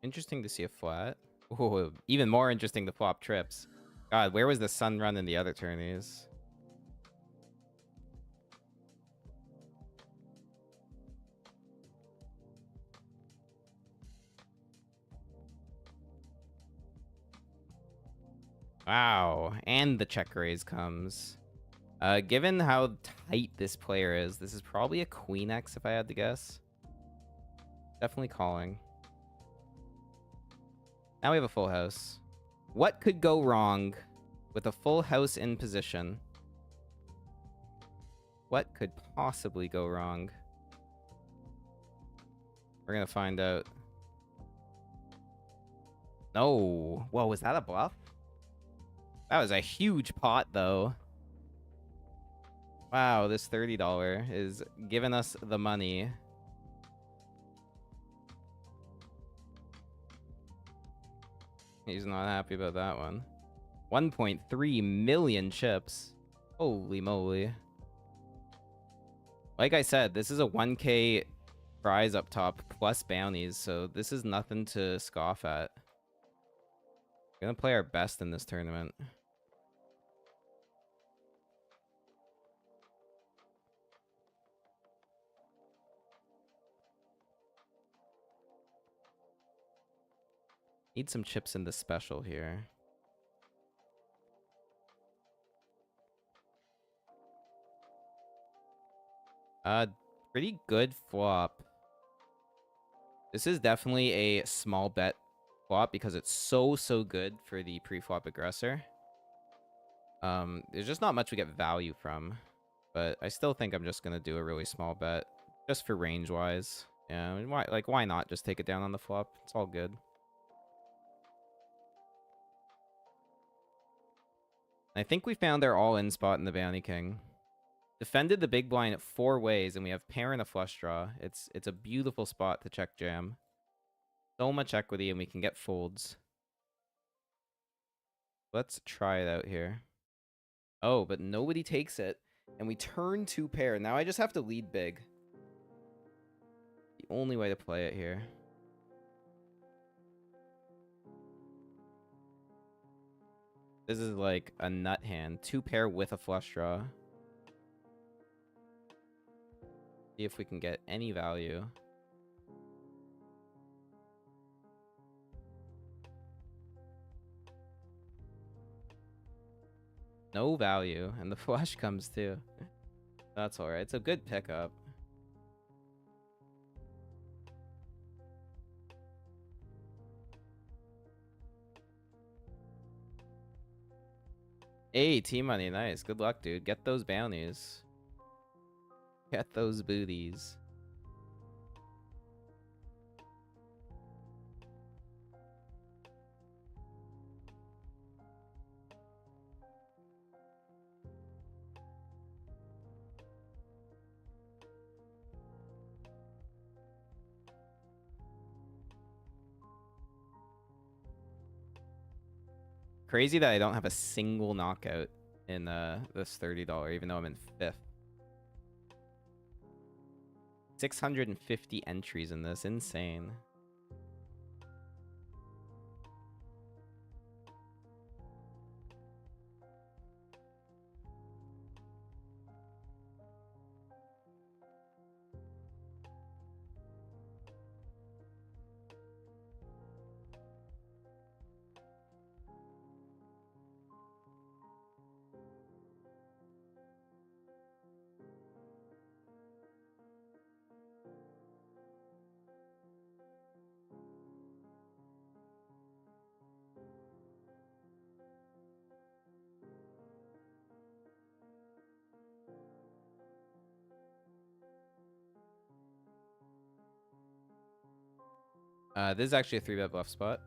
Interesting to see a flat. Oh, even more interesting to flop trips. God, where was the sun run in the other tourneys? Wow, and the check raise comes. Given how tight this player is, this is probably a queen X if I had to guess. Definitely calling. Now we have a full house. What could go wrong with a full house in position? What could possibly go wrong? We're gonna find out. No. Whoa, was that a bluff? That was a huge pot, though. Wow, this $30 is giving us the money. He's not happy about that one. 1.3 million chips. Holy moly. Like I said, this is a 1K prize up top plus bounties, so this is nothing to scoff at. We're gonna play our best in this tournament. Need some chips in the special here. Pretty good flop. This is definitely a small bet flop because it's so good for the pre-flop aggressor. There's just not much we get value from, but I still think I'm just gonna do a really small bet just for range wise. Yeah, why not just take it down on the flop? It's all good. I think we found our all-in spot in the Bounty King. Defended the big blind 4 ways, and we have pair and a flush draw. It's a beautiful spot to check jam. So much equity, and we can get folds. Let's try it out here. Oh, but nobody takes it, and we turn 2 pair. Now I just have to lead big. The only way to play it here. This is like a nut hand. 2 pair with a flush draw. See if we can get any value. No value, and the flush comes too. That's alright. It's a good pickup. Hey, T-Money, nice. Good luck, dude. Get those bounties. Get those booties. Crazy that I don't have a single knockout in this $30, even though I'm in 5th. 650 entries in this. Insane. This is actually a 3-bet bluff spot.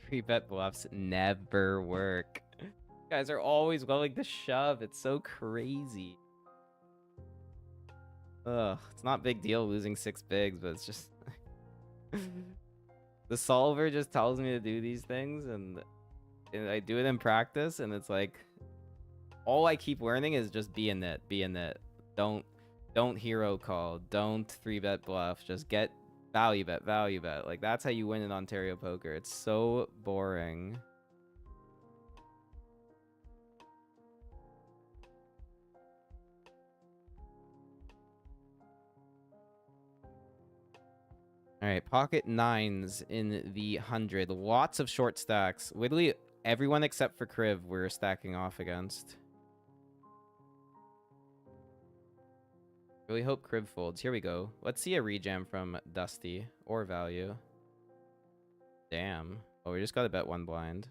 Three-bet bluffs never work. You guys are always willing to shove. It's so crazy. Ugh, it's not a big deal losing 6 bigs, but it's just... The solver just tells me to do these things, and I do it in practice, and it's like... All I keep learning is just be a nit, be a nit. Don't hero call. Don't 3-bet bluff. Just get value bet, value bet. Like, that's how you win in Ontario poker. It's so boring. All right, pocket nines in the 100. Lots of short stacks. Literally everyone except for Kriv we're stacking off against. Really hope Kriv folds. Here we go. Let's see a rejam from Dusty or value. Damn. Oh, we just got to bet one blind.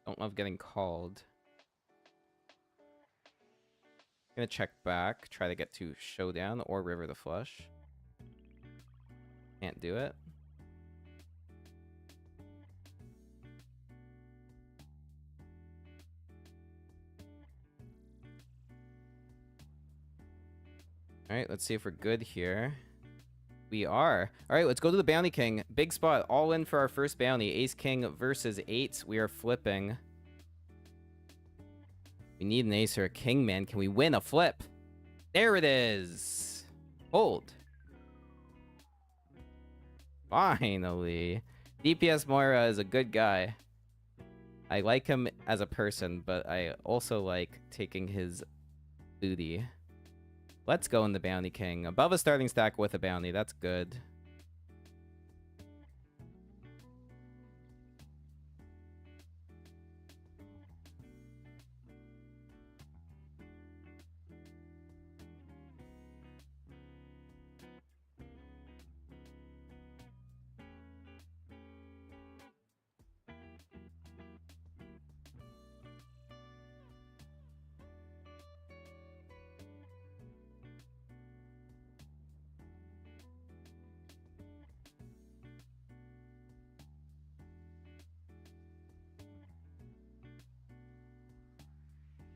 Don't love getting called. Gonna check back, try to get to showdown or river the flush. Can't do it. All right, let's see if we're good here. We are. All right, let's go to the Bounty King. Big spot, all in for our first bounty. Ace King versus 8. We are flipping. We need an ace or a king, man. Can we win a flip? There it is. Hold. Finally. DPS Moira is a good guy. I like him as a person, but I also like taking his booty. Let's go in the Bounty King. Above a starting stack with a bounty. That's good.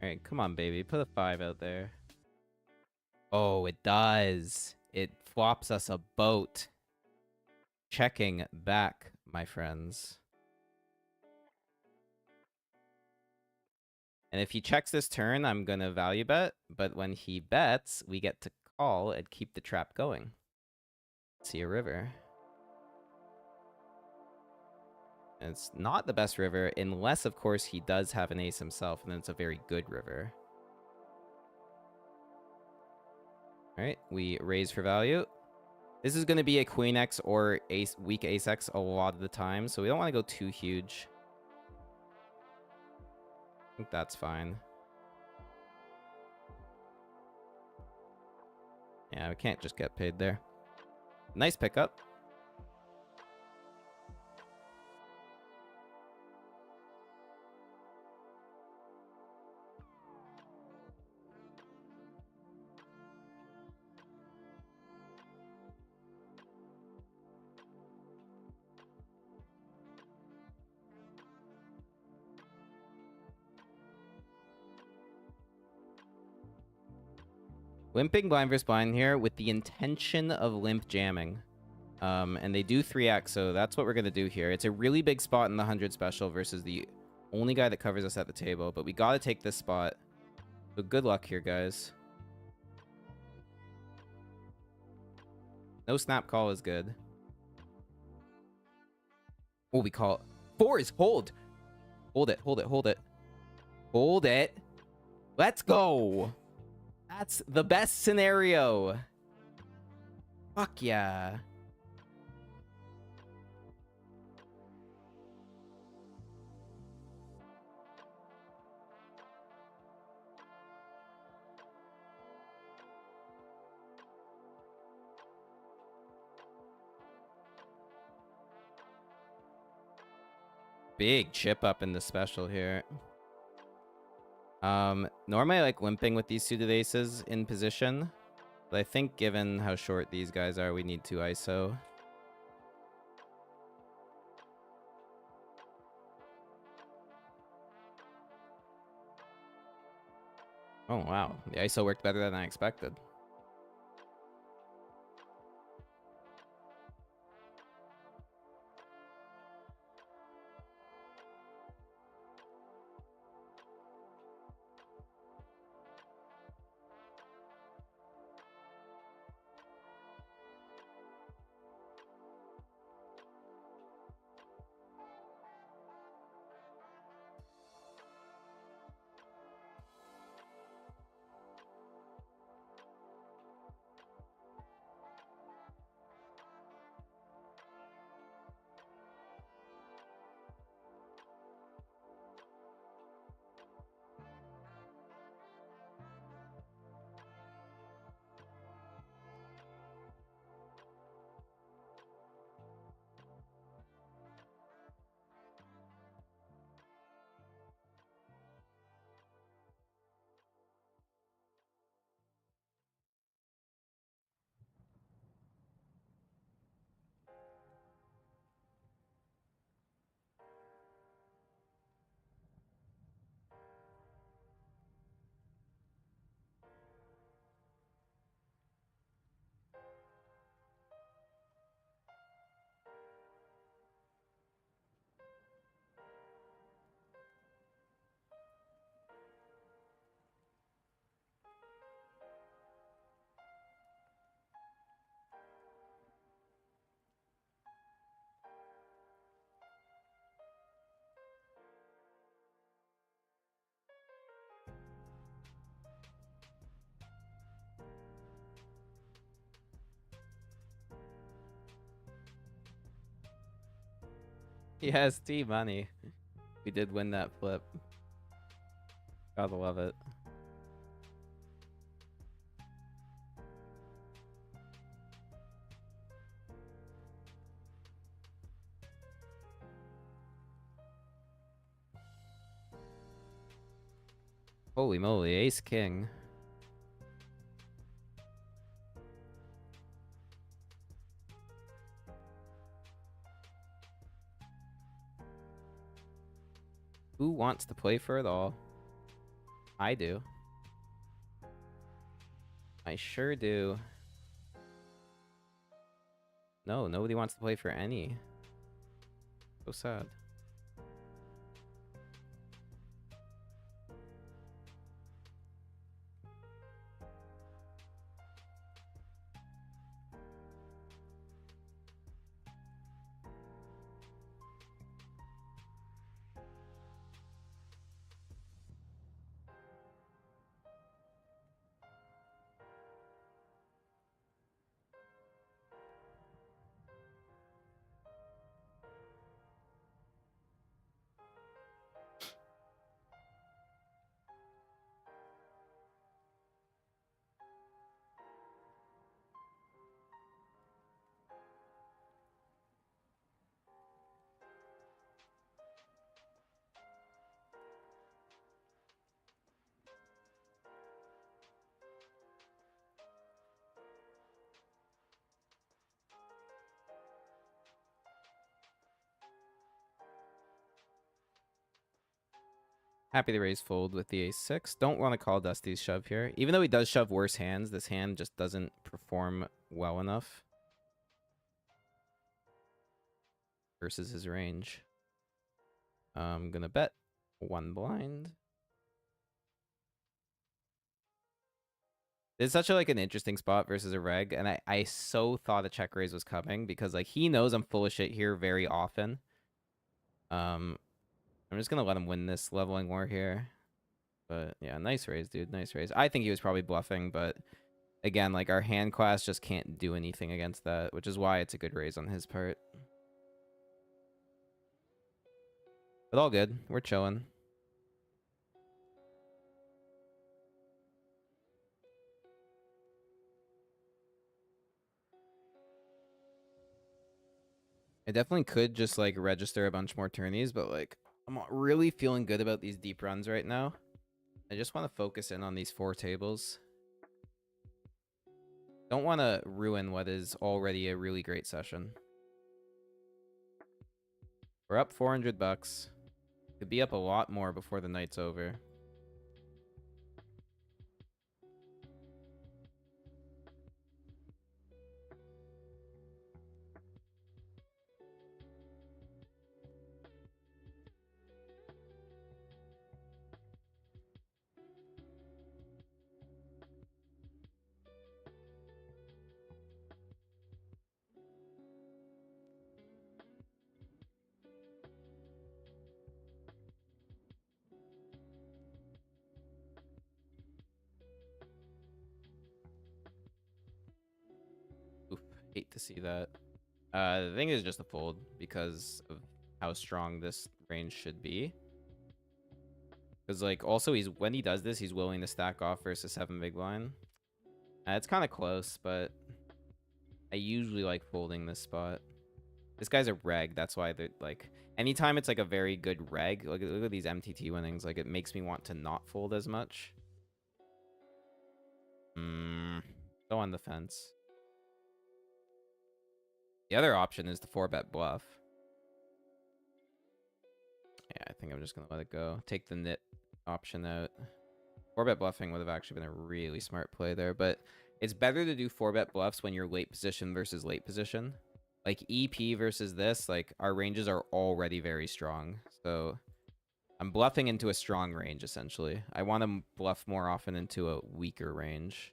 Alright, come on, baby. Put a 5 out there. Oh, it does. It flops us a boat. Checking back, my friends. And if he checks this turn, I'm going to value bet. But when he bets, we get to call and keep the trap going. See a river. And it's not the best river, unless, of course, he does have an ace himself, and then it's a very good river. Alright, we raise for value. This is going to be a Queen X or weak Ace X a lot of the time, so we don't want to go too huge. I think that's fine. Yeah, we can't just get paid there. Nice pickup. Limping blind versus blind here with the intention of limp jamming. And they do 3x, so that's what we're going to do here. It's a really big spot in the 100 special versus the only guy that covers us at the table. But we got to take this spot. So good luck here, guys. No snap call is good. Oh, we call it. 4 is hold. Hold it, hold it, hold it. Hold it. Let's go. That's the best scenario. Fuck yeah. Big chip up in the special here. Normally I like limping with these suited aces in position, but I think given how short these guys are, we need to ISO. Oh, wow. The ISO worked better than I expected. Yes, T-money. We did win that flip. Gotta love it. Holy moly, ace king. Who wants to play for it all? I do. I sure do. No, nobody wants to play for any. So sad. Happy to raise fold with the ace-6. Don't want to call Dusty's shove here. Even though he does shove worse hands, this hand just doesn't perform well enough versus his range. I'm gonna bet one blind. It's such like an interesting spot versus a reg, and I so thought a check raise was coming because like he knows I'm full of shit here very often. I'm just gonna let him win this leveling war here. But yeah, nice raise, dude. Nice raise. I think he was probably bluffing, but again, like our hand class just can't do anything against that, which is why it's a good raise on his part. But all good. We're chilling. I definitely could just like register a bunch more tourneys, but like I'm not really feeling good about these deep runs right now. I just want to focus in on these 4 tables. Don't want to ruin what is already a really great session. We're up 400 bucks. Could be up a lot more before the night's over. Oof, hate to see that. The thing is just a fold because of how strong this range should be. Because like also when he does this, he's willing to stack off versus 7 big blind. It's kind of close, but I usually like folding this spot. This guy's a reg, that's why they're like anytime it's like a very good reg, look at these MTT winnings, like it makes me want to not fold as much. Go on the fence. The other option is the 4-bet bluff. Yeah, I think I'm just gonna let it go. Take the nit option out. 4-bet bluffing would have actually been a really smart play there, but it's better to do 4-bet bluffs when you're late position versus late position. Like EP versus this, like our ranges are already very strong. So I'm bluffing into a strong range, essentially. I want to bluff more often into a weaker range.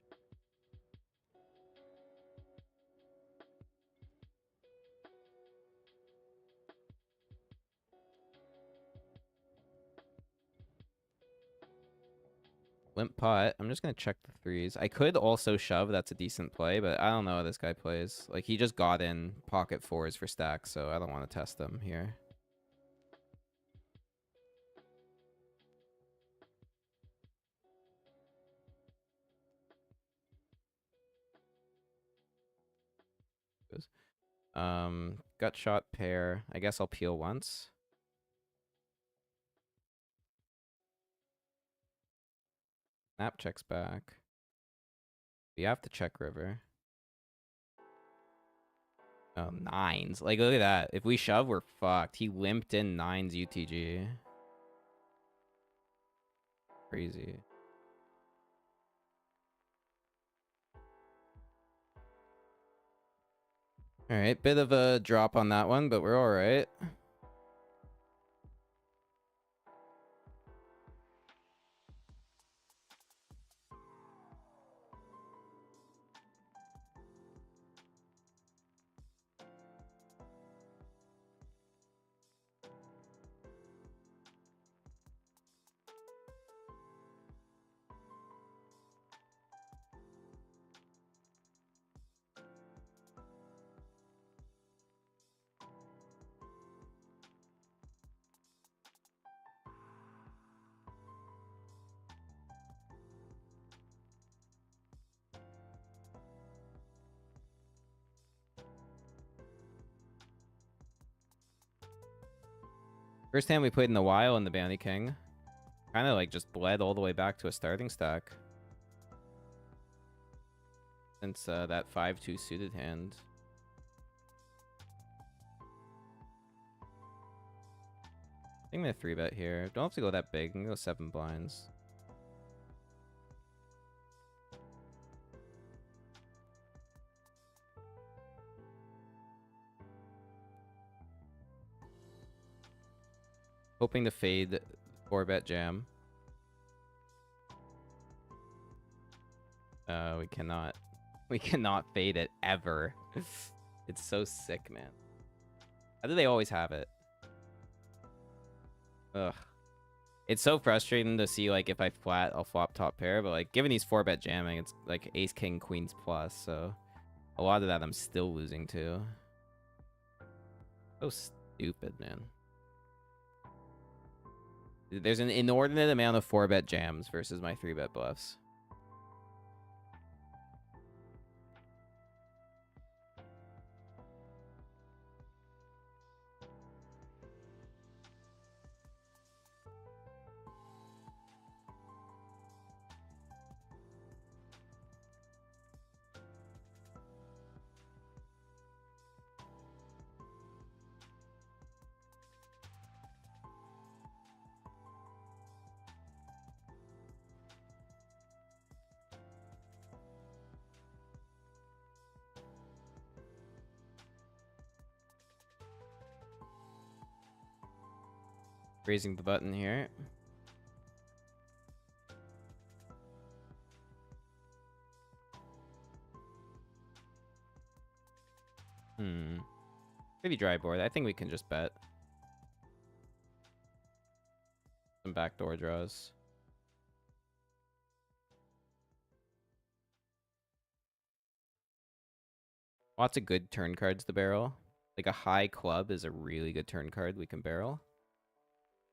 Limp pot. I'm just going to check the 3s. I could also shove. That's a decent play, but I don't know how this guy plays. Like, he just got in pocket 4s for stacks, so I don't want to test them here. Gut shot pair. I guess I'll peel once. Snap checks back. We have to check river. Oh, 9s. Like, look at that. If we shove, we're fucked. He limped in 9s UTG. Crazy. All right, bit of a drop on that one, but we're all right. First hand we played in a while in the Bounty King. Kind of like just bled all the way back to a starting stack. Since that 5-2 suited hand. I think I'm gonna 3-bet here. Don't have to go that big. I'm gonna go 7 blinds. Hoping to fade 4-bet jam. We cannot. We cannot fade it ever. It's so sick, man. How do they always have it? Ugh. It's so frustrating to see, like, if I flat, I'll flop top pair. But, like, given he's 4-bet jamming, it's, like, ace, king, queens plus. So, a lot of that I'm still losing to. So stupid, man. There's an inordinate amount of 4-bet jams versus my 3-bet bluffs. Raising the button here. Pretty dry board. I think we can just bet. Some backdoor draws. Lots of good turn cards to barrel. Like a high club is a really good turn card we can barrel.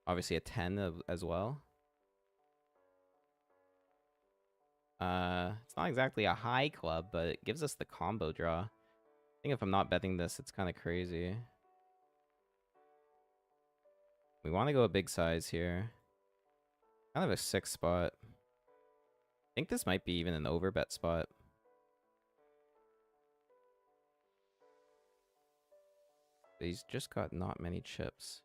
Obviously a 10 as well. It's not exactly a high club, but it gives us the combo draw. I think if I'm not betting this, it's kind of crazy. We want to go a big size here. Kind of a 6 spot. I think this might be even an overbet spot. But he's just got not many chips.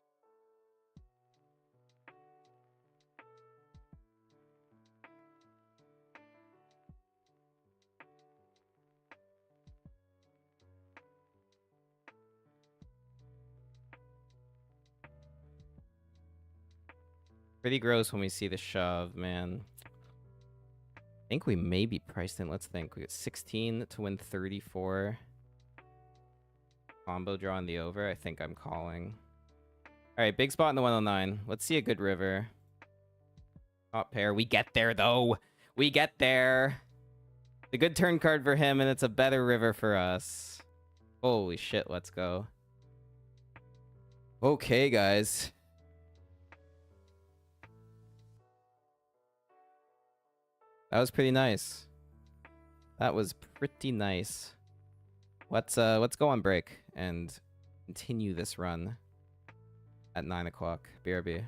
Pretty gross when we see the shove, man. I think we may be priced in. Let's think. We got 16 to win 34. Combo draw on the over. I think I'm calling. All right, big spot in the 109. Let's see a good river. Top pair. We get there, though. We get there. A good turn card for him, and it's a better river for us. Holy shit, let's go. Okay, guys. That was pretty nice. That was pretty nice. Let's go on break and continue this run at 9 o'clock. BRB.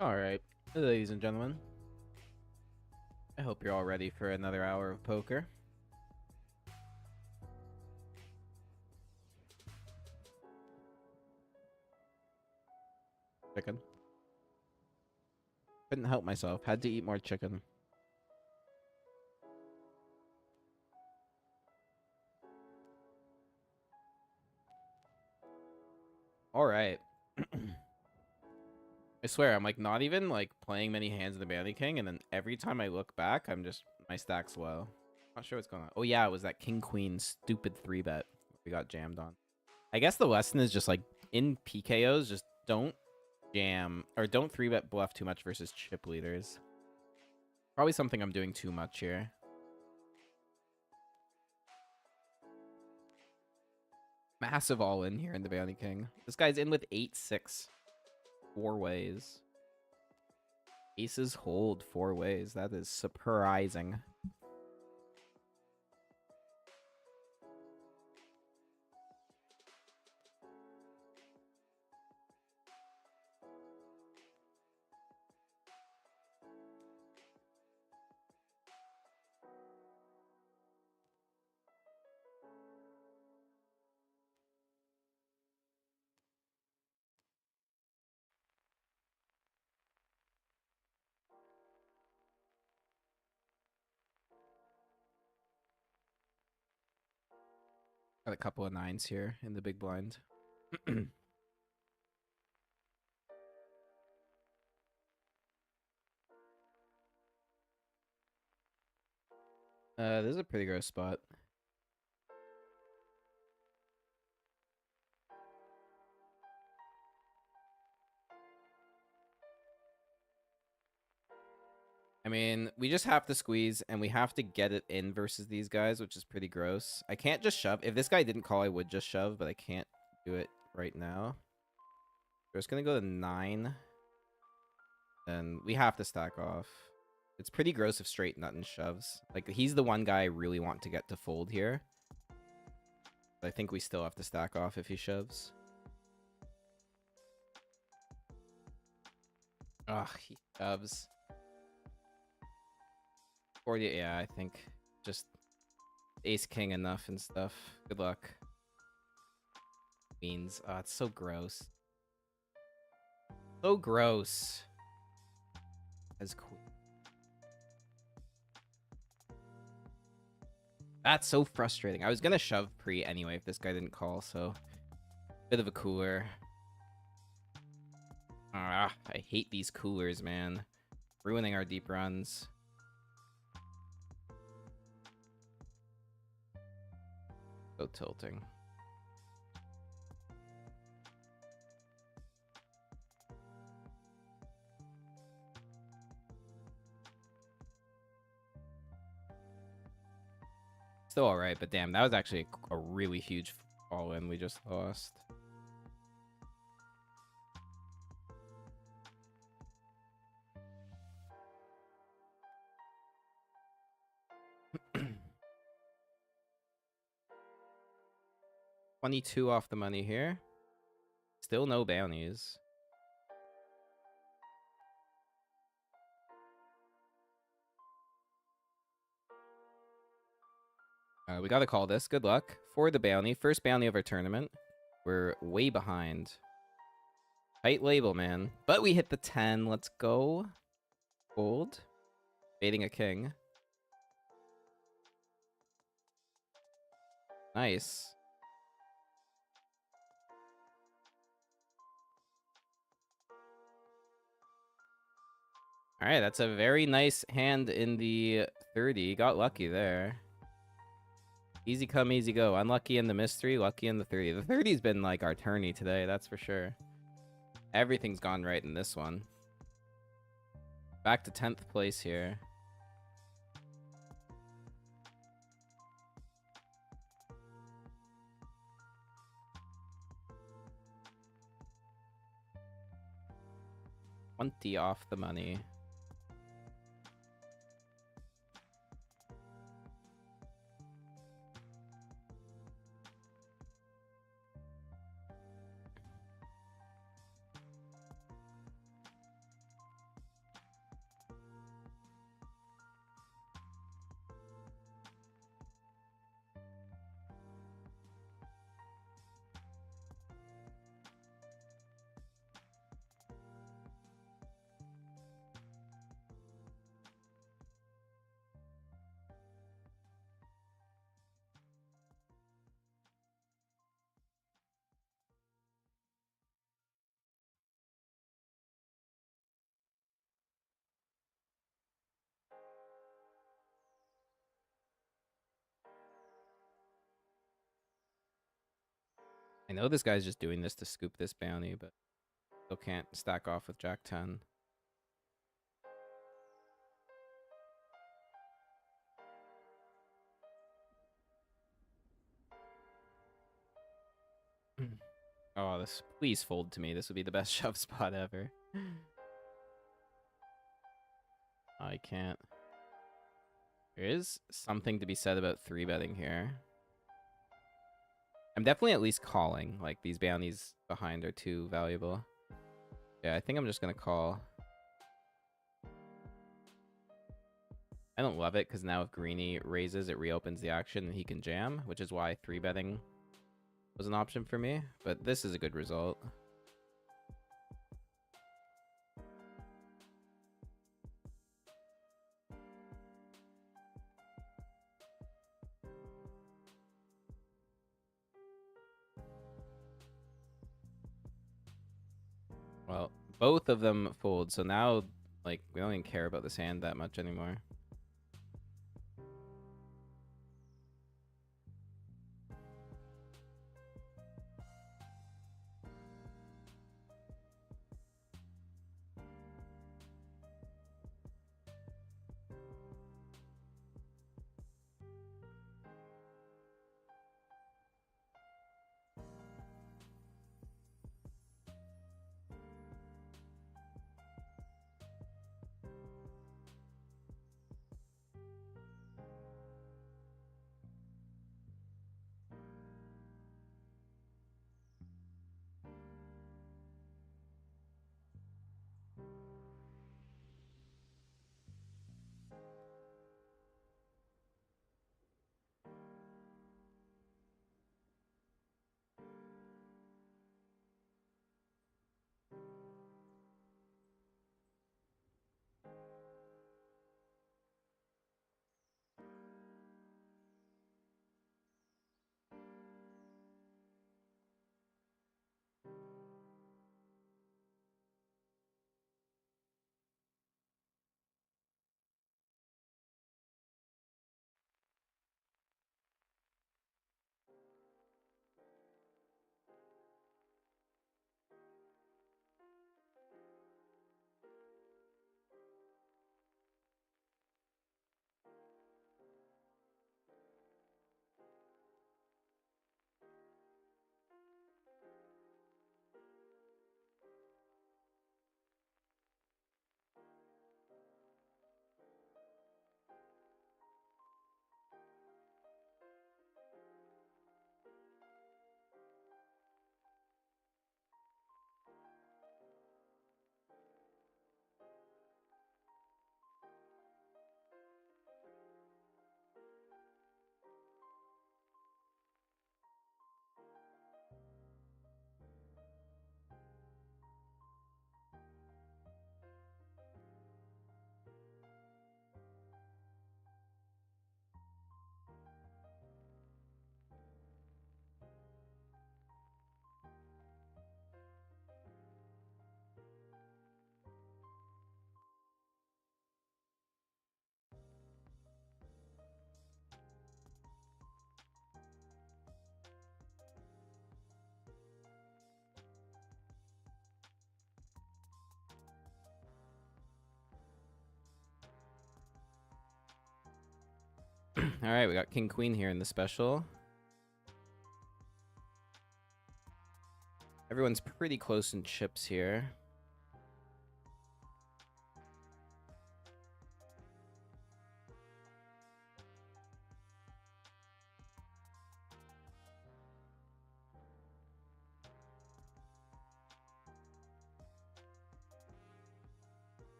Alright, ladies and gentlemen. I hope you're all ready for another hour of poker. Chicken. Couldn't help myself. Had to eat more chicken. Alright. I swear, I'm like not even like playing many hands of the Bounty King, and then every time I look back, I'm just my stack's low. Not sure what's going on. Oh yeah, it was that King Queen stupid 3-bet we got jammed on. I guess the lesson is just like in PKOs, just don't jam or don't 3-bet bluff too much versus chip leaders. Probably something I'm doing too much here. Massive all in here in the Bounty King. This guy's in with 8-6. 4 ways. Aces hold 4 ways. That is surprising. Got a couple of 9s here in the big blind. This is a pretty gross spot. I mean, we just have to squeeze, and we have to get it in versus these guys, which is pretty gross. I can't just shove. If this guy didn't call, I would just shove, but I can't do it right now. We're just going to go to 9. And we have to stack off. It's pretty gross if straight nothing shoves. Like, he's the one guy I really want to get to fold here. But I think we still have to stack off if he shoves. Ugh, he shoves. 40, yeah, I think just ace king enough and stuff. Good luck. Queens. Oh, it's so gross. So gross. As queen. That's so frustrating. I was gonna shove pre anyway if this guy didn't call, so bit of a cooler. Ah, I hate these coolers, man. Ruining our deep runs. So tilting. Still alright, but damn, that was actually a really huge all-in we just lost. $22 off the money here. Still no bounties. We gotta call this. Good luck. For the bounty. First bounty of our tournament. We're way behind. Tight label, man. But we hit the 10. Let's go. Fold. Baiting a king. Nice. Alright, that's a very nice hand in the 30. Got lucky there. Easy come, easy go. Unlucky in the mystery, lucky in the 30. The 30's been like our tourney today, that's for sure. Everything's gone right in this one. Back to 10th place here. $20 off the money. I know this guy's just doing this to scoop this bounty, but still can't stack off with Jack 10. Oh, this, please fold to me. This would be the best shove spot ever. I can't. There is something to be said about 3-betting here. I'm definitely at least calling. Like, these bounties behind are too valuable. Yeah, I think I'm just going to call. I don't love it because now if Greeny raises, it reopens the action and he can jam, which is why 3-betting was an option for me. But this is a good result. Well, both of them fold, so now, like, we don't even care about this hand that much anymore. All right, we got King Queen here in the special. Everyone's pretty close in chips here.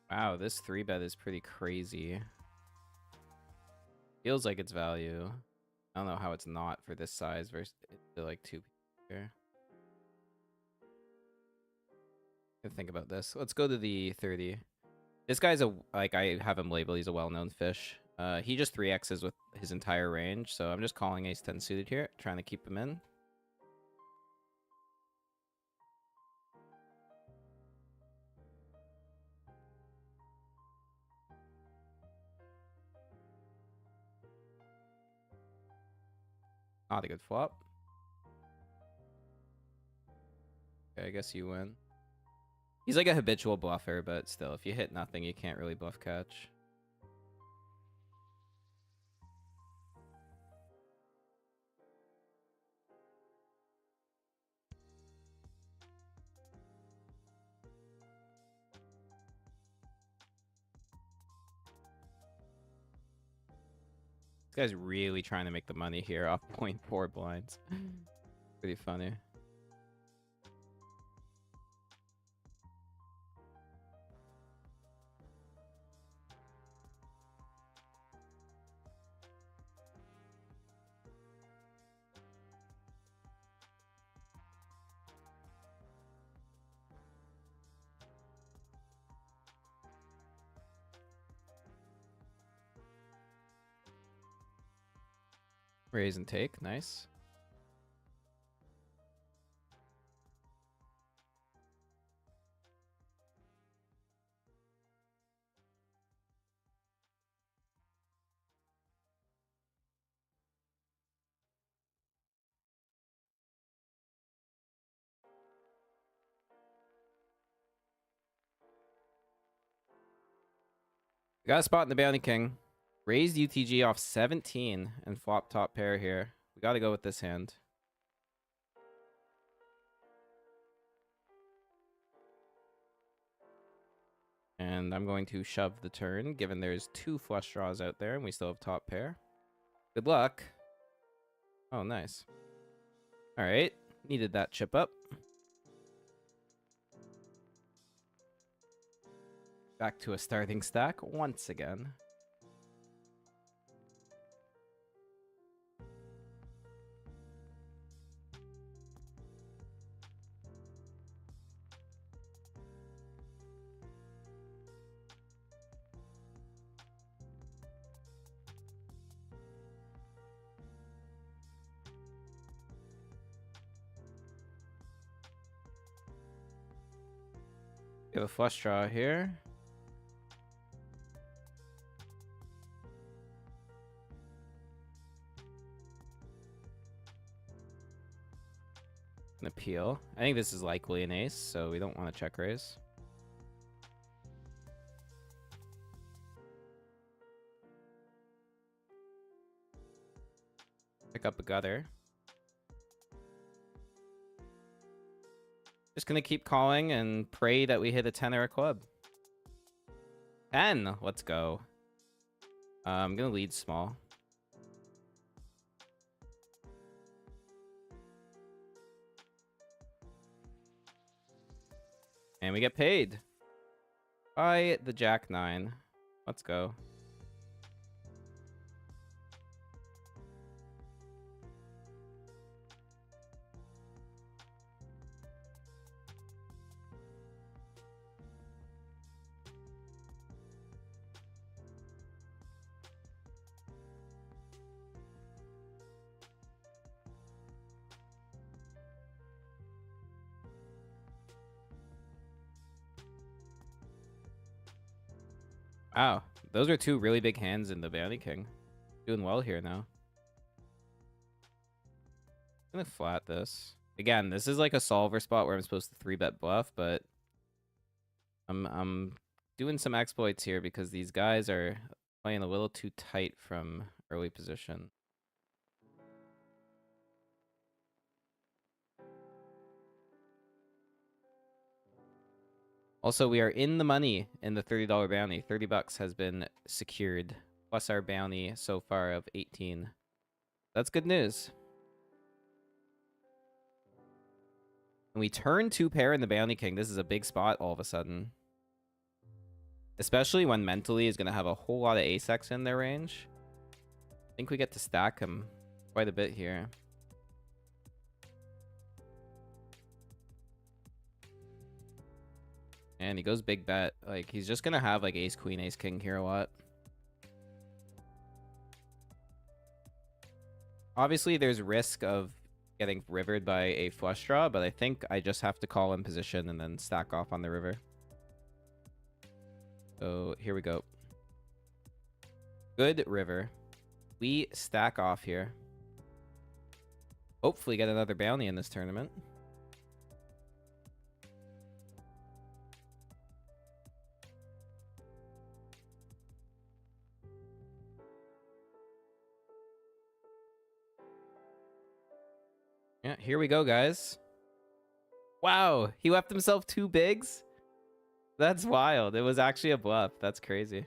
Wow, this 3-bet is pretty crazy. Feels like it's value. I don't know how it's not for this size versus like 2 people here. Think about this. Let's go to the 30. This guy's like, I have him labeled. He's a well-known fish. He just 3x's with his entire range, so I'm just calling ace 10 suited here, trying to keep him in. Not a good flop. Okay, I guess you win. He's like a habitual bluffer, but still, if you hit nothing, you can't really bluff catch. This guy's really trying to make the money here off 0.4 blinds. Pretty funny. Raise and take, nice. We got a spot in the Bounty King. Raised UTG off 17 and flop top pair here. We got to go with this hand. And I'm going to shove the turn, given there's 2 flush draws out there and we still have top pair. Good luck. Oh, nice. All right. Needed that chip up. Back to a starting stack once again. We have a flush draw here. An appeal. I think this is likely an ace, so we don't want to check raise. Pick up a gutter. Just gonna keep calling and pray that we hit a 10 or a club. 10! Let's go. I'm gonna lead small. And we get paid by the Jack 9. Let's go. Wow, those are 2 really big hands in the Bounty King. Doing well here now. I'm gonna flat this. Again, this is like a solver spot where I'm supposed to 3-bet bluff, but I'm doing some exploits here because these guys are playing a little too tight from early position. Also, we are in the money in the $30 bounty. 30 bucks has been secured, plus our bounty so far of 18. That's good news. And we turn 2 pair in the Bounty King. This is a big spot all of a sudden. Especially when mentally is going to have a whole lot of ace-x in their range. I think we get to stack him quite a bit here. And he goes big bet. Like, he's just going to have, like, ace, queen, ace, king here a lot. Obviously, there's risk of getting rivered by a flush draw, but I think I just have to call in position and then stack off on the river. So, here we go. Good river. We stack off here. Hopefully get another bounty in this tournament. Yeah, here we go, guys. Wow, he left himself 2 bigs? That's wild. It was actually a bluff. That's crazy.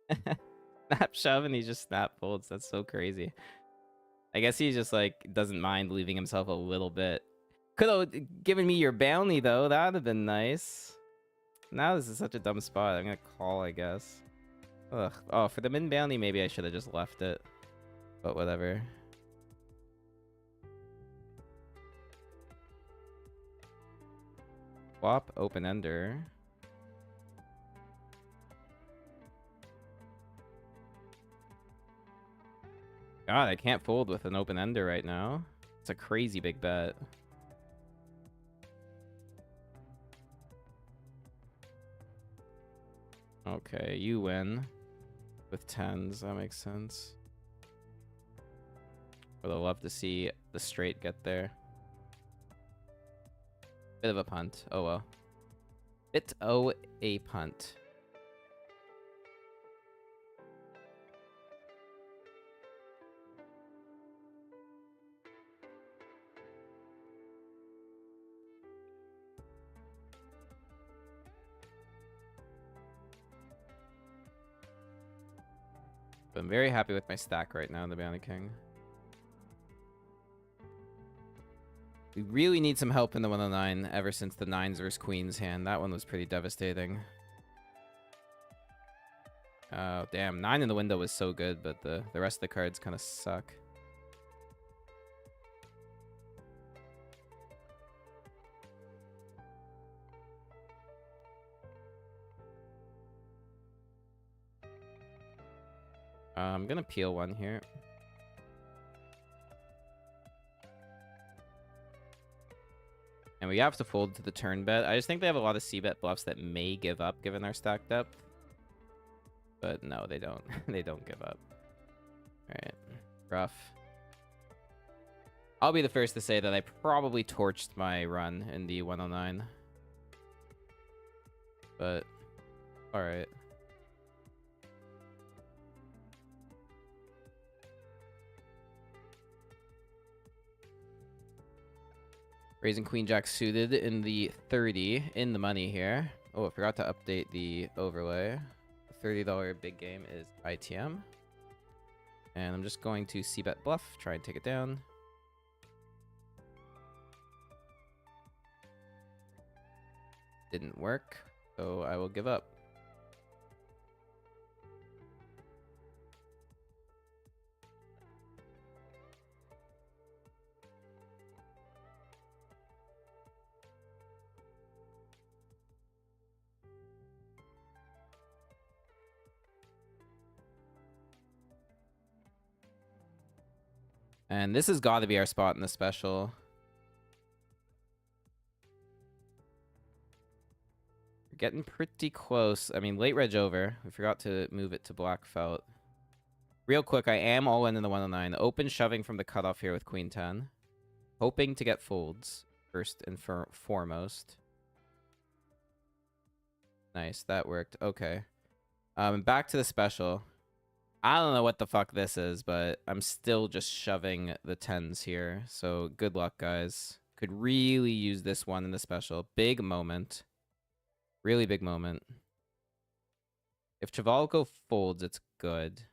Snap shove and he just snap folds. That's so crazy. I guess he just like doesn't mind leaving himself a little bit. Could have given me your bounty though. That would have been nice. Now this is such a dumb spot. I'm gonna call, I guess. Ugh. Oh, for the min bounty, maybe I should have just left it. But whatever. Flop, open ender. God, I can't fold with an open ender right now. It's a crazy big bet. Okay, you win. With 10s, that makes sense. Would have loved to see the straight get there. Bit of a punt. Oh well. Bit o a punt. But I'm very happy with my stack right now, the Bounty King. We really need some help in the 109 ever since the 9s versus queens hand. That one was pretty devastating. Oh, damn. 9 in the window was so good, but the rest of the cards kind of suck. I'm going to peel one here. And we have to fold to the turn bet. I just think they have a lot of c-bet bluffs that may give up given our stack depth. But no, they don't. They don't give up. All right. Rough. I'll be the first to say that I probably torched my run in the 109. But, all right. Raising Queen Jack suited in the 30 in the money here. Oh, I forgot to update the overlay. The $30 big game is ITM. And I'm just going to c-bet bluff, try and take it down. Didn't work, so I will give up. And this has got to be our spot in the special. We're getting pretty close. I mean, late reg over. We forgot to move it to black felt. Real quick, I am all in the 109. Open shoving from the cutoff here with Queen 10. Hoping to get folds first and foremost. Nice, that worked. Okay. Back to the special. I don't know what the fuck this is, but I'm still just shoving the 10s here. So good luck, guys. Could really use this one in the special. Big moment. Really big moment. If Chavalco folds, it's good.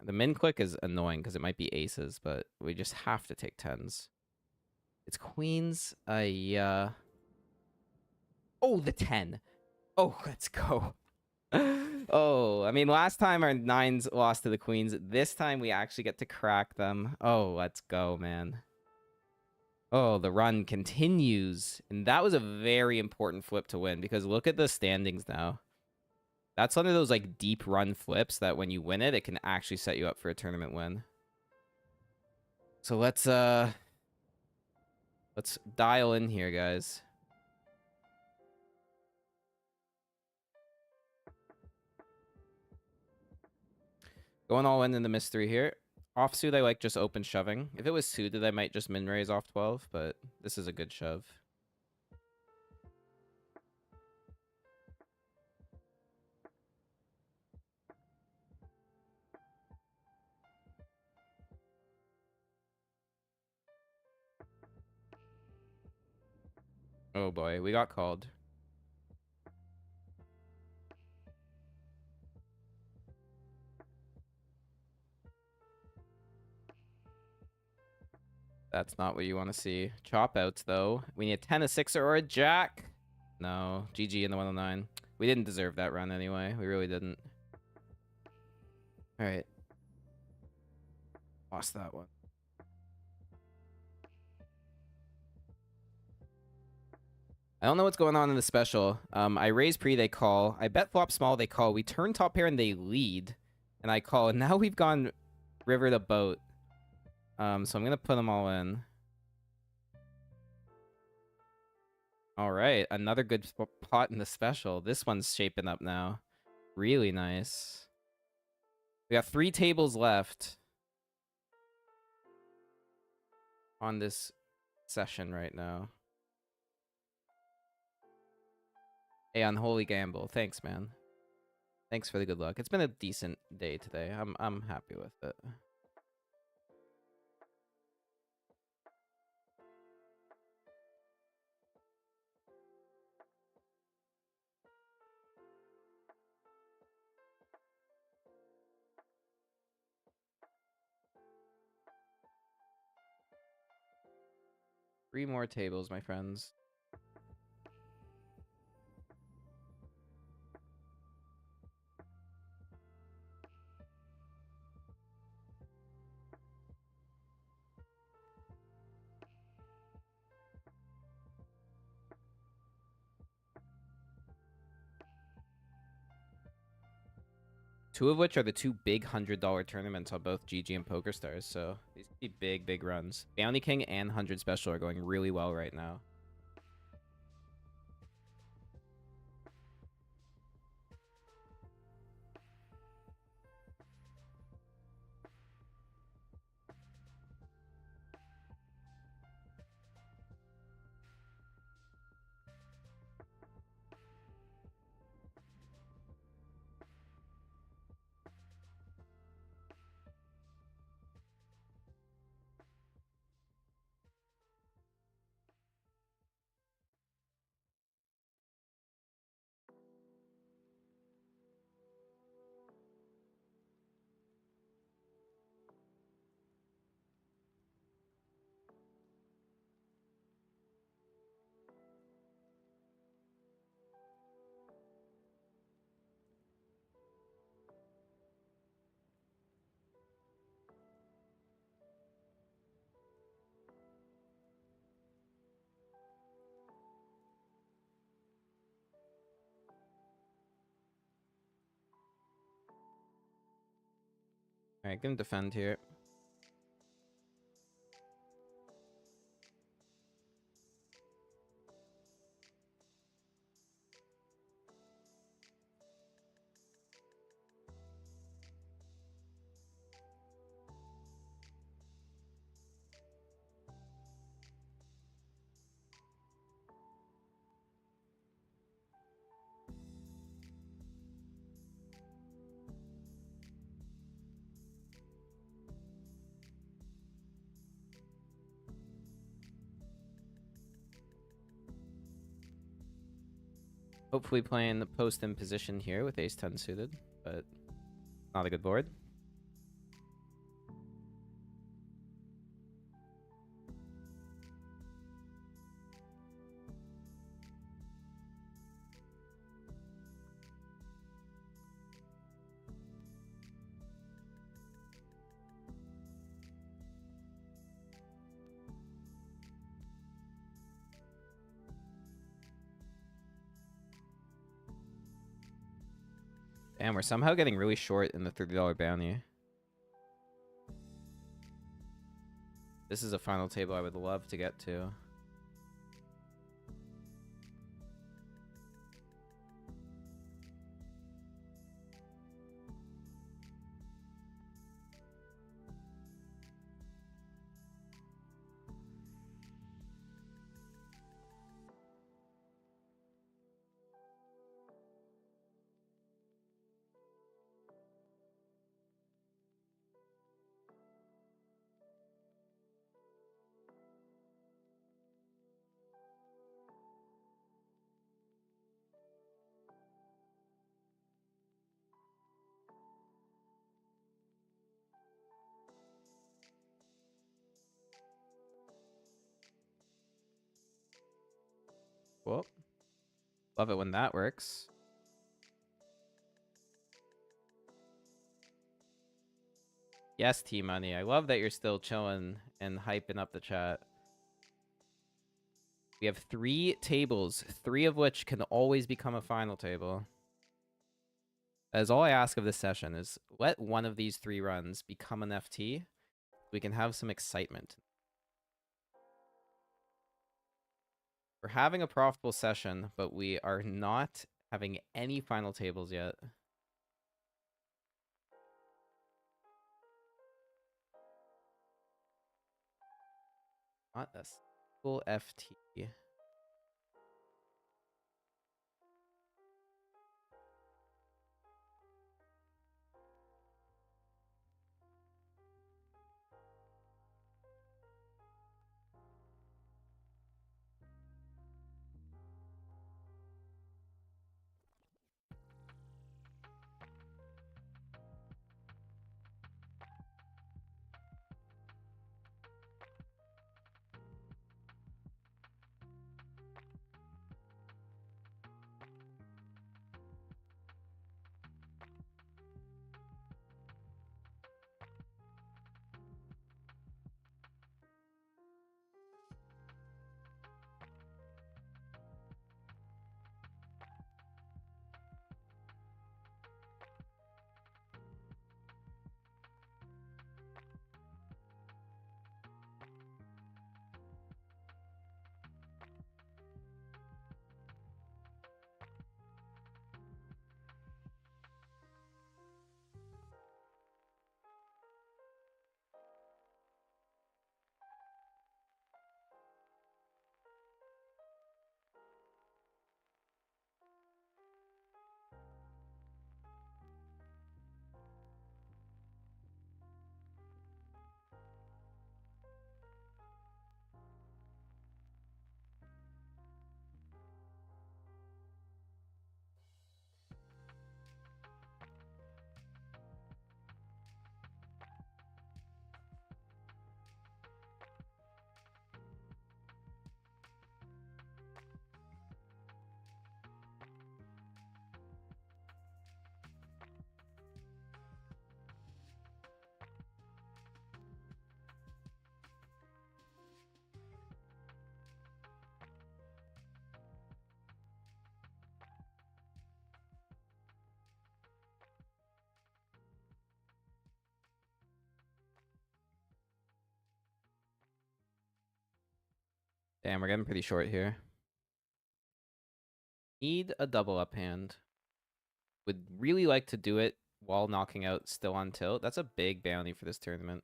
The min click is annoying because it might be aces, but we just have to take 10s. It's queens. Oh, the 10. Oh, let's go. Oh, I mean, last time our 9s lost to the queens. This time we actually get to crack them. Oh, let's go, man. Oh, the run continues. And that was a very important flip to win because look at the standings now. That's one of those like deep run flips that when you win it, it can actually set you up for a tournament win. So let's dial in here, guys. Going all in the mystery here. Offsuit, I like just open shoving. If it was suited, I might just min raise off 12, but this is a good shove. Oh boy, we got called. That's not what you want to see. Chop outs, though. We need a 10, a 6, or a jack. No. GG in the 109. We didn't deserve that run anyway. We really didn't. All right. Lost that one. I don't know what's going on in the special. I raise pre, they call. I bet flop small, they call. We turn top pair and they lead. And I call. And now we've gone river to boat. So I'm going to put them all in. All right. Another good pot in the special. This one's shaping up now. Really nice. We got 3 tables left on this session right now. Hey, Unholy Gamble. Thanks, man. Thanks for the good luck. It's been a decent day today. I'm happy with it. Three more tables, my friends. Two of which are the 2 big $100 tournaments on both GG and PokerStars, so these could be big, big runs. Bounty King and 100 Special are going really well right now. Alright, gonna defend here. Hopefully playing the post in position here with ace-10 suited, but not a good board. Damn, we're somehow getting really short in the $30 bounty. This is a final table I would love to get to. Cool. Love it when that works. Yes, T-Money. I love that you're still chilling and hyping up the chat. We have 3 tables, 3 of which can always become a final table. That is all I ask of this session, is let one of these 3 runs become an FT. We can have some excitement. We're having a profitable session, but we are not having any final tables yet. Not a single FT. Damn, we're getting pretty short here. Need a double up hand. Would really like to do it while knocking out still on tilt. That's a big bounty for this tournament.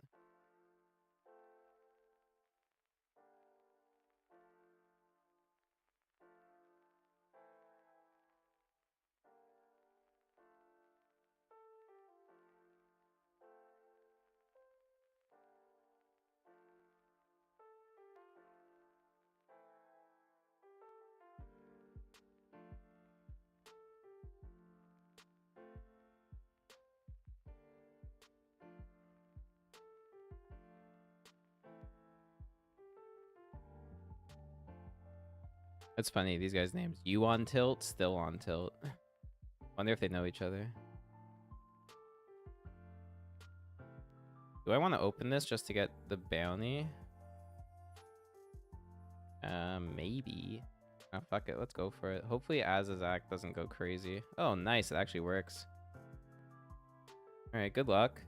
It's funny, these guys' names. You on tilt, still on tilt. Wonder if they know each other. Do I want to open this just to get the bounty? Maybe. Oh, fuck it. Let's go for it. Hopefully Azazak doesn't go crazy. Oh, nice. It actually works. Alright, good luck.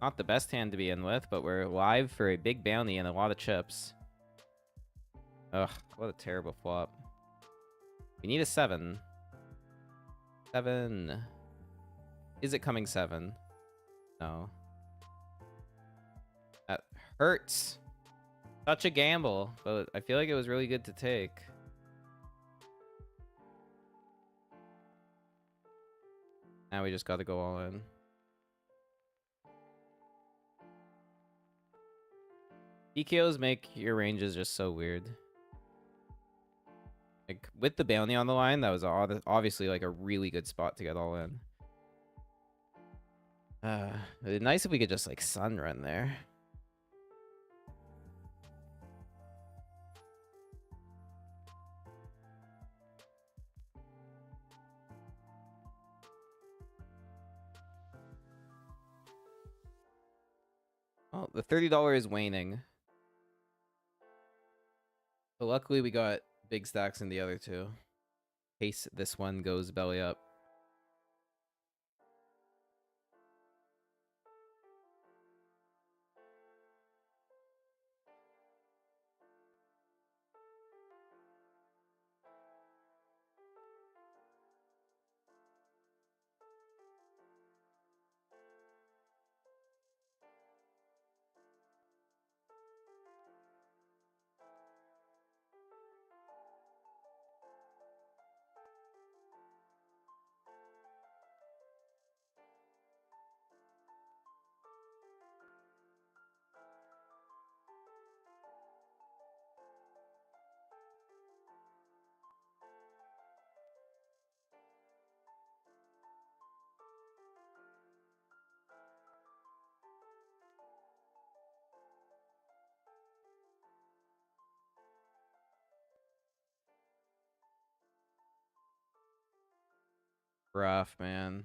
Not the best hand to be in with, but we're live for a big bounty and a lot of chips. Ugh, what a terrible flop. We need a 7. 7. Is it coming 7? No. That hurts. Such a gamble, but I feel like it was really good to take. Now we just gotta go all in. PKOs make your ranges just so weird. Like, with the bounty on the line, that was obviously like a really good spot to get all in. It'd be nice if we could just like sun run there. Oh, the $30 is waning. But luckily we got big stacks in the other two. In case this one goes belly up. Rough, man.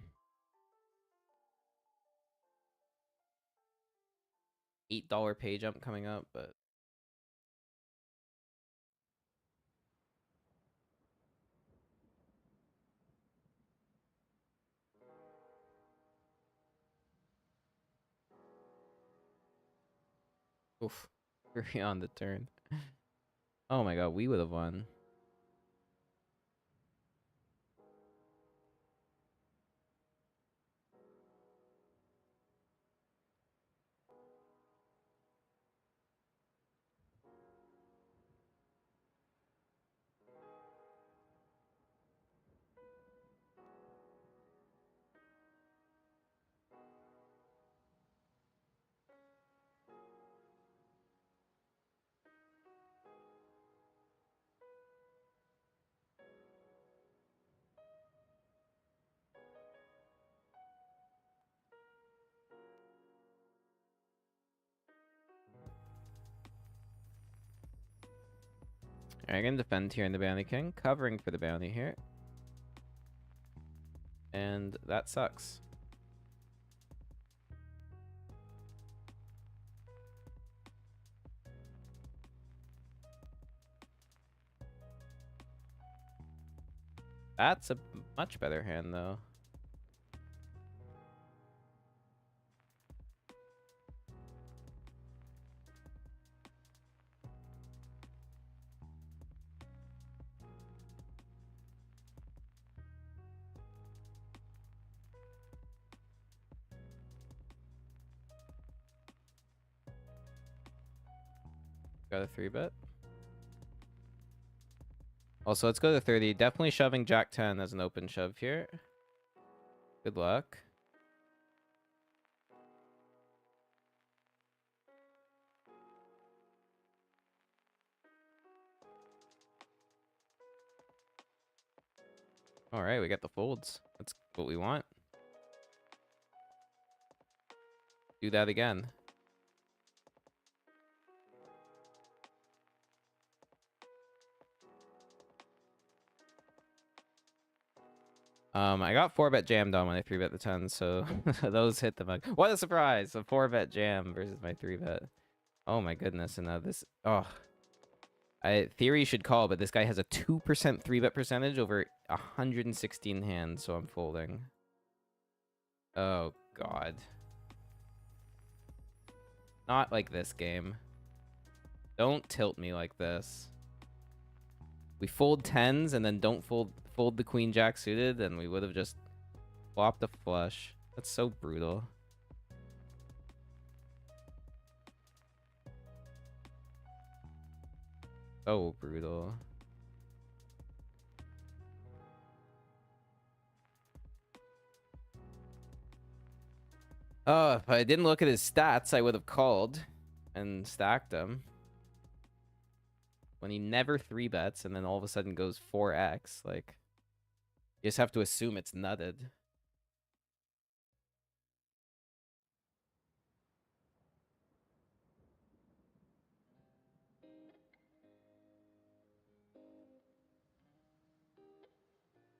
$8 pay jump coming up, but oof. 3 on the turn. Oh my god, we would have won. Alright, I'm gonna defend here in the Bounty King, covering for the bounty here. And that sucks. That's a much better hand, though. Got a 3-bet. Also, let's go to 30. Definitely shoving Jack 10 as an open shove here. Good luck. Alright, we got the folds. That's what we want. Do that again. I got 4-bet jammed on when I 3-bet the 10, so those hit the mug. What a surprise! A 4-bet jam versus my 3-bet. Oh my goodness, and now this... Oh. Theory should call, but this guy has a 2% 3-bet percentage over 116 hands, so I'm folding. Oh, God. Not like this game. Don't tilt me like this. We fold 10s and then don't fold the queen jack suited, and we would have just flopped a flush. That's so brutal. So brutal. Oh, if I didn't look at his stats, I would have called and stacked him. When he never 3-bets and then all of a sudden goes 4x, like, you just have to assume it's nutted.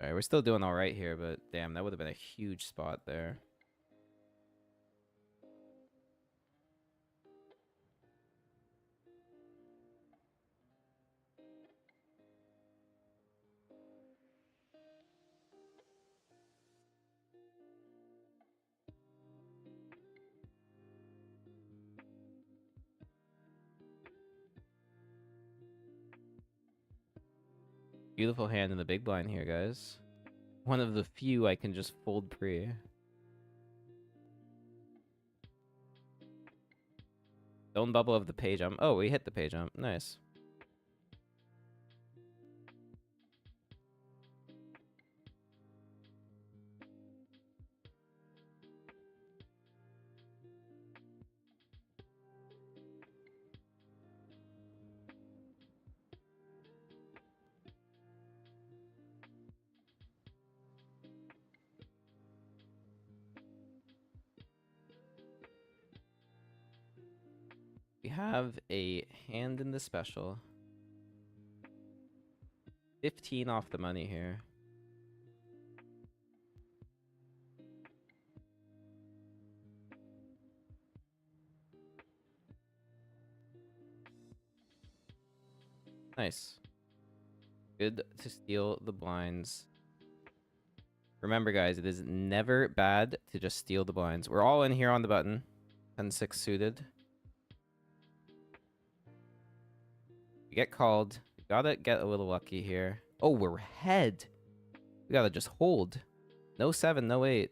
Alright, we're still doing alright here, but damn, that would have been a huge spot there. Beautiful hand in the big blind here, guys. One of the few I can just fold pre. Don't bubble of the pay jump. Oh, we hit the pay jump. Nice. We have a hand in the special. 15 off the money here. Nice. Good to steal the blinds. Remember, guys, it is never bad to just steal the blinds. We're all in here on the button. 10-6 suited. We get called. We gotta get a little lucky here. Oh, we're head. We gotta just hold. No 7, no 8.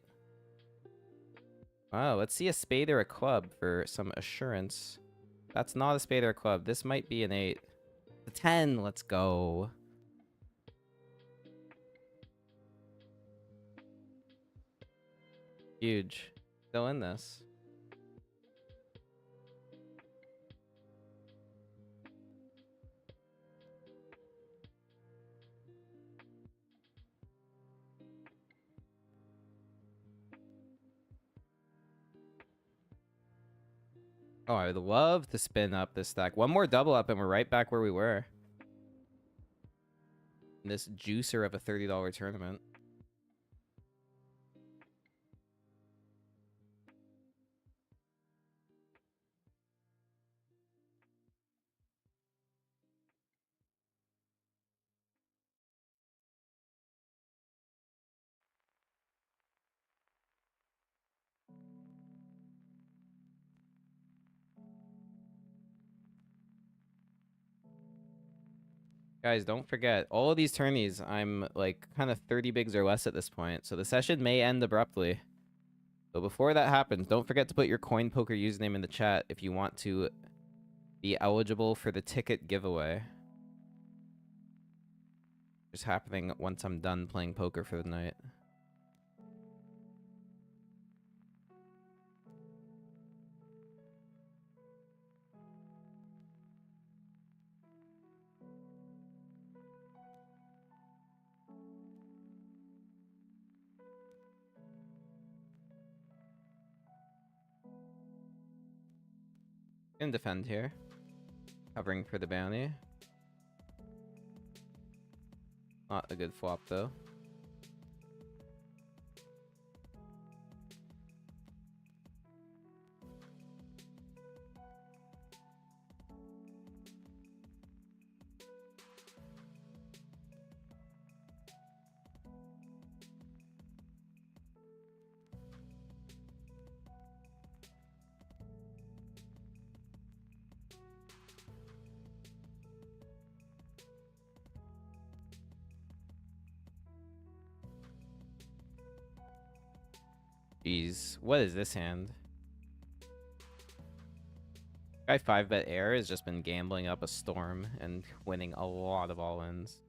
Wow, let's see a spade or a club for some assurance. That's not a spade or a club. This might be an 8. The 10, let's go. Huge. Still in this. Oh, I would love to spin up this stack. One more double up and we're right back where we were. In this juicer of a $30 tournament. Guys, don't forget, all of these tourneys, I'm like kind of 30 bigs or less at this point. So the session may end abruptly. But before that happens, don't forget to put your Coin Poker username in the chat if you want to be eligible for the ticket giveaway. Just happening once I'm done playing poker for the night. Gonna defend here. Covering for the bounty. Not a good flop, though. Jeez, what is this hand? Guy 5-bet air has just been gambling up a storm and winning a lot of all-ins.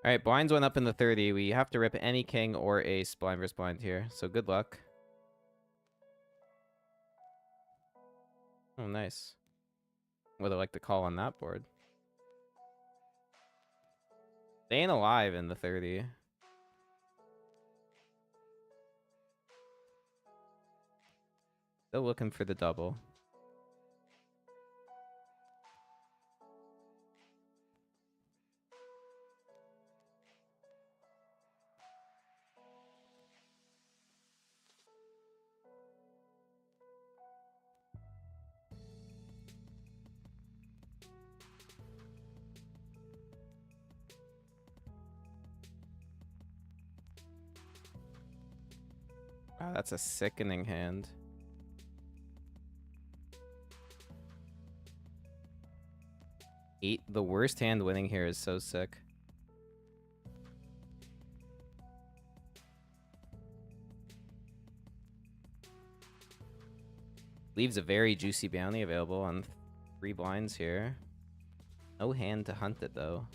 All right, blinds went up in the 30. We have to rip any king or ace blind versus blind here. So good luck. Oh, nice. Would have liked to call on that board. Staying alive in the 30. Still looking for the double. Wow, that's a sickening hand. Eight. The worst hand winning here is so sick. Leaves a very juicy bounty available on 3 blinds here. No hand to hunt it, though.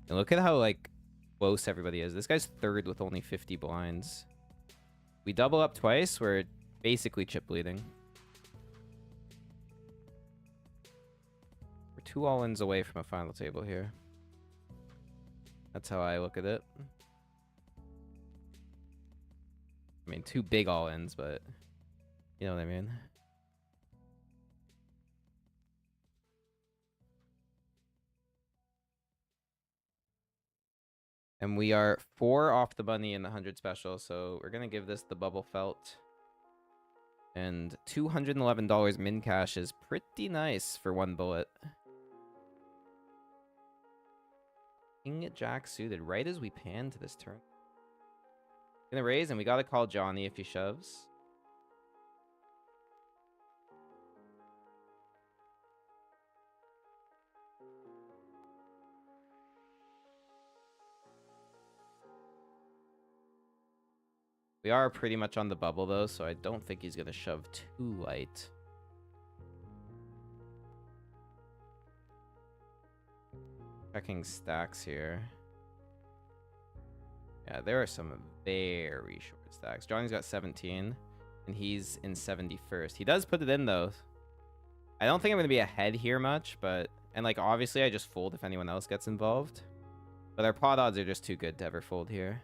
And look at how, like, close everybody is. This guy's third with only 50 blinds. We double up twice, we're basically chip bleeding. We're 2 all-ins away from a final table here. That's how I look at it. I mean, 2 big all-ins, but you know what I mean. And we are 4 off the money in the 100 special, so we're going to give this the bubble felt. And $211 min cash is pretty nice for 1 bullet. King Jack suited right as we pan to this turn. Gonna raise, and we gotta call Johnny if he shoves. We are pretty much on the bubble, though, so I don't think he's gonna shove too light. Checking stacks here. Yeah, there are some very short stacks. Johnny's got 17, and he's in 71st. He does put it in, though. I don't think I'm gonna be ahead here much, but... And, like, obviously, I just fold if anyone else gets involved. But our pot odds are just too good to ever fold here.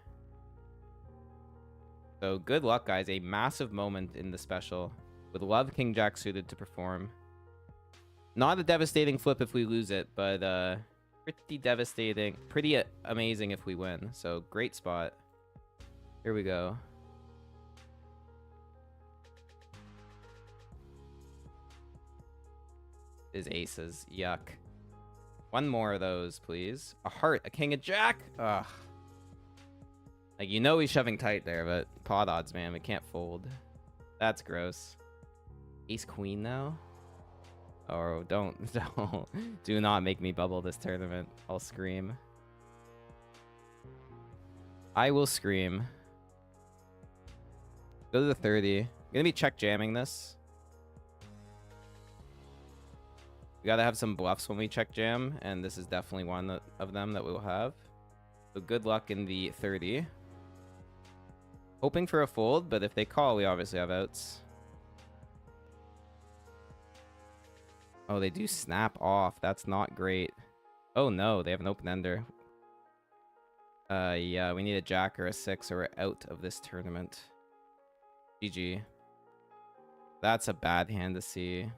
So good luck, guys. A massive moment in the special. Would love King Jack suited to perform. Not a devastating flip if we lose it, but pretty devastating. Pretty amazing if we win. So great spot. Here we go. His aces. Yuck. One more of those, please. A heart. A king, a jack. Ugh. Like, you know he's shoving tight there, but pot odds, man. We can't fold. That's gross. Ace queen now? Oh, don't. Do not make me bubble this tournament. I'll scream. I will scream. Go to the 30. I'm gonna be check jamming this. We gotta have some bluffs when we check jam, and this is definitely one of them that we'll have. So good luck in the 30. Hoping for a fold, but if they call, we obviously have outs. Oh, they do snap off. That's not great. Oh no, they have an open ender. Yeah, we need a jack or a 6 or we're out of this tournament. GG. That's a bad hand to see.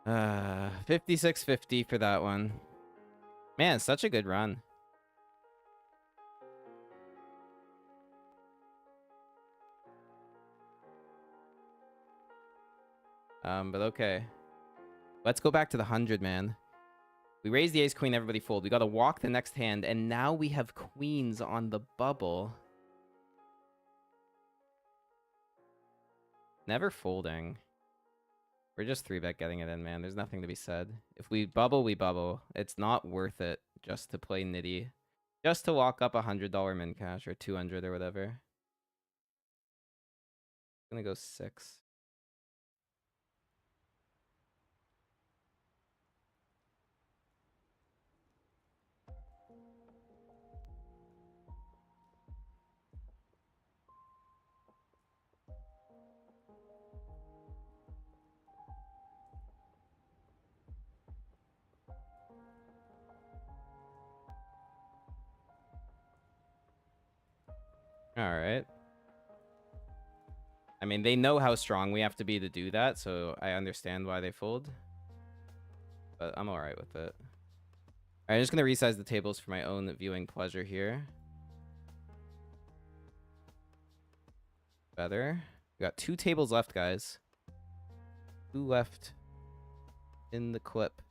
56.50 for that one. Man, such a good run. But okay. Let's go back to the 100, man. We raise the ace queen, everybody fold. We gotta walk the next hand, and now we have queens on the bubble. Never folding. We're just 3-bet getting it in, man. There's nothing to be said. If we bubble, we bubble. It's not worth it just to play nitty. Just to lock up $100 min cash or 200 or whatever. I'm gonna go 6. Alright. I mean, they know how strong we have to be to do that, so I understand why they fold. But I'm alright with it. Alright, I'm just gonna resize the tables for my own viewing pleasure here. Better. We got 2 tables left, guys. 2 left in the clip.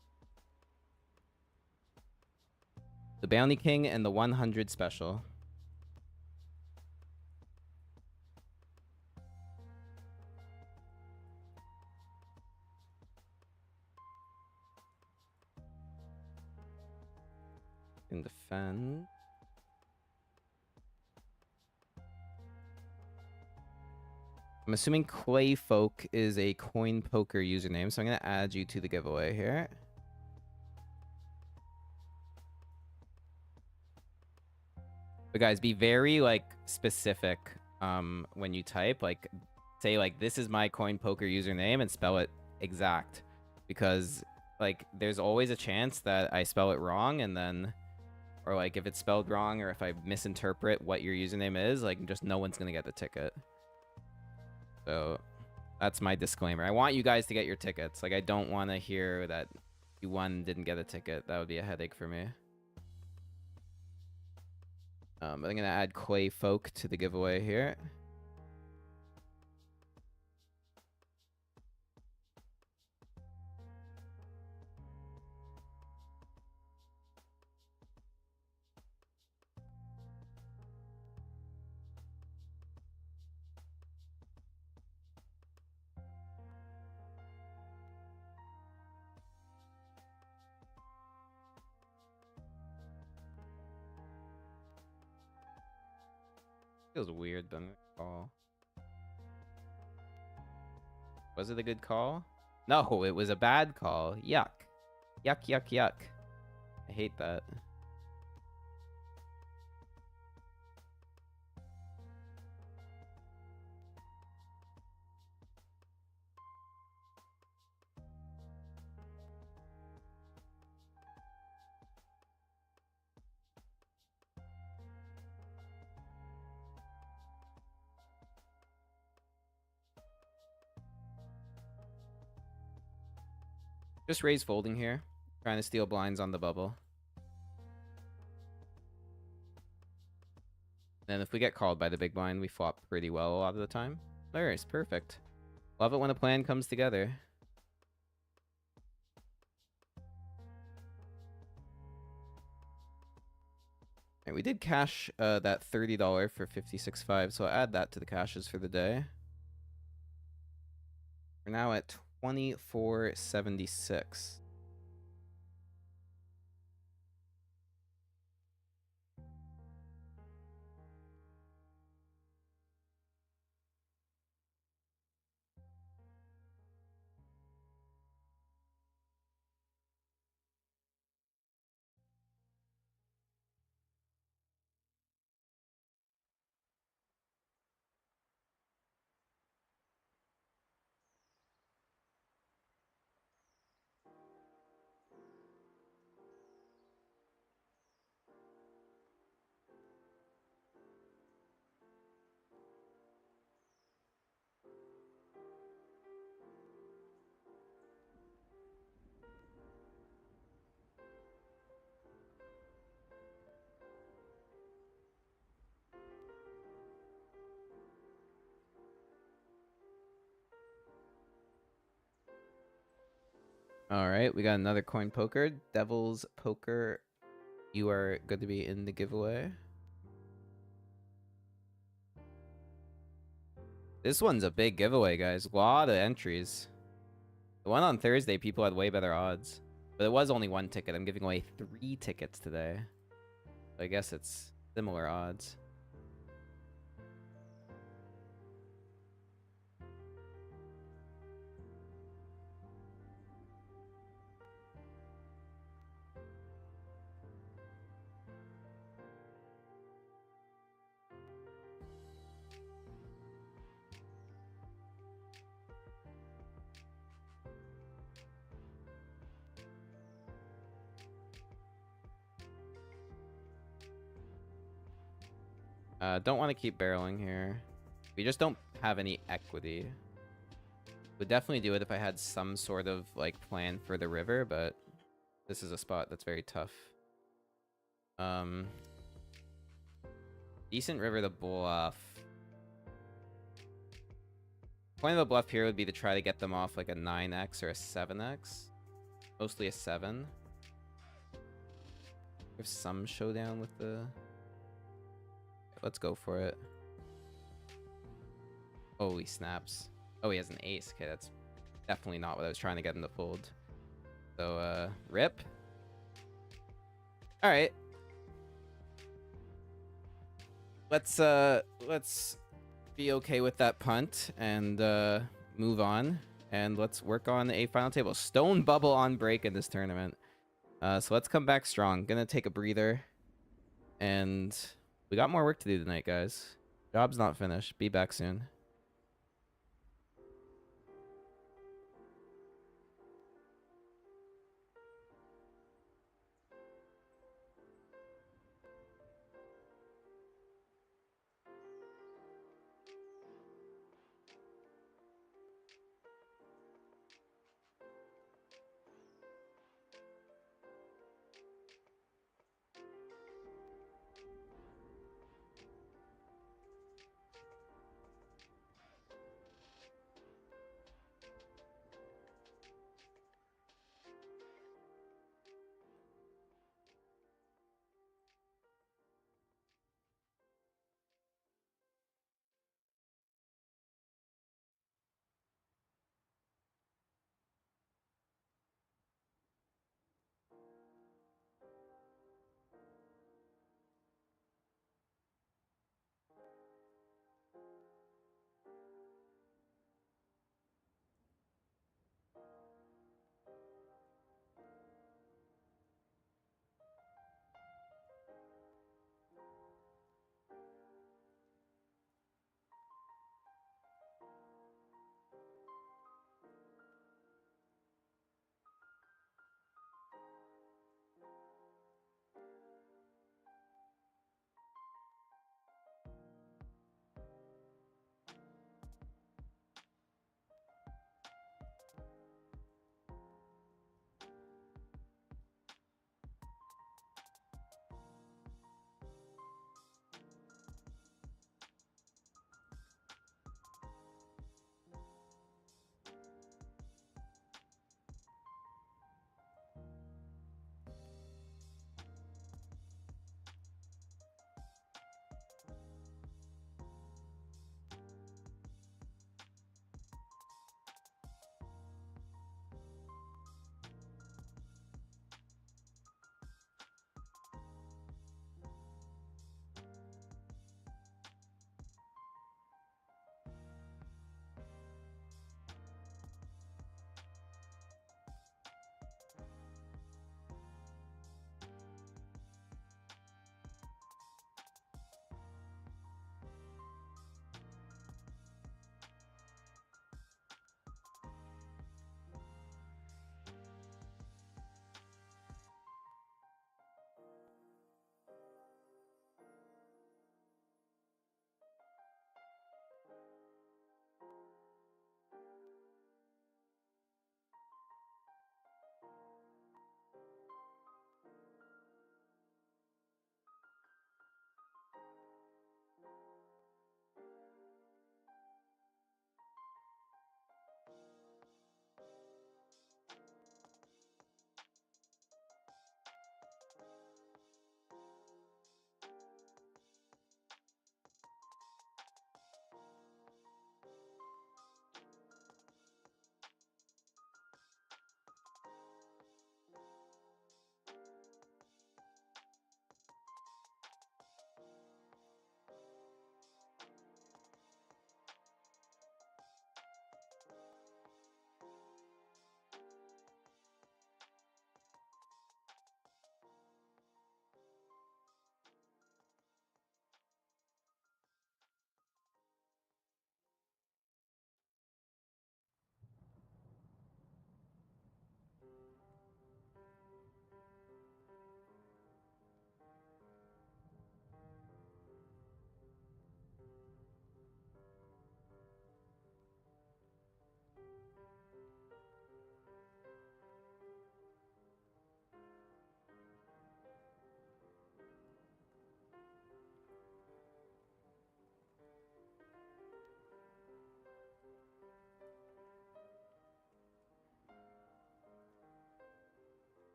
The Bounty King and the 100 special. In defend. I'm assuming Clayfolk is a coin poker username, so I'm gonna add you to the giveaway here. But guys, be very like specific when you type. Like, say like this is my coin poker username and spell it exact, because like there's always a chance that I spell it wrong, and then, or like if it's spelled wrong, or if I misinterpret what your username is, like just no one's gonna get the ticket. So that's my disclaimer. I want you guys to get your tickets. Like, I don't want to hear that you won, didn't get a ticket. That would be a headache for me. But I'm gonna add Clayfolk to the giveaway here. Feels weird, but I'm gonna call. Was it a good call? No, it was a bad call. Yuck. Yuck, yuck, yuck. I hate that. Just raise folding here. Trying to steal blinds on the bubble. And if we get called by the big blind, we flop pretty well a lot of the time. Nice, perfect. Love it when a plan comes together. And we did cash that $30 for 56.5, so I'll add that to the cashes for the day. We're now at 24.76. All right, we got another coin poker. Devil's Poker. You are good to be in the giveaway. This one's a big giveaway, guys. A lot of entries. The one on Thursday, people had way better odds. But it was only 1 ticket. I'm giving away 3 tickets today. I guess it's similar odds. Don't want to keep barreling here. We just don't have any equity. Would definitely do it if I had some sort of like plan for the river, but this is a spot that's very tough. Decent river to bluff. Point of the bluff here would be to try to get them off like a 9x or a 7x. Mostly a 7. There's some showdown with the... Let's go for it. Holy snaps. Oh, he has an ace. Okay, that's definitely not what I was trying to get him to fold. So, rip. Alright. Let's be okay with that punt and move on. And let's work on a final table. Stone bubble on break in this tournament. So let's come back strong. Gonna take a breather. And we got more work to do tonight, guys. Job's not finished. Be back soon.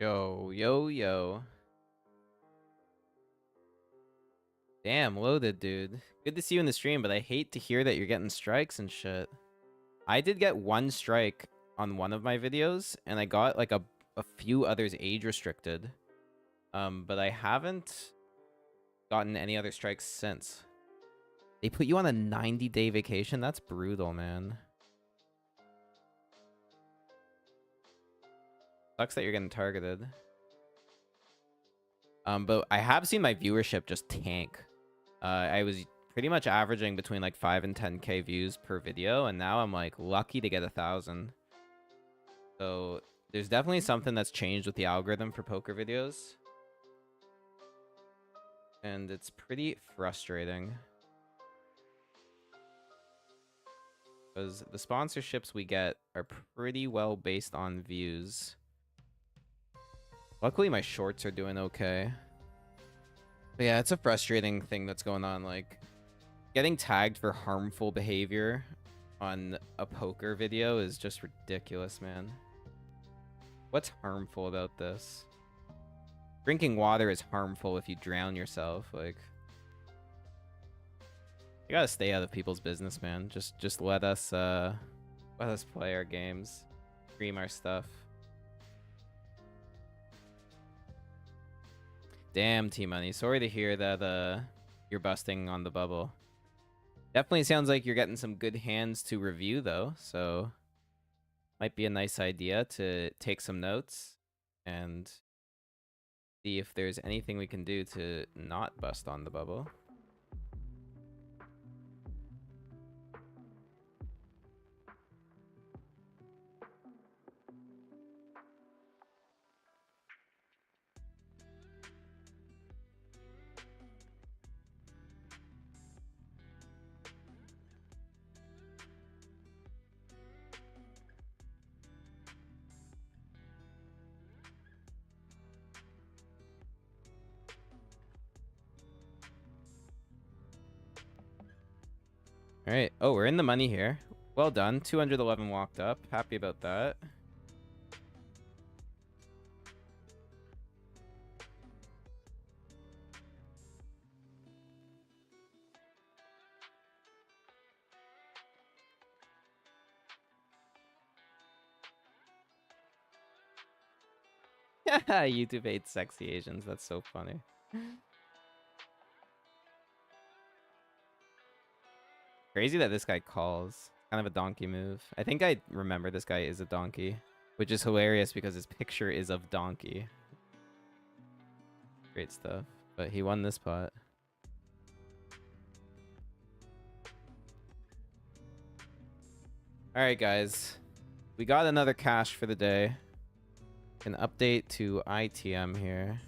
Yo, yo, yo. Damn, loaded, dude. Good to see you in the stream, but I hate to hear that you're getting strikes and shit. I did get one strike on one of my videos, and I got like a few others age restricted. But I haven't gotten any other strikes since. They put you on a 90-day vacation? That's brutal, man. Sucks that you're getting targeted. But I have seen my viewership just tank. I was pretty much averaging between like 5 and 10k views per video, and now I'm like lucky to get 1,000. So there's definitely something that's changed with the algorithm for poker videos, and it's pretty frustrating because the sponsorships we get are pretty well based on views. Luckily my shorts are doing okay. But yeah, it's a frustrating thing that's going on. Like, getting tagged for harmful behavior on a poker video is just ridiculous, man. What's harmful about this? Drinking water is harmful if you drown yourself. Like, you gotta stay out of people's business, man. Just let us play our games, stream our stuff. Damn, T-Money. Sorry to hear that you're busting on the bubble. Definitely sounds like you're getting some good hands to review, though. So, might be a nice idea to take some notes and see if there's anything we can do to not bust on the bubble. All right. Oh, we're in the money here. Well done. 211 walked up. Happy about that. YouTube hates sexy Asians. That's so funny. Crazy that this guy calls. Kind of a donkey move. I think I remember this guy is a donkey, which is hilarious because his picture is of donkey. Great stuff. But he won this pot. All right, guys. We got another cash for the day. An update to ITM here.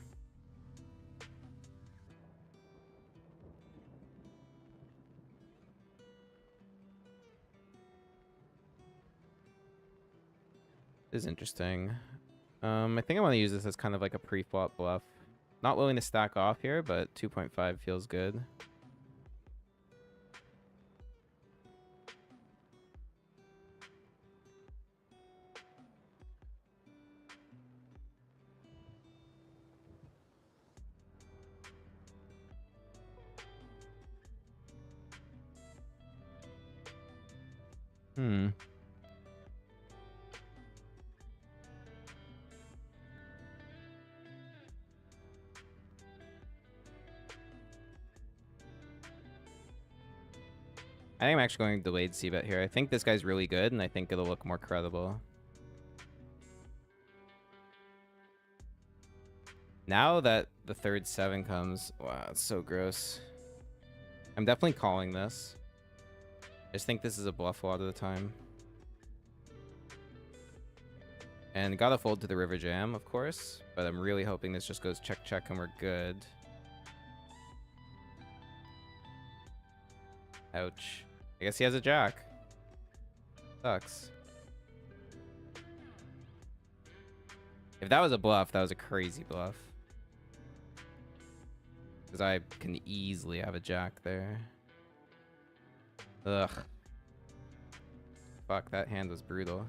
This is interesting. I think I want to use this as kind of like a pre-flop bluff. Not willing to stack off here, but 2.5 feels good. I think I'm actually going delayed c-bet here. I think this guy's really good, and I think it'll look more credible. Now that the third 7 comes... Wow, it's so gross. I'm definitely calling this. I just think this is a bluff a lot of the time. And gotta fold to the river jam, of course. But I'm really hoping this just goes check, check, and we're good. Ouch. I guess he has a jack. Sucks. If that was a bluff, that was a crazy bluff. Because I can easily have a jack there. Ugh. Fuck, that hand was brutal.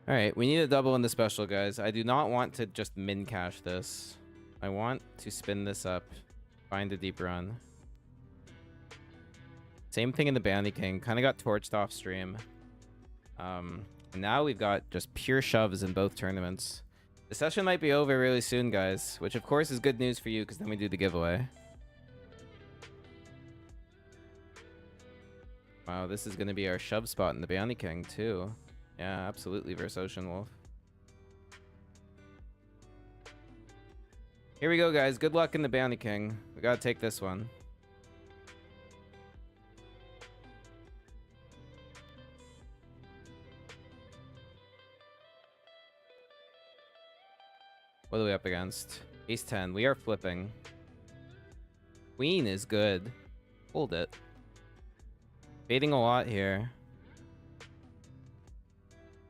All right, we need a double in the special, guys. I do not want to just min cash this. I want to spin this up, find a deep run. Same thing in the Bounty King. Kind of got torched off stream. And now we've got just pure shoves in both tournaments. The session might be over really soon, guys, which of course is good news for you because then we do the giveaway. Wow, this is going to be our shove spot in the Bounty King, too. Yeah, absolutely, versus Ocean Wolf. Here we go, guys. Good luck in the Bounty King. We gotta take this one. What are we up against? Ace 10. We are flipping. Queen is good. Hold it. Fading a lot here.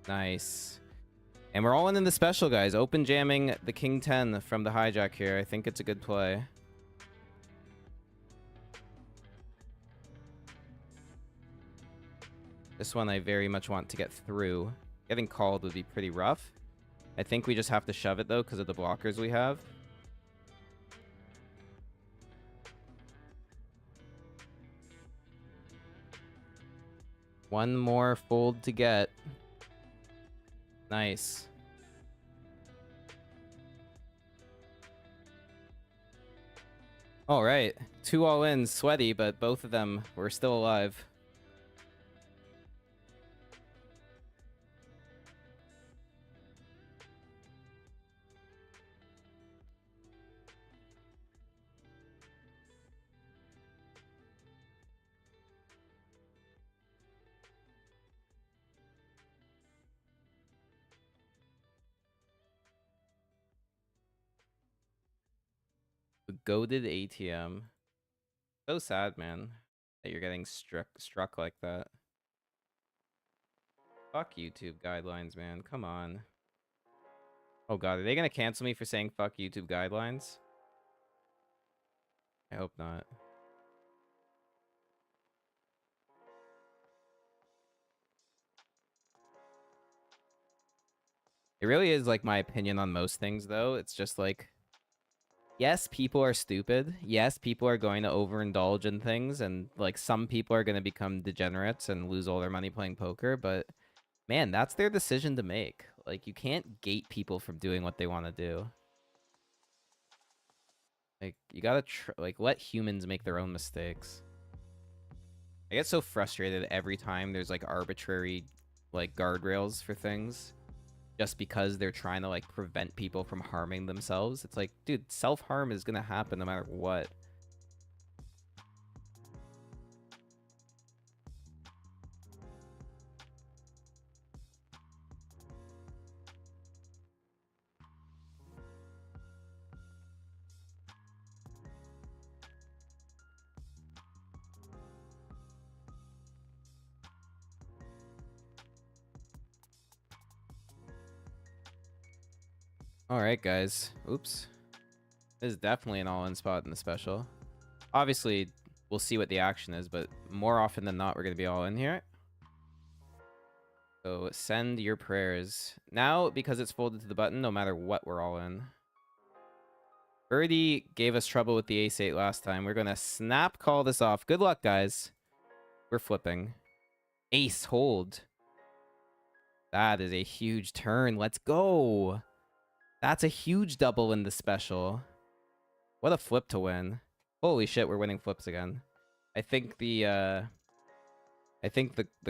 Nice. And we're all in the special, guys. Open jamming the King 10 from the hijack here. I think it's a good play. This one I very much want to get through. Getting called would be pretty rough. I think we just have to shove it, though, because of the blockers we have. One more fold to get. Nice. All right. 2 all-ins. Sweaty, but both of them were still alive. The goated ATM. So sad, man, that you're getting struck like that. Fuck YouTube guidelines, man. Come on. Oh god, are they gonna cancel me for saying fuck YouTube guidelines? I hope not. It really is like my opinion on most things, though. It's just like, yes, people are stupid. Yes, people are going to overindulge in things, and like some people are going to become degenerates and lose all their money playing poker, but man, that's their decision to make. Like, you can't gate people from doing what they want to do. Like, you gotta like let humans make their own mistakes. I get so frustrated every time there's like arbitrary like guardrails for things just because they're trying to like prevent people from harming themselves. It's like, dude, self-harm is gonna happen no matter what. All right, guys. Oops. This is definitely an all-in spot in the special. Obviously, we'll see what the action is, but more often than not, we're going to be all in here. So send your prayers. Now, because it's folded to the button, no matter what, we're all in. Birdie gave us trouble with the ace-8 last time. We're going to snap call this off. Good luck, guys. We're flipping. Ace hold. That is a huge turn. Let's go. That's a huge double in the special. What a flip to win. Holy shit, we're winning flips again. I think the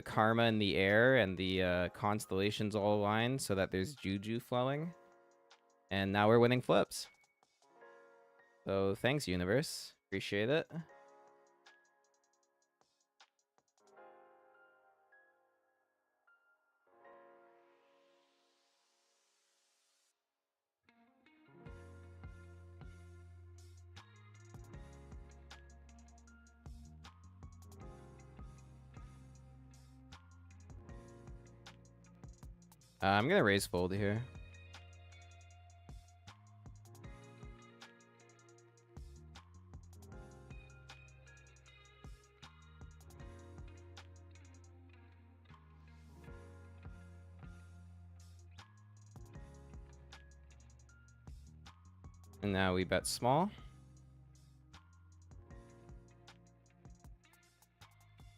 karma in the air and the constellations all align so that there's juju flowing. And now we're winning flips. So thanks, universe. Appreciate it. I'm gonna raise fold here. And now we bet small.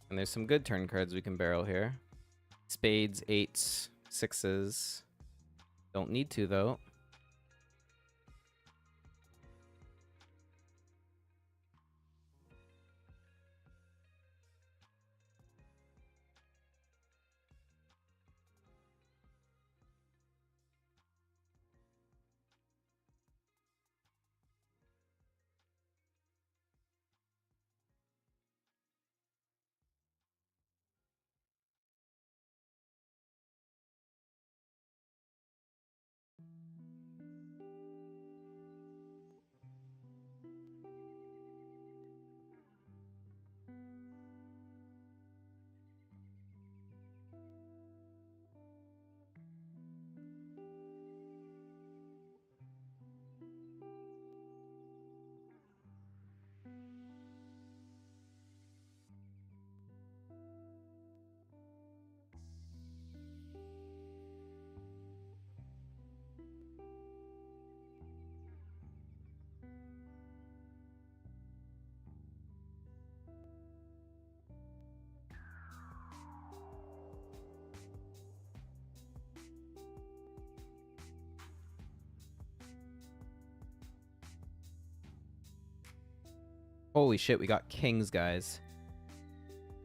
And there's some good turn cards we can barrel here. Spades, eights, sixes. Don't need to, though. Holy shit, we got kings, guys.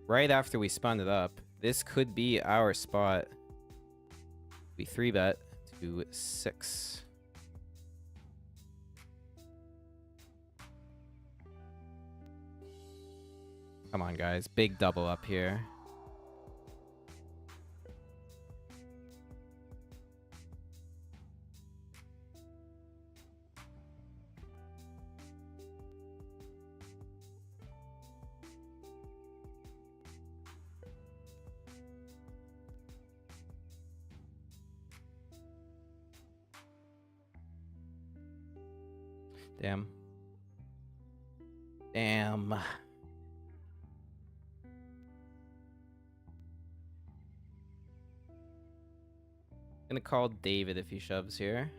Right after we spun it up. This could be our spot. We 3-bet to 6. Come on, guys. Big double up here. Damn. Damn. Gonna call David if he shoves here.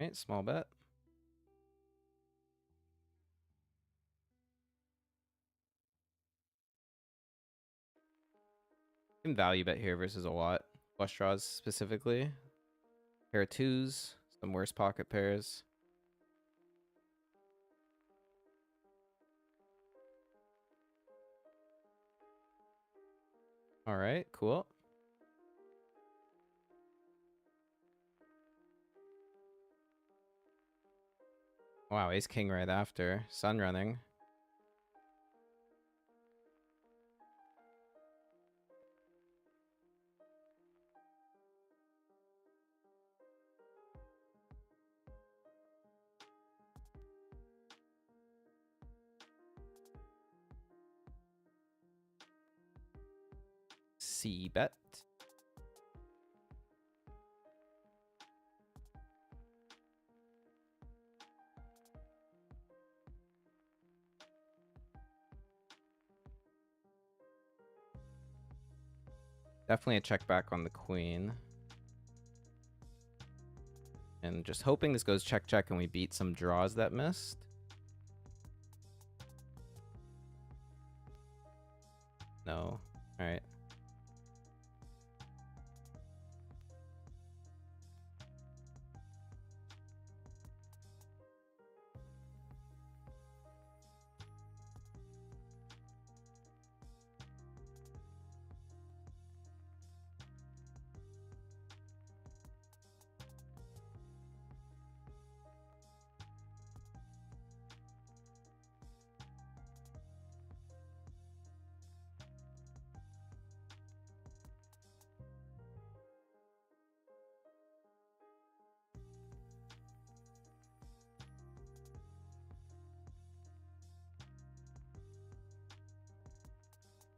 Right, small bet. Can value bet here versus a lot. Flush draws specifically. Pair of twos. Some worse pocket pairs. All right, cool. Wow, ace king right after. Sun running. C bet. Definitely a check back on the queen. And just hoping this goes check check and we beat some draws that missed. No. All right.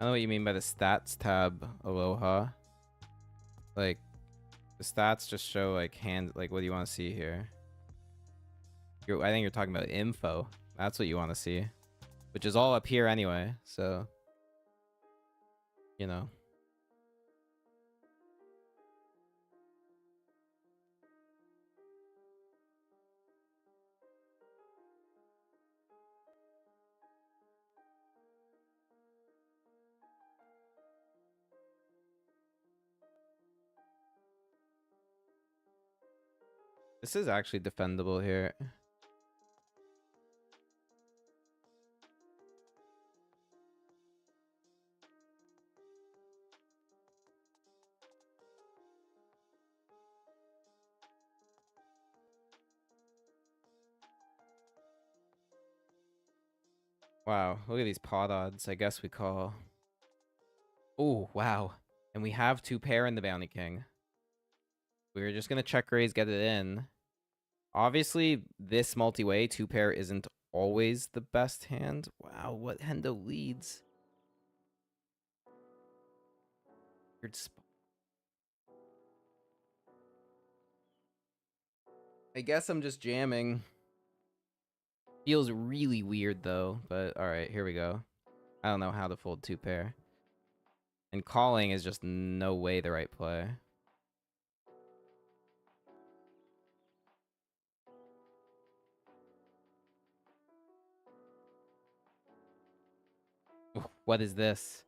I know what you mean by the stats tab, Aloha. Like, the stats just show, like, hand, like, what do you want to see here? I think you're talking about info. That's what you want to see. Which is all up here anyway, so... You know. This is actually defendable here. Wow, look at these pot odds. I guess we call. Oh, wow. And we have 2 pair in the Bounty King. We're just going to check raise, get it in. Obviously, this multi-way 2 pair isn't always the best hand. Wow, what Hendo leads. Weird spot. I guess I'm just jamming. Feels really weird though, but alright, here we go. I don't know how to fold 2 pair. And calling is just no way the right play. What is this?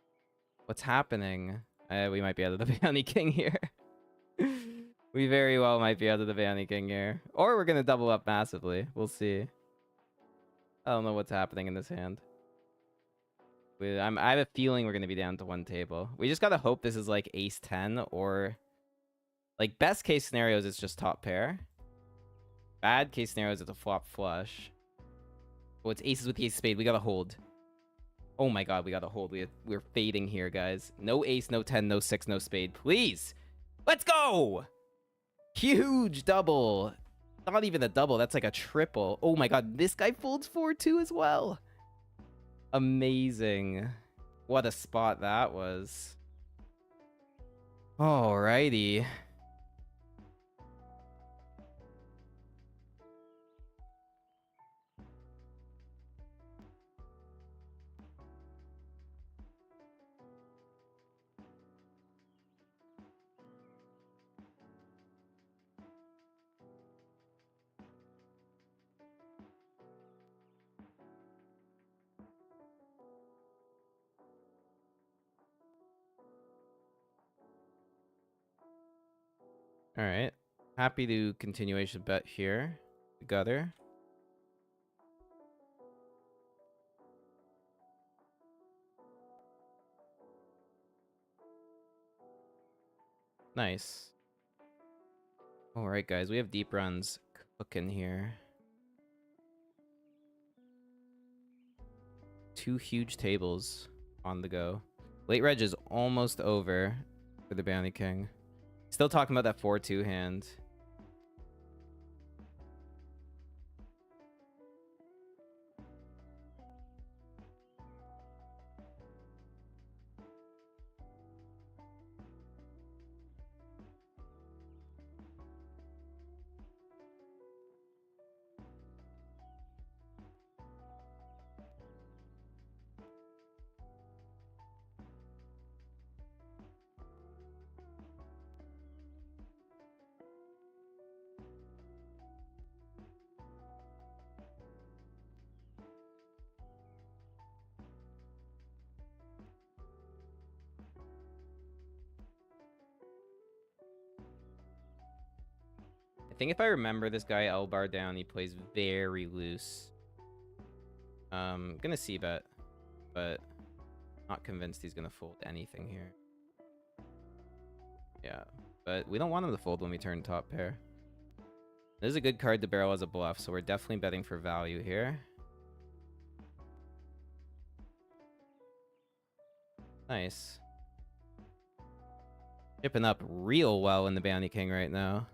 What's happening? We might be out of the Bounty King here. We very well might be out of the Bounty King here. Or we're going to double up massively. We'll see. I don't know what's happening in this hand. I have a feeling we're going to be down to 1 table. We just got to hope this is like ace 10 or... Like, best case scenarios, it's just top pair. Bad case scenarios, it's a flop flush. Oh, it's aces with the ace of spade. We got to hold. Oh my god, we got to hold. We're fading here, guys. No ace, no 10, no 6, no spade. Please! Let's go! Huge double. Not even a double. That's like a triple. Oh my god, this guy folds 4-2 as well. Amazing. What a spot that was. Alrighty. Alright. Happy to continuation bet here. Gutter. Nice. Alright, guys. We have deep runs cooking here. 2 huge tables on the go. Late reg is almost over for the Bounty King. Still talking about that 4-2 hand. I think if I remember this guy L-bar down, he plays very loose. Gonna c-bet, but not convinced he's gonna fold anything here. Yeah, but we don't want him to fold when we turn top pair. This is a good card to barrel as a bluff, so we're definitely betting for value here. Nice. Chipping up real well in the Bounty King right now.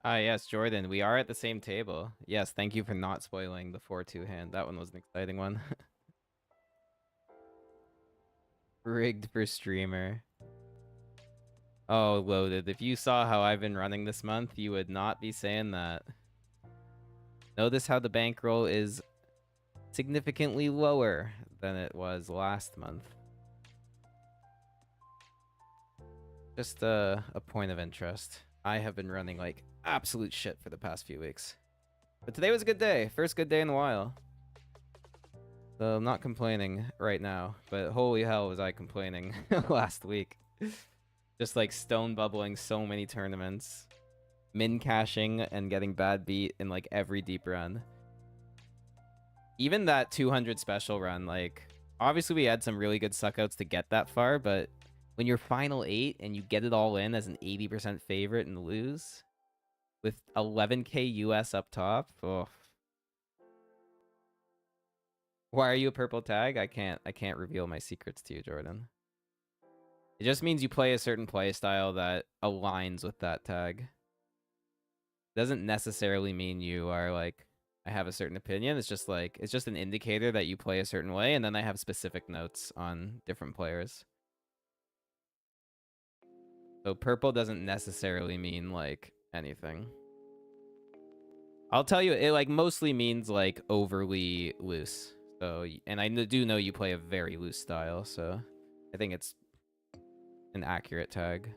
Ah, yes, Jordan, we are at the same table. Yes, thank you for not spoiling the 4-2 hand. That one was an exciting one. Rigged for streamer. Oh, Loaded, if you saw how I've been running this month, you would not be saying that. Notice how the bankroll is significantly lower than it was last month. Just a point of interest. I have been running like absolute shit for the past few weeks. But today was a good day. First good day in a while. So I'm not complaining right now. But holy hell was I complaining last week. Just like stone bubbling so many tournaments. Min cashing and getting bad beat in like every deep run. Even that 200 special run, like obviously we had some really good suckouts to get that far, but when you're final 8 and you get it all in as an 80% favorite and lose with 11k US up top, oh. Why are you a purple tag? I can't reveal my secrets to you, Jordan. It just means you play a certain play style that aligns with that tag. Doesn't necessarily mean you are like, I have a certain opinion. It's just like, it's just an indicator that you play a certain way, and then I have specific notes on different players. So purple doesn't necessarily mean like anything. I'll tell you, it like mostly means like overly loose. So, and I do know you play a very loose style, so I think it's an accurate tag.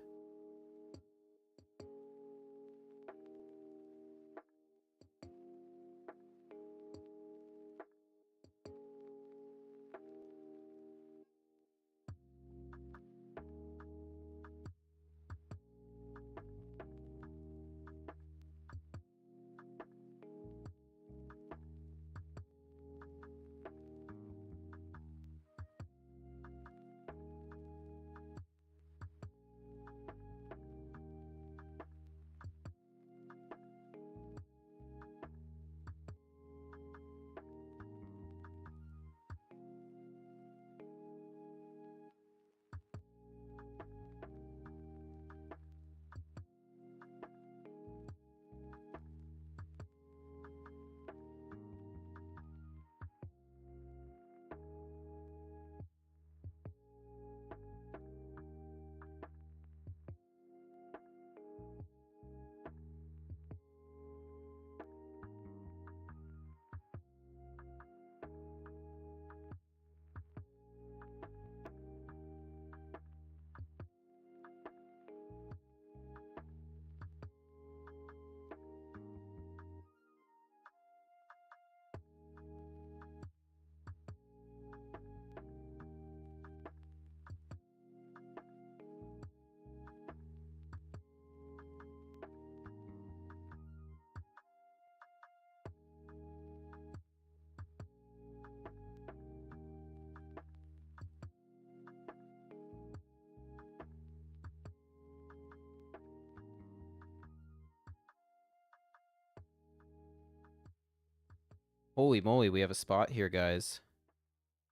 Holy moly, we have a spot here, guys.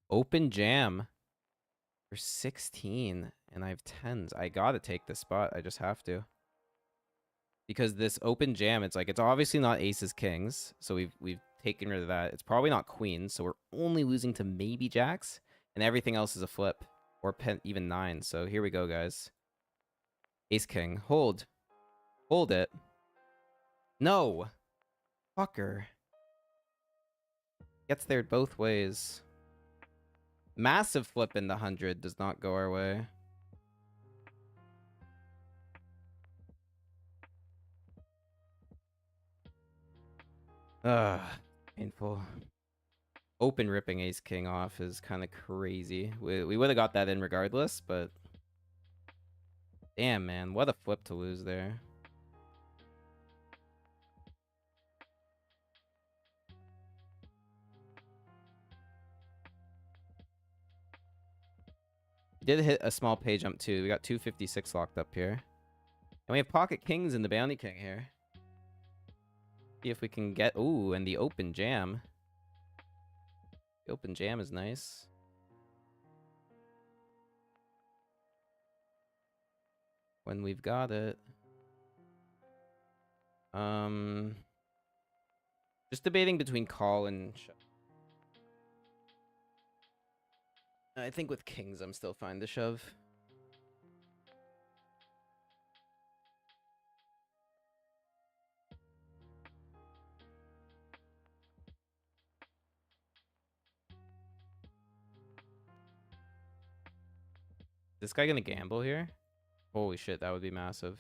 Open jam for 16, and I have 10s. I gotta take this spot. I just have to. Because this open jam, it's like, it's obviously not aces, kings. So we've taken rid of that. It's probably not queens, so we're only losing to maybe jacks. And everything else is a flip. Or even 9. So here we go, guys. Ace, king. Hold. Hold it. No! Fucker. Gets there both ways. Massive flip in the 100 does not go our way. Ugh, painful. Open ripping ace king off is kind of crazy. We would have got that in regardless, but damn, man, what a flip to lose there. Did hit a small pay jump too. We got 256 locked up here. And we have pocket kings in the bounty king here. See if we can get... Ooh, and the open jam. The open jam is nice. When we've got it. Just debating between call and shove. I think with kings, I'm still fine to shove. Is this guy gonna gamble here? Holy shit, that would be massive.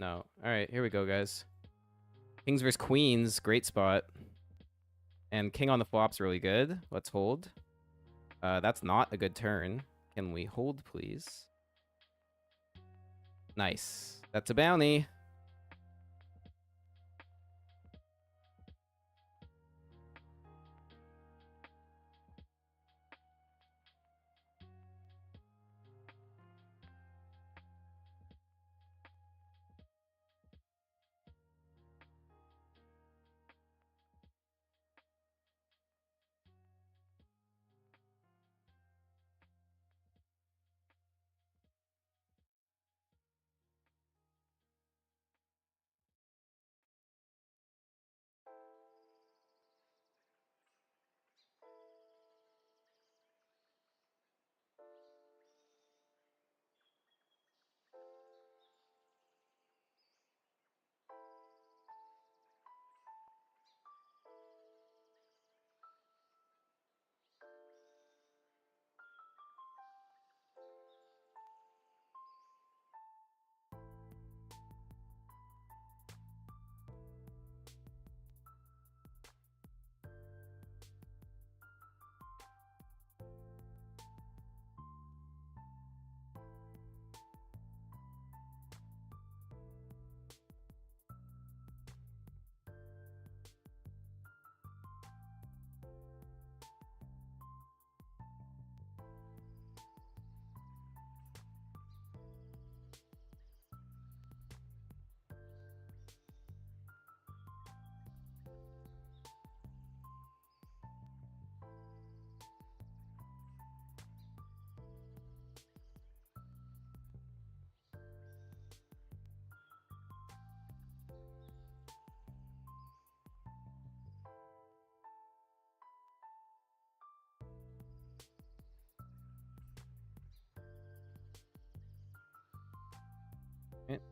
No. Alright, here we go, guys. Kings versus queens, great spot. And king on the flop's really good. Let's hold. That's not a good turn. Can we hold, please? Nice. That's a bounty.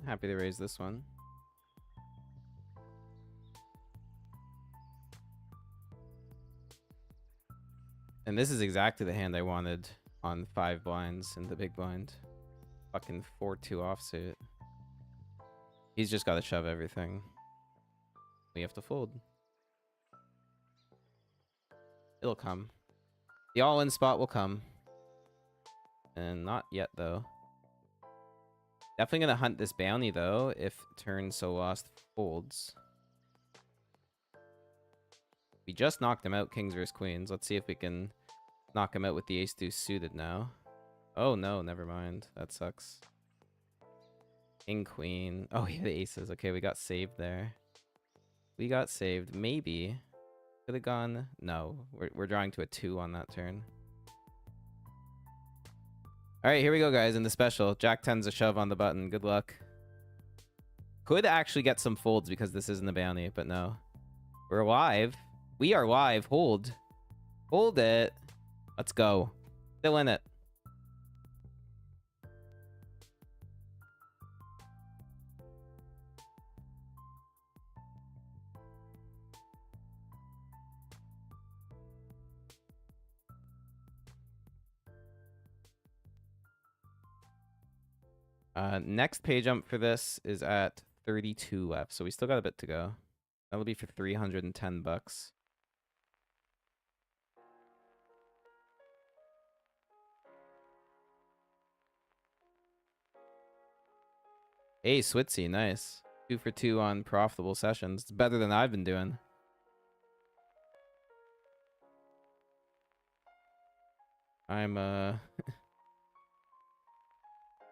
Happy to raise this one. And this is exactly the hand I wanted on 5 blinds in the big blind. Fucking 4-2 offsuit. He's just got to shove everything. We have to fold. It'll come. The all-in spot will come. And not yet, though. Definitely gonna hunt this bounty, though, if turn so lost folds. We just knocked him out, kings versus queens. Let's see if we can knock him out with the ace-deuce suited now. Oh, no, never mind. That sucks. King, queen. Oh, yeah, the aces. Okay, we got saved there. We got saved. Maybe. Could have gone... No, we're drawing to a 2 on that turn. Alright, here we go, guys, in the special. Jack 10's a shove on the button. Good luck. Could actually get some folds because this isn't a bounty, but no. We're live. We are live. Hold. Hold it. Let's go. Still in it. Next pay jump for this is at 32 left, so we still got a bit to go. That'll be for 310 bucks. Hey, Switzy, nice. 2 for 2 on profitable sessions. It's better than I've been doing. I'm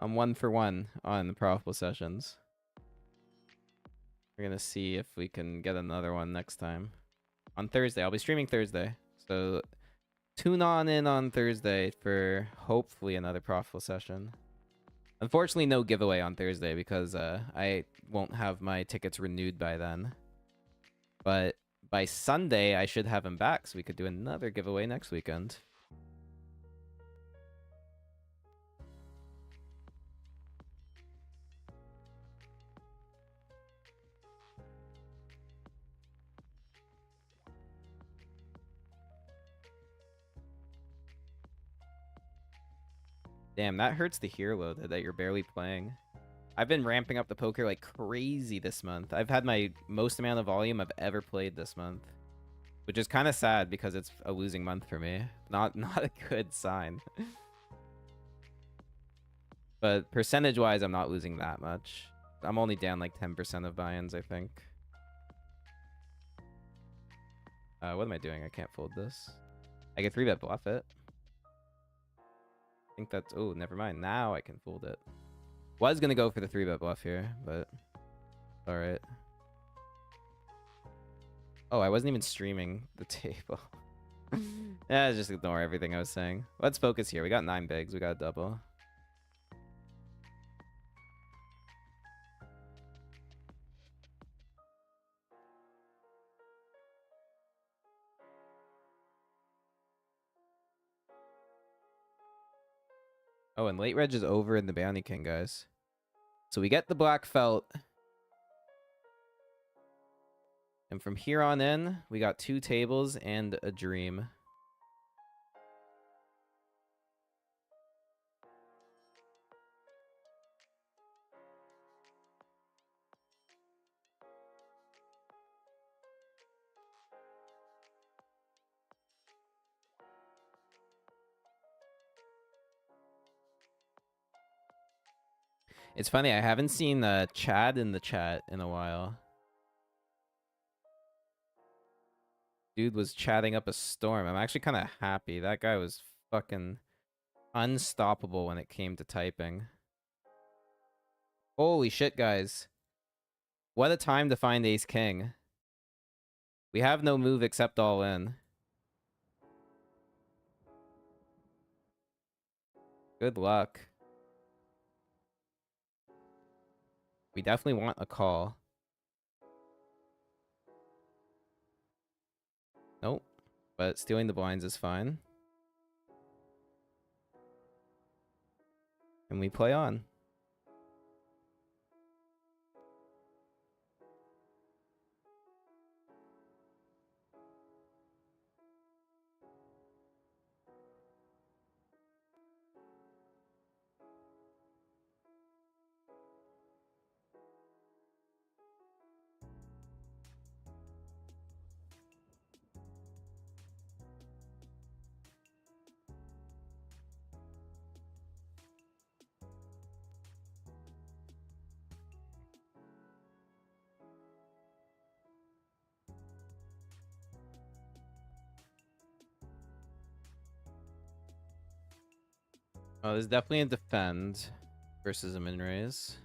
I'm 1 for 1 on the profitable sessions. We're gonna see if we can get another one next time. On Thursday. I'll be streaming Thursday. So tune on in on Thursday for hopefully another profitable session. Unfortunately, no giveaway on Thursday because I won't have my tickets renewed by then. But by Sunday, I should have them back, so we could do another giveaway next weekend. Damn, that hurts to hear, Loda, that you're barely playing. I've been ramping up the poker like crazy this month. I've had my most amount of volume I've ever played this month. Which is kind of sad because it's a losing month for me. Not a good sign. But percentage-wise, I'm not losing that much. I'm only down like 10% of buy-ins, I think. What am I doing? I can't fold this. I can 3-bet bluff it. I think that's... Oh, never mind. Now I can fold it. Was going to go for the 3-bet bluff here, but... Alright. Oh, I wasn't even streaming the table. Yeah, just ignore everything I was saying. Let's focus here. We got 9 bigs. We got a double. Oh, and late reg is over in the Bounty King, guys. So we get the black felt. And from here on in, we got 2 tables and a dream. It's funny, I haven't seen Chad in the chat in a while. Dude was chatting up a storm. I'm actually kind of happy. That guy was fucking unstoppable when it came to typing. Holy shit, guys. What a time to find Ace King. We have no move except all in. Good luck. We definitely want a call. Nope. But stealing the blinds is fine. And we play on. Oh, there's definitely a defend versus a min raise.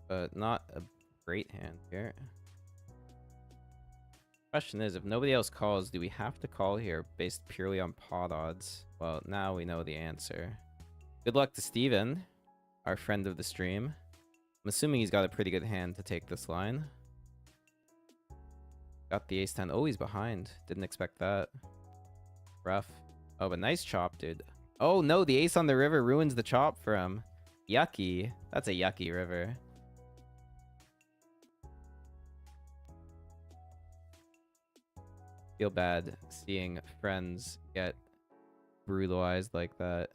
But not a great hand here. Question is, if nobody else calls, do we have to call here based purely on pot odds? Well, now we know the answer. Good luck to Steven, our friend of the stream. I'm assuming he's got a pretty good hand to take this line. Got the ace-10. Oh, he's behind. Didn't expect that. Rough. Oh, but nice chop, dude. Oh, no, the ace on the river ruins the chop for him. Yucky. That's a yucky river. Feel bad seeing friends get brutalized like that.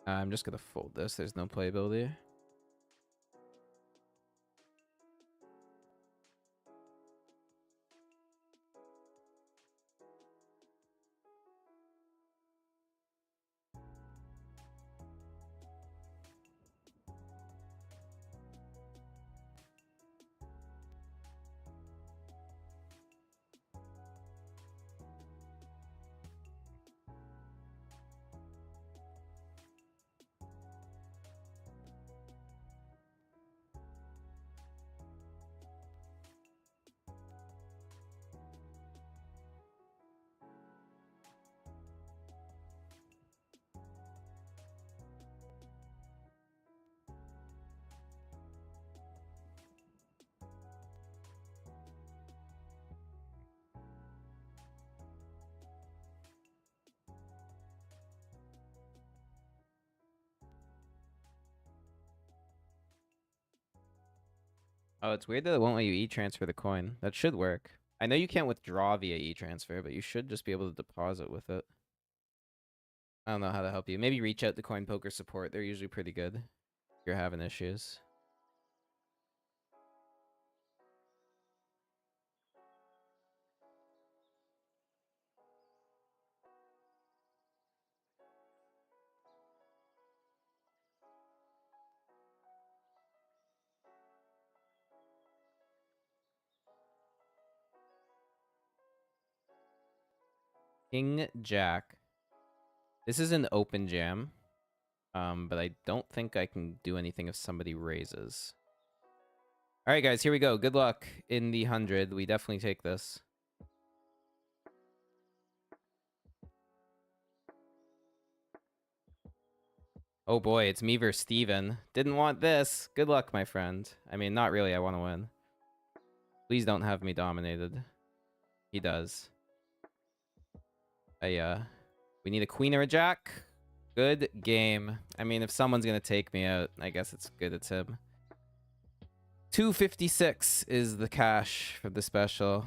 I'm just gonna fold this. There's no playability. Oh, it's weird that it won't let you e-transfer the coin. That should work. I know you can't withdraw via e-transfer, but you should just be able to deposit with it. I don't know how to help you. Maybe reach out to Coin Poker support. They're usually pretty good if you're having issues. King Jack. This is an open jam. But I don't think I can do anything if somebody raises. All right, guys, here we go. Good luck in the 100. We definitely take this. Oh boy, it's me versus Steven. Didn't want this. Good luck, my friend. I mean, not really. I want to win. Please don't have me dominated. He does. We need a queen or a jack. Good game. I mean, if someone's going to take me out, I guess it's good it's him. 256 is the cash for the special.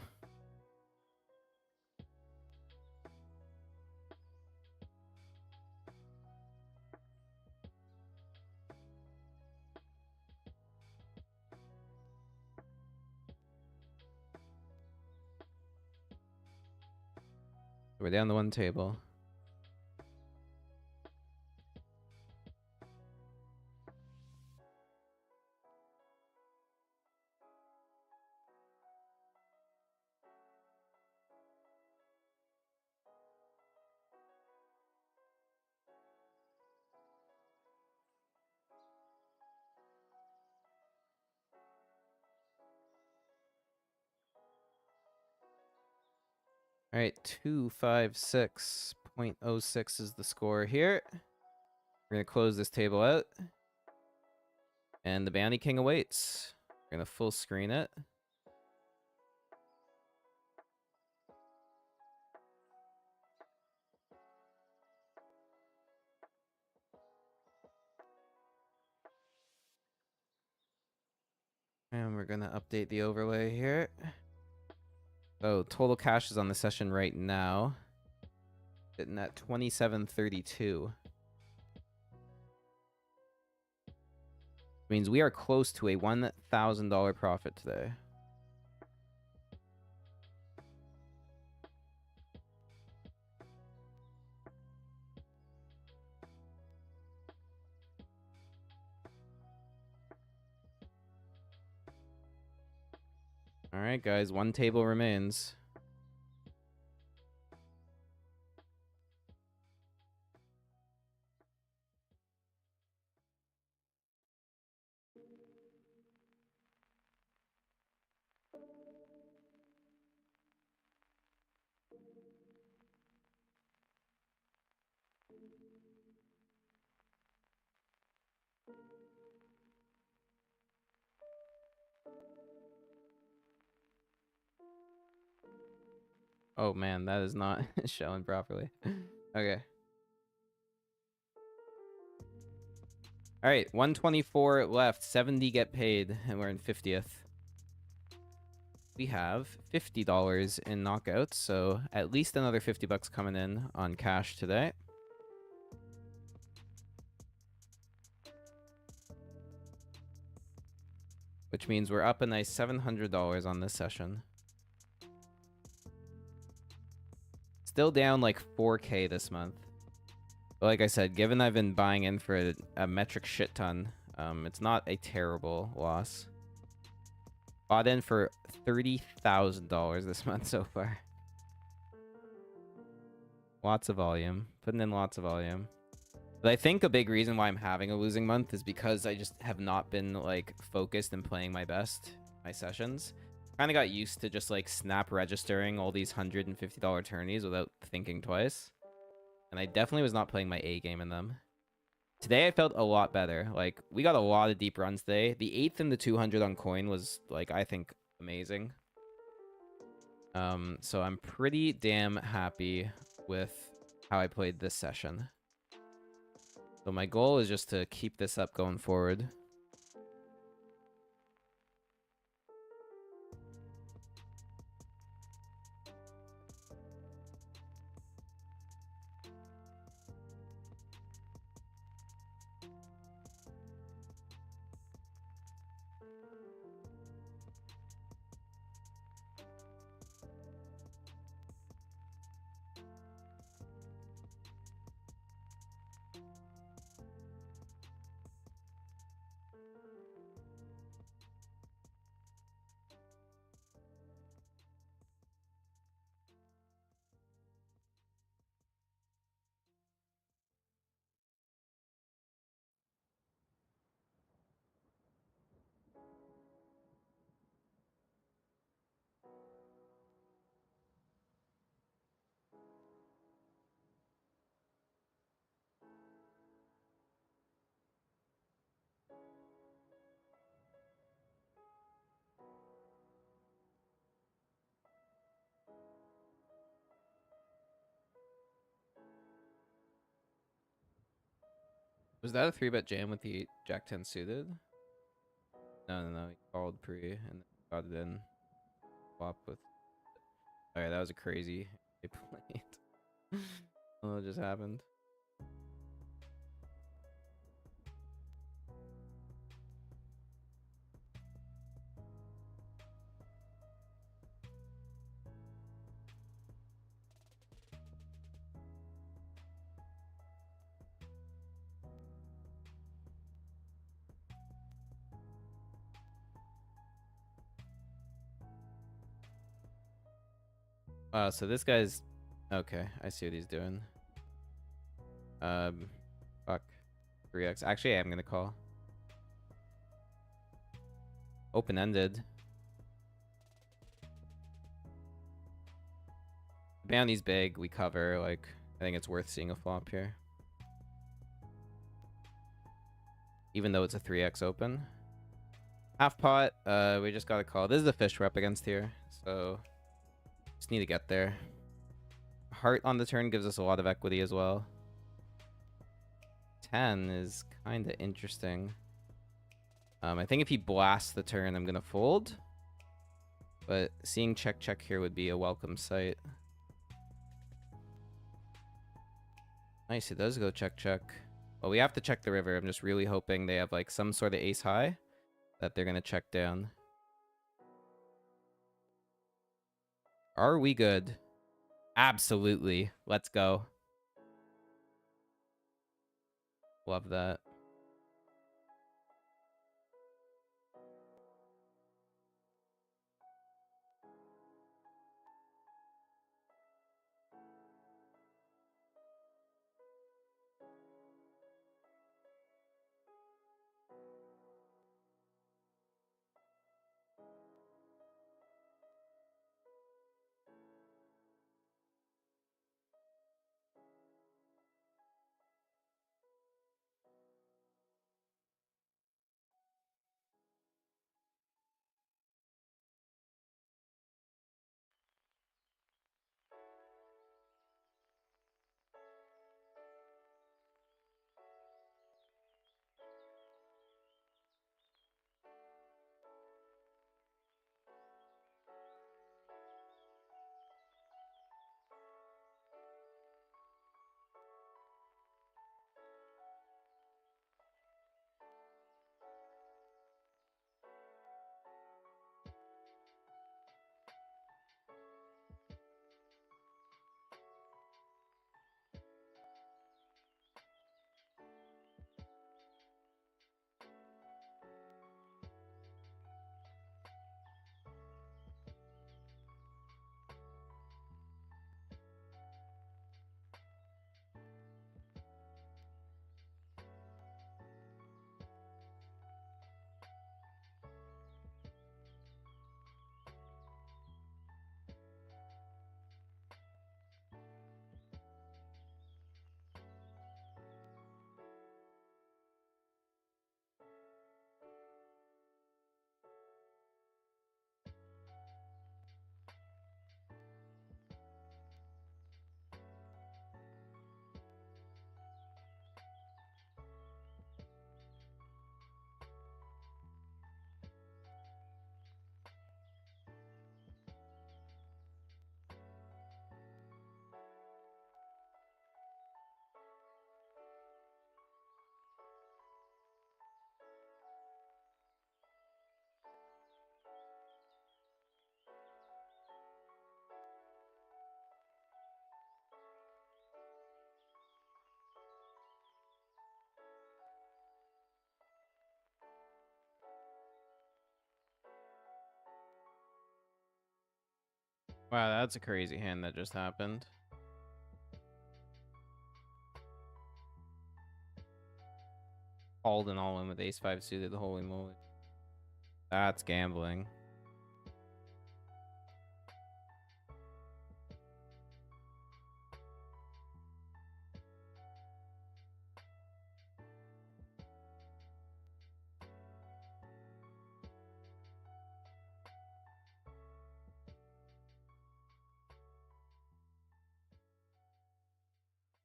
We're down to one table. All right, 256.06 is the score here. We're going to close this table out. And the Bounty King awaits. We're going to full screen it. And we're going to update the overlay here. So total cash is on the session right now. Sitting at 2732. Means we are close to a $1,000 profit today. All right, guys, one table remains. Oh man, that is not showing properly. Okay. All right, 124 left. 70 get paid, and we're in 50th. We have $50 in knockouts, so at least another 50 bucks coming in on cash today. Which means we're up a nice $700 on this session. Still down like 4K this month. But like I said, given I've been buying in for a metric shit ton, it's not a terrible loss. Bought in for $30,000 this month so far. Lots of volume. Putting in lots of volume. But I think a big reason why I'm having a losing month is because I just have not been like focused and playing my best my sessions. Kind of got used to just like snap registering all these $150 tourneys without thinking twice. And I definitely was not playing my A game in them. Today I felt a lot better. Like, we got a lot of deep runs today. The 8th and the 200 on coin was, like, I think amazing. So I'm pretty damn happy with how I played this session. So my goal is just to keep this up going forward. Was that a 3-bet jam with the Jack 10 suited? No. He called pre and got it in. Flop with. Alright, that was a crazy plate. What just happened? So this guy's okay. I see what he's doing. Fuck. 3x. Actually, I'm gonna call. Open-ended. Bounty's big. We cover. Like, I think it's worth seeing a flop here. Even though it's a 3x open. Half pot. We just gotta call. This is the fish we're up against here. So, just need to get there. Heart on the turn gives us a lot of equity as well. 10 is kind of interesting. I think if he blasts the turn, I'm gonna fold. But seeing check here would be a welcome sight. Nice, it does go check. Well, we have to check the river. I'm just really hoping they have like some sort of ace high that they're gonna check down. Are we good? Absolutely. Let's go. Love that. Wow, that's a crazy hand that just happened. Called and all in with ace-5 suited, holy moly. That's gambling.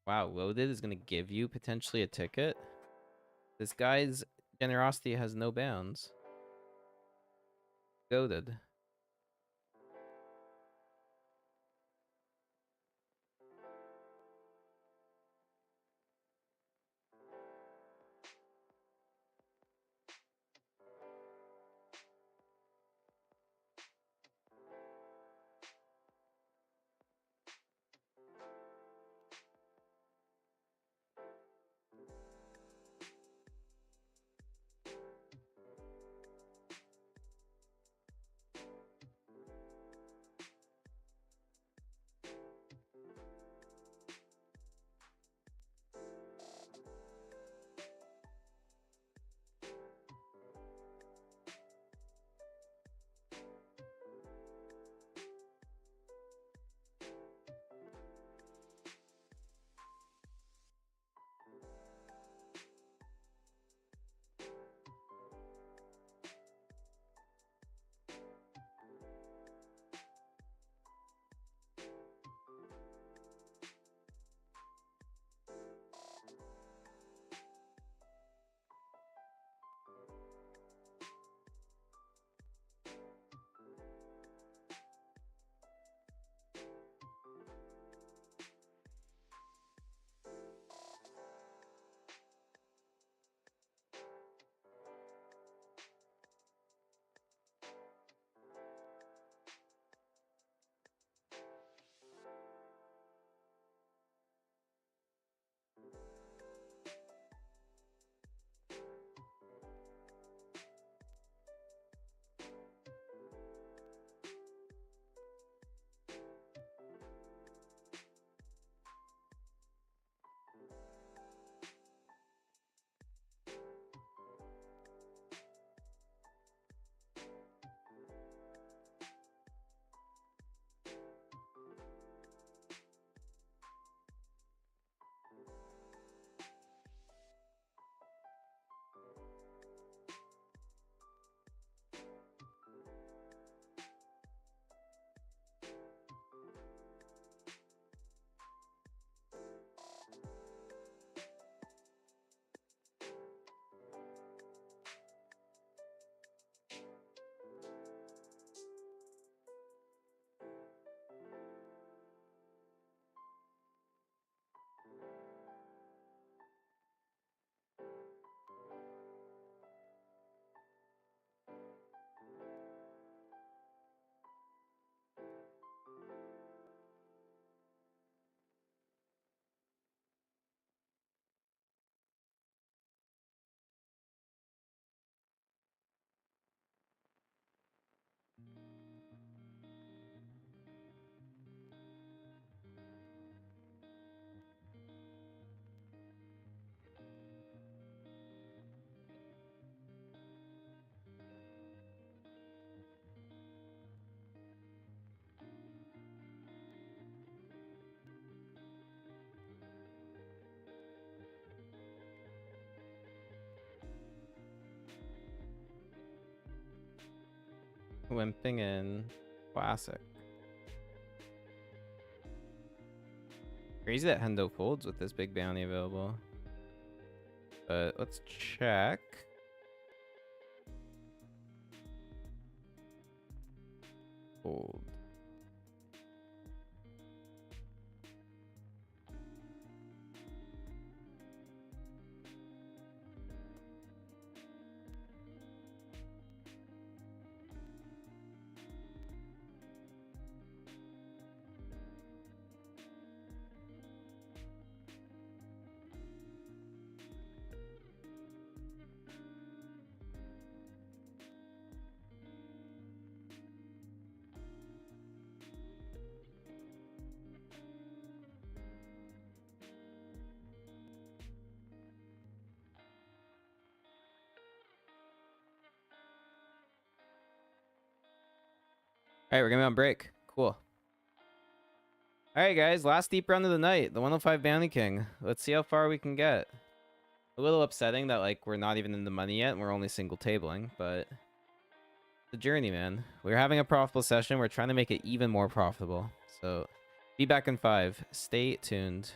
Wow, loaded is gonna give you potentially a ticket? This guy's generosity has no bounds. Goated. Wimping in. Classic. Crazy that Hendo folds with this big bounty available. But let's check. Fold. Alright, we're gonna be on break. Cool. Alright, guys, last deep run of the night. The 105 Bounty King. Let's see how far we can get. A little upsetting that, like, we're not even in the money yet and we're only single tabling, but the journey, man. We're having a profitable session. We're trying to make it even more profitable. So, be back in 5. Stay tuned.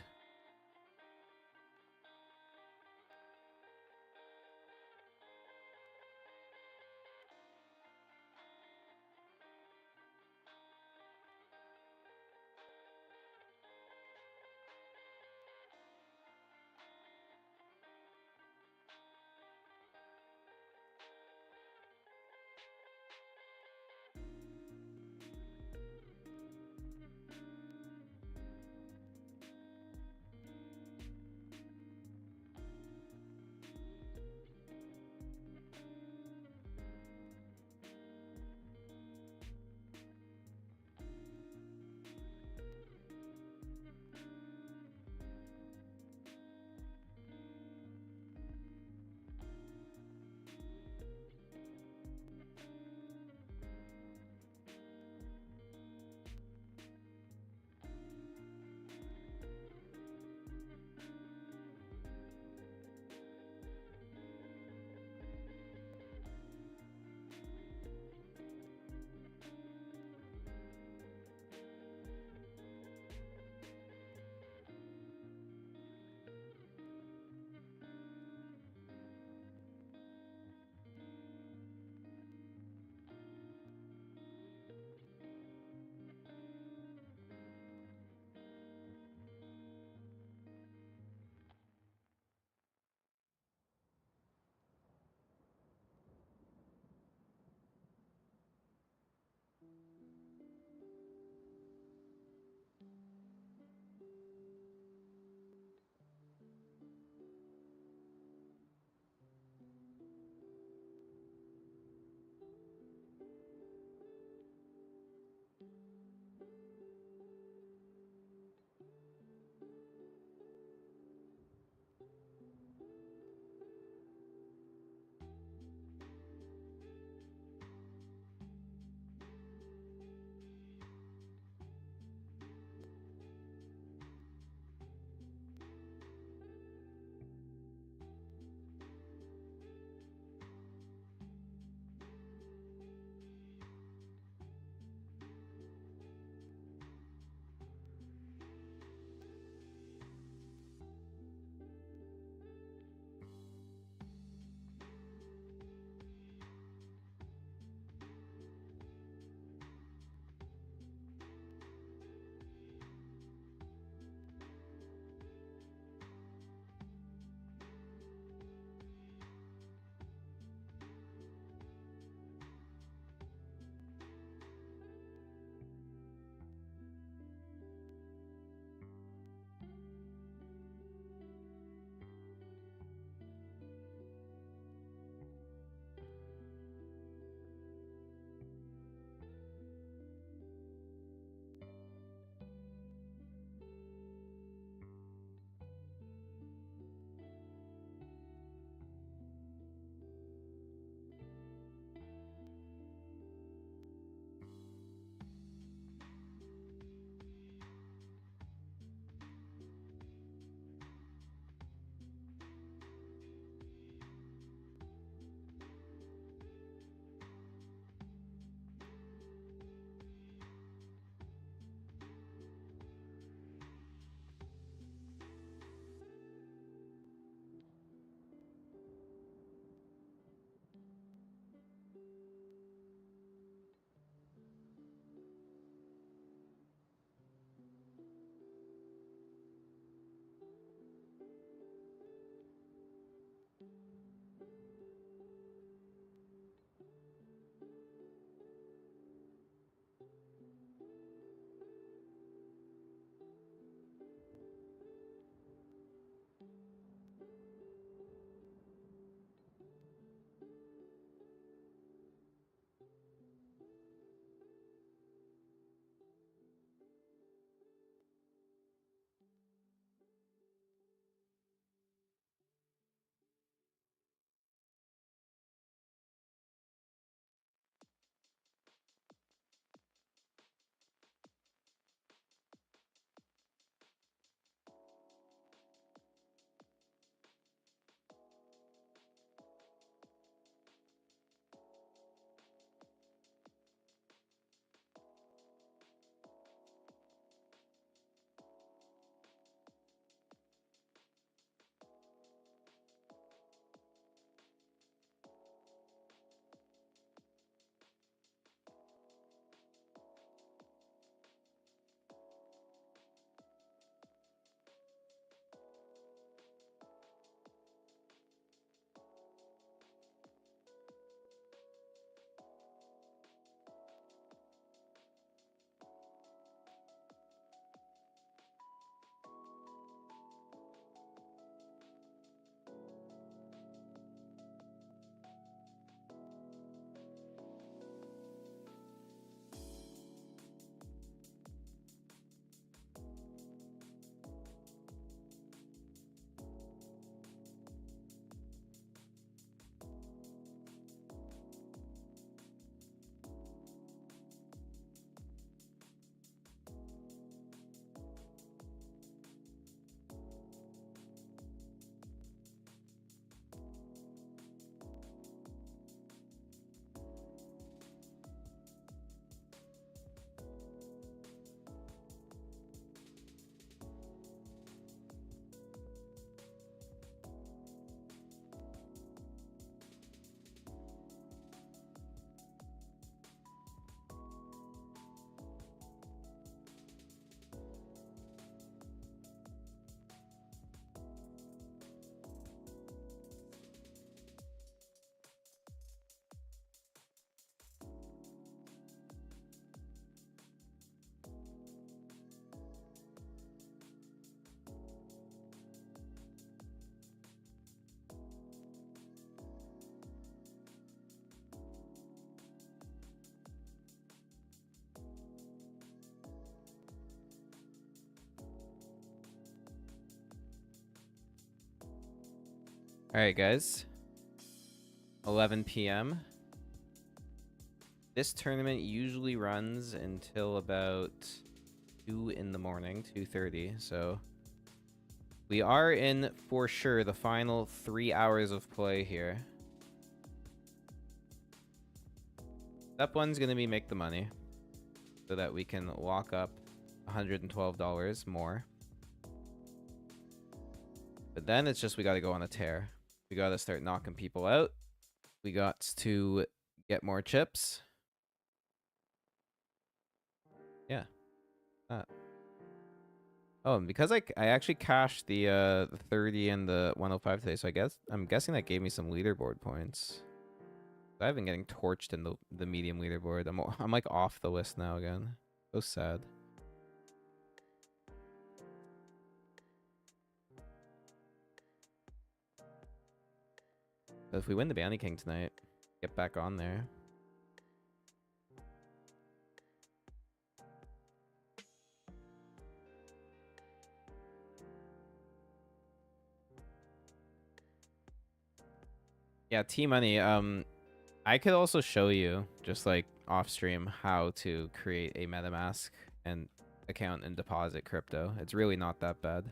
Alright, guys. 11 p.m. This tournament usually runs until about 2 in the morning, 2:30. So we are in, for sure, the final 3 hours of play here. Step one's going to be make the money so that we can lock up $112 more. But then it's just we got to go on a tear. We got to start knocking people out. We got to get more chips. Yeah. Oh, and because I actually cashed the 30 and the 105 today, so I'm guessing that gave me some leaderboard points. I've been getting torched in the medium leaderboard. I'm like off the list now again. So sad. But if we win the Bounty King tonight, get back on there. Yeah, T-Money, I could also show you, just like off stream, how to create a MetaMask and account and deposit crypto. It's really not that bad.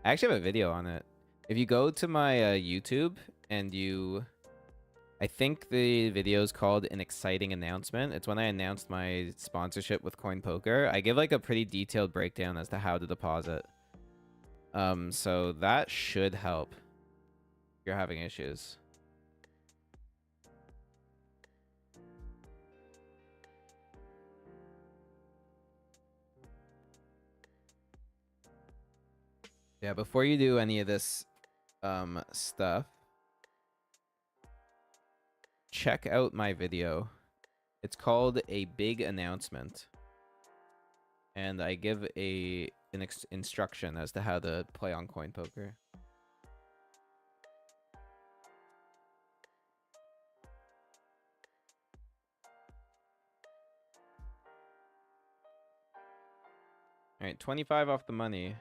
I actually have a video on it. If you go to my YouTube and I think the video is called An Exciting Announcement. It's when I announced my sponsorship with CoinPoker. I give like a pretty detailed breakdown as to how to deposit. So that should help if you're having issues. Yeah, before you do any of this stuff, check out my video. It's called A Big Announcement. And I give an instruction as to how to play on CoinPoker. All right, 25 off the money.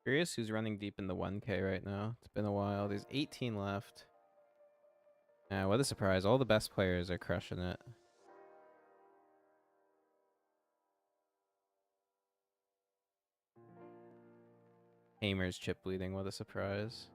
Curious who's running deep in the 1K right now. It's been a while. There's 18 left. Yeah, what a surprise. All the best players are crushing it. Hamer's chip bleeding. What a surprise.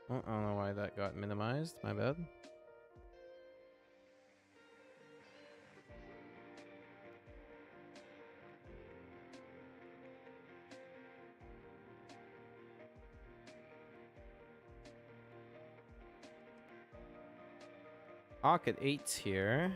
Oh, I don't know why that got minimized. My bad. pocket eights here.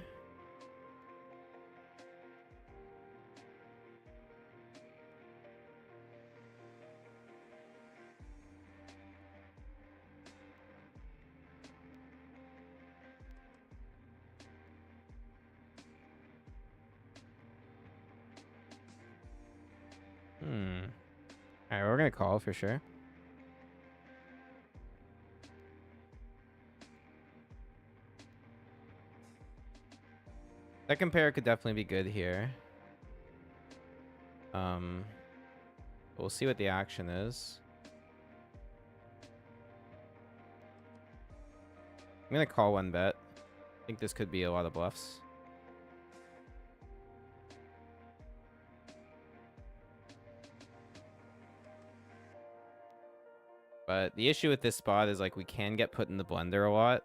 Alright, we're gonna call for sure. Second pair could definitely be good here. We'll see what the action is. I'm gonna call one bet. I think this could be a lot of bluffs. But the issue with this spot is like we can get put in the blender a lot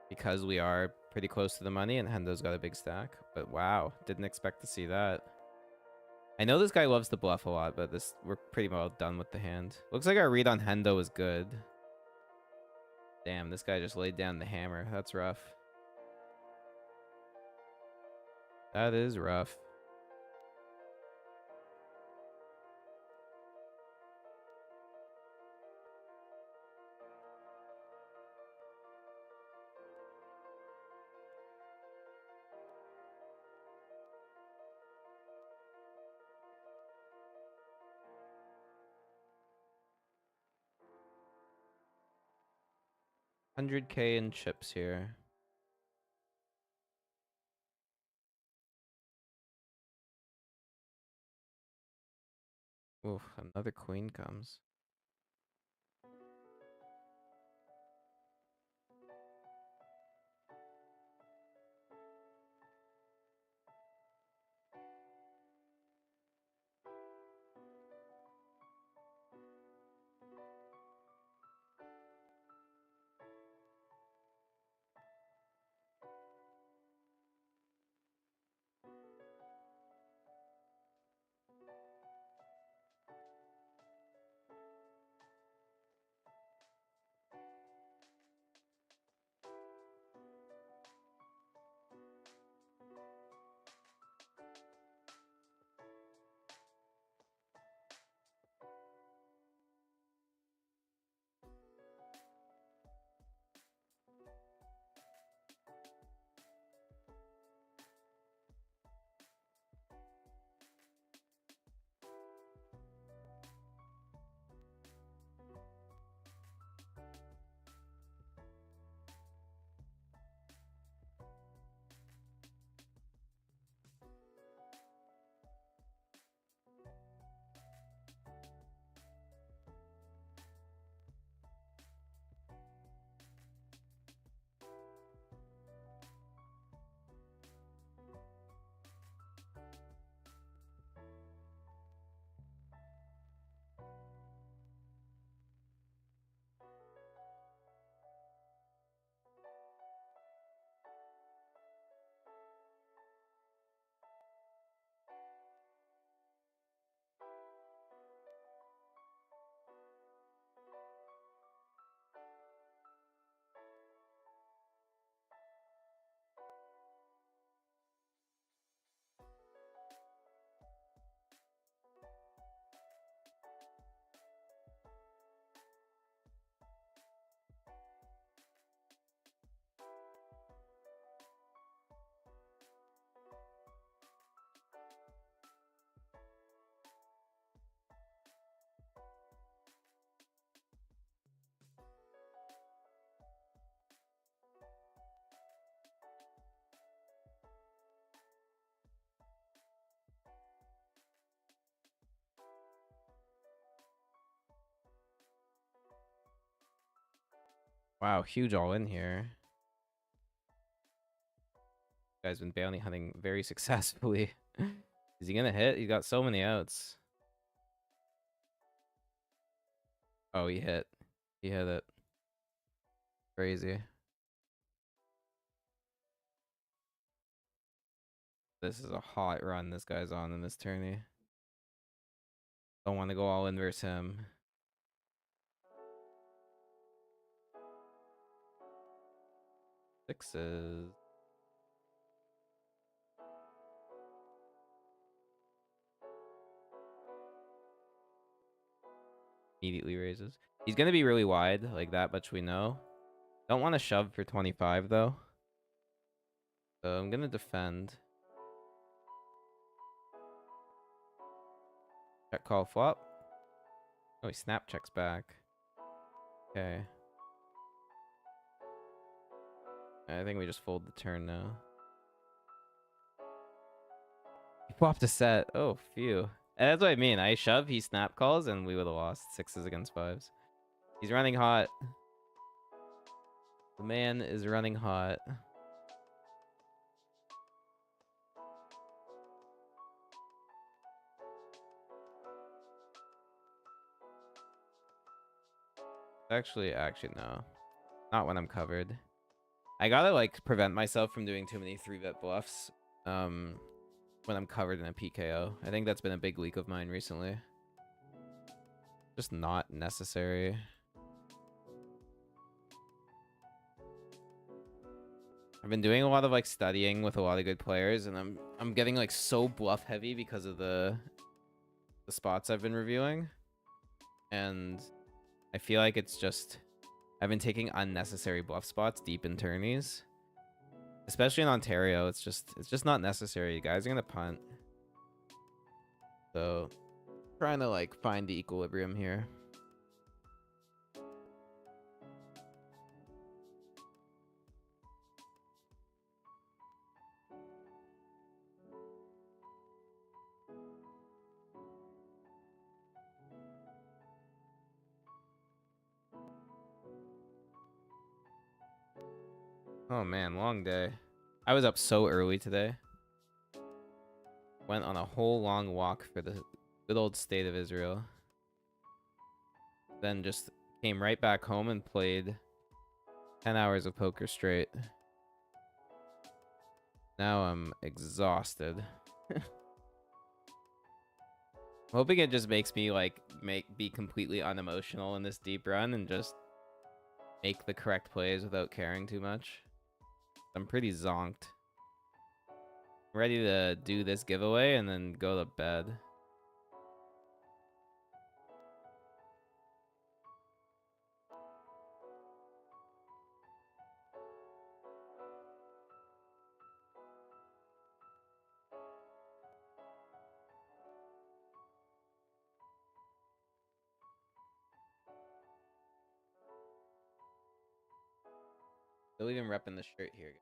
because we are pretty close to the money and Hendo's got a big stack. But wow, didn't expect to see that. I know this guy loves to bluff a lot, but we're pretty well done with the hand. Looks like our read on Hendo was good. Damn, this guy just laid down the hammer. That's rough. That is rough. $100K in chips here. Oof, another queen comes. Wow, huge all in here. Guy's been bounty hunting very successfully. Is he gonna hit? He got so many outs. Oh, he hit. He hit it. Crazy. This is a hot run this guy's on in this tourney. Don't want to go all in versus him. Sixes. Immediately raises. He's gonna be really wide, like that much we know. Don't want to shove for 25 though. So I'm gonna defend. Check call flop. Oh, he snap checks back. Okay. I think we just fold the turn now. He flopped a set. Oh, phew. And that's what I mean. I shove, he snap calls, and we would have lost sixes against fives. He's running hot. The man is running hot. Actually, no. Not when I'm covered. I gotta, like, prevent myself from doing too many 3-bet bluffs. When I'm covered in a PKO. I think that's been a big leak of mine recently. Just not necessary. I've been doing a lot of like studying with a lot of good players, and I'm getting like so bluff heavy because of the spots I've been reviewing. And I feel like it's just I've been taking unnecessary bluff spots deep in tourneys. Especially in Ontario, it's just not necessary. You guys are gonna punt. So trying to like find the equilibrium here. Oh man, long day. I was up so early today. Went on a whole long walk for the good old state of Israel. Then just came right back home and played 10 hours of poker straight. Now I'm exhausted. Hoping it just makes me like be completely unemotional in this deep run and just make the correct plays without caring too much. I'm pretty zonked. I'm ready to do this giveaway and then go to bed. Still even repping the shirt here.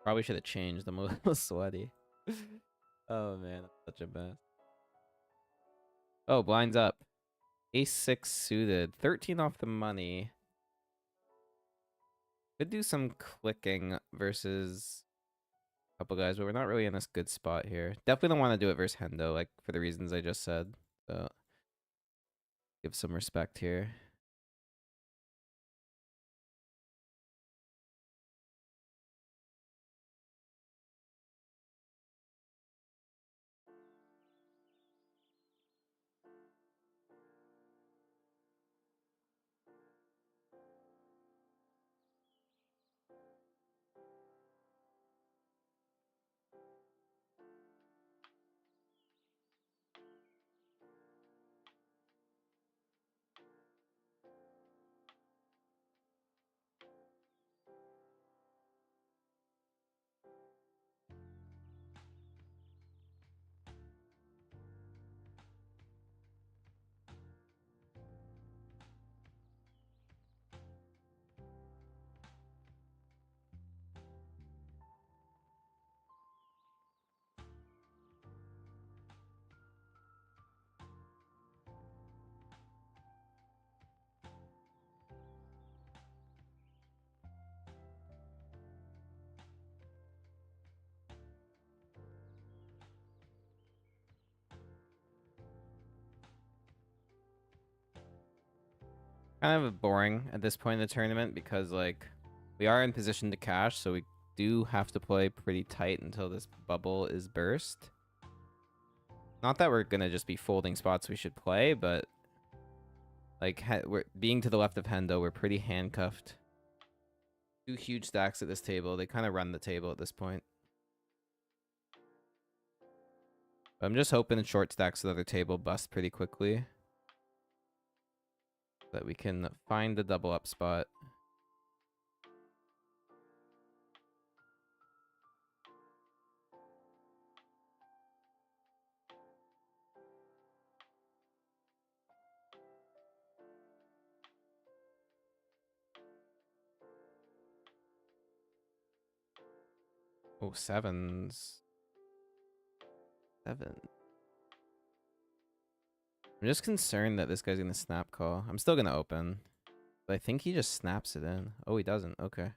Probably should have changed. I'm a little sweaty. Oh man, I'm such a mess. Oh, blinds up. Ace 6 suited. 13 off the money. Could do some clicking versus a couple guys, but we're not really in this good spot here. Definitely don't want to do it versus Hendo, like for the reasons I just said. So give some respect here. Kind of boring at this point in the tournament because like we are in position to cash, so we do have to play pretty tight until this bubble is burst. Not that we're gonna just be folding spots we should play, but Like, we're being to the left of Hendo, we're pretty handcuffed. 2 huge stacks at this table. They kind of run the table at this point. I'm just hoping short stacks of the other table bust pretty quickly. So that we can find the double up spot. Oh, sevens. 7. I'm just concerned that this guy's gonna snap call. I'm still gonna open. But I think he just snaps it in. Oh, he doesn't. Okay.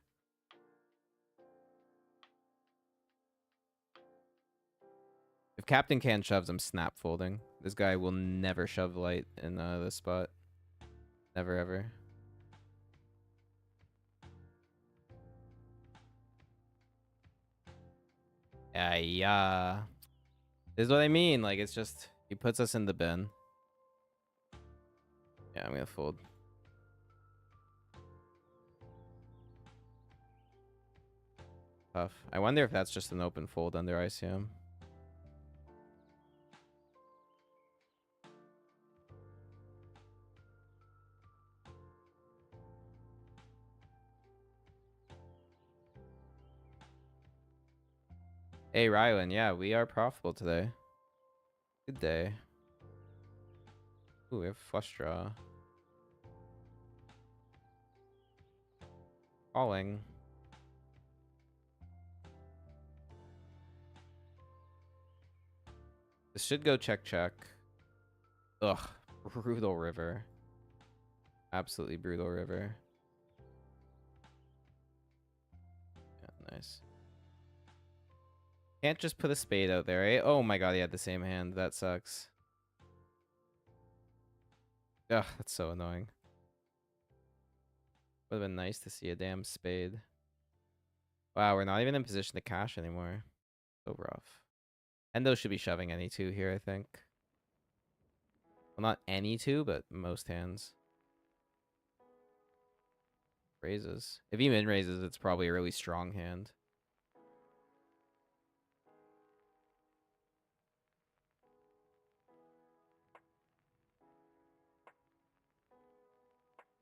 If Captain Can shoves, I'm snap folding. This guy will never shove light in this spot. Never, ever. Yeah. This is what I mean. Like, it's just, he puts us in the bin. Yeah, I'm gonna fold. Tough. I wonder if that's just an open fold under ICM. Hey, Rylan. Yeah, we are profitable today. Good day. Ooh, we have flush draw. Calling. This should go check, check. Ugh. Brutal river. Absolutely brutal river. Yeah, nice. Can't just put a spade out there, eh? Oh my god, he had the same hand. That sucks. Ugh, that's so annoying. Would have been nice to see a damn spade. Wow, we're not even in position to cash anymore. So rough. Endo should be shoving any two here, I think. Well, not any two, but most hands. Raises. If he min raises, it's probably a really strong hand.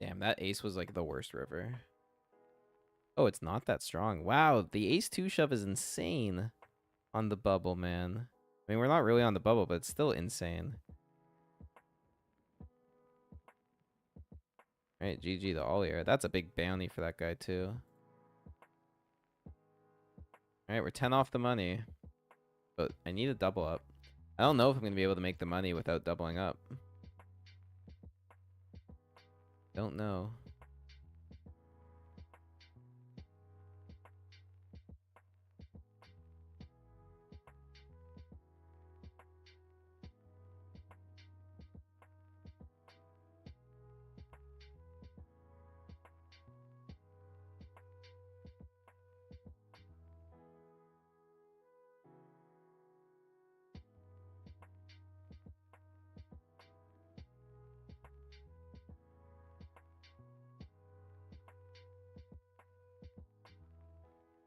Damn, that ace was like the worst river. Oh, it's not that strong. Wow, the ace-2 shove is insane on the bubble, man. I mean, we're not really on the bubble, but it's still insane. All right, GG the all-ear. That's a big bounty for that guy, too. All right, we're 10 off the money. But I need a double up. I don't know if I'm going to be able to make the money without doubling up. Don't know.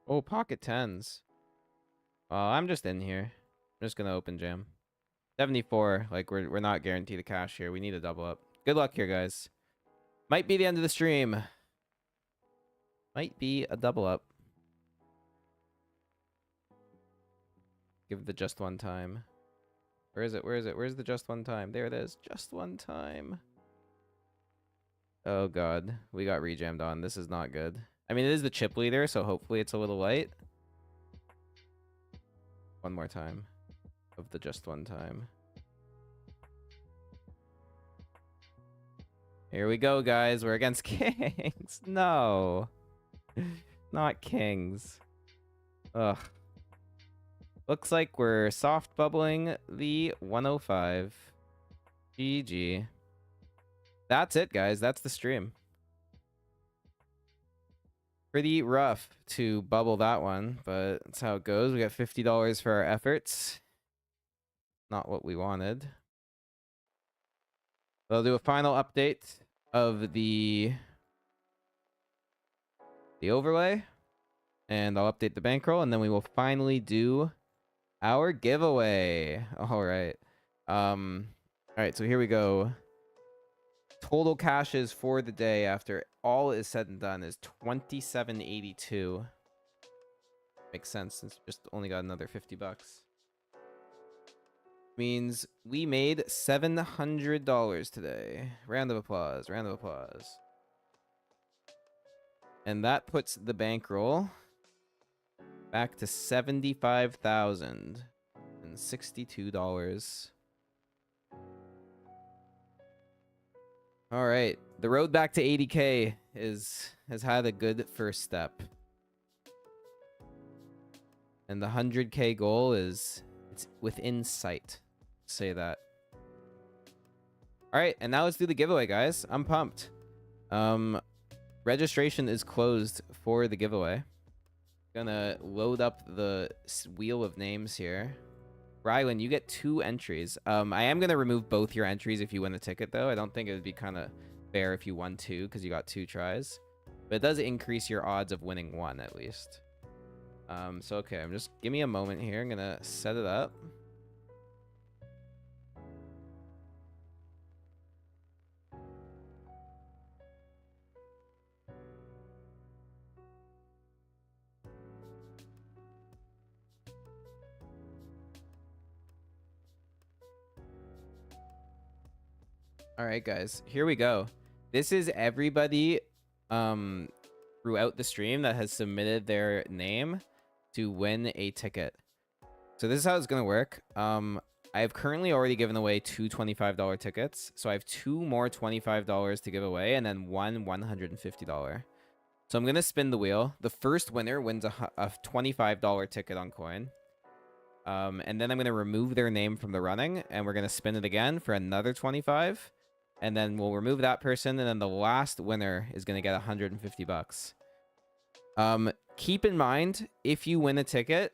Oh, pocket tens. I'm just in here. I'm just going to open jam. 74. Like, we're not guaranteed a cash here. We need a double up. Good luck here, guys. Might be the end of the stream. Might be a double up. Give the just one time. Where is it? Where is it? Where's the just one time? There it is. Just one time. Oh, God. We got rejammed on. This is not good. I mean, it is the chip leader, so hopefully it's a little light. One more time. Of the just one time. Here we go, guys. We're against kings. No. Not kings. Ugh. Looks like we're soft bubbling the 105. GG. That's it, guys. That's the stream. Pretty rough to bubble that one, but that's how it goes. We got $50 for our efforts. Not what we wanted. I'll do a final update. of the overlay, and I'll update the bankroll, and then we will finally do our giveaway. All right. All right, so here we go. Total cashes for the day after all is said and done is 2782. Makes sense since we just only got another 50 bucks. Means we made $700 today. Round of applause, round of applause. And that puts the bankroll back to $75,062. All right, the road back to 80K has had a good first step. And the 100K goal it's within sight. Say that. All right, and now let's do the giveaway, guys. I'm pumped. Registration is closed for the giveaway. Gonna load up the wheel of names here. Rylan, you get 2 entries. I am gonna remove both your entries if you win the ticket, though. I don't think it would be kind of fair if you won 2 because you got 2 tries. But it does increase your odds of winning 1 at least. So okay, give me a moment here. I'm gonna set it up. All right, guys, here we go. This is everybody throughout the stream that has submitted their name to win a ticket. So this is how it's going to work. I have currently already given away 2 $25 tickets. So I have 2 more $25 to give away and then 1 $150. So I'm going to spin the wheel. The first winner wins a $25 ticket on coin. And then I'm going to remove their name from the running, and we're going to spin it again for another 25. And then we'll remove that person, and then the last winner is going to get 150 bucks. Keep in mind, if you win a ticket,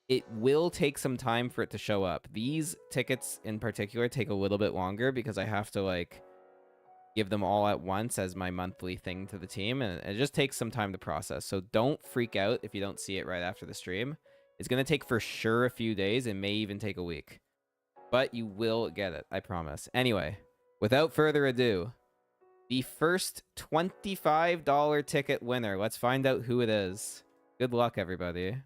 it will take some time for it to show up. These tickets in particular take a little bit longer because I have to like give them all at once as my monthly thing to the team, and it just takes some time to process. So don't freak out if you don't see it right after the stream. It's going to take for sure a few days. It may even take a week, but you will get it. I promise. Anyway, without further ado, the first $25 ticket winner. Let's find out who it is. Good luck, everybody.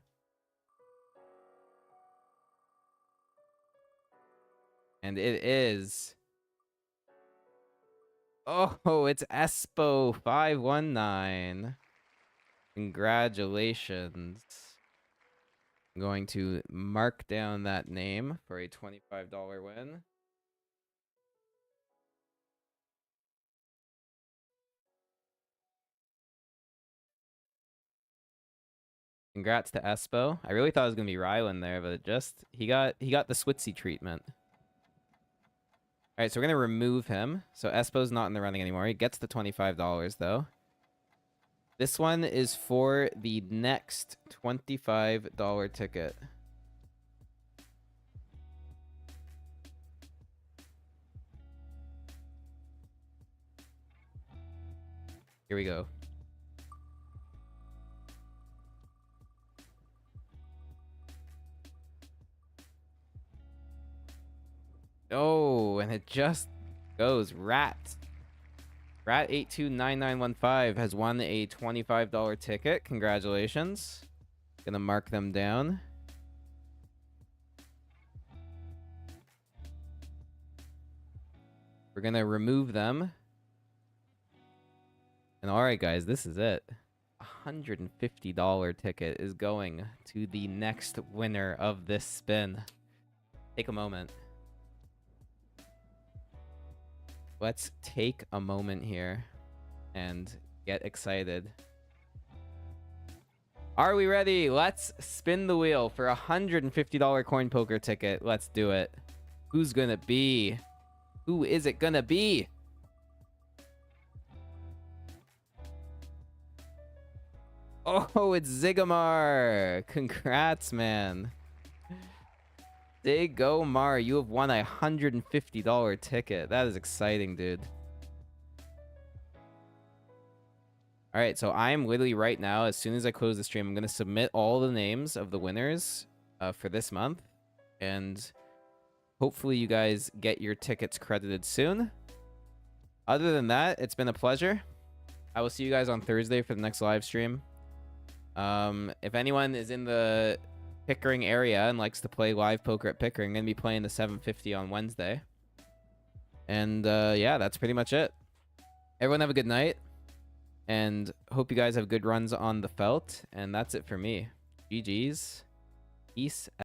And it is... Oh, it's Espo519. Congratulations. I'm going to mark down that name for a $25 win. Congrats to Espo. I really thought it was gonna be Rylan there, but he got the Switzy treatment. Alright, so we're gonna remove him. So Espo's not in the running anymore. He gets the $25 though. This one is for the next $25 ticket. Here we go. Oh, and it just goes. Rat 829915 has won a $25 ticket. Congratulations. Gonna mark them down. We're gonna remove them. And alright guys, this is it. $150 ticket is going to the next winner of this spin. Take a moment. Let's take a moment here and get excited. Are we ready? Let's spin the wheel for a $150 coin poker ticket. Let's do it. Who's gonna be? Who is it gonna be? Oh, it's Zigomar. Congrats, man. Zigomar, you have won a $150 ticket. That is exciting, dude. All right, so I'm literally right now, as soon as I close the stream, I'm going to submit all the names of the winners for this month. And hopefully you guys get your tickets credited soon. Other than that, it's been a pleasure. I will see you guys on Thursday for the next live stream. If anyone is in the Pickering area and likes to play live poker at Pickering, I'm going to be playing the 750 on Wednesday. And yeah, that's pretty much it. Everyone have a good night. And hope you guys have good runs on the felt. And that's it for me. GG's. Peace.